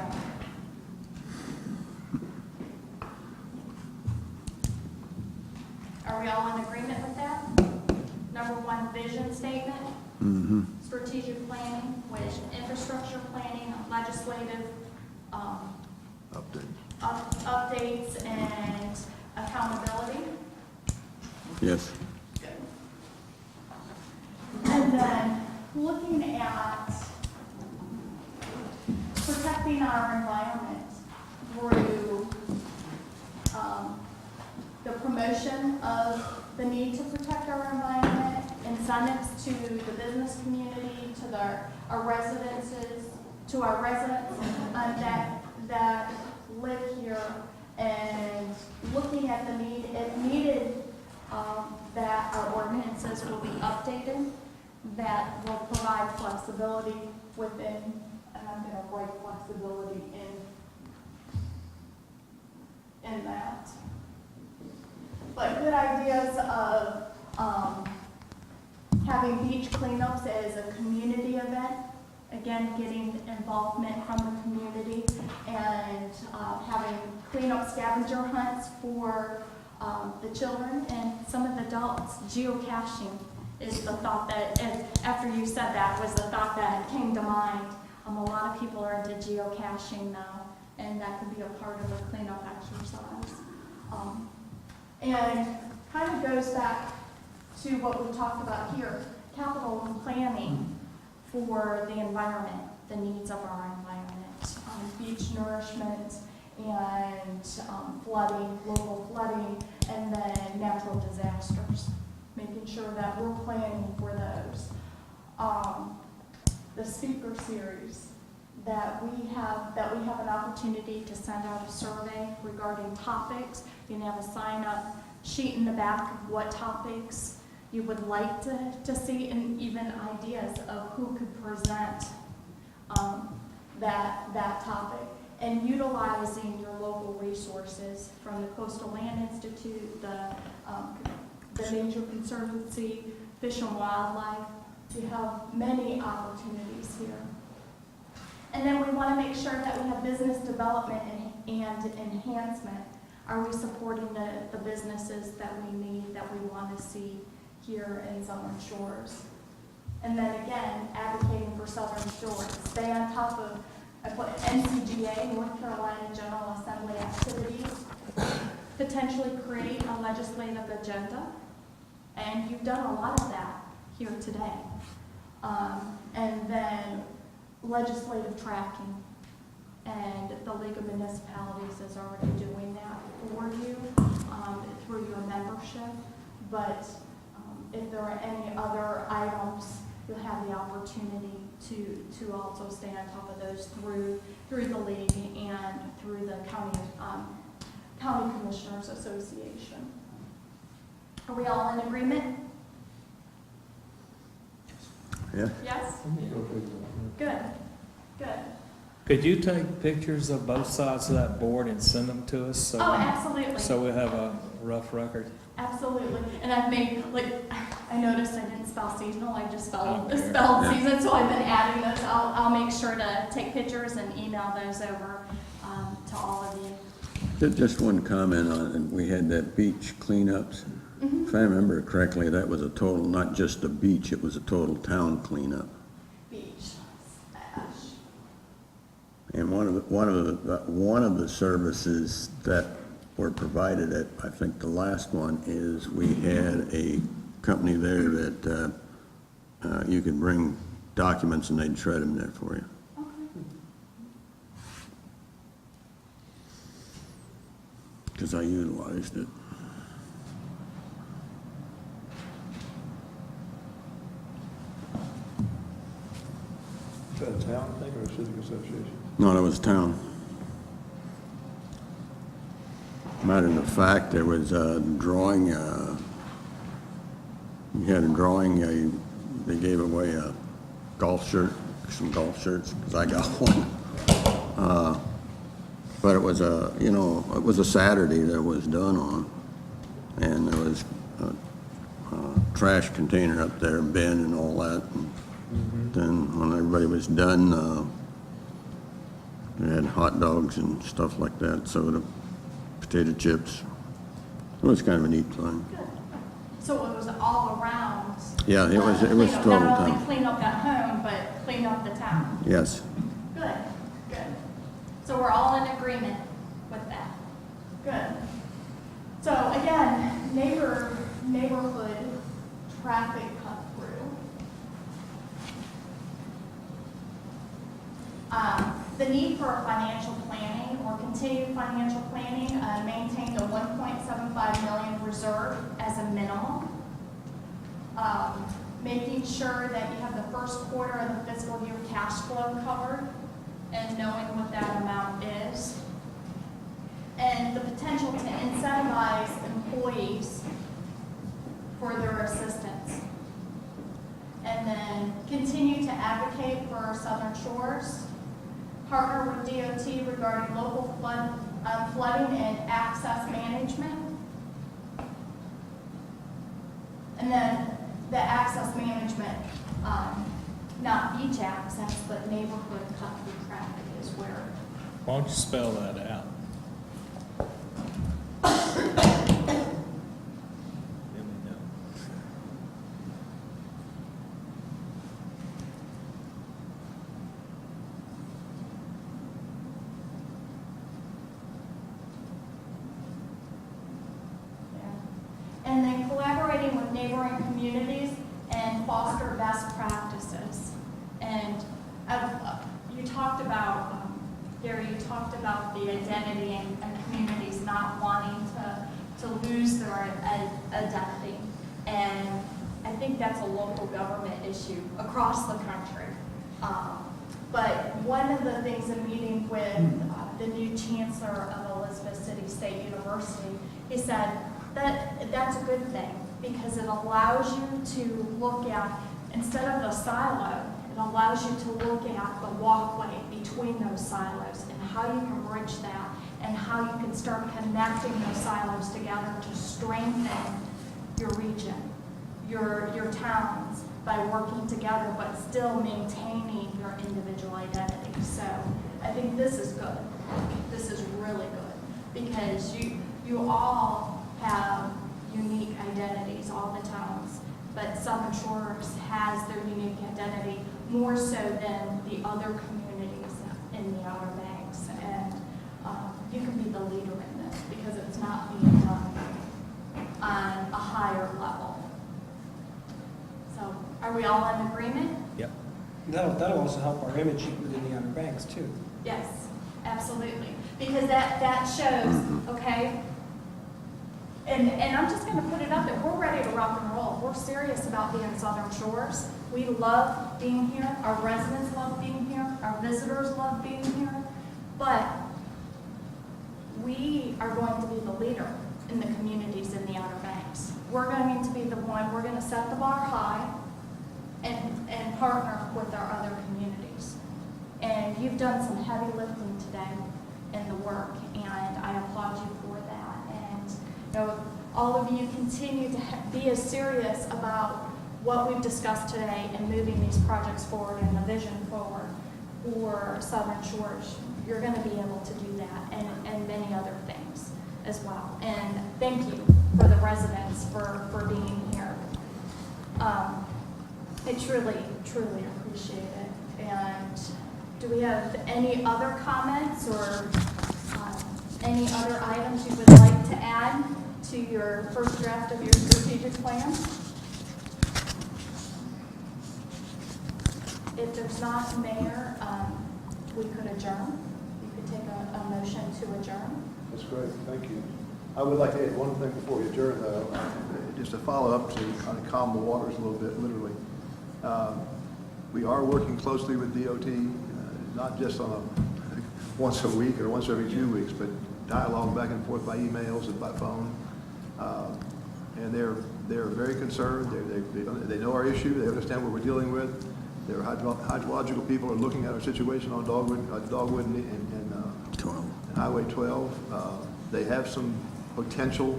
are we all in agreement with that? Number 1, vision statement. Strategic planning with infrastructure planning, legislative Update. updates and accountability. Yes. And then looking at protecting our environment through the promotion of the need to protect our environment, incentives to the business community, to our residences, to our residents that live here, and looking at the need, it needed that our ordinances will be updated, that will provide flexibility within, and I'm going to write flexibility in that. But good ideas of having beach cleanups as a community event, again, getting involvement from the community, and having cleanup scavenger hunts for the children and some of the adults. Geocaching is the thought that, and after you said that, was the thought that came to mind. A lot of people are into geocaching now, and that could be a part of a cleanup exercise. And kind of goes back to what we talked about here, capital planning for the environment, the needs of our environment, beach nourishment, and flooding, local flooding, and then natural disasters, making sure that we're planning for those. The speaker series, that we have an opportunity to send out a survey regarding topics. You can have a sign-up sheet in the back of what topics you would like to see, and even ideas of who could present that topic. And utilizing your local resources from the Coastal Land Institute, the Nature Conservancy, Fish and Wildlife. We have many opportunities here. And then we want to make sure that we have business development and enhancement. Are we supporting the businesses that we need, that we want to see here in Southern Shores? And then again, advocating for Southern Shores. Stay on top of, I put NCGA, North Carolina General Assembly activities. Potentially create a legislative agenda. And you've done a lot of that here today. And then legislative tracking. And the League of Municipalities is already doing that for you through your membership. But if there are any other items, you'll have the opportunity to also stay on top of those through the league and through the County Commissioners Association. Are we all in agreement? Yeah. Yes? Good, good. Could you take pictures of both sides of that board and send them to us? So Oh, absolutely. So we have a rough record? Absolutely. And I've made, I noticed I didn't spell seasonal, I just spelled Yeah. season, so I've been adding those. I'll make sure to take pictures and email those over to all of you. Just one comment on it. We had that beach cleanups. If I remember correctly, that was a total, not just a beach, it was a total town cleanup. Beach, slash. And one of the services that were provided at, I think the last one, is we had a company there that you could bring documents and they'd shred them there for you. Because I utilized it. Is that a town thing or a civic association? No, that was town. Matter of fact, there was a drawing, you had a drawing, they gave away a golf shirt, some golf shirts, because I got one. But it was it was a Saturday that was done on, and there was a trash container up there, bin and all that. And then when everybody was done, they had hot dogs and stuff like that, soda, potato chips. It was kind of a neat thing. So it was all around. Yeah, it was cleanup, total not only town. clean up at home, but clean up the town. Yes. Good, So we're all in agreement with that. Good. So again, neighborhood traffic cut through. The need for financial planning or continued financial planning, maintain the 1.75 million reserve as a minimum. Making sure that you have the first quarter of the fiscal year cash flow covered and knowing what that amount is. And the potential to incentivize employees for their assistance. And then continue to advocate for our Southern Shores. Partner with DOT regarding local flooding and access management. And then the access management, not beach access, but neighborhood cut-through traffic is where. Why don't you spell that out? Let me know. And then collaborating with neighboring communities and foster best practices. And you talked about, Gary, you talked about the identity and communities not wanting to lose their identity. And I think that's a local government issue across the country. But one of the things in meeting with the new chancellor of Elizabeth City State University, he said that that's a good thing because it allows you to look at, instead of a silo, it allows you to look at the walkway between those silos and how you can bridge that and how you can start connecting those silos together to strengthen your region, your towns by working together but still maintaining your individual identity. So I think this is good. This is really good because you all have unique identities, all the towns, but Southern Shores has their unique identity more so than the other communities in the Outer Banks. And you can be the leader in this because it's not being done on a higher level. So are we all in agreement? Yep. That'll also help our image within the Outer Banks too. Yes, absolutely. Because that shows, okay, and I'm just gonna put it up that we're ready to rock and roll. We're serious about being Southern Shores. We love being here. Our residents love being here. Our visitors love being here. But we are going to be the leader in the communities in the Outer Banks. We're going to be the one, we're gonna set the bar high and partner with our other communities. And you've done some heavy lifting today in the work, and I applaud you for that. And you know, all of you continue to be as serious about what we've discussed today and moving these projects forward and the vision forward for Southern Shores. You're going to be able to do that and many other things as well. And thank you for the residents for being here. I truly, truly appreciate it. And do we have any other comments or any other items you would like to add to your first draft of your strategic plan? If there's not, Mayor, we could adjourn. You could take a motion to adjourn. That's great, thank you. I would like to add one thing before we adjourn, though, just a follow-up to kind of calm the waters a little bit, literally. We are working closely with DOT, not just on a once a week or once every 2 weeks, but dialogue back and forth by emails and by phone. And they're very concerned. They know our issue. They understand what we're dealing with. Their hydrological people are looking at our situation on Dogwood and Highway 12. They have some potential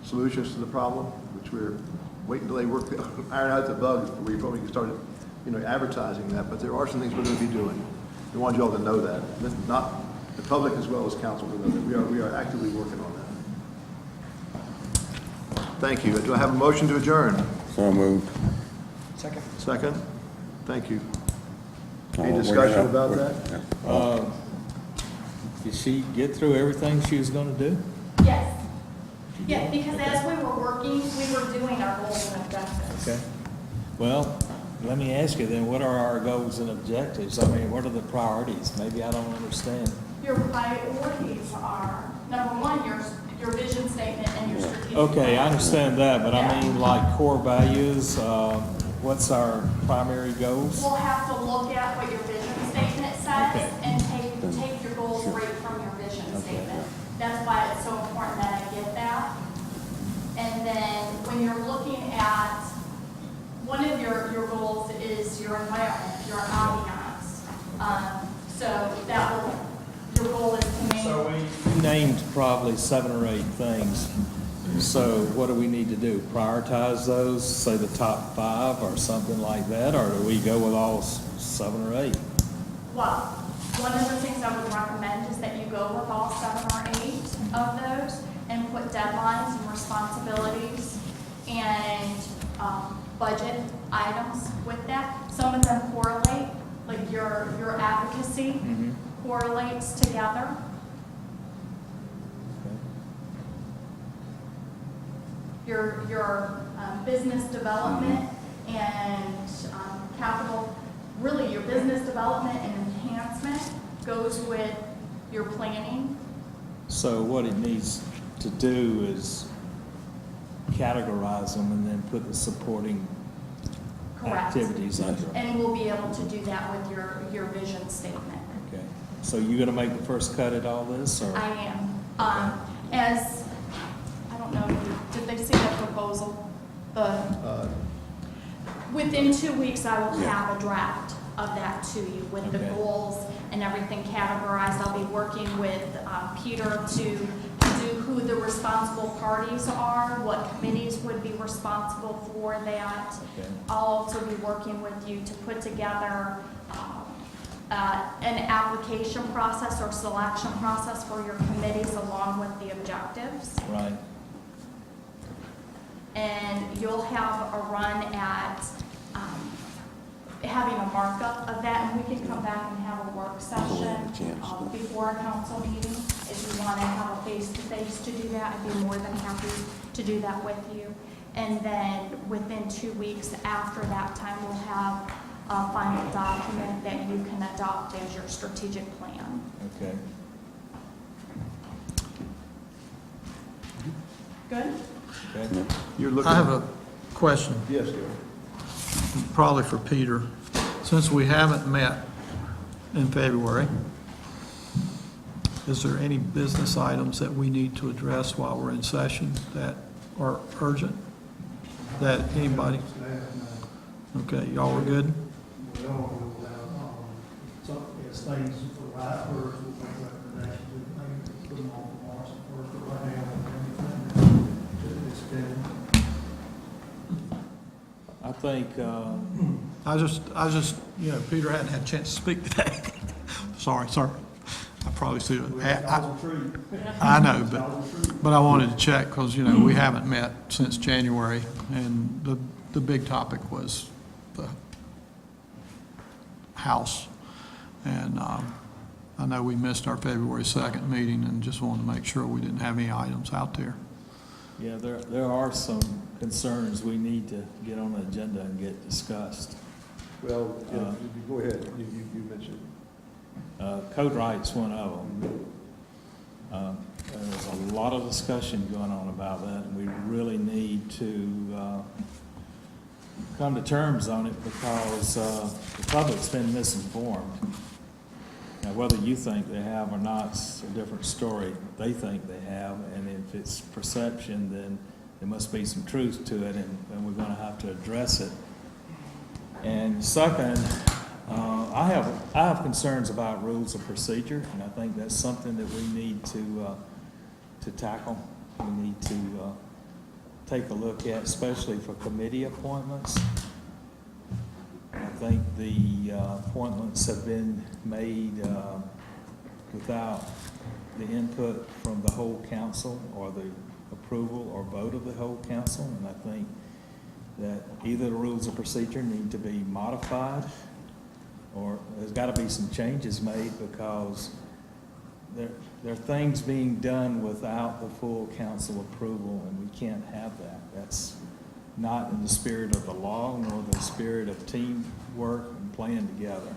solutions to the problem, which we're waiting until they iron out the bugs before we probably start, advertising that. But there are some things we're going to be doing. We want you all to know that. Not the public as well as council to know that we are actively working on that. Thank you. Do I have a motion to adjourn? So moved. Second. Second? Thank you. Any discussion about that? Did she get through everything she was gonna do? Yes. Yeah, because as we were working, we were doing our goals and objectives. Okay. Well, let me ask you then, what are our goals and objectives? I mean, what are the priorities? Maybe I don't understand. Your priorities are, number one, your vision statement and your strategic. Okay, I plan. understand that, but I mean like core values, what's our primary goals? We'll have to look at what your vision statement says Okay. and take your goals right from your vision statement. That's why it's so important that I get that. And then when you're looking at, one of your goals is your environment, your ambiance. So that will, your goal is to make. So we named probably 7 or 8 things. So what do we need to do? Prioritize those, say the top 5 or something like that, or do we go with all 7 or 8? Well, one of the things I would recommend is that you go with all 7 or 8 of those and put deadlines and responsibilities and budget items with that. Some of them correlate, like your advocacy correlates together. Your business development and capital, really your business development and enhancement goes with your planning. So what it needs to do is categorize them and then put the supporting Correct. activities under them. And we'll be able to do that with your vision statement. Okay. So you gonna make the first cut at all this, or? I am. As, I don't know, did they see the proposal? Within 2 weeks, I will have a draft of that to you with the Okay. goals and everything categorized. I'll be working with Peter to do who the responsible parties are, what committees would be responsible for that. Okay. I'll also be working with you to put together an application process or selection process for your committees along with the objectives. Right. And you'll have a run at having a markup of that, and we can come back and have a work session before a council meeting. If you want to have a face-to-face to do that, I'd be more than happy to do that with you. And then within 2 weeks after that time, we'll have a final document that you can adopt as your strategic plan. Okay. Good? Okay. You're looking. I have a question, Yes, Gary. probably for Peter. Since we haven't met in February, is there any business items that we need to address while we're in session that are urgent? That anybody? Okay, y'all are good? Well, we'll have, some, as things arise, we'll make recommendations, we may put them on for March first, but right now, anything that's been. I think, I just, you know, Peter hadn't had a chance to speak today. Sorry, sir. I probably should have. I know, but I wanted to check, because, you know, we haven't met since January, and the big topic was the House. And I know we missed our February 2nd meeting, and just wanted to make sure we didn't have any items out there. yeah, there are some concerns we need to get on the agenda and get discussed. Well, go ahead, you mentioned. Code right's one of them. There's a lot of discussion going on about that, and we really need to come to terms on it, because the public's been misinformed. Now, whether you think they have or not is a different story. They think they have, and if it's perception, then there must be some truth to it, and we're going to have to address it. And second, I have concerns about rules of procedure, and I think that's something that we need to tackle. We need to take a look at, especially for committee appointments. I think the appointments have been made without the input from the whole council or the approval or vote of the whole council, and I think that either the rules of procedure need to be modified, or there's got to be some changes made, because there are things being done without the full council approval, and we can't have that. That's not in the spirit of the law, nor the spirit of teamwork and playing together.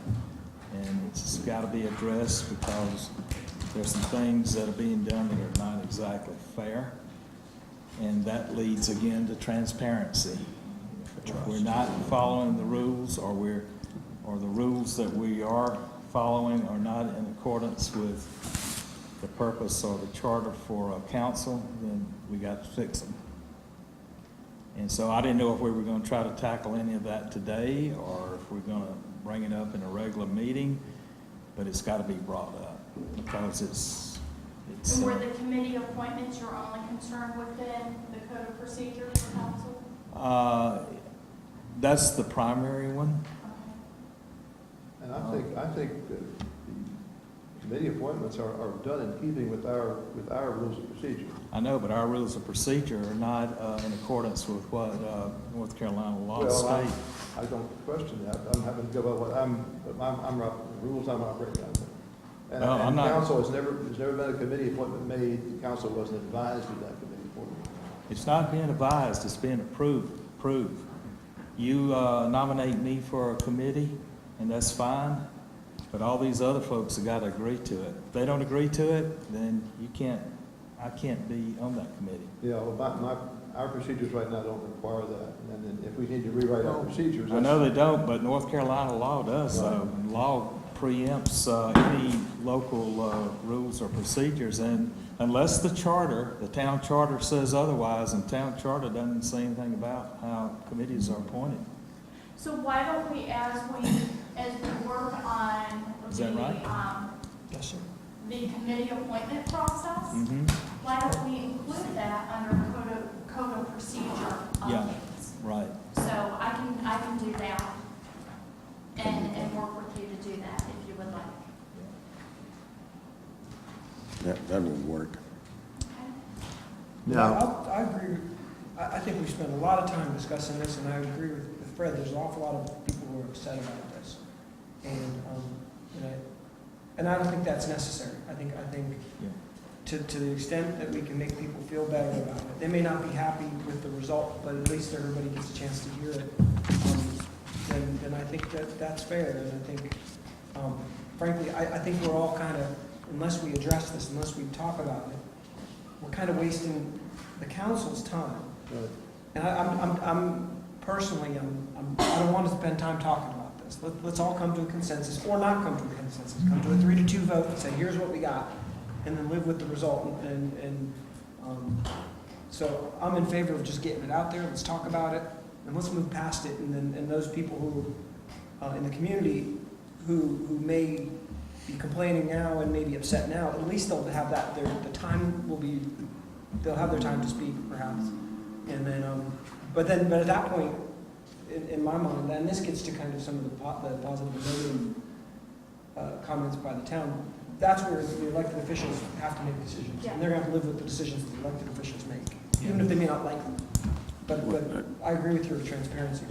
And it's got to be addressed because there's some things that are being done that are not exactly fair. And that leads again to transparency. If we're not following the rules, or the rules that we are following are not in accordance with the purpose or the charter for a council, then we got to fix them. And so I didn't know if we were going to try to tackle any of that today, or if we're going to bring it up in a regular meeting, but it's got to be brought up because it's. And were the committee appointments your only concern within the code of procedures for council? That's the primary one. And I think that the committee appointments are done in keeping with our rules of procedure. I know, but our rules of procedure are not in accordance with what North Carolina law states. I don't question that. I'm having to go by what the rules I'm operating under. And, No, I'm and not. council there's never been a committee appointment made. The council wasn't advised of that committee appointment. It's not being advised, it's being approved. You nominate me for a committee, and that's fine, but all these other folks have got to agree to it. If they don't agree to it, then I can't be on that committee. Yeah, well, our procedures right now don't require that. And then if we need to rewrite our procedures. I know they don't, but North Carolina law does, so law preempts any local rules or procedures, and unless the town charter says otherwise, and town charter doesn't say anything about how committees are appointed. So why don't we, as we work on Is that right? Yes, sir. the committee appointment process, why don't we include that under code of procedure? Yeah, right. So I can do that and work with you to do that if you would like. That would work. Now, I agree. I think we spent a lot of time discussing this, and I agree with Fred. There's an awful lot of people who are upset about this, and I don't think that's necessary. I think to the extent that we can make people feel better about it, they may not be happy with the result, but at least everybody gets a chance to hear it. Then I think that's fair, and I think, frankly, I think we're all kind of, unless we address this, unless we talk about it, we're kind of wasting the council's time. Right. And I'm personally, I don't want to spend time talking about this. Let's all come to a consensus, or not come to a consensus. Come to a 3-2 vote and say, here's what we got, and then live with the result. So I'm in favor of just getting it out there. Let's talk about it, and let's move past it. And those people who in the community who may be complaining now and may be upset now, at least they'll have that. They'll have their time to speak, perhaps. And then, but at that point, in my mind, then this gets to kind of some of the positive and negative comments by the town. That's where the elected officials have to make decisions, and they're going to have to live with the decisions that the elected officials make, even if they may not like them. But I agree with your transparency.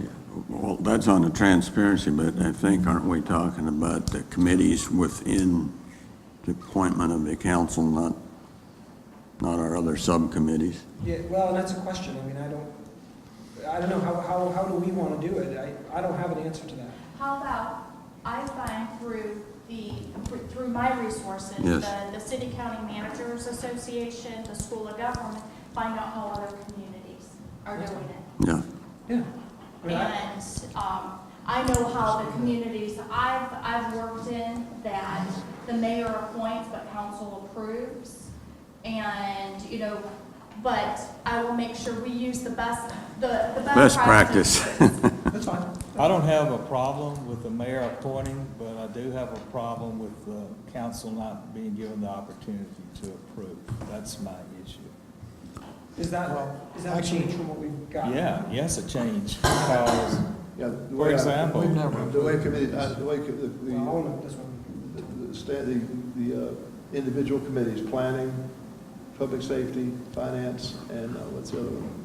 Well, that's on the transparency, but I think, aren't we talking about the committees within the appointment of the council, not our other subcommittees? Yeah, well, and that's a question. I mean, I don't know, how do we want to do it? I don't have an answer to that. How about I find through my resources, Yes. the City County Managers Association, the School of Government, find out how other communities are doing it. Yeah. Yeah. And I know how the communities I've worked in, that the mayor appoints but council approves. And, but I will make sure we use the best practice. That's fine. I don't have a problem with the mayor appointing, but I do have a problem with the council not being given the opportunity to approve. That's my issue. Is that a change from what we've got? Yes, a change, because, for example. The way committee, the individual committees, planning, public safety, finance, and what's the other one?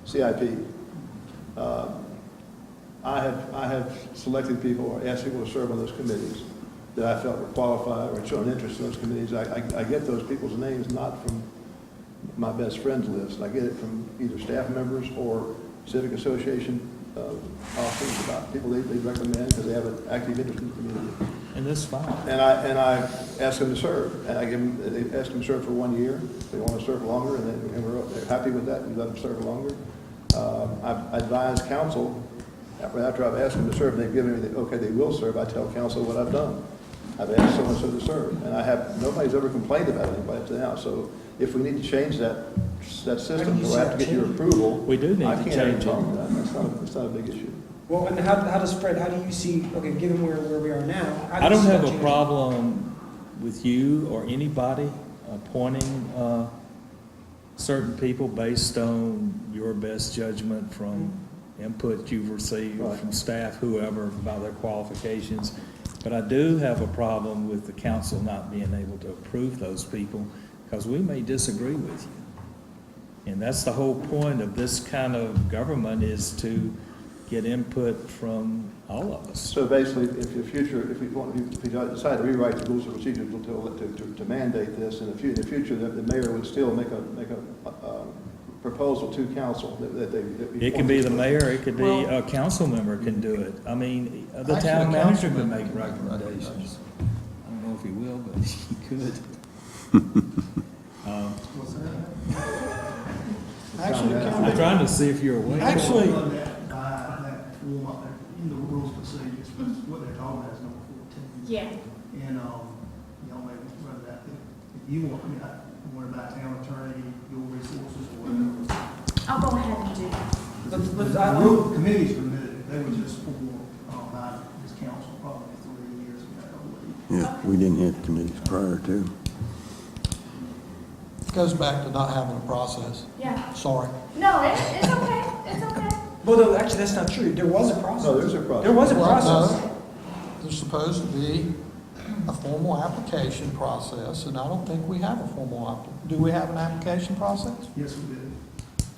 CIP. I have selected people or asked people to serve on those committees. that I felt were qualified or had shown interest in those committees. I get those people's names not from my best friends list. I get it from either staff members or civic association officers, about people they recommend because they have an active interest in the community. And that's fine. And I ask them to serve, and they ask them to serve for 1 year. If they want to serve longer, and they're happy with that, we let them serve longer. I advise council, after I've asked them to serve, and they've given me the, okay, they will serve, I tell council what I've done. I've asked so-and-so to serve, and nobody's ever complained about anybody up to now. So if we need to change that system, or I have to get your approval, We do need I to can't change have a problem it. with that. That's not a big issue. Well, and how does Fred, how do you see, okay, given where we are now? how do I you don't see have that a changing? problem with you or anybody appointing certain people based on your best judgment from input you've received from staff, whoever, about their qualifications. But I do have a problem with the council not being able to approve those people because we may disagree with you. And that's the whole point of this kind of government, is to get input from all of us. So basically, if we decide to rewrite the rules of procedure to mandate this, in the future, the mayor would still make a proposal to council that they. It can be the mayor, it could be a council member can do it. I mean, the Actually, town a manager council could member make can make recommendations. I don't know if he will, but he could. Actually, I'm trying to see if you're aware. Actually, that form up there in the rules procedures, what they're talking about is number 14. Yeah. And, y'all may run that, if you want, I worry about town attorney, your resources, or whatever. I'll go ahead and do that. The rule committee's permitted, they were just formed, by this council probably 3 years ago, I believe. Yeah, we didn't have committees prior to. Goes back to not having a process. Yeah. Sorry. No, it's okay, it's okay. Well, no, actually, that's not true. There was a process. No, there's a process. There was a process. No, there's supposed to be a formal application process, and I don't think we have a formal do we have an application process? Yes, we did.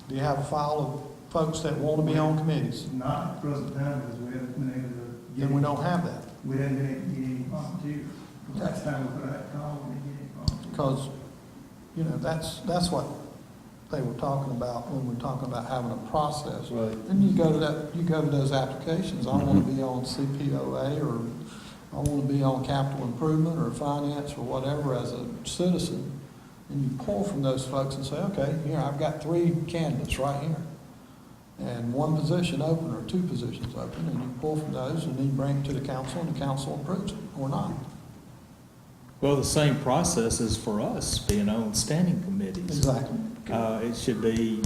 Do you have a file of folks that want to be on committees? Not at the present time, because we haven't been able to get. Then we don't have that. We haven't been able to get any volunteers. Last time we put out a call, we didn't get any volunteers. Because, you know, that's what they were talking about when we're talking about having a process. Right. Then you go to those applications. I want to be on CPOA, or I want to be on capital improvement or finance or whatever as a citizen. And you pull from those folks and say, okay, here, I've got 3 candidates right here. And 1 position open or 2 positions open, and you pull from those and then you bring it to the council, and the council approves it or not. Well, the same process is for us being on standing committees. Exactly. It should be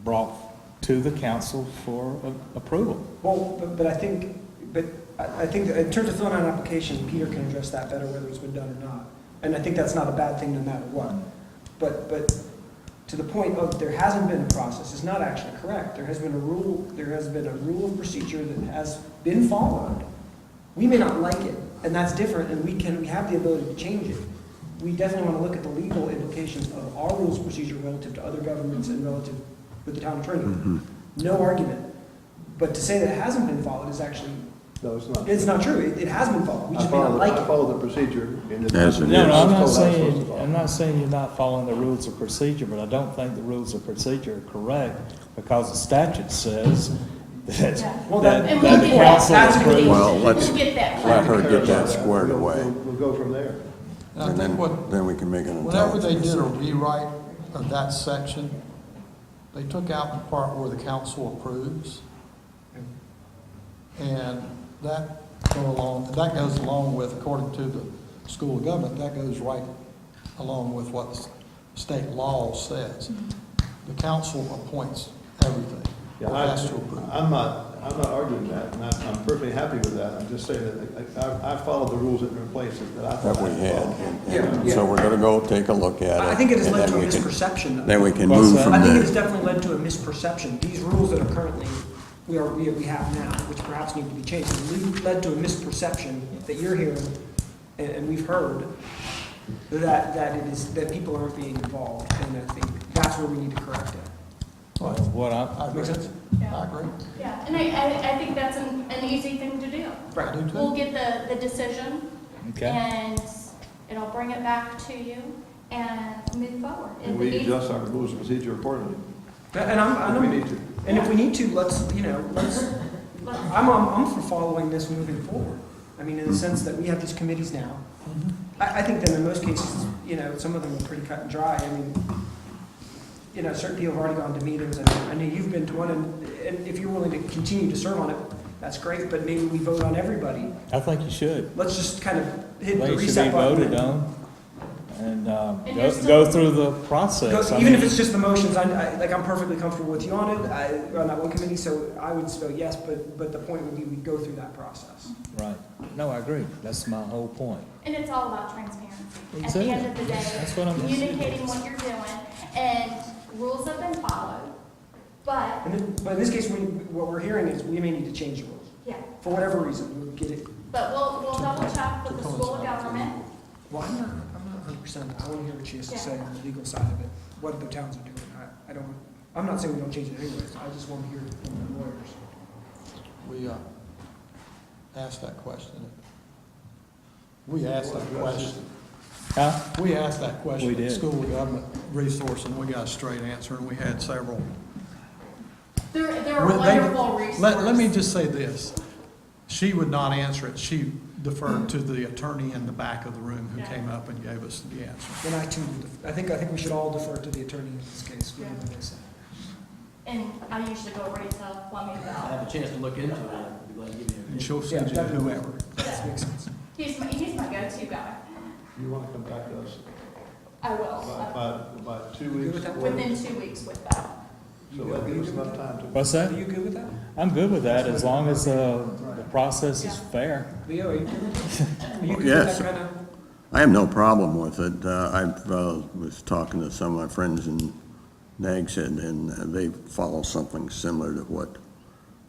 brought to the council for approval. Well, but I think in terms of filling out an application, Peter can address that better, whether it's been done or not. And I think that's not a bad thing no matter what. But to the point of there hasn't been a process is not actually correct. There has been a rule of procedure that has been followed. We may not like it, and that's different, and we have the ability to change it. We definitely want to look at the legal implications of our rules of procedure relative to other governments and relative with the town attorney. No argument. But to say that it hasn't been followed is actually, No, it's not. it's not true. It has been followed. We just may not like I it. follow the procedure. As it No, is. no, I'm not Told I was supposed to saying, follow. I'm not saying you're not following the rules of procedure, but I don't think the rules of procedure are correct because the statute says that, Well, that And that we'll the get that. council That's a good approves. Well, let's We'll get that let her get that Clarify squared We'll- away, We'll go from there. And I and think then we can make an whenever they intelligent did a decision. rewrite of that section, they took out the part where the council approves. And that goes along with, according to the School of Government, that goes right along with what the state law says. The council appoints everything, Yeah, or has to approve. I'm not arguing that, and I'm perfectly happy with that. I'm just saying that I followed the rules that were in place that I thought That we I had, followed. and so we're gonna go take a look at it. I think it has and led then to a we can- misperception, though. Then we can What's move that? from I think it there. has definitely led to a misperception. These rules that are currently, we have now, which perhaps need to be changed, have led to a misperception that you're hearing, and we've heard, that people aren't being involved, and I think that's where we need to correct it. Well, what I I, agree. Make sense? I agree. Yeah, and I think that's an easy thing to do. Right. I do too. We'll get the decision Okay. And it'll bring it back to you and move forward. And If we it needs- adjust our rules of procedure accordingly. And If we need to. and if we need to, let's I'm for following this moving forward. I mean, in the sense that we have these committees now. I think that in most cases, some of them are pretty cut and dry. I mean, certain people have already gone to meetings, and I know you've been to one, and if you're willing to continue to serve on it, that's great, but maybe we vote on everybody. I think you should. Let's just kind of hit the They should be reset button. voted on and And you're still- go through the process. I Even mean, if it's just the motions, I'm perfectly comfortable with you on it, on that one committee, so I would vote yes, but the point would be we go through that process. Right. No, I agree. That's my whole point. And it's all about transparency. At the Exactly. end of the day, That's what I'm- communicating what you're doing, and rules have been followed, but, But in this case, what we're hearing is we may need to change the rules. yeah. For whatever reason, we'll get it. But we'll double check with the school of government. Well, I'm not 100%. I want to hear what she has to say on the legal side of it, what other towns are doing. I'm not saying we don't change it anyways. I just want to hear it from the lawyers. We asked that question. We asked that question. Huh? We asked that question We at the did. School of Government Resource, and we got a straight answer, and we had several. They're a Well, wonderful resource. Let me just say this. She would not answer it. She deferred to the attorney in the back of the room who came up and gave us the answer. And I too, I think we should all defer to the attorney in this case, whatever they say. And I usually go right to Fleming I about. have a chance to look into it, I'd be glad to give you And she'll send you to whoever. That makes sense. He's my go-to guy. You want to come back to us I will, by 2 weeks? within 2 weeks with that. So that'll give us enough time to. What's that? Are you good with that? I'm good with that, as long as the process is fair. Leo, are you good with that? Are you good Yes. with that kind of? I have no problem with it. I was talking to some of my friends in Nags Head, and they follow something similar to what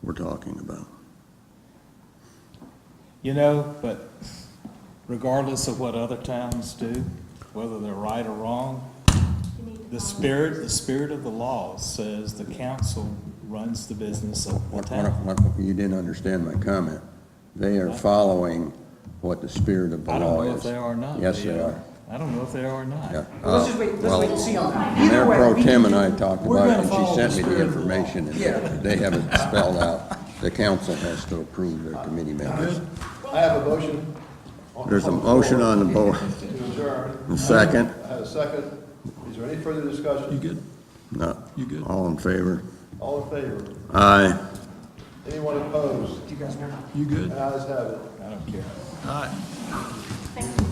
we're talking about. But regardless of what other towns do, whether they're right or wrong, the spirit of the law says the council runs the business of the town. You didn't understand my comment. They are following what the spirit of the I law don't is. know if they are or not. Yes, they are. I don't know if they are or not. Yeah. Well, let's wait and see on that. Mayor Either way, Pro we Tem can- and I talked we're about it, gonna and she follow sent the me the spirit of the law. information, and Yeah. they haven't spelled out. The council has to approve their committee members. I have a motion. There's a motion on the board. To adjourn. A second? I have a second. Is there any further discussion? You good? No. You good? All in favor? All in favor? Aye. Anyone opposed? You guys know. You good? Ayes have it. I don't care. All right. Thank you.